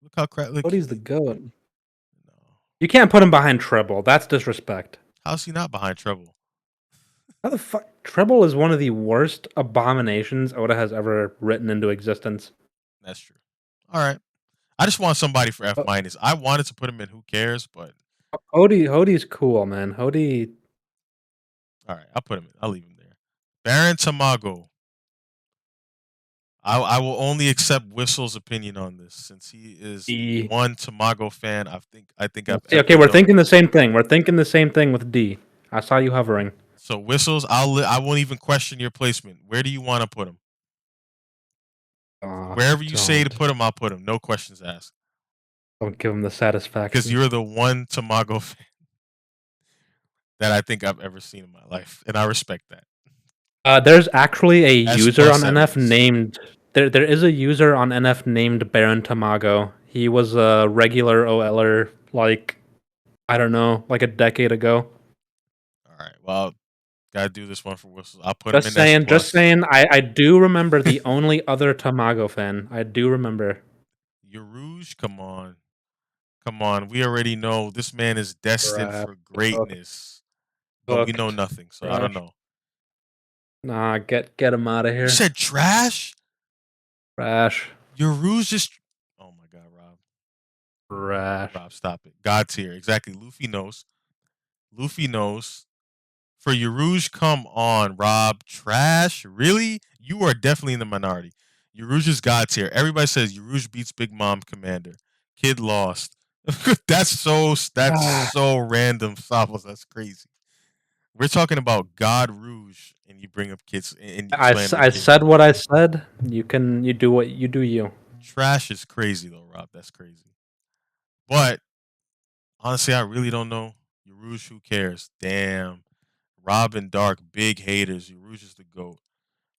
Look how cracked. Look, Hody's the goat. no. You can't put him behind Treble. That's disrespect. How's he not behind trouble? How the fuck? Treble is one of the worst abominations Oda has ever written into existence. That's true. All right. I just want somebody for F Ho- minus. I wanted to put him in. Who cares? But Hody's cool, man. Hody. all right, I'll put him in. I'll leave him there. Baron Tamago. I will only accept Whistle's opinion on this since he is the D. one Tamago fan I think I've See, okay, ever we're known. thinking the same thing. We're thinking the same thing with D. I saw you hovering. So Whistles, I won't even question your placement. Where do you want to put him? Wherever you say to Don't. put him, I'll put him. No questions asked. Don't give him the Because satisfaction. you're the one Tamago fan that I think I've ever seen in my life, and I respect that. There's actually a S user plus on at NF least. named there is a user on NF named Baron Tamago. He was a regular OLer like I don't know, like a decade ago. All right. Well, gotta do this one for Whistles. I'll put him in S Just plus. saying, I do remember the only other Tamago fan. I do remember. Your Rouge, come on. Come on. We already know this man is destined Trash. for Cooked. greatness. But we know Cooked. nothing, so I don't Trash. know. Nah, get him out of You here. said trash? Trash. Your Rouge just Oh my god, Rob. Trash. Rob, stop it. God tier. Exactly. Luffy knows. Luffy knows. For your Rouge, come on, Rob. Trash? Really? You are definitely in the minority. Your Rouge is God tier. Everybody says your Rouge beats Big Mom Commander. Kid lost. Ah, that's so random, Savos. That's crazy. We're talking about God Rouge, and you bring up kids and you slander I Kid. said what I said. You do what you do you. Trash is crazy though, Rob. That's crazy. But honestly, I really don't know. Yaruj, who cares? Damn. Robin Dark, big haters. Yaruj is the GOAT.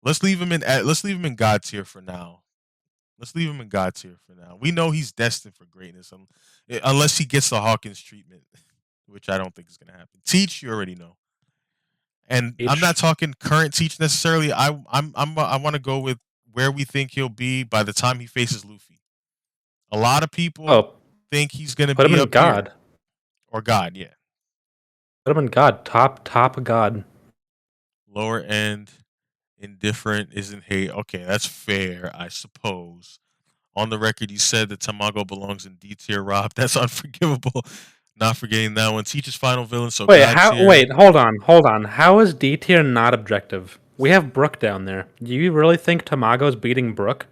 Let's leave him in God tier for now. Let's leave him in God tier for now. We know he's destined for greatness, unless he gets the Hawkins treatment, which I don't think is gonna happen. Teach, you already know. And I'm not H. talking current Teach necessarily. I want to go with where we think he'll be by the time he faces Luffy. A lot of people Oh, think he's gonna put him be in up here God. or God, yeah. Put him in God. Top God. Lower end, indifferent, isn't hate. Okay, that's fair, I suppose. On the record, you said that Tamago belongs in D tier, Rob. That's unforgivable. Not forgetting that one. Teacher's final villain, so Wait, God how? tier. Wait, hold on. How is D tier not objective? We have Brook down there. Do you really think Tamago's beating Brook?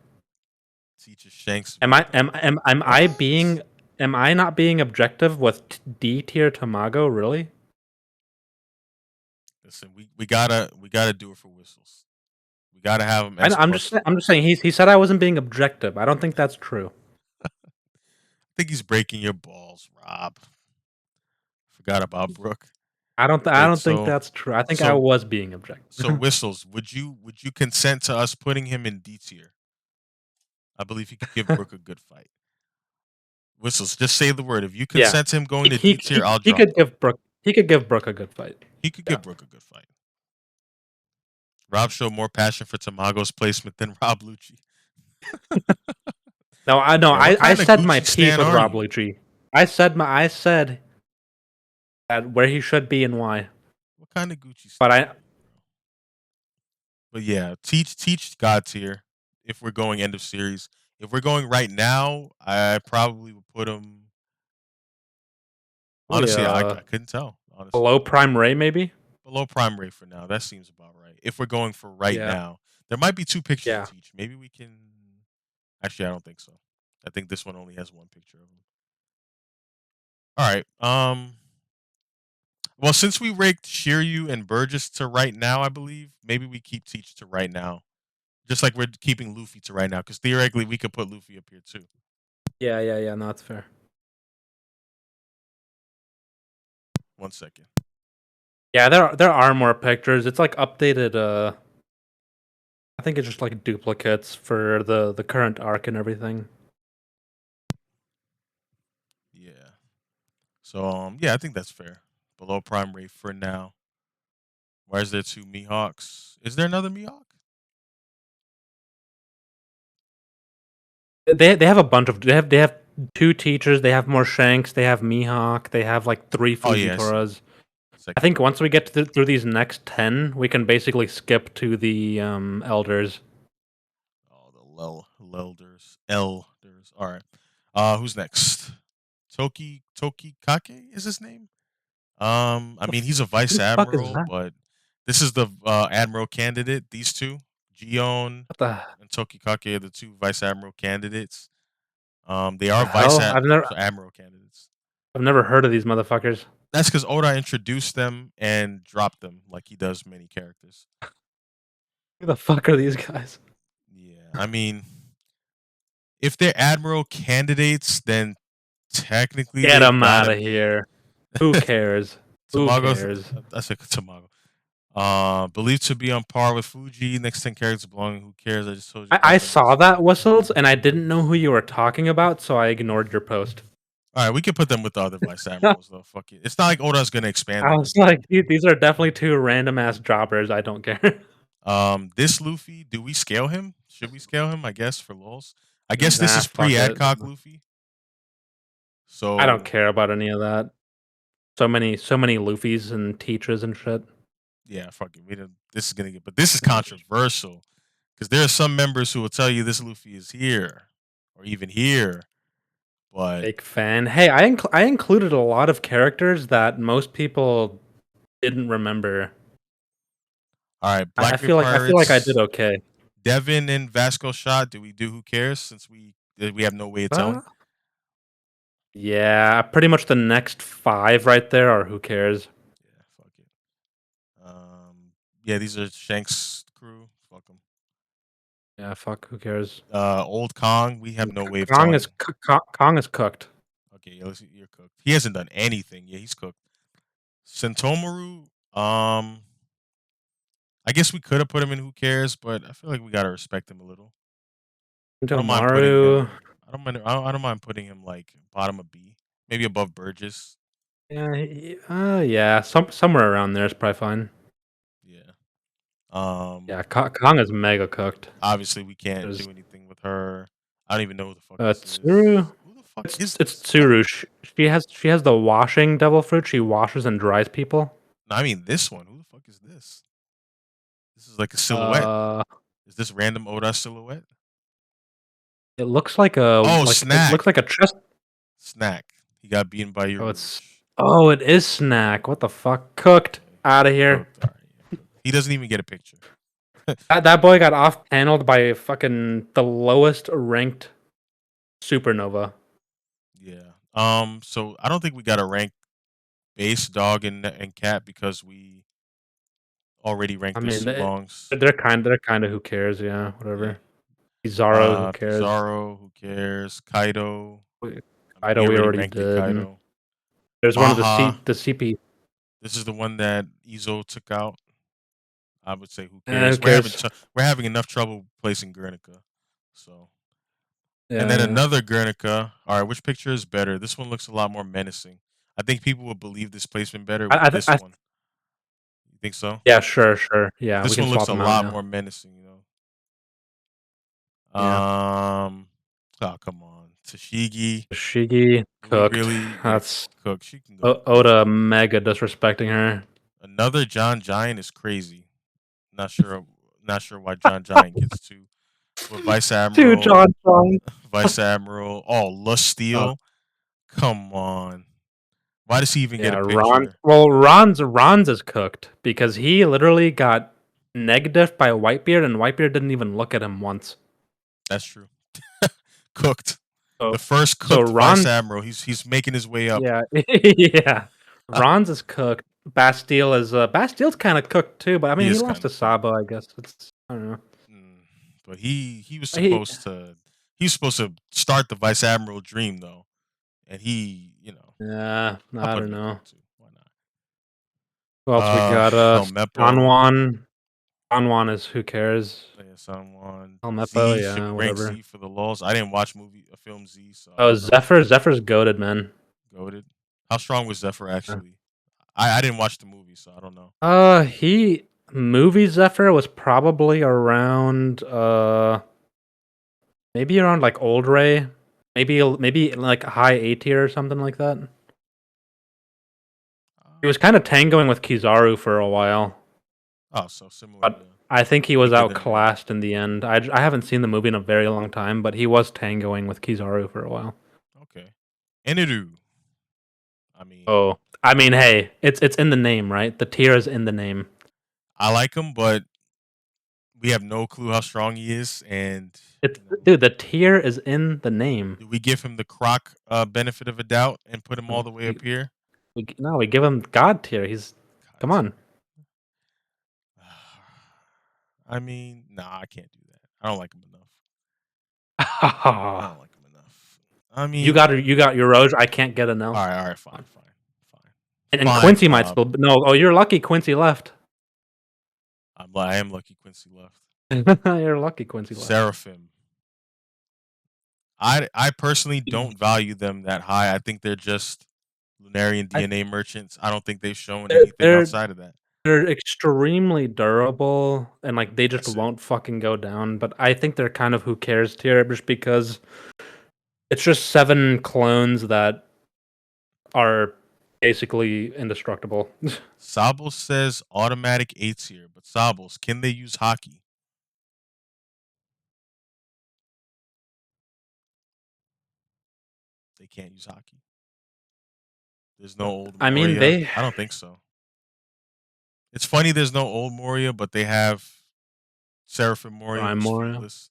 Teacher Shanks. Am I am I being am I not being objective with D tier Tamago? Really? Listen, we gotta do it for whistles. We gotta have him S plus for I'm just whistles. saying he said I wasn't being objective. I don't think that's true. I think he's breaking your balls, Rob. Forgot about Brooke. I But don't think so that's true. I think I so was being so objective. whistles. Would you consent to us putting him in D tier? I believe he could give Brooke a good fight. Whistles, just say the word. If you Yeah. consent to him going to D tier, I'll He drop could him. give Brook a good fight. He could Yeah. give Brooke a good fight. Rob showed more passion for Tamago's placement than Rob Lucci. No, Yeah, what I kind of said my Gucci piece stan with are Rob you? Lucci. I said that where he should be and why. What kind of Gucci But stan I are you, bro? But yeah, teach God tier. If we're going end of series, if we're going right now, I probably would put him. probably Honestly, I couldn't tell. Honestly, below Prime Ray maybe. below prime rate for now. That seems about right. If we're going for right Yeah. now, there might be two pictures of Yeah. Teach. Maybe we can. Actually, I don't think so. I think this one only has one picture of him. All right. Well, since we raked Shiryu and Burgess to right now, I believe maybe we keep Teach to right now, just like we're keeping Luffy to right now, because theoretically we could put Luffy up here too. Yeah. No, that's fair. 1 second. Yeah, there are more pictures. It's like updated. I think it's just like duplicates for the current arc and everything. Yeah. So yeah, I think that's fair. Below prime rate for now. Why is there two Mihawks? Is there another Mihawk? They have a bunch of they have two teachers. They have more Shanks. They have Mihawk. They have like three Oh yeah, I see it. Fujitoras. I Second think page. once we get through these next 10, we can basically skip to the elders. Oh, the elders. All right. Who's next? Toki Kake is his name. I mean he's a Who vice the fuck is admiral, that? but this is the admiral candidate. These two, Gion What the and Toki Kake, are the two vice admiral candidates. They are hell? admiral candidates. I've never heard of these motherfuckers. That's because Oda introduced them and dropped them like he does many characters. Who the fuck are these guys? Yeah, I mean, if they're admiral candidates, then technically Get they've them got out to of be here. Who cares? Who Tamago's. cares? I said Tamago. Believed to be on par with Fuji. Next 10 characters belonging. Who cares? I just told you I about them. saw that whistles and I didn't know who you were talking about, so I ignored your post. All right, we can put them with the other vice I admirals though. Fuck it. It's not like Oda's gonna expand them was again. like, these are definitely two random ass jobbers. I don't care. This Luffy, do we scale him? Should we scale him? I guess for lulz. I guess this Nah, is pre fuck it. Adcock Luffy. I don't So care about any of that. So many Luffys and teachers and shit. yeah, fuck it. We didn't. This is gonna get, but this is controversial because there are some members who will tell you this Luffy is here or even here. But Big fan. Hey, I included a lot of characters that most people didn't remember. all right, Blackbeard I feel like I did Pirates, okay. Devin and Vasco shot. Do we do who cares since we have no way of Uh, telling? yeah, pretty much the next five right there are who cares. Yeah, fuck it. Yeah, these are Shanks crew. Fuck them. Yeah, fuck, who cares? Old Kong, we have no way of Kong is telling. Kong is cooked. Okay, yeah, you're cooked. He hasn't done anything. Yeah, he's cooked. Sentomaru, I guess we could have put him in Who Cares, but I feel like we gotta respect him a little. I don't mind putting Maru. him. I don't mind putting him like bottom of B, maybe above Burgess. Yeah, yeah, somewhere around there is probably fine. Yeah. Yeah, Kong is mega cooked. Obviously we can't There's do anything with her. I don't even know who the fuck this Tsuru. is. Who the fuck is It's this? What? Tsuru. She has the washing devil fruit. She washes and dries people. No, I mean this one. Who the fuck is this? This is like a silhouette. Uh, Is this random Oda silhouette? it looks like a Oh, like it looks snack. like a chest. Snack. He got beaten by your Oh, Rouge. it is snack. What the fuck? Cooked Okay. out of here. Cooked. All right. Yeah. He doesn't even get a picture. That boy got off paneled by fucking the lowest ranked supernova. Yeah. So I don't think we got to rank base dog and cat because we already I ranked their mean, Sulongs. they're kind of who cares? Yeah, Yeah. whatever. Pizarro, who cares? Pizarro, who cares? Kaido. I mean, we Kaido, we already already ranked it. did. Kaido. There's one of Maha. the CP. This is the one that Izo took out. I would say, who Who cares? cares? We're having enough trouble placing Guernica. So, and then Yeah, another Guernica. All right, which picture is better? This one looks a lot more menacing. I think people would believe this placement better yeah. with this one. You think so? Yeah, sure. Because Yeah, we this can one looks swap a them out. lot Yeah, more menacing. yeah. Oh come on, Tashigi. Shigi Do we cooked. really? Yeah, That's Cook. She can go. Oda mega disrespecting her. Another John Giant is crazy. Not sure. Not sure why John Giant gets two. But Vice Dude, Admiral, John John. Vice Admiral. Oh, Uh, Lusteel. Come on. Why does he even get a yeah, Ron. picture? Well, Ron's is cooked because he literally got negative by Whitebeard, and Whitebeard didn't even look at him once. That's true. Cooked. So, The first so cooked Vice Ron, Admiral. He's making his way up. yeah, yeah. Ron's is cooked. Bastile's kind of cooked too, but I He mean he is lost kind to of cooked. Sabo. I guess it's I don't know. Mm. But he was He supposed to start the Vice Admiral dream though, and Yeah, I'll I put don't him in know. cook too. Why not? Who else we got? Helmeppo, Anwan. Anwan is who cares? yeah, someone Helmeppo, Z. Should yeah, we rank whatever. Z for the laws? I didn't watch a film Z, so I Oh, don't know. Zephyr's goaded, man. Goated. How strong was Zephyr Yeah. actually? I didn't watch the movie, so I don't know. He movie Zephyr was probably around maybe around like old Ray, maybe like high A tier or something like that. He was kind of tangoing with Kizaru for a while, So similar but I think he to was Wicked and Ray. outclassed in the end. I haven't seen the movie in a very long time, but he was tangoing with Kizaru for a while. Okay. Eniru. I mean, Oh, I mean, hey, it's in the name, right? The tier is in the name. I like him, but we have no clue how strong he is, and It's dude, the tier is in the name. do we give him the Croc benefit of a doubt and put him all the way We, up here? no, we give him God tier. God Come on. tier. I mean, nah, I can't do that. I don't like him enough. I don't like him enough. I mean, You got your Rose. I can't get an L. all right, fine, fine, fine, And fine, Quincy might Pop. still no. Oh, you're lucky Quincy left. I am lucky Quincy left. You're lucky Quincy left. Seraphim. I personally don't value them that high. I think they're just Lunarian I, DNA merchants. I don't think they've shown they're, anything they're outside of that. they're extremely durable and like they just That's it. won't fucking go down. But I think they're kind of who cares tier just because it's just 7 clones that are basically indestructible. Sabos says automatic A tier, but Sabos, can they use hockey? They can't use hockey. There's no old I mean, Moria. I don't think so. It's funny there's no old Moria, but they have Seraphim Moria, Prime who's Moria. fearless.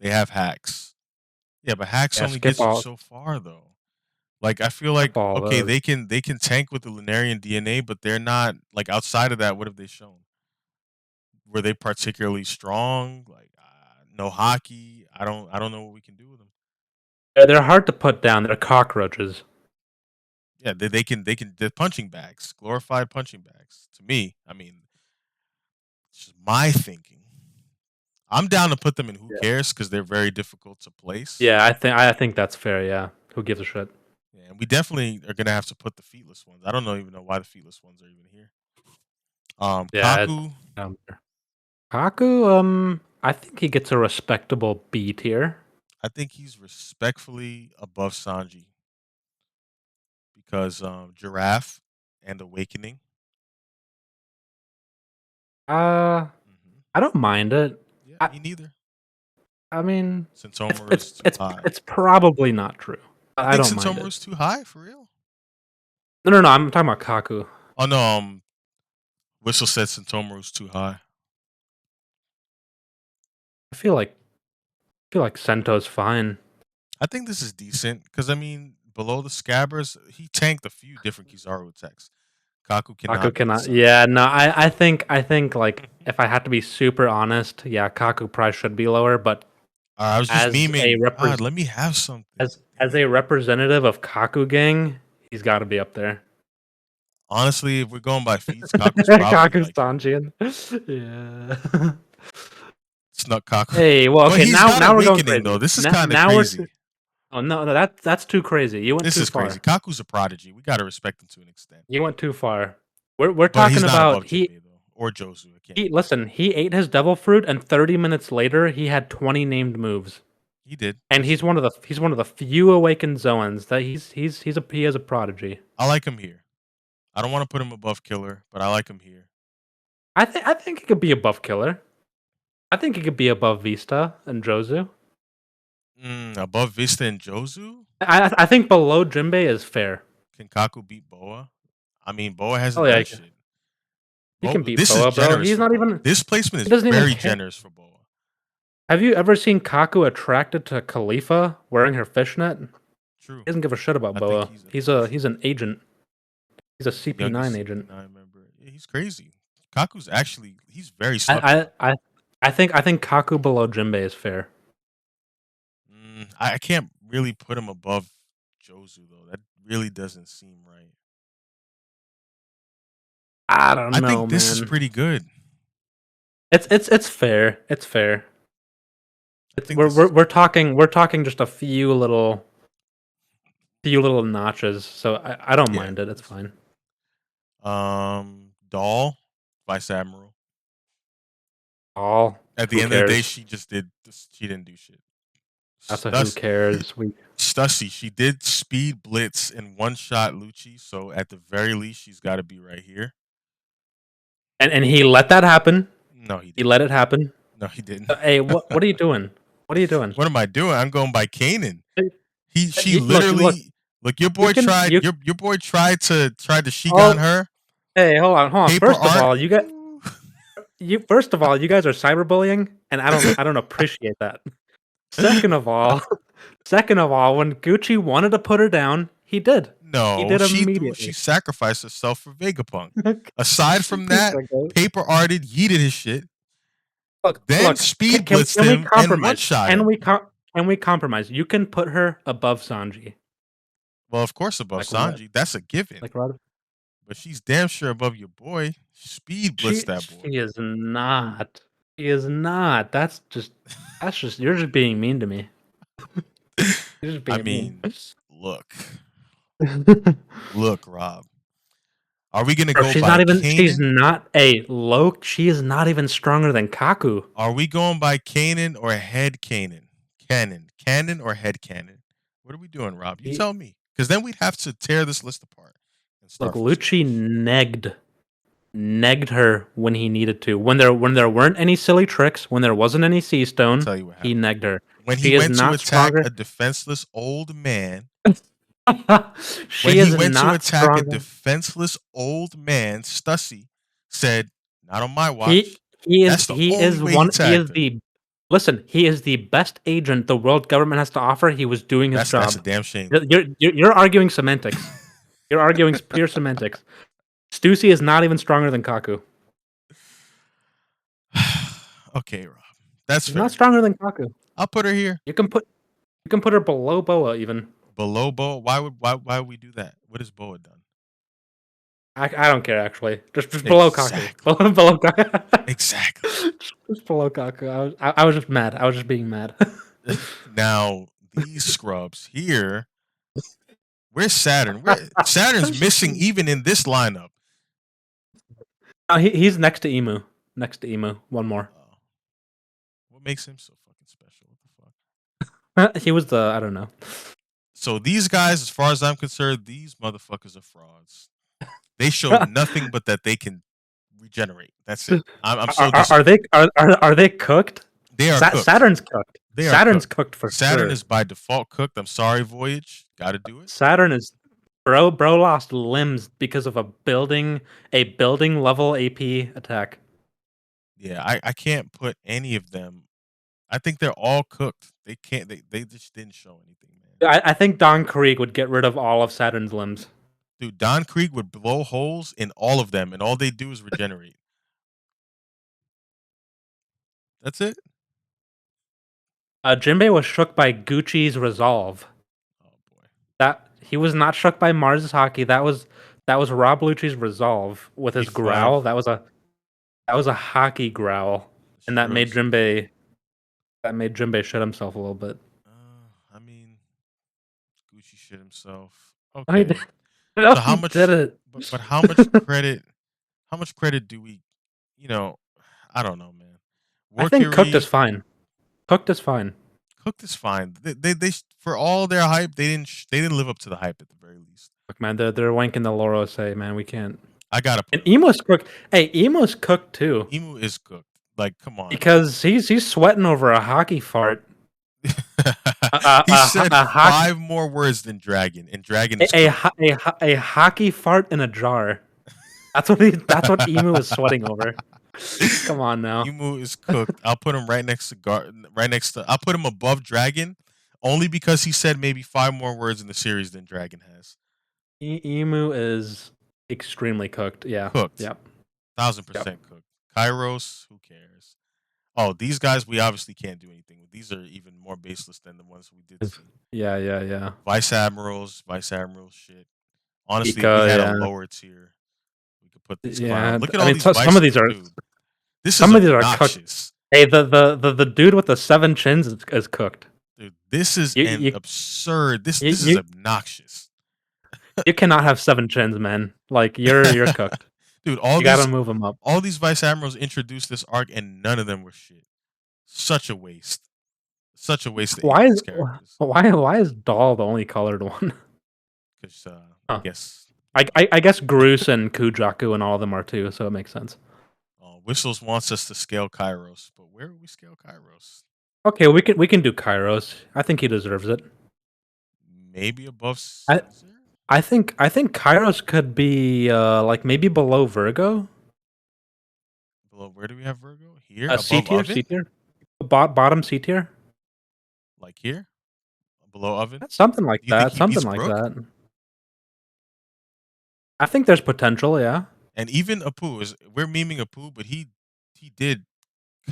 They have hacks. Yeah, but hacks Yeah, only gets you so far though. Like I feel like skip all okay, those. they can tank with the Lunarian DNA, but they're not like outside of that. What have they shown? Were they particularly strong? Like no hockey. I don't know what we can do with them. They're hard to put down. They're cockroaches. Yeah, they can they're punching bags, glorified punching bags. To me, I mean, it's just my thinking. I'm down to put them in who Yeah. cares because they're very difficult to place. Yeah, I think that's fair, yeah. Who gives a shit? Yeah, and we definitely are gonna have to put the feetless ones. I don't know even know why the feetless ones are even here. Yeah, Kaku, Kaku, I think he gets a respectable B tier. I think he's respectfully above Sanji because Giraffe and Awakening. Uh, Hmm. I don't mind it. Yeah, I me neither. I mean, it's it's Sentomaru's too it's high. it's probably not true. You I think don't mind it. Sentomaru's too high for real? No, no, no, I'm talking about Kaku. Oh no, Whistle said Sentomaru's too high. I feel like Sento's fine. I think this is decent because I mean, below the Scabbers, he tanked a few different Kizaru attacks. Kaku Kaku cannot beat cannot. Sanji. Yeah, no, I think like if I had to be super honest, yeah, Kaku probably should be lower, but I was just as a memeing. God, let me have something. as a Damn. representative of Kaku gang, he's got to be up there. Honestly, if we're going by feats, Kaku's probably Kaku's like Sanjian. Yeah. Snuck Kaku. Hey, well, But okay, he's now got now we're going awakening though. crazy. This is Now kind of now we're crazy. oh no, no, that's too crazy. You went This too is crazy. far. Kaku's a prodigy. We gotta respect him to an extent. You went too far. We're But talking he's not about above Jinbei though, or Jozu. I can't he even lie. listen, he ate his devil fruit and 30 minutes later he had 20 named moves. He did. And That's true. he's one of the few awakened Zoans that he is a prodigy. I like him here. I don't want to put him above Killer, but I like him here. I think he could be above Killer. I think he could be above Vista and Jozu. Above Vista and Jozu? I think below Jinbei is fair. Can Kaku beat Boa? I mean, Boa Oh hasn't yeah, done shit. he can beat This is Boa, bro. generous He's for not Boa. even This placement he is doesn't even very care. generous for Boa. Have you ever seen Kaku attracted to Khalifa wearing her fishnet? He True. doesn't give a shit about I think Boa. he's a He's an agent. He's a the youngest CP9 agent. CP9 member. Yeah, he's crazy. Kaku's actually he's very I sucky. I I I think Kaku below Jinbei is fair. I can't really put him above Jozu though. That really doesn't seem right. I don't I know, think this is man. pretty good. It's fair. It's fair. I It's think this is we're talking just a few little notches, so I don't yeah, mind it. It's that's fine. fair. Doll, Vice Admiral. All At the who end of the day, cares? she just did. She didn't do shit. That's a who cares. We Stussy, she did speed blitz and one shot Lucci, so at the very least, she's got to be right here. and he let that happen. No, he He didn't. let it happen. No, he didn't. Hey, what are you doing? What are you doing? What am I doing? I'm going by Kanan. Hey, She look. literally look. Your You boy can tried. you Your boy tried to Shigan oh her hey hold on. paper First of art. all, Ooh. you guys are cyberbullying, and I don't appreciate that. Second of all, second of all, when Gucci wanted to put her down, he did. He No, did she threw. She immediately. sacrificed herself for Vegapunk. Aside from He's that, like, "Oh, paper arted, yeeted his shit, then look. speed blitzed Can we him and one compromise? shot Can him. can we compromise? You can put her above Sanji. Well, of course, above Like what? Sanji, that's a given. Like what? But she's damn sure above your boy. Speed blitzed that boy. She is not. She is not. That's just you're just being mean to me. You're just I being mean. mean, look, look, Rob. Are we gonna Bro, go by she's Kanan? not a low. She is not even stronger than Kaku. Are we going by Kanan or head Kanan? Canon or head Canon? What are we doing, Rob? You He, tell me, because then we'd have to tear this list apart and look, start from Lucci scratch. negged her when he needed to. When there weren't any silly tricks, when there wasn't any sea Let me stone, tell you what he happened. negged her. When he She is went to not attack stronger. a defenseless old man, when She he is went to not attack a stronger. defenseless old man, Stussy said, "Not on my watch." That's the He only is way he one he tagged is her. the listen, he is the best agent the world government has to offer. He was doing his That's a job. damn shame. You're arguing semantics. You're arguing pure semantics. Stussy is not even stronger than Kaku. Okay, Rob. That's She's not fair. stronger than Kaku. I'll put her here. You can put her below Boa even. below Boa. Why would we do that? What has Boa done? I don't care actually. Just below Kaku. Exactly. Below Kaku. Exactly. Just below Kaku. I was just mad. I was just being mad. Now these scrubs here. Where's Saturn? Where Saturn's missing even in this lineup. He's next to Emu. Next to Emu. One more. Oh, what makes him so fucking special? What the fuck? He was the I don't know. So these guys, as far as I'm concerned, these motherfuckers are frauds. They show nothing but that they can regenerate. That's it. I'm so Are they cooked? they are cooked. Saturn's cooked. They are Saturn's cooked. cooked for Saturn sure. is by default cooked. I'm sorry, Voyage. Got to do it. Saturn is bro lost limbs because of a building level AP attack. Yeah, I can't put any of them. I think they're all cooked. They can't. They just didn't show anything, man. I think Don Krieg would get rid of all of Saturn's limbs. Dude, Don Krieg would blow holes in all of them, and all they do is regenerate. That's it. Jinbei was shook by Gucci's resolve. Oh boy, That he was not shook by Mars's hockey. That was Rob Lucci's resolve with his A5 growl. That was a hockey growl, and Shiros. that made Jinbei shit himself a little bit. I mean, Gucci shit himself. I Okay, no, so how he much? did it. But how much credit? How much credit do we? You know, I don't know, man. I think cooked is Workery fine. Cooked is fine. cooked is fine. They for all their hype, they didn't live up to the hype at the very least. Look, man, they're wanking the Loro say, man, we can't. I gotta put And him. Emo's cooked. Hey, Emo's cooked too Emu is cooked. Like, come on. because he's sweating over a hockey fart. He said A hockey 5 more words than dragon, and dragon is cooked. a hockey fart in a jar. That's what Emu is sweating over. Come on now. Emu is cooked. I'll put him right next to right next to. I'll put him above dragon, only because he said maybe 5 more words in the series than dragon has. Emu is extremely cooked. Yeah. Cooked, Yep. thousand Yep. percent cooked. Kairos, who cares? Oh, these guys we obviously can't do anything with. These are even more baseless than the ones we did see. Yeah. Vice admirals, shit. Honestly, if we Pika, had a yeah. lower tier, we could put these Yeah. clowns. Look at I all mean, these vices, dude. This is some of these are cooked. obnoxious, Hey, the dude with the 7 chins is cooked. dude. This is You an you absurd. you This is you, obnoxious, you cannot have 7 chins, man. Like you're cooked. dude. You gotta move them up. All these vice admirals introduced this arc, and none of them were shit. Such a waste. Such a waste of Why is these characters. why is Doll the only colored one? Because I Huh. guess I guess Groose and Kujaku and all of them are too, so it makes sense. Whistles wants us to scale Kairos, but where do we scale Kairos? Okay, we can do Kairos. I think he deserves it. Maybe above I Caesar? I think Kairos could be like maybe below Virgo. Below where do we have Virgo? Here? C Above tier, Oven? C tier, bottom C tier. Like here? Below Oven? Something like Do you think that. he Something beats like Brook? that. I think there's potential. Yeah. And even Apu is we're memeing Apu, but he did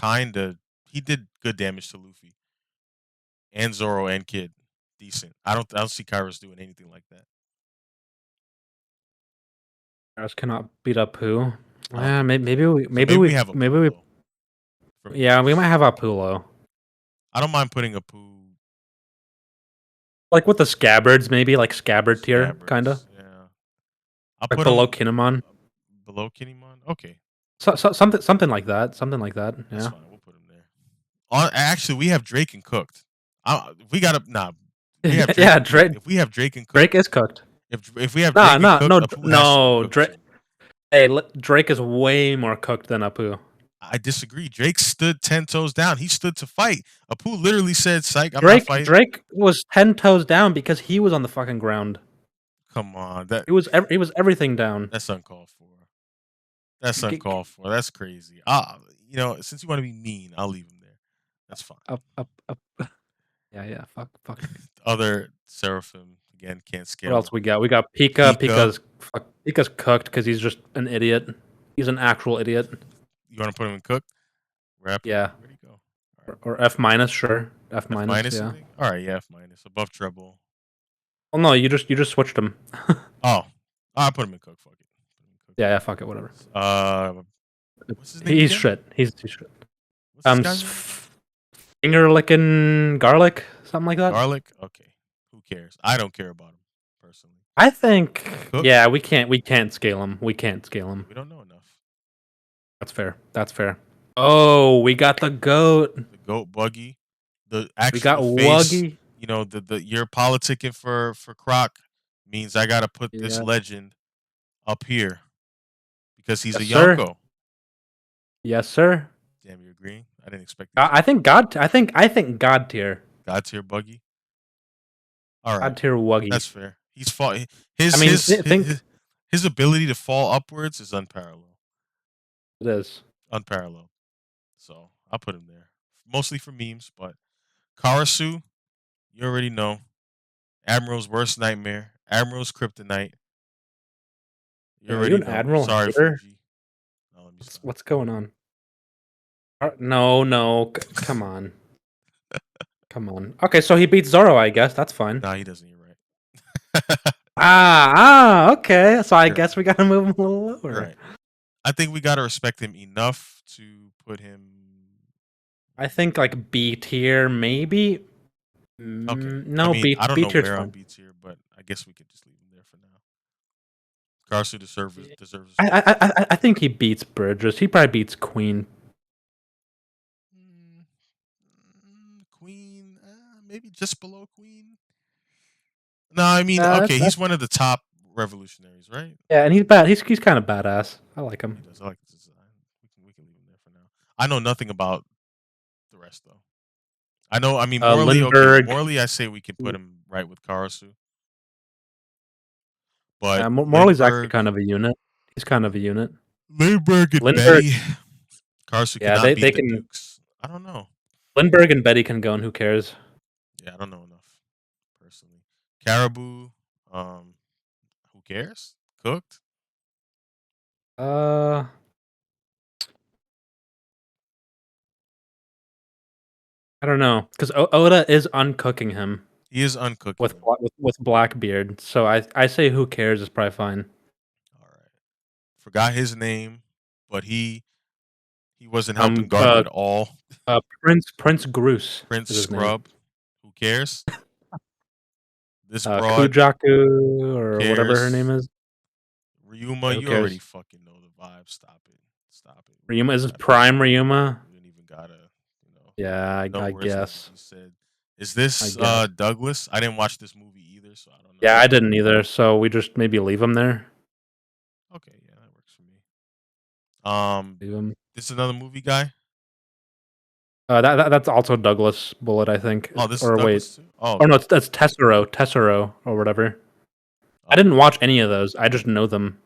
kinda he did good damage to Luffy and Zoro and Kid. Decent. I don't see Kairos doing anything like that. Kairos cannot beat up who? I don't Yeah, think he maybe can. we So maybe maybe we we have maybe Apu we low for me yeah, we might have personally. Apulo. I don't mind putting Apu Like with the scabbards, maybe like scabbard tier, kinda. Scabbards. Yeah. I'll Like put below him Kinemon. below Kinemon. Okay. Something like that. Something like that. That's Yeah. fine. We'll put him there. Actually, we have Drake and Cooked. We got to nah. We have Drake Yeah, and Cooked. Drake If we have Drake and Cooked, Drake is cooked. if we have Nah, Drake and nah, Cooked, Apu has to be no, cooked Drake. too. Hey, Drake is way more cooked than Apu. I disagree. Drake stood 10 toes down. He stood to fight. Apu literally said, "Psych, I'm not fighting." Drake was 10 toes down because he was on the fucking ground. Come on, He was everything down. that's uncalled for. That's G- g- uncalled for. That's crazy. Since you want to be mean, I'll leave him there. That's fine. Up. Yeah. Fuck Drake. Other Seraphim again can't What else scale. we got? We got Pika. Pika, Pika's cooked because he's just an idiot. He's an actual idiot. you want to put him in Cooked? Where I put him? Yeah. Where'd he go? All right. Or F minus, sure. F F minus, minus, you yeah. think? All right, yeah, F minus above treble. Well, no, you just switched him. Oh, I put him in cook. Fuck it. Put him in cook. Yeah, yeah, fuck it, whatever. What's his name He's again? shit. He's shit. What's this guy's name? Finger licking garlic, something like that. Garlic. Okay. Who cares? I don't care about him personally. I think, Cooked. yeah, we can't scale him. We can't scale him. We don't know enough. That's fair. That's fair. Oh, we got the goat. The goat buggy, the We got actual face. Wuggy. You know, the you're politicking for Croc means I gotta put this Yeah. legend up here because he's a Yes, sir. Yonko. Yes, sir. Damn, you're agreeing? I didn't expect you to. I think God. I think God tier. God tier buggy. All right, God tier Wuggy. that's fair. He's fall. I His mean, his think his his ability to fall upwards is unparalleled. it is. Unparalleled. So I'll put him there, mostly for memes. But Karasu, you already know. Admiral's worst nightmare. Admiral's kryptonite. You Are you already an know. admiral Sorry, hater? Fuji. No, let me What's stop. what's going on? No, no. Come on. Come on. Okay, so he beats Zoro, I guess. That's fine. Nah, he doesn't. You're right. Okay. So I You're guess right. we gotta move him a little You're lower. right. I think we gotta respect him enough to put him. I think like B tier, maybe. Okay. I No, mean, B I don't B know tier's where on fine. B tier, but I guess we could just leave him there for now. Karasu deserves I respect. I I I think he beats Burgess. He probably beats Queen. Mm, Queen, maybe just below Queen. No, I mean, okay, That's he's one of the top revolutionaries, right? yeah, and he's bad. He's kind of badass. I like him. He does. I like the design. We can leave him there for now. I know nothing about the rest though. I know. I mean, morally, okay. Lindbergh. Morally, I say we can put him right with Karasu, but Morley's actually kind of a unit. He's kind of a unit. Lindbergh and Lindbergh. Betty. Karasu Yeah, cannot they beat the can. Dukes. I don't know. Lindbergh and Betty can go, and who cares? Yeah, I don't know enough personally. Caribou. Um, who cares? Cooked. Uh, I don't know, because Oda is uncooking him He is uncooking with him. with Blackbeard. So I say who cares is probably fine. All right. Forgot his name, but he wasn't helping Um, Garber uh, at all. Prince Groose Prince is his name. Scrub. Who cares? This broad. Kujaku Who or whatever her name cares? is. Ryuma, Yeah, who you already cares? fucking know the vibe. Stop it. Stop it. We don't Ryuma is even this gotta. Prime Ryuma? We don't even gotta. You know. Yeah, We know I where his name to guess. be said. Is I this guess. Douglas? I didn't watch this movie either, so I don't Yeah, know. I didn't either. So we just maybe leave him there. Okay, yeah, that works for me. Um, Leave him. this is another movie guy. That's also Douglas Bullet, I think. Oh, this is Or wait, Douglas too. Oh, oh no, it's that's Tessero or whatever. I oh, didn't watch any of those. I just know them.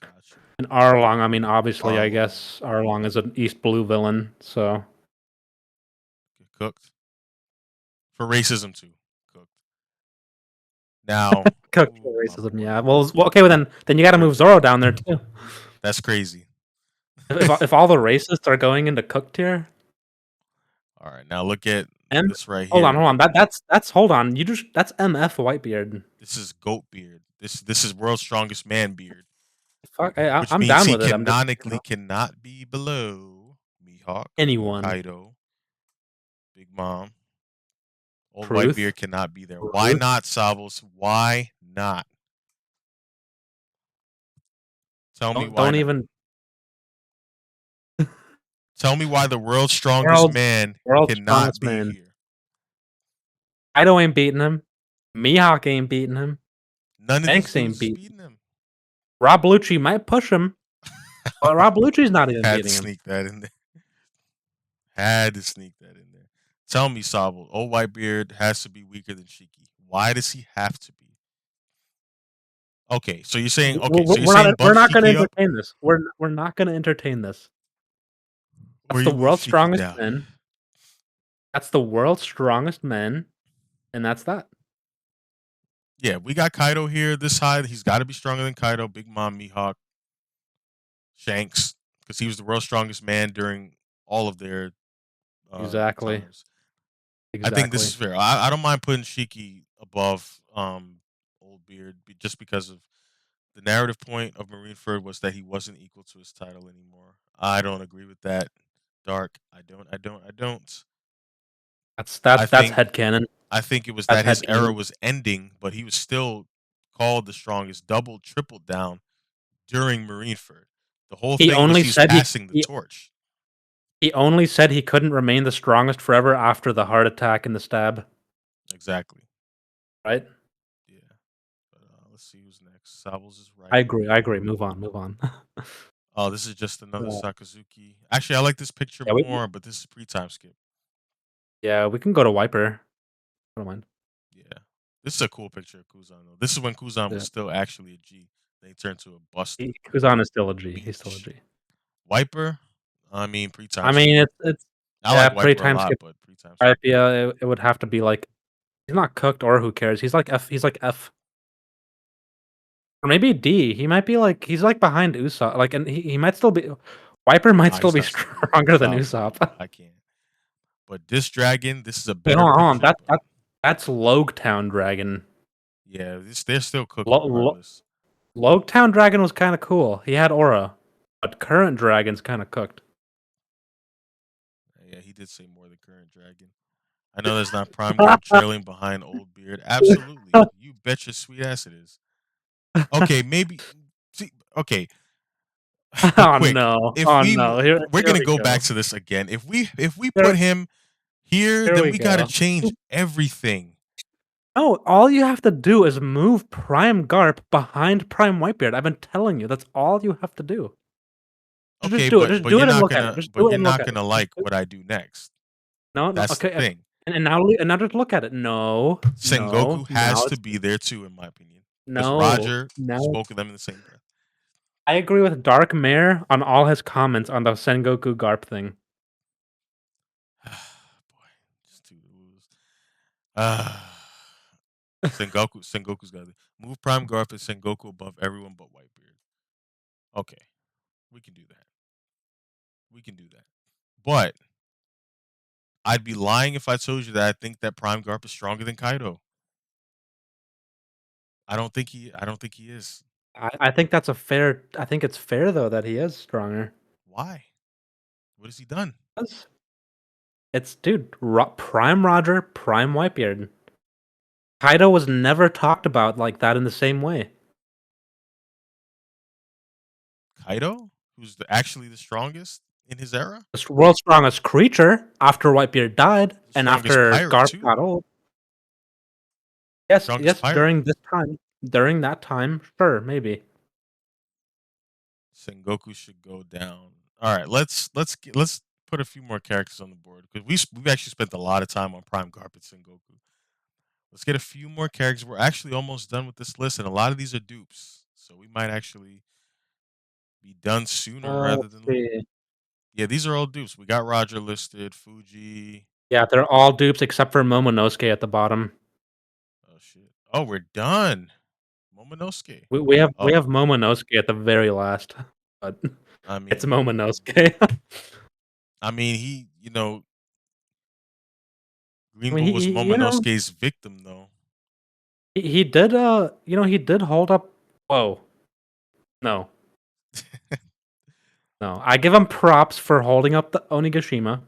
gotcha. And Arlong, I mean, obviously, I Arlong, guess Arlong is an East Blue villain. So get cooked for racism too. Cooked. Now, cooked for ooh, my racism. boy. Yeah. Well, okay. Well, then you got to move Zoro down there too. That's crazy. If all the racists are going into cook tier, All right, now look at and this right hold here. on. That's hold on. You just that's MF Whitebeard. This is goat beard. This is world's strongest man beard, Fuck, which I'm means down he with it. I'm just you canonically know, cannot be below Mihawk, anyone. Kaido, Big Mom. Old Truth. Whitebeard cannot be there. Why Truth. not, Savos? Why not? Tell me why Don't not. even Tell me why the world's strongest world's man world's cannot strongest be man. here. Ido ain't beating him. Mihawk ain't beating him. None of these Banks dudes ain't is beating. beating him. Rob Lucci might push him, but Rob Lucci's not even Had to beating him. sneak that in there. Had to sneak that in there. Tell me, Sabo, old Whitebeard has to be weaker than Shiki. Why does he have to be? So you're saying We're bump not going to Shiki up? entertain this. We're not going to entertain this. Where That's the you move world's Shiki strongest down? men. That's the world's strongest men, and that's that. Yeah, we got Kaido here this high. He's got to be stronger than Kaido, Big Mom, Mihawk, Shanks, because he was the world's strongest man during all of their Exactly. times. I think this Exactly. is fair. I don't mind putting Shiki above Beard, just because of the narrative point of Marineford was that he wasn't equal to his title anymore. I don't agree with that. Dark. I don't. That's I that's think headcanon. I think it was That's that his era headcanon. was ending, but he was still called the strongest, double, triple down during Marineford. The whole He thing was only he was said passing the torch. he only said he couldn't remain the strongest forever after the heart attack and the stab, Exactly. right? Yeah. But let's see who's next. Sables is I right. agree. I agree. Move on. Move on. Oh, this is just another Uh, Sakazuki. Actually, I like this picture yeah, more, but this is pre-time skip. we can go to Wiper. I don't mind. Yeah. This is a cool picture of Kuzan though. This is when Kuzan was Yeah. still actually a G. Then he turned to a busted Kuzan is still a G. He's still a beach. G. Wiper. I mean pre-time I skip. mean, it's I yeah, like pretty Wiper a time lot, skip. but pre-time skip. Right, yeah, it would have to be like he's not cooked or who cares. He's like F. He's like F or maybe D. He might be like he's like behind Usopp. Like, and he might still be. Wiper might Nah, still he's be not still behind stronger than Usopp, bro. Usopp. I can't. But this dragon, this is a Wait, better hold on. picture, but That's Logetown Dragon. yeah, they're still cooked Lo- Lo- regardless. Logetown Dragon was kind of cool. He had aura, but current Dragon's kind of cooked. Yeah, he did say more the current dragon. I know there's not Prime Garp trailing behind Old Beard. Absolutely. You bet your sweet ass it is. Okay, maybe. See, okay, but Oh quick. no! If Oh we no! we're Here gonna we go back go. to this again. If we put Here him here, here then we we gotta go. change everything. No, all you have to do is move Prime Garp behind Prime Whitebeard. I've been telling you, that's all you have to do. Just Okay, do it. Just but do you're it and not look at it. gonna Just do it and look at it. like what I do next. No, no. That's the Okay, okay. thing. And now just look at it. No, no. Sengoku Now has to it's be there too, in my opinion, because no. Roger Now spoke of them in the same breath. I agree with Dark Mare on all his comments on the Sengoku Garp thing. Boy, just two lose. Ah, Sengoku's got it. Move Prime Garp and Sengoku above everyone but Whitebeard. Okay, we can do that. We can do that. But I'd be lying if I told you that I think that Prime Garp is stronger than Kaido. I don't think he is. I think that's a fair. I think it's fair though that he is stronger. Why? What has he done? It's dude, Prime Roger, Prime Whitebeard. Kaido was never talked about like that in the same way. Kaido, who's actually the strongest in his era, The world's strongest creature after Whitebeard died the and strongest after pirate Garp too, got old. Yes, strongest yes, pirate. during that time, sure, maybe. Sengoku should go down. All right, let's put a few more characters on the board because we've actually spent a lot of time on Prime Garp and Sengoku. Let's get a few more characters. We're actually almost done with this list, and a lot of these are dupes, so we might actually be done sooner rather Let's than later. see. Yeah, these are all dupes. We got Roger listed, Fuji. Yeah, they're all dupes except for Momonosuke at the bottom. Oh shit. Oh, we're done. Momonosuke. We Oh, have Momonosuke at the very last, but I it's mean, Momonosuke. he, I mean, Green Bull was Momonosuke's victim, though. he did he did hold up. Whoa, no, no. I give him props for holding up the Onigashima.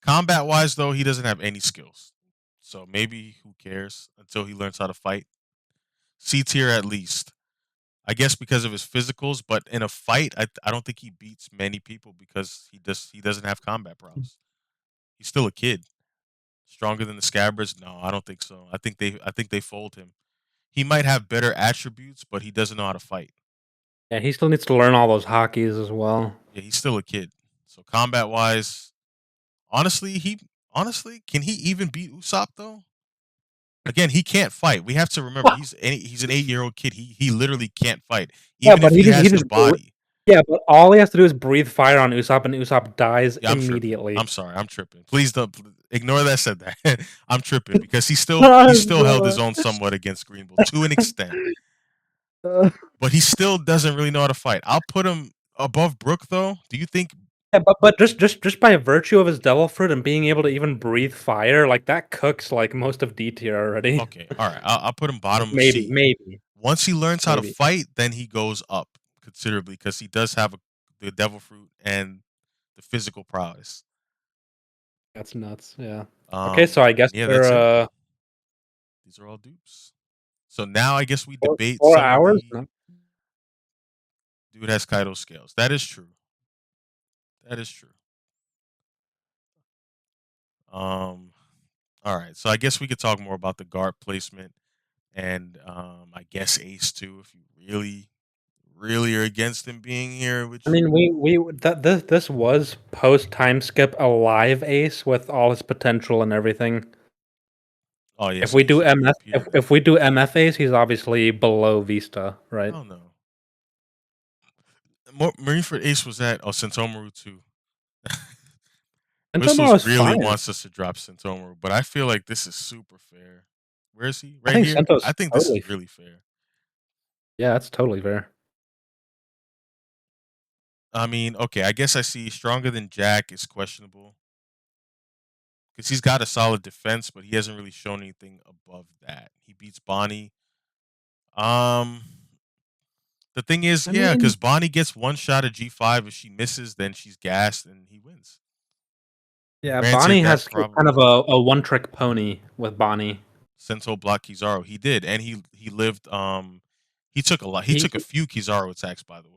Combat wise, though, he doesn't have any skills. So maybe who cares until he learns how to fight. C tier at least. I guess because of his physicals, but in a fight, I don't think he beats many people because he doesn't have combat prowess. He's still a kid. Stronger than the Scabbards? No, I don't think so. I think they fold him. He might have better attributes, but he doesn't know how to fight. Yeah, he still needs to learn all those hockeys as well. Yeah, he's still a kid. So combat wise, honestly, can he even beat Usopp though? Again, he can't fight. We have to remember he's an 8-year-old kid. He literally can't fight, Yeah, even but if he he has the just body. yeah, but all he has to do is breathe fire on Usopp, and Usopp dies Yeah, I'm tripping. immediately. I'm sorry. I'm tripping. Please don't ignore that I said that. I'm tripping because he Oh, still held his own somewhat against Green Bull to an extent, God. but he still doesn't really know how to fight. I'll put him above Brook though. Do you think? Yeah, but just by virtue of his devil fruit and being able to even breathe fire, like that cooks like most of D tier already. Okay, all right. I'll put him Like bottom maybe, C. maybe, Once he learns how to maybe. fight, then he goes up considerably because he does have the devil fruit and the physical prowess. That's nuts. Yeah. Okay, so I guess And yeah, we're that's it. These are all dupes. So now I guess we debate four some of hours. the No? dude has Kaido scales. That is true. That is true. Um, all right. So I guess we could talk more about the guard placement and I guess Ace too, if you really are against him being here, I which mean, we that this was post time skip a live ace with all his potential and everything. oh yeah, If so we he do should MF, reappear then. if we do MF ace, he's obviously below Vista, right? Hell no. Marineford Ace was at Sentomaru too. Sentomaru Whistles is really fire. wants us to drop Sentomaru, but I feel like this is super fair. Where is he? I Right think here? Sento's I think this is totally. really fair. Yeah, that's totally fair. I mean, okay, I guess I see stronger than Jack is questionable because he's got a solid defense, but he hasn't really shown anything above that. He beats Bonnie. Um, the thing is, I yeah, mean, because Bonnie gets one shot at G5. If she misses, then she's gassed and he wins. yeah, Bonnie Granted, that has kind of probably a one trick pony with Bonnie. Sento blocked Kizaru. He did, and he lived. He took a lot. He He took a few Kizaru attacks, by the way.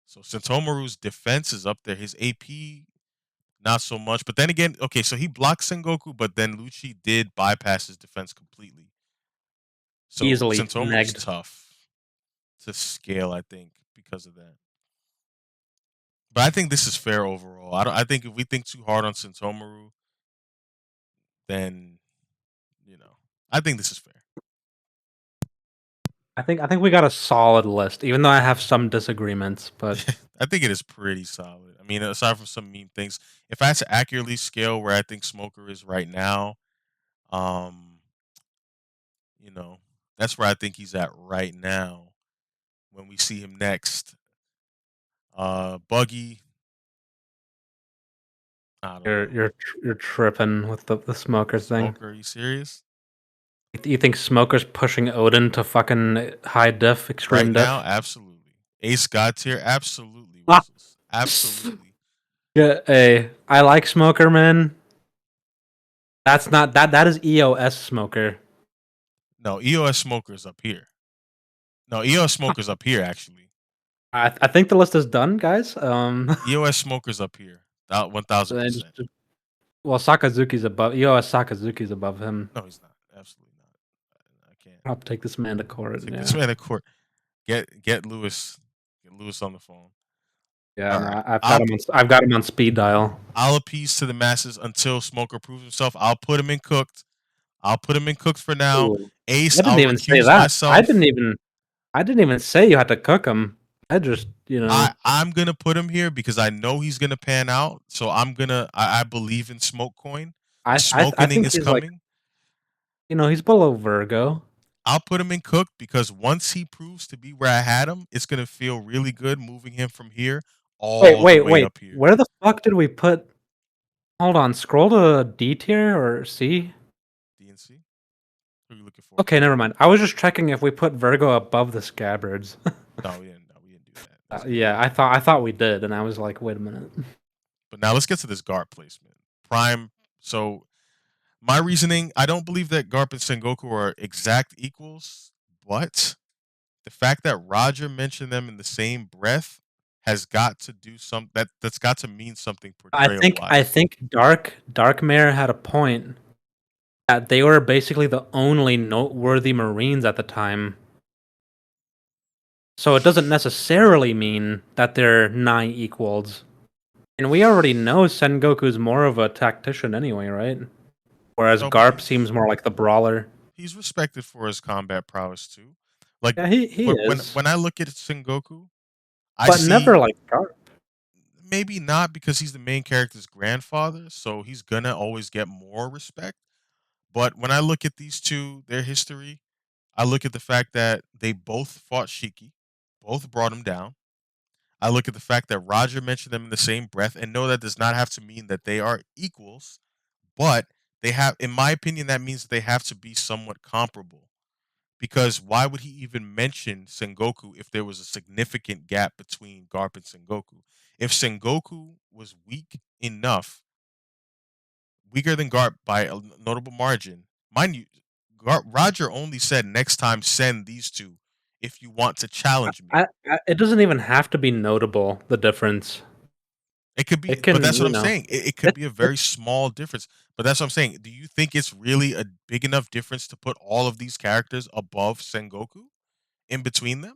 So Sentomaru's defense is up there. His AP not so much, but then again, okay, so he blocked Sengoku, but then Lucci did bypass his defense completely. So easily Sentomaru's negged. tough to scale, I think, because of that. But I think this is fair overall. I don't. I think if we think too hard on Sentomaru, then you know, I think this is fair. I think we got a solid list, even though I have some disagreements. But I think it is pretty solid. I mean, aside from some meme things, if I had to accurately scale where I think Smoker is right now, um, you know, that's where I think he's at right now. When we see him next, Buggy, I don't you're know. you're you're tripping with the smoker thing. Smoker, are you serious? You think Smoker's pushing Odin to fucking high diff, Right extreme now, diff? absolutely. Ace God tier, absolutely. Ah. Whistles, absolutely. Yeah, hey, I like Smoker, man. That's not that. That is EOS Smoker. No, EOS Smoker's up here. No, EOS Smoker's up here actually. I think the list is done, guys. EOS Smoker's up here. One thousand Then percent. well, Sakazuki's above EOS. Sakazuki's above him. No, he's not. Absolutely not. I can't. I'll take this man to court. Take this Yeah, man to court. Get Lewis. Get Lewis on the phone. yeah. All No, right. I've got him on. I've got him on speed dial. I'll appease to the masses until Smoker proves himself. I'll put him in cooked. I'll put him in cooked for now. Ooh, Ace, I didn't I'll even say recuse that. myself. I didn't even say you had to cook him. I just, you know, I'm gonna put him here because I know he's gonna pan out. So I believe in Smoke Coin. The I smokening think is he's like, coming. he's below Virgo. I'll put him in cooked because once he proves to be where I had him, it's gonna feel really good moving him from here Wait, all the wait, way wait. up here. Where the fuck did we put? Hold on. Scroll to D tier or C. DNC. Who are you looking for? Okay, never mind. I was just checking if we put Virgo above the Scabbards. No, we didn't. No, we didn't do that. That's Yeah, bullshit. I thought we did, and I was like, wait a minute. But now let's get to this guard placement. Prime. So my reasoning, I don't believe that Garp and Sengoku are exact equals, but the fact that Roger mentioned them in the same breath has got to do that's got to mean something portrayal I wise. think Dark Mare had a point that they were basically the only noteworthy Marines at the time. So it doesn't necessarily mean that they're nigh equals. And we already know Sengoku's more of a tactician anyway, right? Whereas No, but Garp seems more like the brawler. he's respected for his combat prowess too. Like Yeah, he when is, when I look at Sengoku, I but never see like Garp. maybe not because he's the main character's grandfather, so he's gonna always get more respect. But when I look at these two, their history, I look at the fact that they both fought Shiki, both brought him down. I look at the fact that Roger mentioned them in the same breath, and no, that does not have to mean that they are equals, but they have, in my opinion, that means that they have to be somewhat comparable. Because why would he even mention Sengoku if there was a significant gap between Garp and Sengoku? If Sengoku was weak enough, weaker than Garp by a notable margin, mind you, Roger only said next time send these two if you want to challenge me. It doesn't even have to be notable, the difference. It could be, It but can, that's what you I'm know, saying. It could it be a it very small difference. But that's what I'm saying. Do you think it's really a big enough difference to put all of these characters above Sengoku in between them?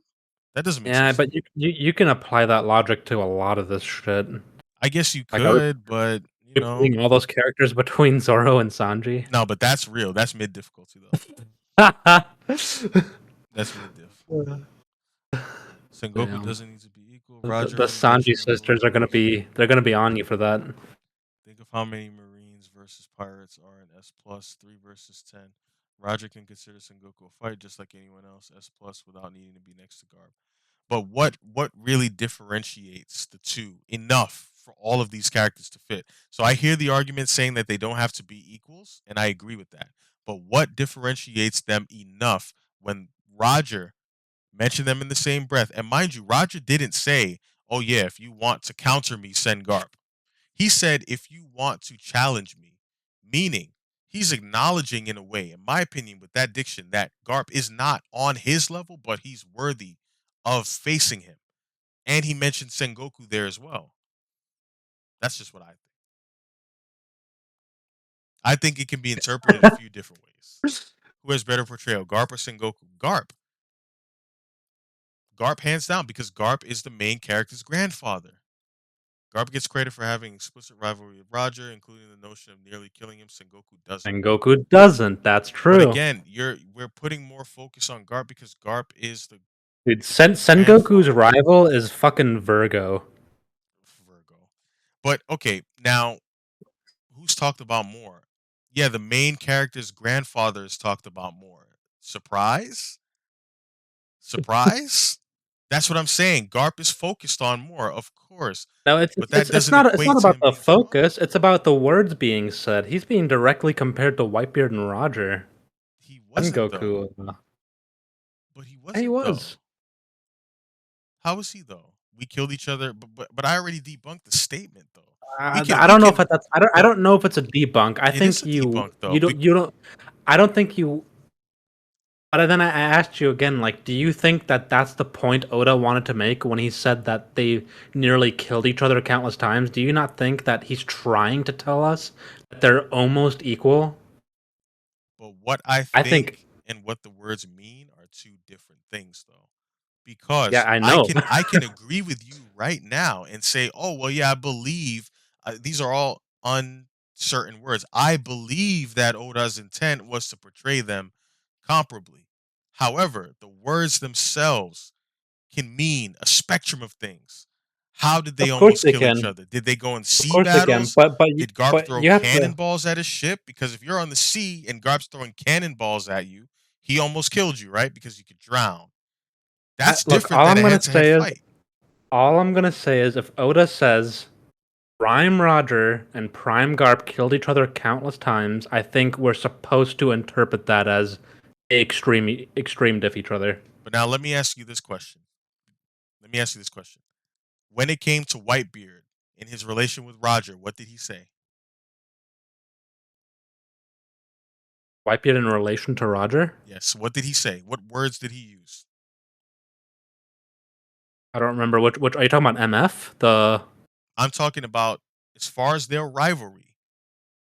That doesn't make yeah, sense to but me. you can apply that logic to a lot of this shit. I guess you Like, are could, but we putting all those characters between Zoro and Sanji? no, but that's real. That's mid difficulty though. That's mid diff. Sengoku Damn. doesn't need to be equal. The Roger only Sanji mentioned them below sisters are gonna equals. be they're gonna be on you for that. Think of how many Marines versus pirates are in S plus 3 versus 10. Roger can consider Sengoku a fight just like anyone else, S plus without needing to be next to Garp. But what really differentiates the two enough for all of these characters to fit? So I hear the argument saying that they don't have to be equals, and I agree with that. But what differentiates them enough when Roger mentioned them in the same breath? And mind you, Roger didn't say, "Oh yeah, if you want to counter me, send Garp." He said, "If you want to challenge me," meaning he's acknowledging in a way, in my opinion, with that diction, that Garp is not on his level, but he's worthy of facing him. And he mentioned Sengoku there as well. That's just what I think. I think it can be interpreted a few different ways. Who has better portrayal, Garp or Sengoku? Garp. Garp, hands down, because Garp is the main character's grandfather. Garp gets credit for having explicit rivalry with Roger, including the notion of nearly killing him. Sengoku doesn't. And Goku doesn't. That's But true. again, we're putting more focus on Garp because Garp is the Dude, Sengoku's grandfather rival is fucking Virgo. of Virgo. But okay, now who's talked about more? Yeah, the main character's grandfather is talked about more. Surprise? Surprise? That's what I'm saying. Garp is focused on more, of course, No, it's but it's that it's doesn't it's not equate to about him the being stronger. focus, it's about the words being said. He's being directly compared to Whitebeard and Roger. He And wasn't though. Goku. But he Yeah, he wasn't though. was. How was he though? We killed each other, but I already debunked the statement though. I We don't know if can, that's I but don't know if it's a debunk. I it is think a debunk though. you don't I don't think you but then I asked you again, like, do you think that that's the point Oda wanted to make when he said that they nearly killed each other countless times? Do you not think that he's trying to tell us that they're almost equal? But what I I think, think and what the words mean are two different things though. yeah, Because I I know. can I can agree with you right now and say, "Oh, well yeah, I believe these are all uncertain words. I believe that Oda's intent was to portray them comparably." However, the words themselves can mean a spectrum of things. How did they Of course almost they kill each can. other? Did they go in Of sea course they can. battles? Did Garp But throw you have to. cannonballs at his ship? Because if you're on the sea and Garp's throwing cannonballs at you, he almost killed you, right? Because you could drown. That's Look, different than a head-to-head fight. all I'm gonna say is if Oda says Prime Roger and Prime Garp killed each other countless times, I think we're supposed to interpret that as they extreme diff each other. But now let me ask you this question. Let me ask you this question. When it came to Whitebeard in his relation with Roger, what did he say? Whitebeard in relation to Roger? Yes. What did he say? What words did he use? I don't remember which are you talking about MF? The I'm talking about as far as their rivalry.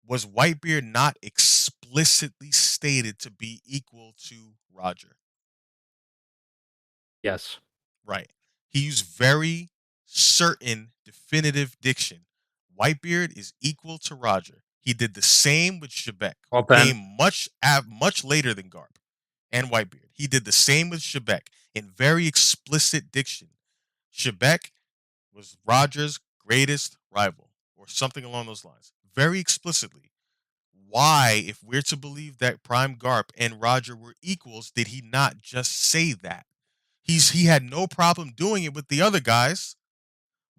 Was Whitebeard not explicitly stated to be equal to Roger? yes. Right. He used very certain definitive diction. Whitebeard is equal to Roger. He did the same with Shebek, Well who then came much later than Garp and Whitebeard. He did the same with Shebek in very explicit diction. Shebek was Roger's greatest rival, or something along those lines. Very explicitly. Why, if we're to believe that Prime Garp and Roger were equals, did he not just say that? He had no problem doing it with the other guys.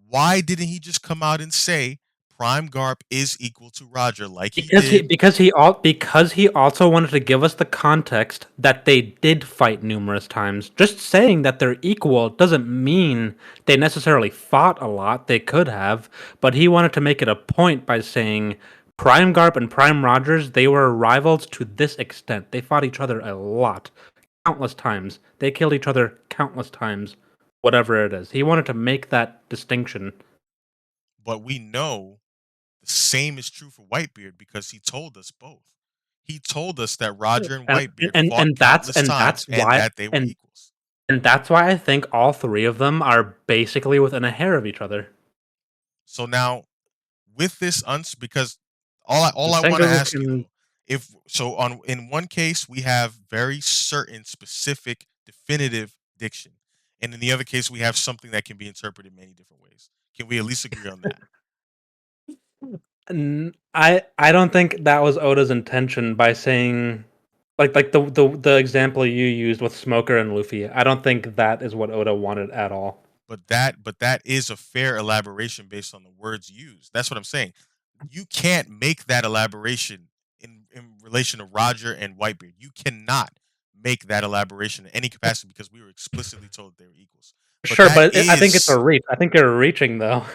Why didn't he just come out and say Prime Garp is equal to Roger like he Because he did? because he al because he also wanted to give us the context that they did fight numerous times. Just saying that they're equal doesn't mean they necessarily fought a lot. They could have, but he wanted to make it a point by saying Prime Garp and Prime Rogers, they were rivals to this extent. They fought each other a lot, countless times. They killed each other countless times, whatever it is. He wanted to make that distinction. But we know the same is true for Whitebeard because he told us both. He told us that Roger and And Whitebeard and fought and that's countless and that's times and why that they were and equals. And that's why I think all three of them are basically within a hair of each other. So now with this because all I want to Sengoku ask you can though, if so on in one case we have very certain specific definitive diction, and in the other case we have something that can be interpreted many different ways. Can we at least agree on that? I don't think that was Oda's intention by saying like the example you used with Smoker and Luffy. I don't think that is what Oda wanted at all. But that is a fair elaboration based on the words used. That's what I'm saying. You can't make that elaboration in relation to Roger and Whitebeard. You cannot make that elaboration in any capacity because we were explicitly told that they were equals. But Sure, that but I think it's a is reach. I think you're reaching though.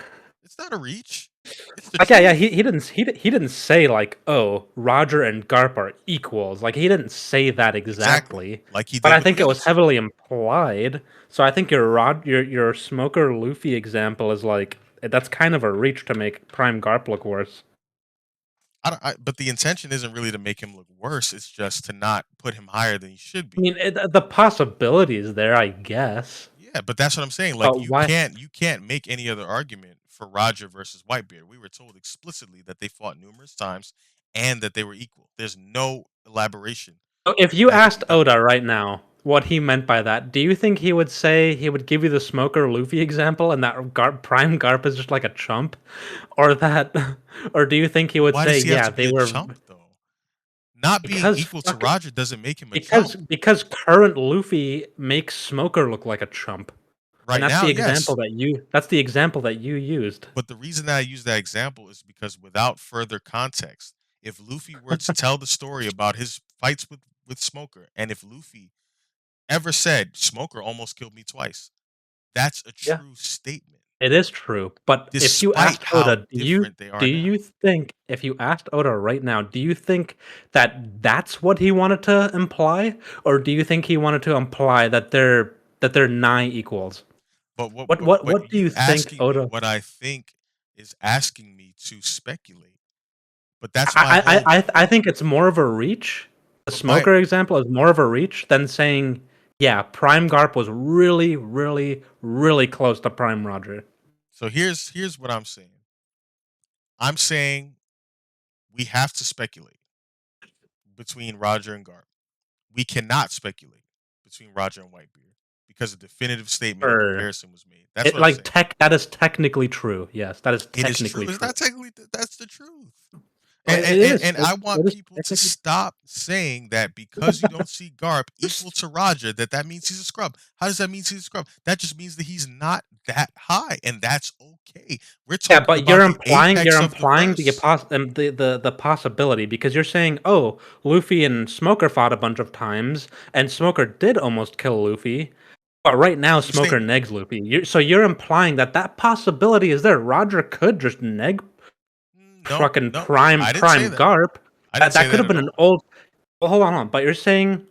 it's not a reach. It's the Like yeah, truth. he didn't say like, "Oh, Roger and Garp are equals." Like he didn't say that Exactly. exactly. Like he But did I with think the it other was two. heavily implied. So I think your Smoker Luffy example is like that's kind of a reach to make Prime Garp look worse. But the intention isn't really to make him look worse. It's just to not put him higher than he should I be. mean, the possibility is there, I guess. Yeah, but that's what I'm saying. Like But why? you can't make any other argument for Roger versus Whitebeard. We were told explicitly that they fought numerous times and that they were equal. There's no elaboration So if you that can asked be done. Oda right now what he meant by that, do you think he would say he would give you the Smoker Luffy example and that Prime Garp is just like a chump? Or that or do you think he But would why say, does he have "Yeah, to be they a were chump though? Not being because equal to fuck Roger doesn't make him a chump. because current Luffy makes Smoker look like a chump." And Right now, yes. that's the example that you used. But the reason that I use that example is because without further context, if Luffy were to tell the story about his fights with Smoker, and if Luffy ever said Smoker almost killed me twice, that's a Yeah. true statement, It is true, but if you despite asked how Oda, different they do are you now. think if you asked Oda right now, do you think that that's what he wanted to imply, or do you think he wanted to imply that they're nigh equals? But but What do you you think asking me Oda? what I think is asking me to speculate. But that's my whole I point. think it's more of a reach. The But my Smoker example is more of a reach than saying, yeah, Prime Garp was really, really, really close to Prime Roger. so here's what I'm saying. I'm saying we have to speculate between Roger and Garp. We cannot speculate between Roger and Whitebeard because a definitive statement and Or comparison was made. That's what I'm saying. that is technically true. Yes, that is It is true. technically It's true. not technically that's the truth. Oh, And, it and, is. and I want It is people to technically. stop saying that because you don't see Garp equal to Roger, that means he's a scrub. How does that mean he's a scrub? That just means that he's not that high, and that's okay. We're Yeah, talking but about the you're apex of the implying verse. the possibility because you're saying, "Oh, Luffy and Smoker fought a bunch of times, and Smoker did almost kill Luffy, but right now True Smoker statement. negs Luffy." So you're implying that that possibility is there. Roger could just neg No, fucking no, I didn't say prime that. Garp. I didn't say That could that have at been an all. old. Well, hold on. But you're saying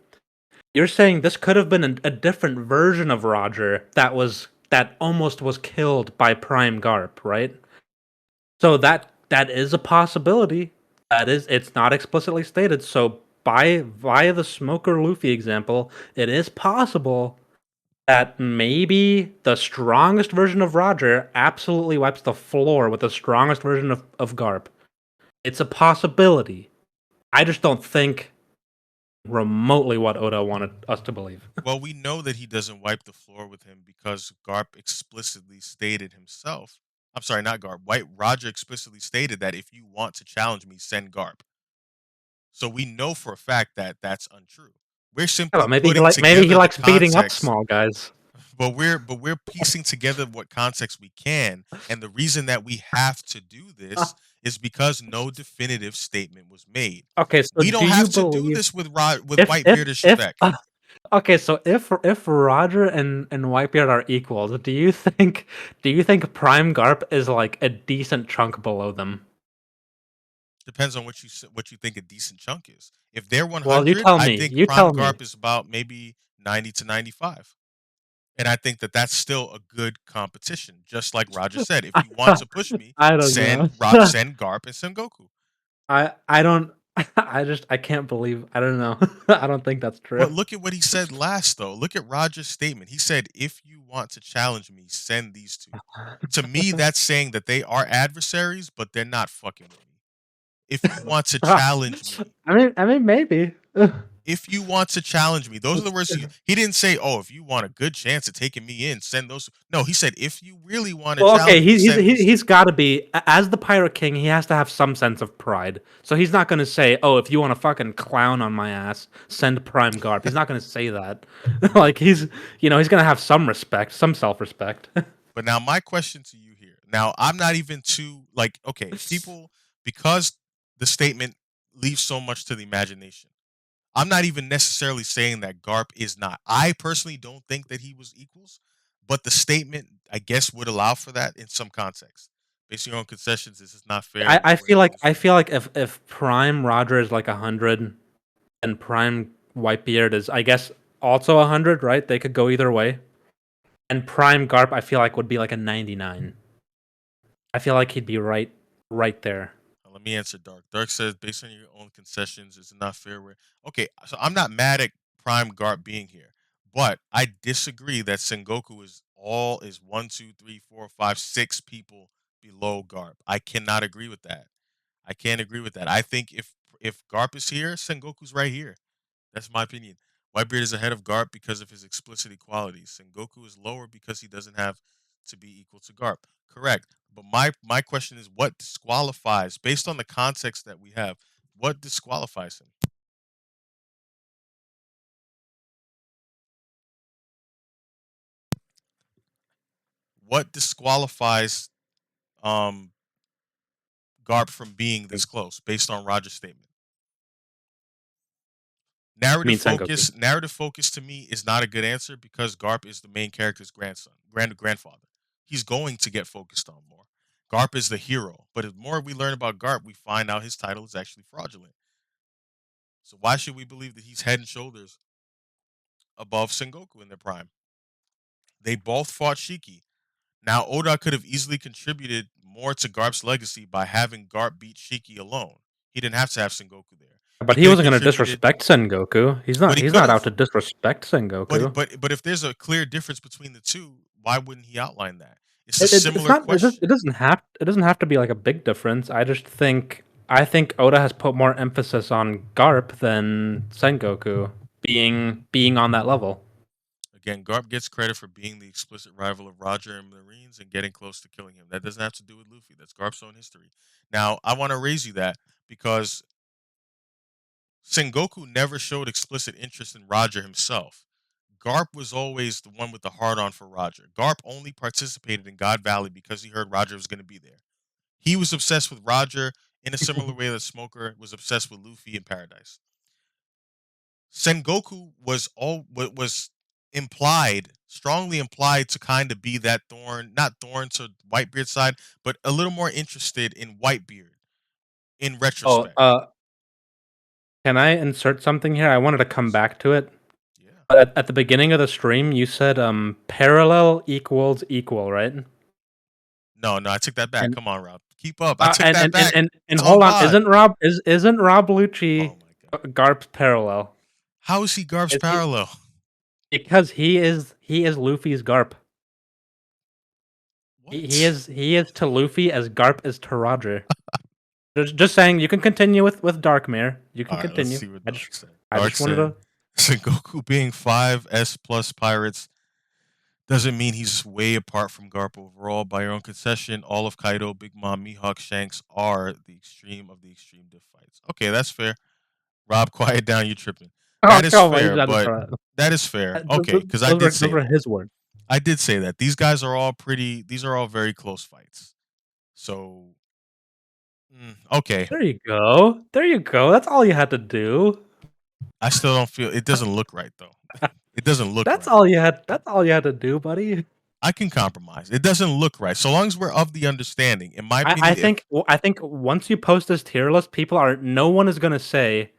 this could have been a different version of Roger that almost was killed by Prime Garp, right? So that is a possibility. That is, it's not explicitly stated. So by via the Smoker Luffy example, it is possible that maybe the strongest version of Roger absolutely wipes the floor with the strongest version of Garp. It's a possibility. I just don't think remotely what Oda wanted us to believe. Well, we know that he doesn't wipe the floor with him because Garp explicitly stated himself. I'm sorry, not Garp. White Roger explicitly stated that if you want to challenge me, send Garp. So we know for a fact that that's untrue. We're I don't simply know, putting maybe he together the likes beating up context. small guys. but we're piecing together what context we can, and the reason that we have to do this is because no definitive statement was made. Okay, so We do don't you have to do believe this with if Whitebeard and if Shebek. okay, so if Roger and Whitebeard are equals, do you think Prime Garp is like a decent chunk below them? Depends on what you think a decent chunk is. If they're Well, you 100, tell I me. think You Prime tell me. Garp is about maybe 90 to 95. And I think that that's still a good competition. Just like Roger said, if you want to push me, I don't know. Send Garp and send Goku. I don't. I can't believe. I don't know. I don't think that's true. But look at what he said last, though. Look at Roger's statement. He said, "If you want to challenge me, send these two." To me, that's saying that they are adversaries, but they're not fucking with me. If you want to challenge me, I mean, maybe. if you want to challenge me, those are the words he didn't say. Oh, if you want a good chance of taking me in, send those. No, he said, if you really want to Well, okay, challenge me, he's he's send he- these two. he's got to be as the Pirate King. He has to have some sense of pride. So he's not going to say, "Oh, if you want to fucking clown on my ass, send Prime Garp." He's not going to say that. Like he's going to have some respect, some self-respect. But now my question to you here. Now I'm not even too like okay, people because the statement leaves so much to the imagination. I'm not even necessarily saying that Garp is not. I personally don't think that he was equals, but the statement I guess would allow for that in some context. Based on your own concessions, this is not fair. I We're feel gonna like lose I fight. feel like if Prime Roger is like 100 and Prime Whitebeard is, I guess, also 100, right? They could go either way. And Prime Garp, I feel like would be like a 99. I feel like he'd be right there. Let me answer Dark. Dark says, based on your own concessions, it's not fair. Where okay, so I'm not mad at Prime Garp being here, but I disagree that Sengoku is one, two, three, four, five, six people below Garp. I cannot agree with that. I can't agree with that. I think if Garp is here, Sengoku's right here. That's my opinion. Whitebeard is ahead of Garp because of his explicit equalities. Sengoku is lower because he doesn't have to be equal to Garp. Correct. But my question is what disqualifies, based on the context that we have, what disqualifies him? What disqualifies um Garp from being I this close based on Roger's statement? mean Sengoku. Narrative focus to me is not a good answer because Garp is the main character's grandfather. He's going to get focused on more. Garp is the hero, but the more we learn about Garp, we find out his title is actually fraudulent. So why should we believe that he's head and shoulders above Sengoku in their prime? They both fought Shiki. Now Oda could have easily contributed more to Garp's legacy by having Garp beat Shiki alone. He didn't have to have Sengoku there. He But he could have wasn't going to contributed, disrespect Sengoku. He's but not he he's could not out have. to disrespect Sengoku. But if there's a clear difference between the two, why wouldn't he outline that? It's a It's similar not question. it doesn't have to be like a big difference. I think Oda has put more emphasis on Garp than Sengoku being on that level. Again, Garp gets credit for being the explicit rival of Roger and Marines and getting close to killing him. That doesn't have to do with Luffy. That's Garp's own history. Now, I want to raise you that because Sengoku never showed explicit interest in Roger himself. Garp was always the one with the hard on for Roger. Garp only participated in God Valley because he heard Roger was going to be there. He was obsessed with Roger in a similar way that Smoker was obsessed with Luffy in Paradise. Sengoku was implied, strongly implied to kind of be that thorn, not thorn to Whitebeard's side, but a little more interested in Whitebeard in Oh, retrospect. can I insert something here? I wanted to come back to it. Yeah. At the beginning of the stream, you said parallel equals equal, right? No, no, I took that back. And Come on, Rob. Keep up. I uh, took and, that and, and, back. and and It's on hold on, pod. isn't Rob Oh Lucci my god. Garp's parallel? How is he Garp's Is he parallel? because he is Luffy's Garp. He What? is he is to Luffy as Garp is to Roger. Just saying, you can continue with Darkmere. You can All right, let's continue. see what I Dark just said. I Dark just wanted said to. Sengoku being 5S plus pirates doesn't mean he's way apart from Garp overall. By your own concession, all of Kaido, Big Mom, Mihawk, Shanks are the extreme of the extreme diff fights. Okay, that's fair. Rob, quiet down. You tripping? Oh That is come on, you fair, gotta but throw it. that is fair. Th- Okay, th- because I Those did were those say were that. his words. I did say that. These guys are all pretty these are all very close fights. So, okay. There you go. There you go. That's all you had to do. I still don't feel it doesn't look right though. It doesn't look That's right. all you had. That's all you had to do, buddy. I can compromise. It doesn't look right. So long as we're of the understanding, in my I opinion, if think I think once you post this tier list, people are no one is gonna say,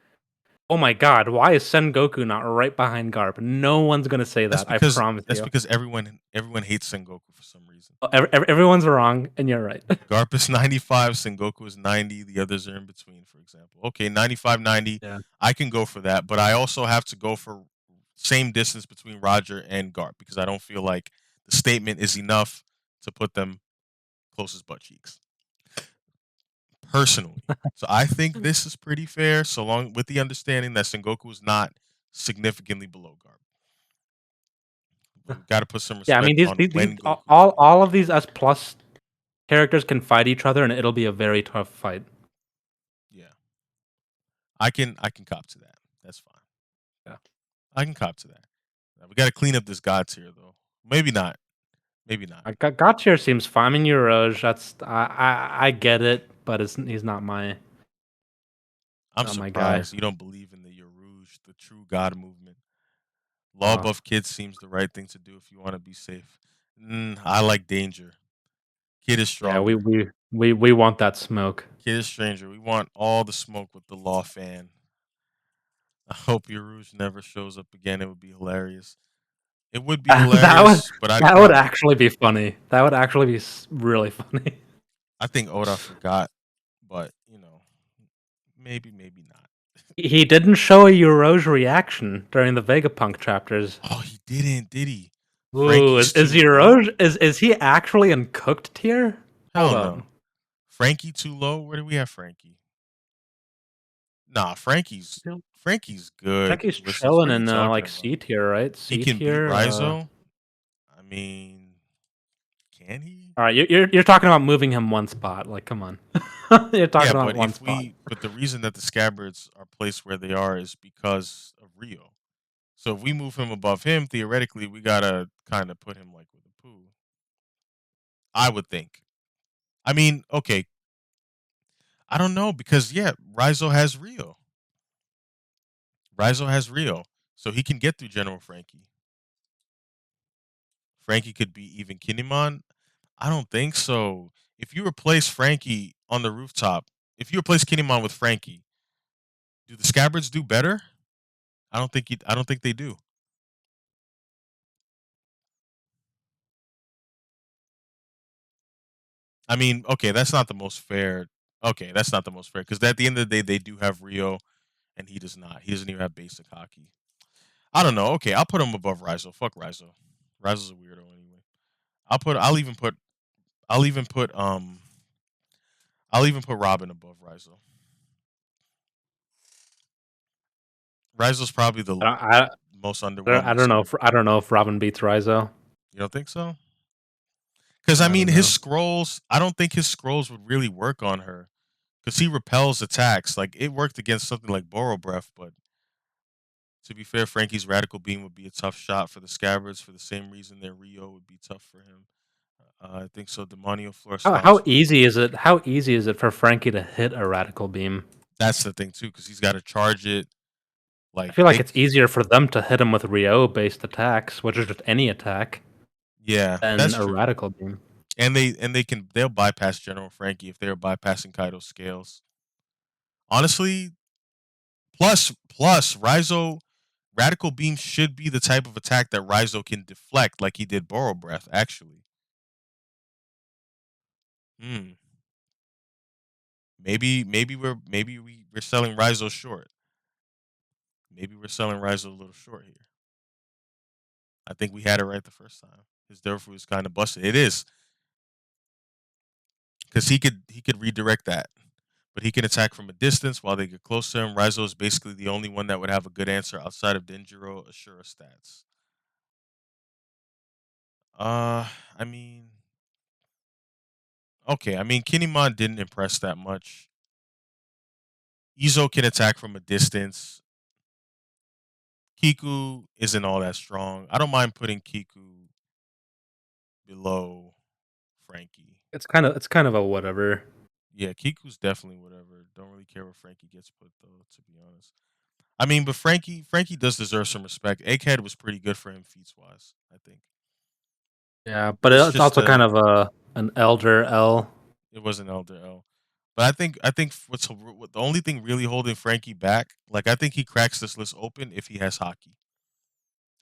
"Oh my god, why is Sengoku not right behind Garp?" No one's gonna say that. I promise that's you. because everyone hates Sengoku for some reason. Everyone's wrong, and you're right. Garp is 95, Sengoku is 90, the others are in between, for example. Okay, 95, 90, Yeah. I can go for that, but I also have to go for same distance between Roger and Garp because I don't feel like the statement is enough to put them close as butt cheeks. Personally. So I think this is pretty fair, so long with the understanding that Sengoku is not significantly below Garp. But we gotta put some Yeah, I mean respect on these when Goku came. all of these S plus characters can fight each other, and it'll be a very tough fight. Yeah. I can cop to that. That's fine. Yeah. I can cop to that. Now, we gotta clean up this god tier though. Maybe not. Maybe not. Gotcha seems fine. I mean, Euros, that's I get it, but he's I'm not my guy. surprised you don't believe in the Yarouge, the true god movement. Law Uh, buff kid seems the right thing to do if you want to be safe. I like danger. Kid is yeah, stronger. we want that smoke. Kid is stranger. We want all the smoke with the law fan. I hope Yarouge never shows up again. It would be hilarious. It would be That would hilarious, but I'd that would probably. actually be funny. That would actually be really funny. I think Oda forgot, but maybe not. He didn't show a Euros reaction during the Vegapunk chapters. Oh, he didn't, did he? Ooh, Frankie's is too low? Euros is he actually in cooked tier? Hold Hell up. no. Frankie too low? Where do we have Frankie? Nah, Frankie's good. Frankie's Listeners, what chilling are you in talking like about? C tier, right? He C can beat tier. Rizo? I mean, can he? All right, you're talking about moving him one spot. Like, come on, you're Yeah, talking about one spot. but the reason that the Scabbards are placed where they are is because of Rio. So if we move him above him, theoretically, we gotta kind of put him like with a poo. I would think. I mean, okay, I don't know because yeah, Rizo has Rio. Rizo has Rio, so he can get through General Frankie. Frankie could be even Kinemon. I don't think so. If you replace Frankie on the rooftop, if you replace Kinemon with Frankie, do the Scabbards do better? I don't think they do. I mean, okay, that's not the most fair. Okay, that's not the most fair because at the end of the day, they do have Rio, and he does not. He doesn't even have basic hockey. I don't know. Okay, I'll put him above Rizo. Fuck Rizo. Rizo's a weirdo anyway. I'll put. I'll even put. I'll even put. I'll even put Robin above Rizo. Rizo's probably the I most I underwhelming don't know if Scabard. Robin beats Rizo. You don't think so? Because I I mean, don't his know. scrolls. I don't think his scrolls would really work on her because he repels attacks. Like it worked against something like Boro Breath, but to be fair, Frankie's Radical Beam would be a tough shot for the Scabbards for the same reason that Rio would be tough for him. I think so. Demonio Floor How stops with. easy is it? How easy is it for Frankie to hit a radical beam? That's the thing too, because he's got to charge it. I Like feel like they, it's easier for them to hit him with Ryo based attacks, which is just any attack, yeah, than that's a true. radical beam. And they'll bypass General Frankie if they're bypassing Kaido's scales. Honestly, plus Rizo Radical Beam should be the type of attack that Rizo can deflect, like he did Boro Breath. Actually, hmm. We're selling Rizo short. Maybe we're selling Rizo a little short here. I think we had it right the first time. His Durfu is kind of busted. It is because he could redirect that, but he can attack from a distance while they get close to him. Rizo is basically the only one that would have a good answer outside of Denjiro Ashura stats. I mean, okay. I mean, Kinemon didn't impress that much. Izo can attack from a distance. Kiku isn't all that strong. I don't mind putting Kiku. below Frankie. It's kind of a whatever. Yeah, Kiku's definitely whatever. Don't really care where Frankie gets put though, to be honest. I mean, but Frankie does deserve some respect. Egghead was pretty good for him feats wise, I think. Yeah, but It's it's just also kind of a an elder L. it was an Elder L. But I think what the only thing really holding Frankie back, like I think he cracks this list open if he has hockey.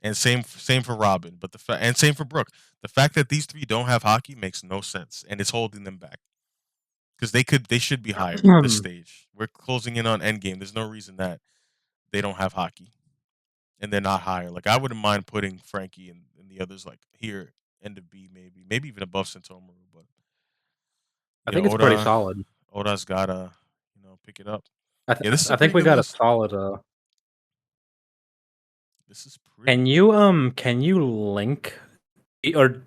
And same for Robin, but and same for Brooke. The fact that these three don't have hockey makes no sense, and it's holding them back because they should be higher at this stage. We're closing in on Endgame. There's no reason that they don't have hockey and they're not higher. Like I wouldn't mind putting Frankie and the others like here, end of B maybe even above Sentomaru, but I yeah, think it's pretty solid. Oda's gotta pick it up. I th- Yeah, I this th- is a I think pretty we good got a list. solid. This is pretty Can good. you link or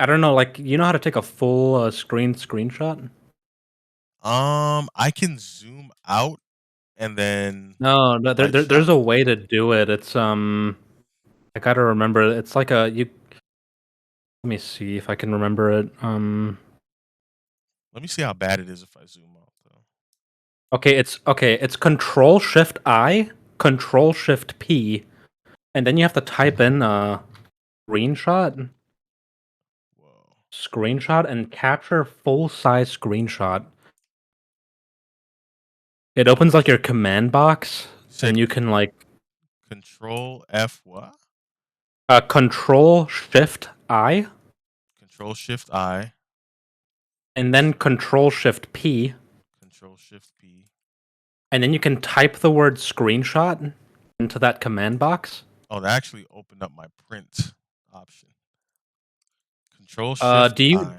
I don't know, like you know how to take a full screenshot? I can zoom out and then No, no, right there's shot. a way to do it. It's I gotta remember. It's like a you. Let me see if I can remember it. Let me see how bad it is if I zoom out though. Okay. It's Control Shift I, Control Shift P, and then you have to type in screenshot, Whoa. screenshot, and capture full size screenshot. It opens like your command box, You and said you can like Control F what? Control Shift I, Control Shift I. and then Control Shift P, Control Shift P. and then you can type the word screenshot into that command box. Oh, that actually opened up my print option. Control Shift Do you I.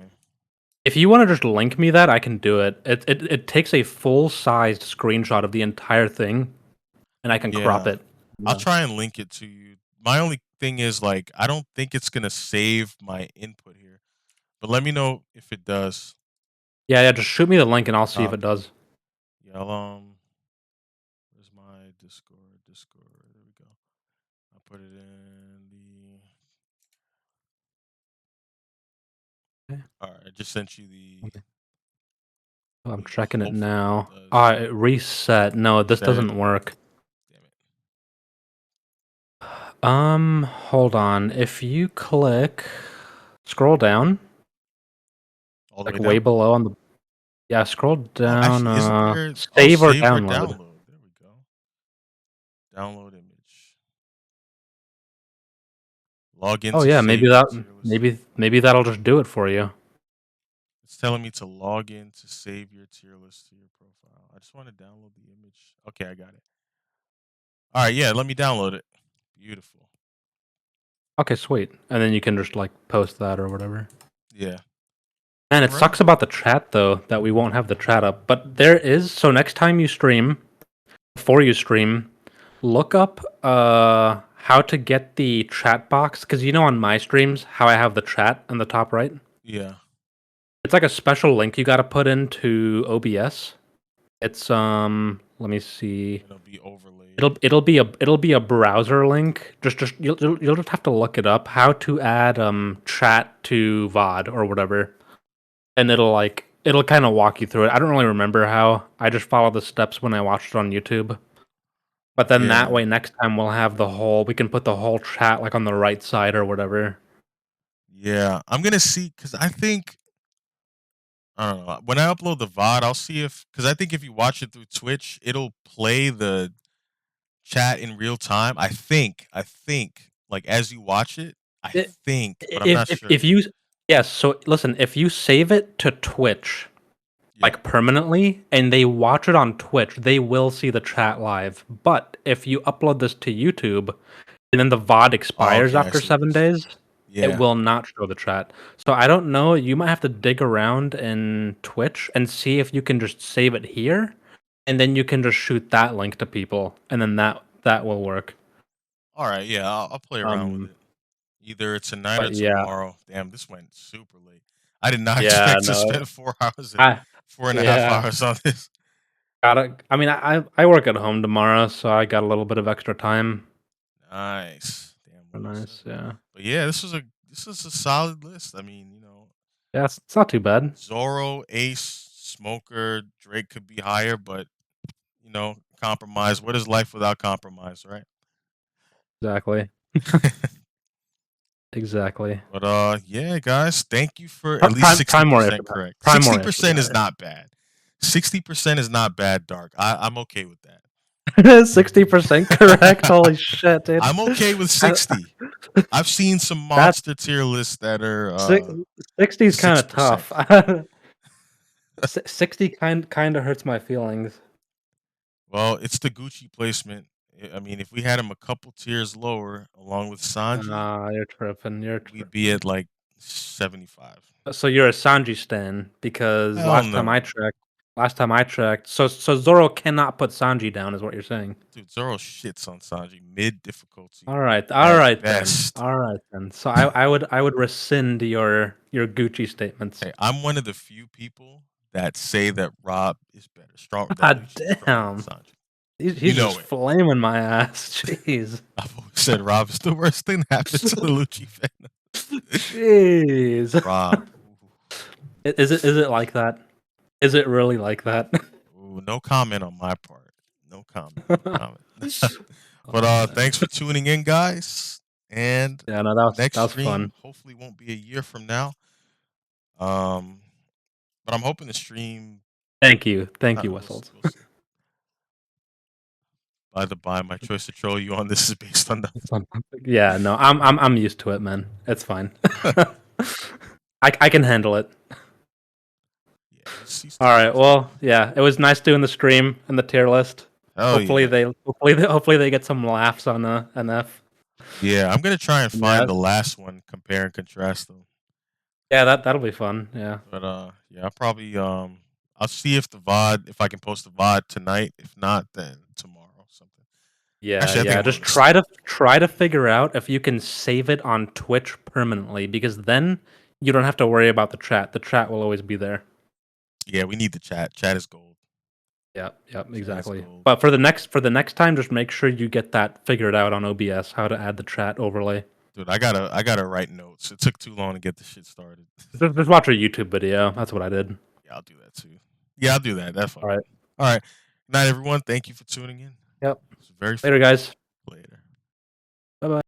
If you want to just link me that, I can do it. It takes a full-sized screenshot of the entire thing, and I can crop Yeah, it. I'll Yeah, try and link it to you. My only thing is like I don't think it's gonna save my input here, but let me know if it does. yeah. Just shoot me the link, and I'll see if it Copy. does. Yeah, where's my Discord? Discord. There we go. I put it in the. Okay. All right, I just sent you the Okay. I'm link. checking it Hopefully it now. does. It reset. No, this Reset. doesn't work. Damn it. Hold on. If you scroll down, All the way like way down. below on the, yeah, scroll Oh, down. actually, isn't there? Oh, Save or save or download. download. There we go. Download image. Log in Oh to yeah, save your tier list to your maybe profile. that'll just do it for you. It's telling me to log in to save your tier list to your profile. I just want to download the image. Okay, I got it. All right, yeah, let me download it. Beautiful. Okay, sweet. And then you can just like post that or whatever. Yeah. Man, All it right. sucks about the chat though that we won't have the chat up. But there is, so next time you stream, before you stream, look up how to get the chat box, because you know on my streams how I have the chat in the top right. Yeah. It's like a special link you got to put into OBS. It's let me see. It'll be overlaid. It'll be a browser link. You'll just have to look it up how to add chat to VOD or whatever, and it'll kind of walk you through it. I don't really remember how. I just followed the steps when I watched it on YouTube. But then that Yeah. way, next time we can put the whole chat like on the right side or whatever. Yeah. I'm gonna see because I think I don't know. When I upload the VOD, I'll see if because I think if you watch it through Twitch, it'll play the chat in real time. I think like as you watch it, I I- think, but I'm If not if, sure. if you Yes, so listen, if you save it to Twitch Yeah. like permanently and they watch it on Twitch, they will see the chat live. But if you upload this to YouTube and then the VOD Oh, expires okay. I after see what you're 7 saying. days, it Yeah. will not show the chat. So I don't know, you might have to dig around in Twitch and see if you can just save it here and then you can just shoot that link to people and then that will work. All right. Yeah. I'll play around with Um it. Either tonight or but yeah. tomorrow. Damn, this went super late. I did not Yeah, expect to no. spend 4 hours and I 4.5 yeah. hours on this. I mean, I work at home tomorrow, so I got a little bit of extra time. Nice. Damn, Nice, 107. yeah. But yeah, this is a solid list. I mean, Yeah, it's not too bad. Zoro, Ace, Smoker, Drake could be higher, but compromise. What is life without compromise, right? Exactly. Exactly. But yeah, guys, thank you for at least Prime sixty Primary for percent that. correct. Sixty Primary for percent is that. not bad. 60% is not bad, Dark. I'm okay with that. 60% correct. Holy shit, dude. I'm okay with I- 60. I've seen some That monster tier lists that are 60 is kind of 6%. tough. 60 kind of hurts my feelings. Well, it's the Gucci placement. I mean, if we had him a couple tiers lower, along with Sanji, Nah, you're tripping. we'd be at like 75. So you're a Sanji stan because Hell no. last time I checked, so Zoro cannot put Sanji down, is what you're saying. Dude, Zoro shits on Sanji. Mid difficulty All at right then, best. all right then. So I would rescind your Gucci statements. Hey, I'm one of the few people that say that Rob is better. That God Lucci is stronger than damn, Sanji. You he's just know it. flaming my ass. Jeez, I've always said Rob is the worst thing that happened to the Lucci fan. jeez. Rob. Is it like that? Is it really like that? Ooh, no comment on my part. No comment. No comment. But Oh man. thanks for tuning in, guys. And Yeah, no, that next was fun. stream hopefully won't be a year from now. Um, but I'm hoping the stream. Thank you, We'll see. Whistles. We'll see. By the by, my choice to troll you on this is based on the. Yeah, no, I'm used to it, man. It's fine. I can handle it. Yeah, he's All too right. much of Well, yeah, it was nice doing the stream and the tier list. a. Oh yeah. Hopefully they get some laughs on an F. Yeah, I'm gonna try and Yeah, find the last one, compare and contrast them. yeah, that'll be fun. Yeah, But yeah, I'll probably I'll see if the VOD if I can post the VOD tonight. If not, then tomorrow or something. yeah, Actually, I think yeah. I'm Just gonna sleep. try to figure out if you can save it on Twitch permanently, because then you don't have to worry about the chat. The chat will always be there. Yeah, we need the chat. Chat is gold. Yep, yep, Chat is exactly. gold. But for the next time, just make sure you get that figured out on OBS, how to add the chat overlay. Dude, I gotta write notes. It took too long to get the shit started. Just watch a YouTube video. That's what I did. Yeah, I'll do that too. Yeah, I'll do that. That's All fine. right. All right. Good night, everyone. Thank you for tuning in. Yep. It was very Later, fun. guys. Later. Bye bye.